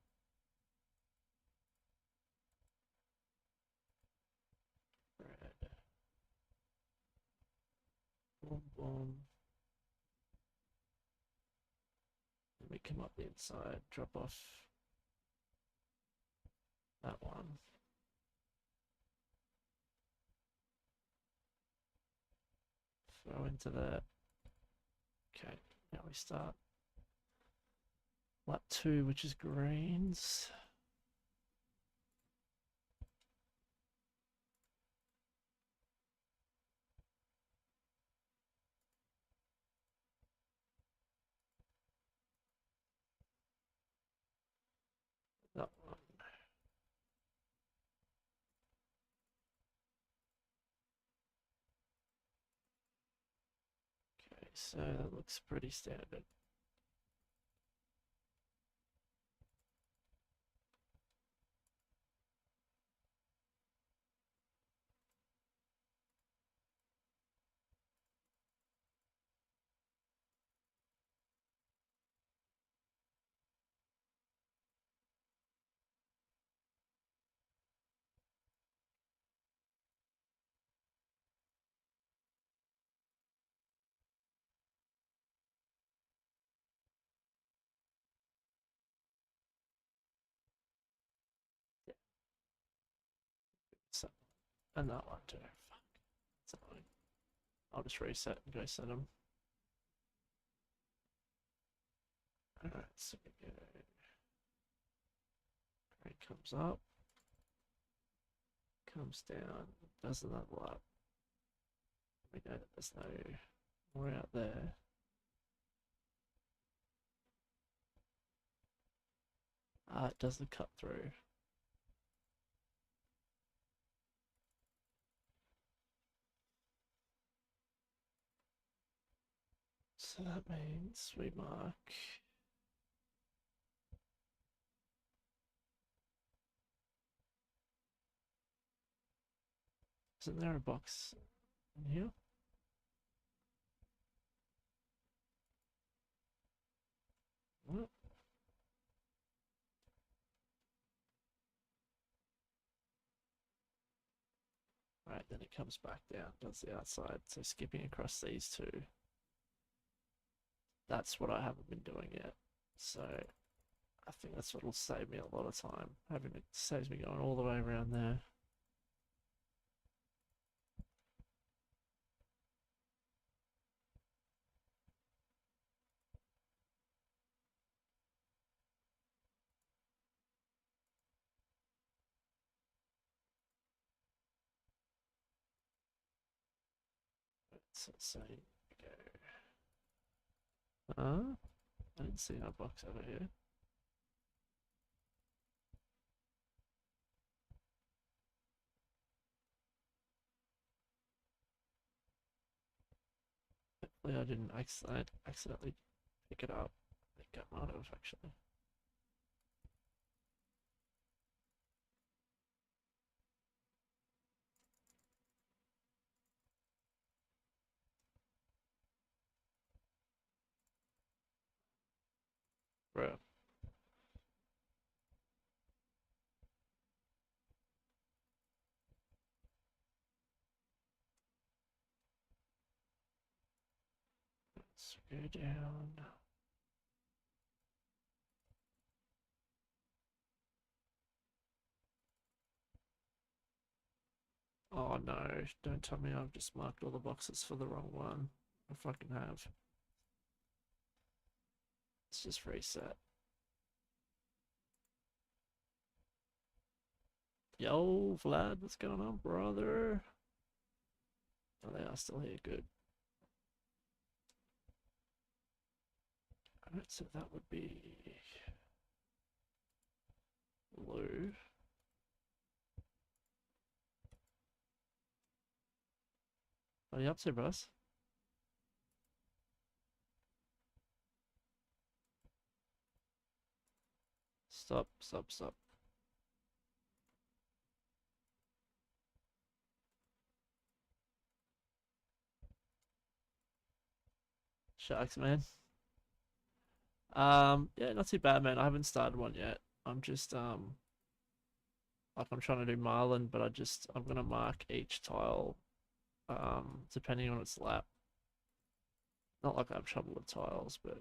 Red. Boom, boom. Then we come up the inside, drop off that one. Throw into that. Okay, now we start lap 2, which is greens. That one. Okay, so that looks pretty standard. And that one too. Fuck. That's annoying. I'll just reset and go set them. Alright, so we go. Crate comes up. Comes down. Does another lap. We know that there's no more out there. It doesn't cut through. So that means we mark. Isn't there a box in here? What? Right, then it comes back down, does the outside. So skipping across these two. That's what I haven't been doing yet. So I think that's what'll save me a lot of time. Having it saves me going all the way around there. So go. I didn't see no box over here. Hopefully I didn't accidentally pick it up. I think I might have actually. Bro. Let's go down. Oh no, don't tell me I've just marked all the boxes for the wrong one. I fucking have. Let's just reset. Yo, Vlad, what's going on, brother? Oh, they are still here, good. Alright, so that would be blue. What are you up to, boss? Stop, stop, stop. Sharks, man. Yeah, not too bad, man. I haven't started one yet. I'm just like I'm trying to do Marlin, but I'm gonna mark each tile depending on its lap. Not like I have trouble with tiles, but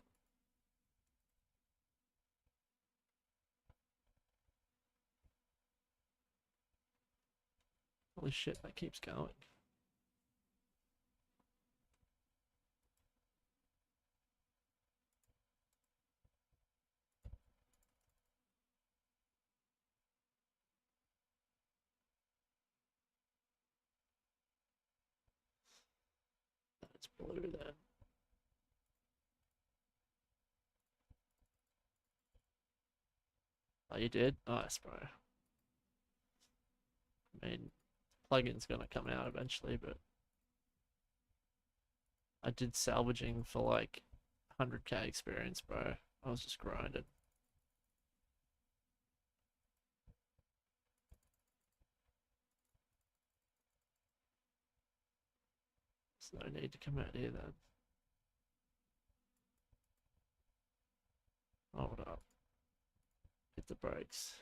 holy shit, that keeps going. That's blue then. Oh, you did? Nice, bro. I mean, plugin's gonna come out eventually, but I did salvaging for like 100k experience, bro. I was just grinding. There's no need to come out here then. Hold up. Hit the brakes.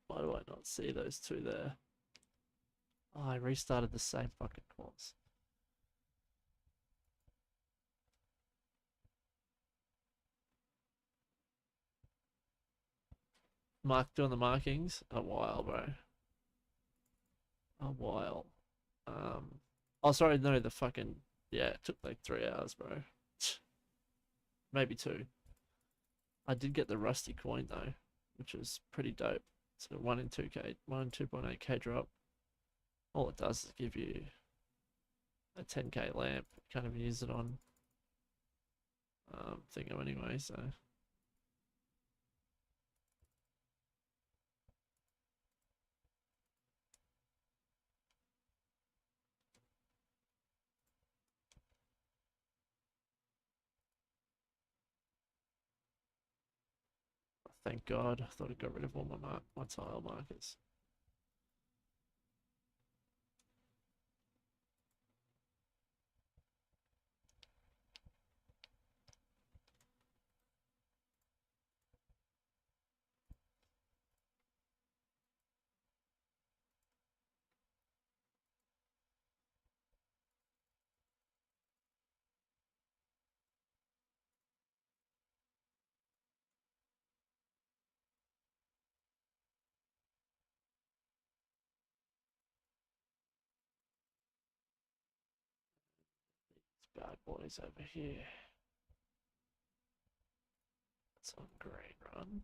Why do I not see those two there? Oh, I restarted the same fucking course. doing the markings? A while, bro. A while. Oh, sorry, no, the fucking, yeah, it took like 3 hours, bro. Maybe 2. I did get the rusty coin though, which was pretty dope. So 1 in 2k, 1 in 2.8k drop. All it does is give you a 10k lamp. You can't even use it on Thingo anyway, so. Thank God, I thought I got rid of all my tile markers. Bad boys over here. It's on green run.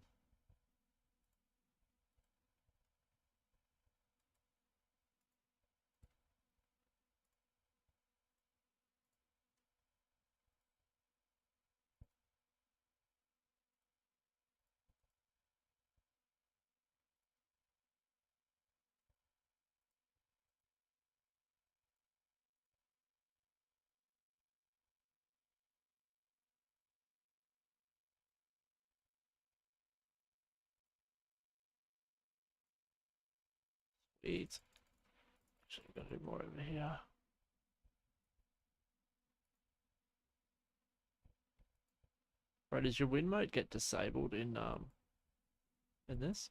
Sweet. Actually, gotta do more over here. Right, does your win mode get disabled in this?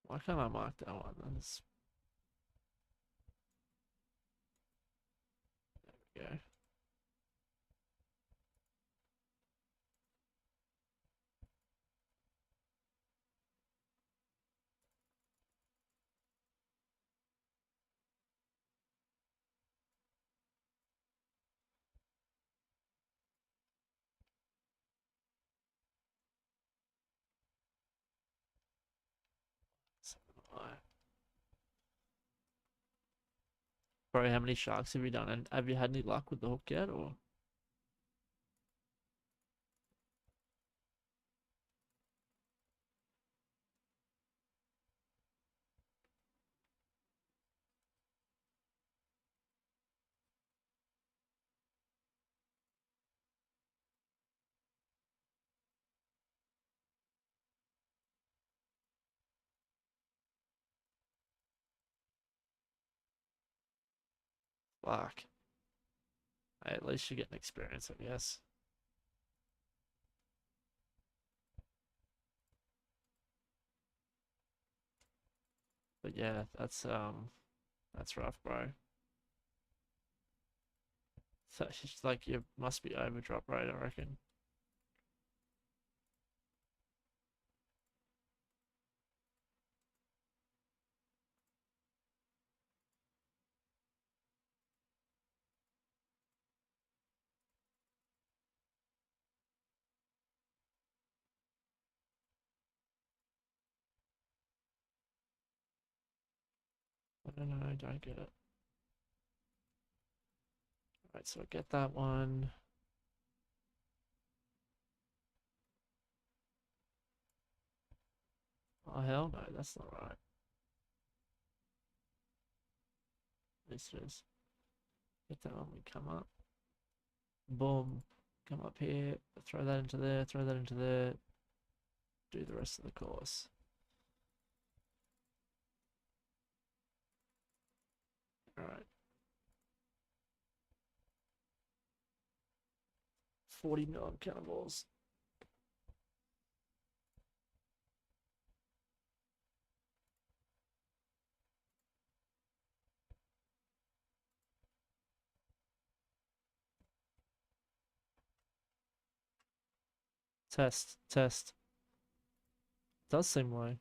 Why can't I mark that one? That's... There we go. Alright. Bro, how many sharks have you done? And have you had any luck with the hook yet, or? Fuck. Hey, at least you get an experience, I guess. But yeah, that's rough, bro. So it's like you must be over drop rate, I reckon. I don't know, I don't get it. Alright, so I get that one. Oh hell no, that's not right. This is. Get that one, we come up. Boom. Come up here, throw that into there, throw that into there. Do the rest of the course. Alright. 40 million cannonballs. Test. Does seem low.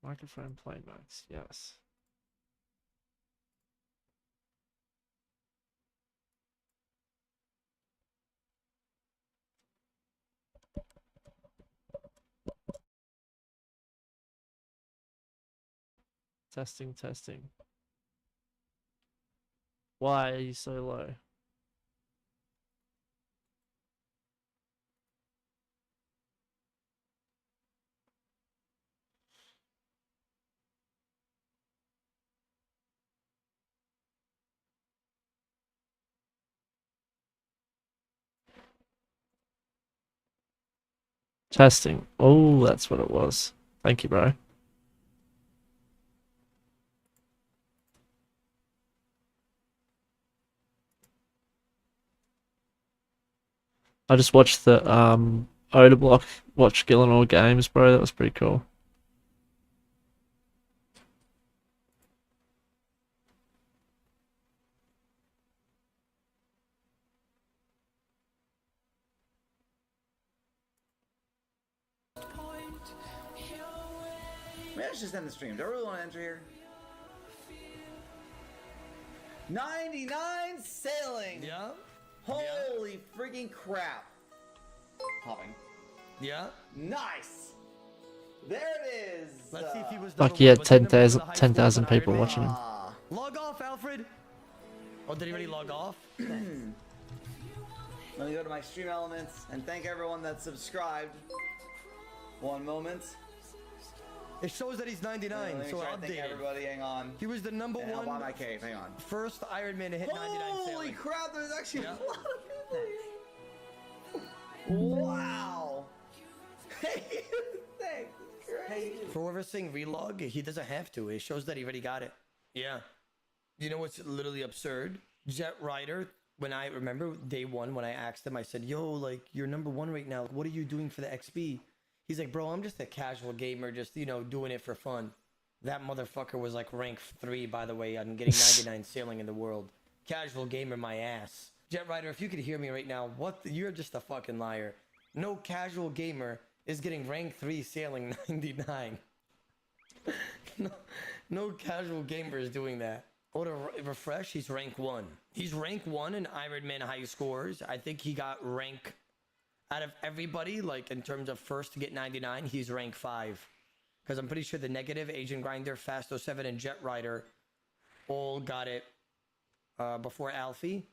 Microphone play max, yes. Testing. Why are you so low? Testing. Oh, that's what it was. Thank you, bro. I just watched the Oda Block watch Gillenor games, bro. That was pretty cool. Maybe I should just end the stream. Do I really want to enter here? 99 sailing! Yeah. Holy freaking crap. Popping. Yeah. Nice! There it is! Let's see if he was Fuck yeah, 10,000 people watching him. Log off, Alfred! Oh, did he already log off? Let me go to my stream elements and thank everyone that subscribed. One moment. It shows that he's 99, Let me so try to thank updated. everybody, hang on. He was the number And I'll one. buy my cave, hang on. First Iron Man to hit 99 Holy sailing. crap, there's actually a lot of people. Wow. Thanks. Great. For whoever saying relog, he doesn't have to. It shows that he already got it. Yeah. You know what's literally absurd? Jet Rider, when I remember day one, when I asked him, I said, yo, like, you're number one right now. What are you doing for the XP? He's like, bro, I'm just a casual gamer, just, you know, doing it for fun. That motherfucker was like rank 3, by the way, on getting 99 sailing in the world. Casual gamer, my ass. Jet Rider, if you could hear me right now, you're just a fucking liar. No casual gamer is getting rank 3 sailing 99. no casual gamer is doing that. Oh, to refresh, he's rank 1. He's rank 1 in Iron Man high scores. I think he got rank... Out of everybody, like in terms of first to get 99, he's rank 5. Because I'm pretty sure the negative, Agent Grinder, Fast 07, and Jet Rider all got it before Alfie.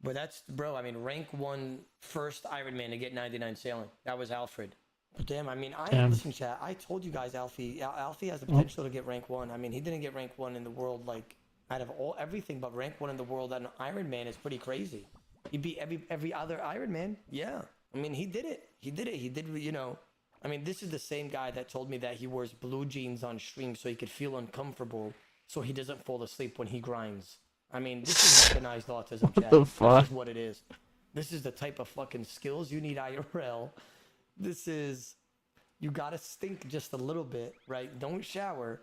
But that's, bro, I mean, rank 1 first Iron Man to get 99 sailing. That was Alfred. But damn, I mean, listen, chat, I told you guys Alfie has the potential to get rank 1. I mean, he didn't get rank 1 in the world, like, out of everything but rank 1 in the world, and Iron Man is pretty crazy. He beat every other Iron Man. Yeah. I mean, he did it. He did, you know. I mean, this is the same guy that told me that he wears blue jeans on stream so he could feel uncomfortable so he doesn't fall asleep when he grinds. I mean, this is recognized autism, chat. What the fuck? This is what it is. This is the type of fucking skills you need IRL. This is... You gotta stink just a little bit, right? Don't shower.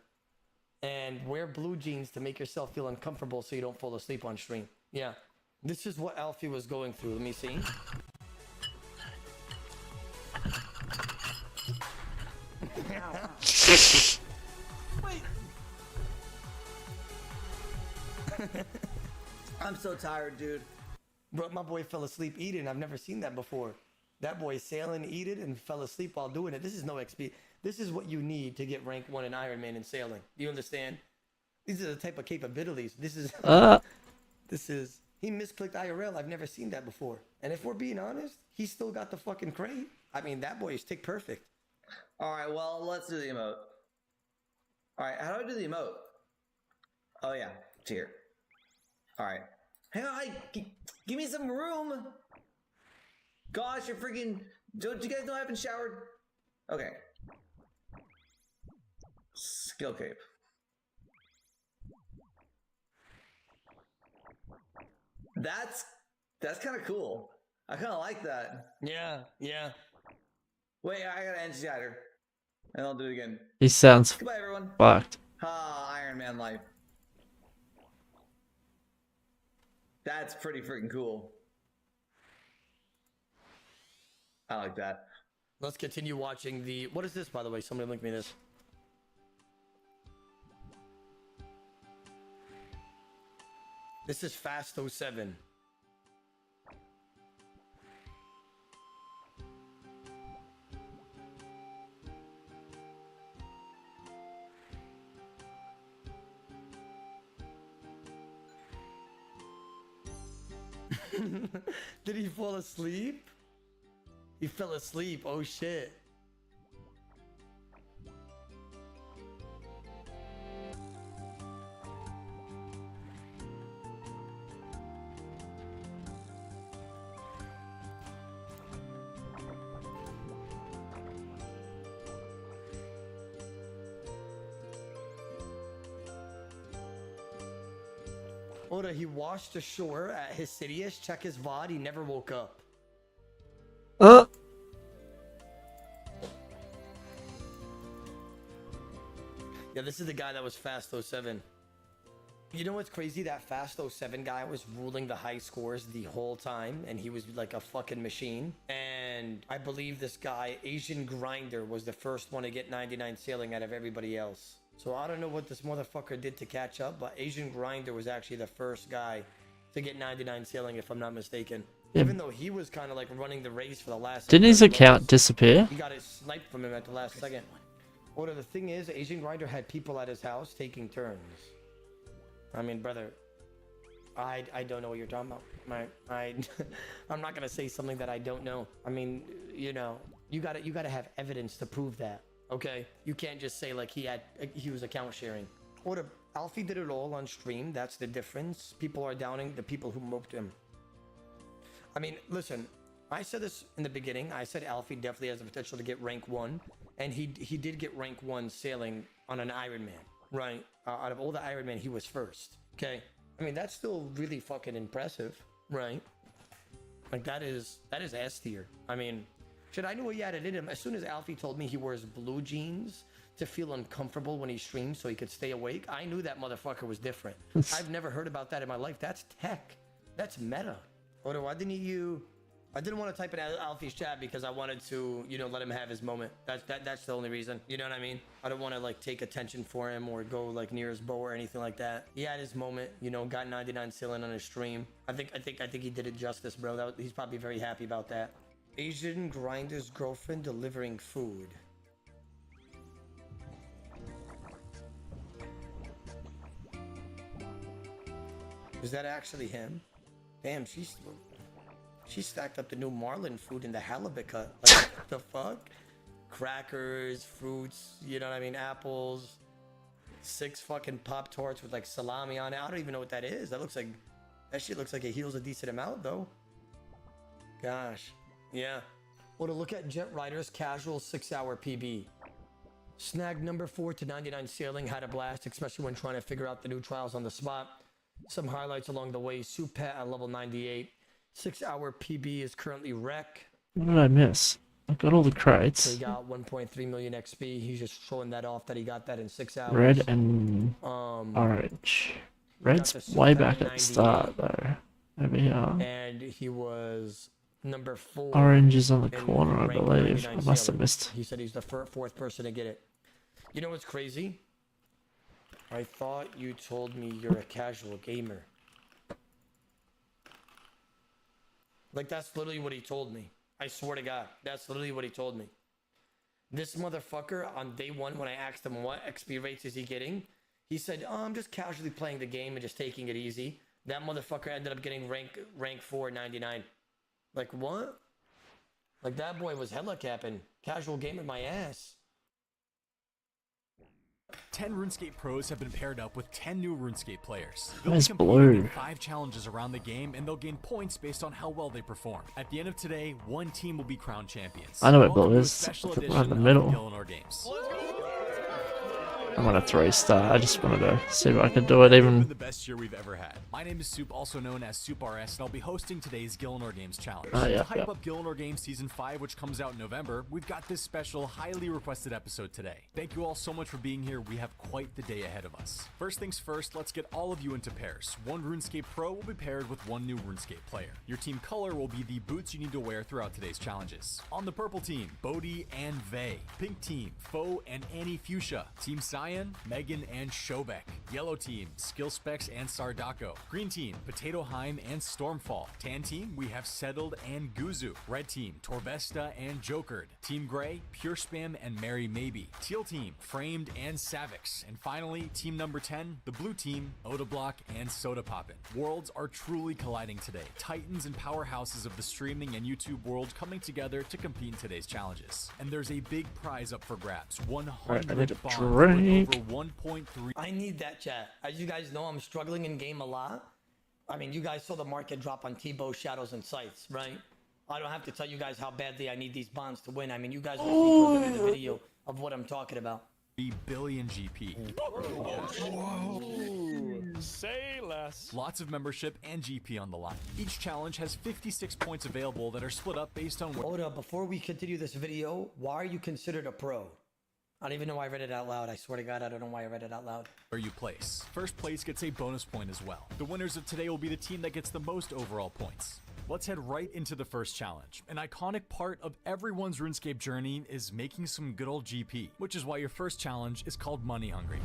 And wear blue jeans to make yourself feel uncomfortable so you don't fall asleep on stream. Yeah. This is what Alfie was going through. Let me see. Wait. I'm so tired, dude. Bro, my boy fell asleep eating. I've never seen that before. That boy sailing, eating, and fell asleep while doing it. This is no XP. This is what you need to get rank 1 in Iron Man in sailing. Do you understand? These are the type of capabilities. This is... This is... He misclicked IRL. I've never seen that before. And if we're being honest, he still got the fucking crate. I mean, that boy is tick perfect. Alright, well, let's do the emote. Alright, how do I do the emote? Oh, yeah. It's here. Alright. Hang on, give me some room! Gosh, you're freaking... Don't you guys know I haven't showered? Okay. Skill cape. That's kind of cool. I kind of like that. Yeah, yeah. Wait, I got an energy hider. And I'll do it again. He sounds Goodbye, everyone. fucked. Iron Man life. That's pretty freaking cool. I like that. Let's continue watching the... What is this, by the way? Somebody link me this. This is Fast 07. Did he fall asleep? He fell asleep. Oh shit. Oda, he washed ashore at his city-ish, check his VOD, he never woke up. Yeah, this is the guy that was Fast 07. You know what's crazy? That Fast 07 guy was ruling the high scores the whole time, and he was like a fucking machine. And I believe this guy, Asian Grinder, was the first one to get 99 sailing out of everybody else. So I don't know what this motherfucker did to catch up, but Asian Grinder was actually the first guy to get 99 sailing, if I'm not mistaken. Yeah. Even though he was kind of like running the race for the last... Didn't his account disappear? He got it sniped from him at the last second. Well, the thing is, Asian Grinder had people at his house taking turns. I mean, brother, I don't know what you're talking about. I'm not gonna say something that I don't know. I mean, you know, you gotta have evidence to prove that. Okay, you can't just say like he was account sharing. Or Alfie did it all on stream. That's the difference. People are downing the people who moped him. I mean, listen, I said this in the beginning. I said Alfie definitely has the potential to get rank 1, and he did get rank 1 sailing on an Ironman, right? Out of all the Ironman, he was first. Okay, I mean that's still really fucking impressive, right? Like that is S tier. I mean. Shit, I knew what he had it in him. As soon as Alfie told me he wears blue jeans to feel uncomfortable when he streams so he could stay awake, I knew that motherfucker was different. I've never heard about that in my life. That's tech. That's meta. Odo, why didn't you... I didn't want to type it in Alfie's chat because I wanted to, you know, let him have his moment. That's the only reason. You know what I mean? I don't want to, like, take attention for him or go, like, near his bow or anything like that. He had his moment, you know, got 99 sailing on his stream. I think he did it justice, bro. He's probably very happy about that. Asian Grinder's girlfriend delivering food. Is that actually him? Damn, she stacked up the new Marlin food in the halibut cut. Like, what the fuck? Crackers, fruits, you know what I mean? Apples. 6 fucking Pop-Tarts with like salami on it. I don't even know what that is. That shit looks like it heals a decent amount though. Gosh. Yeah. Well, to look at Jet Rider's casual 6-hour PB. Snagged number 4 to 99 sailing, had a blast, especially when trying to figure out the new trials on the spot. Some highlights along the way. Supet at level 98. 6-hour PB is currently wreck. What did I miss? I got all the crates. So he got 1.3 million XP. He's just showing that off that he got that in 6 hours. Red and orange. Red's way back at the start though. Over here. And he was number 4. Orange is on the corner, I believe. I must have missed. He said he's the 4th person to get it. You know what's crazy? I thought you told me you're a casual gamer. Like, that's literally what he told me. I swear to God, that's literally what he told me. This motherfucker, on day 1, when I asked him what XP rates is he getting, he said, oh, I'm just casually playing the game and just taking it easy. That motherfucker ended up getting rank 4 99. Like, what? Like, that boy was hella capping. Casual gamer my ass. 10 RuneScape pros have been paired up with 10 new RuneScape players. That They'll be is competing blue. in 5 challenges around the game, and they'll gain points based on how well they perform. At the end of today, one team will be crowned champions. I know what Welcome blue to a is. special It's edition right in the of middle. Gillinor Games. I'm gonna 3-star. I just wanted to see if I could do it even. The best year we've ever had. My name is Soup, also known as OSRS, and I'll be hosting today's Gillinor Games Challenge. Yeah, to hype up Gillinor Games Season 5, which comes out in November, we've got this special, highly requested episode today. Thank you all so much for being here. We have quite the day ahead of us. First things first, let's get all of you into pairs. One RuneScape Pro will be paired with one new RuneScape player. Your team color will be the boots you need to wear throughout today's challenges. On the purple team, Bodhi and Vey. Pink team, Foe and Annie Fuchsia. Team Cyan, Megan and Shobek. Yellow team, Skill Specs and Sardako. Green team, Potato Heim and Stormfall. Tan team, we have Settled and Guzu. Red team, Torvesta and Jokered. Team Gray, Pure Spam and Mary Maybe. Teal team, Framed and Savix. And finally, team number 10, the blue team, Oda Block and Soda Poppin'. Worlds are truly colliding today. Titans and powerhouses of the streaming and YouTube world coming together to compete in today's challenges. And there's a big prize up for grabs. 100 bombs worth over 1.3. I need that, chat. As you guys know, I'm struggling in game a lot. I mean, you guys saw the market drop on T-Bow, Shadows, and Sights, right? I don't have to tell you guys how badly I need these bonds to win. I mean, you guys will see in the video of what I'm talking about. 3 billion GP. Whoa. Say less. Lots of membership and GP on the line. Each challenge has 56 points available that are split up based on what... Oda, before we continue this video, why are you considered a pro? I don't even know why I read it out loud. I swear to God, I don't know why I read it out loud. Where you place. First place gets a bonus point as well. The winners of today will be the team that gets the most overall points. Let's head right into the first challenge. An iconic part of everyone's RuneScape journey is making some good old GP, which is why your first challenge is called Money Hungry.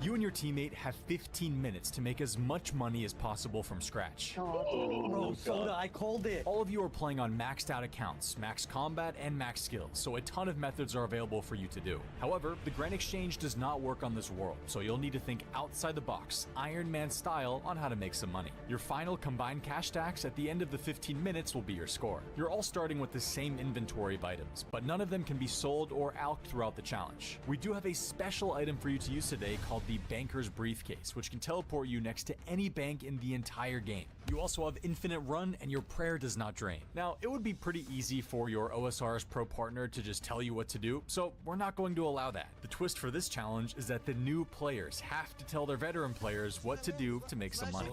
You and your teammate have 15 minutes to make as much money as possible from scratch. Bro, Soda, I called it. All of you are playing on maxed out accounts, max combat, and max skills, so a ton of methods are available for you to do. However, the Grand Exchange does not work on this world, so you'll need to think outside the box, Iron Man style, on how to make some money. Your final combined cash stacks at the end of the 15 minutes will be your score. You're all starting with the same inventory of items, but none of them can be sold or alked throughout the challenge. We do have a special item for you to use today called the Banker's Briefcase, which can teleport you next to any bank in the entire game. You also have infinite run, and your prayer does not drain. Now, it would be pretty easy for your OSRS Pro partner to just tell you what to do, so we're not going to allow that. The twist for this challenge is that the new players have to tell their veteran players what to do to make some money.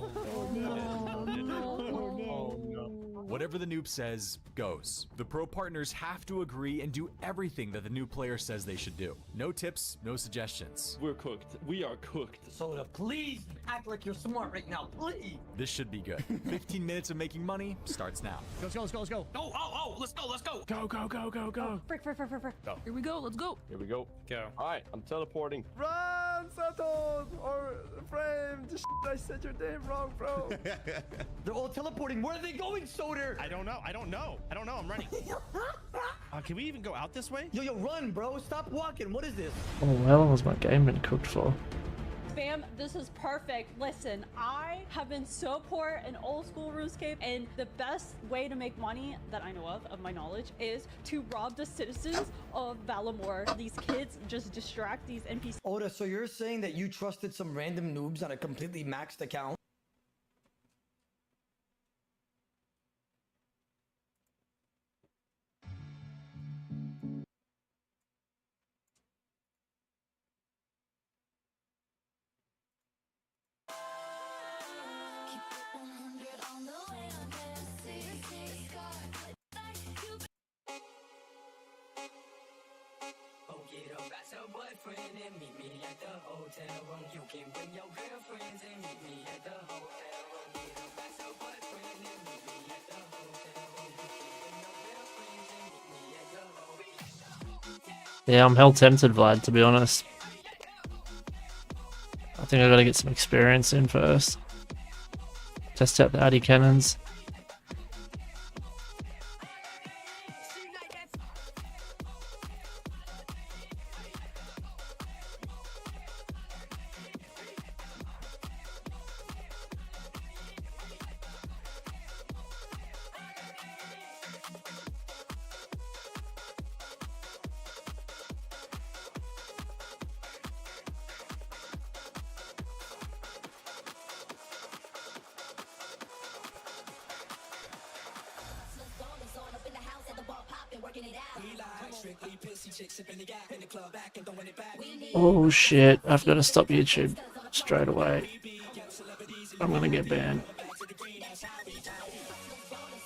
Whatever the noob says, goes. The pro partners have to agree and do everything that the new player says they should do. No tips, no suggestions. We're cooked. We are cooked. Soda, please act like you're smart right now, please. This should be good. 15 minutes of making money starts now. Let's go, let's go, let's go. Let's go, let's go. Go, go, go, go, go. Frick. Go. Here we go, let's go. Here we go. Go. Alright, I'm teleporting. Run, Settled! Or Frame, just I said your name wrong, bro. They're all teleporting. Where are they going, Soda? I don't know. I'm running. Can we even go out this way? Yo, run, bro. Stop walking. What is this? Oh, how long has my game been cooked for? Spam, this is perfect. Listen, I have been so poor in old school RuneScape, and the best way to make money that I know of my knowledge, is to rob the citizens of Valamore. These kids just distract these NPCs. Oda, so you're saying that you trusted some random noobs on a completely maxed account? Yeah, I'm hell tempted, Vlad, to be honest. I think I gotta get some experience in first. Test out the Addy cannons. Oh shit, I've got to stop YouTube straight away. I'm gonna get banned.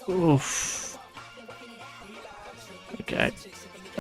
Oof. Okay.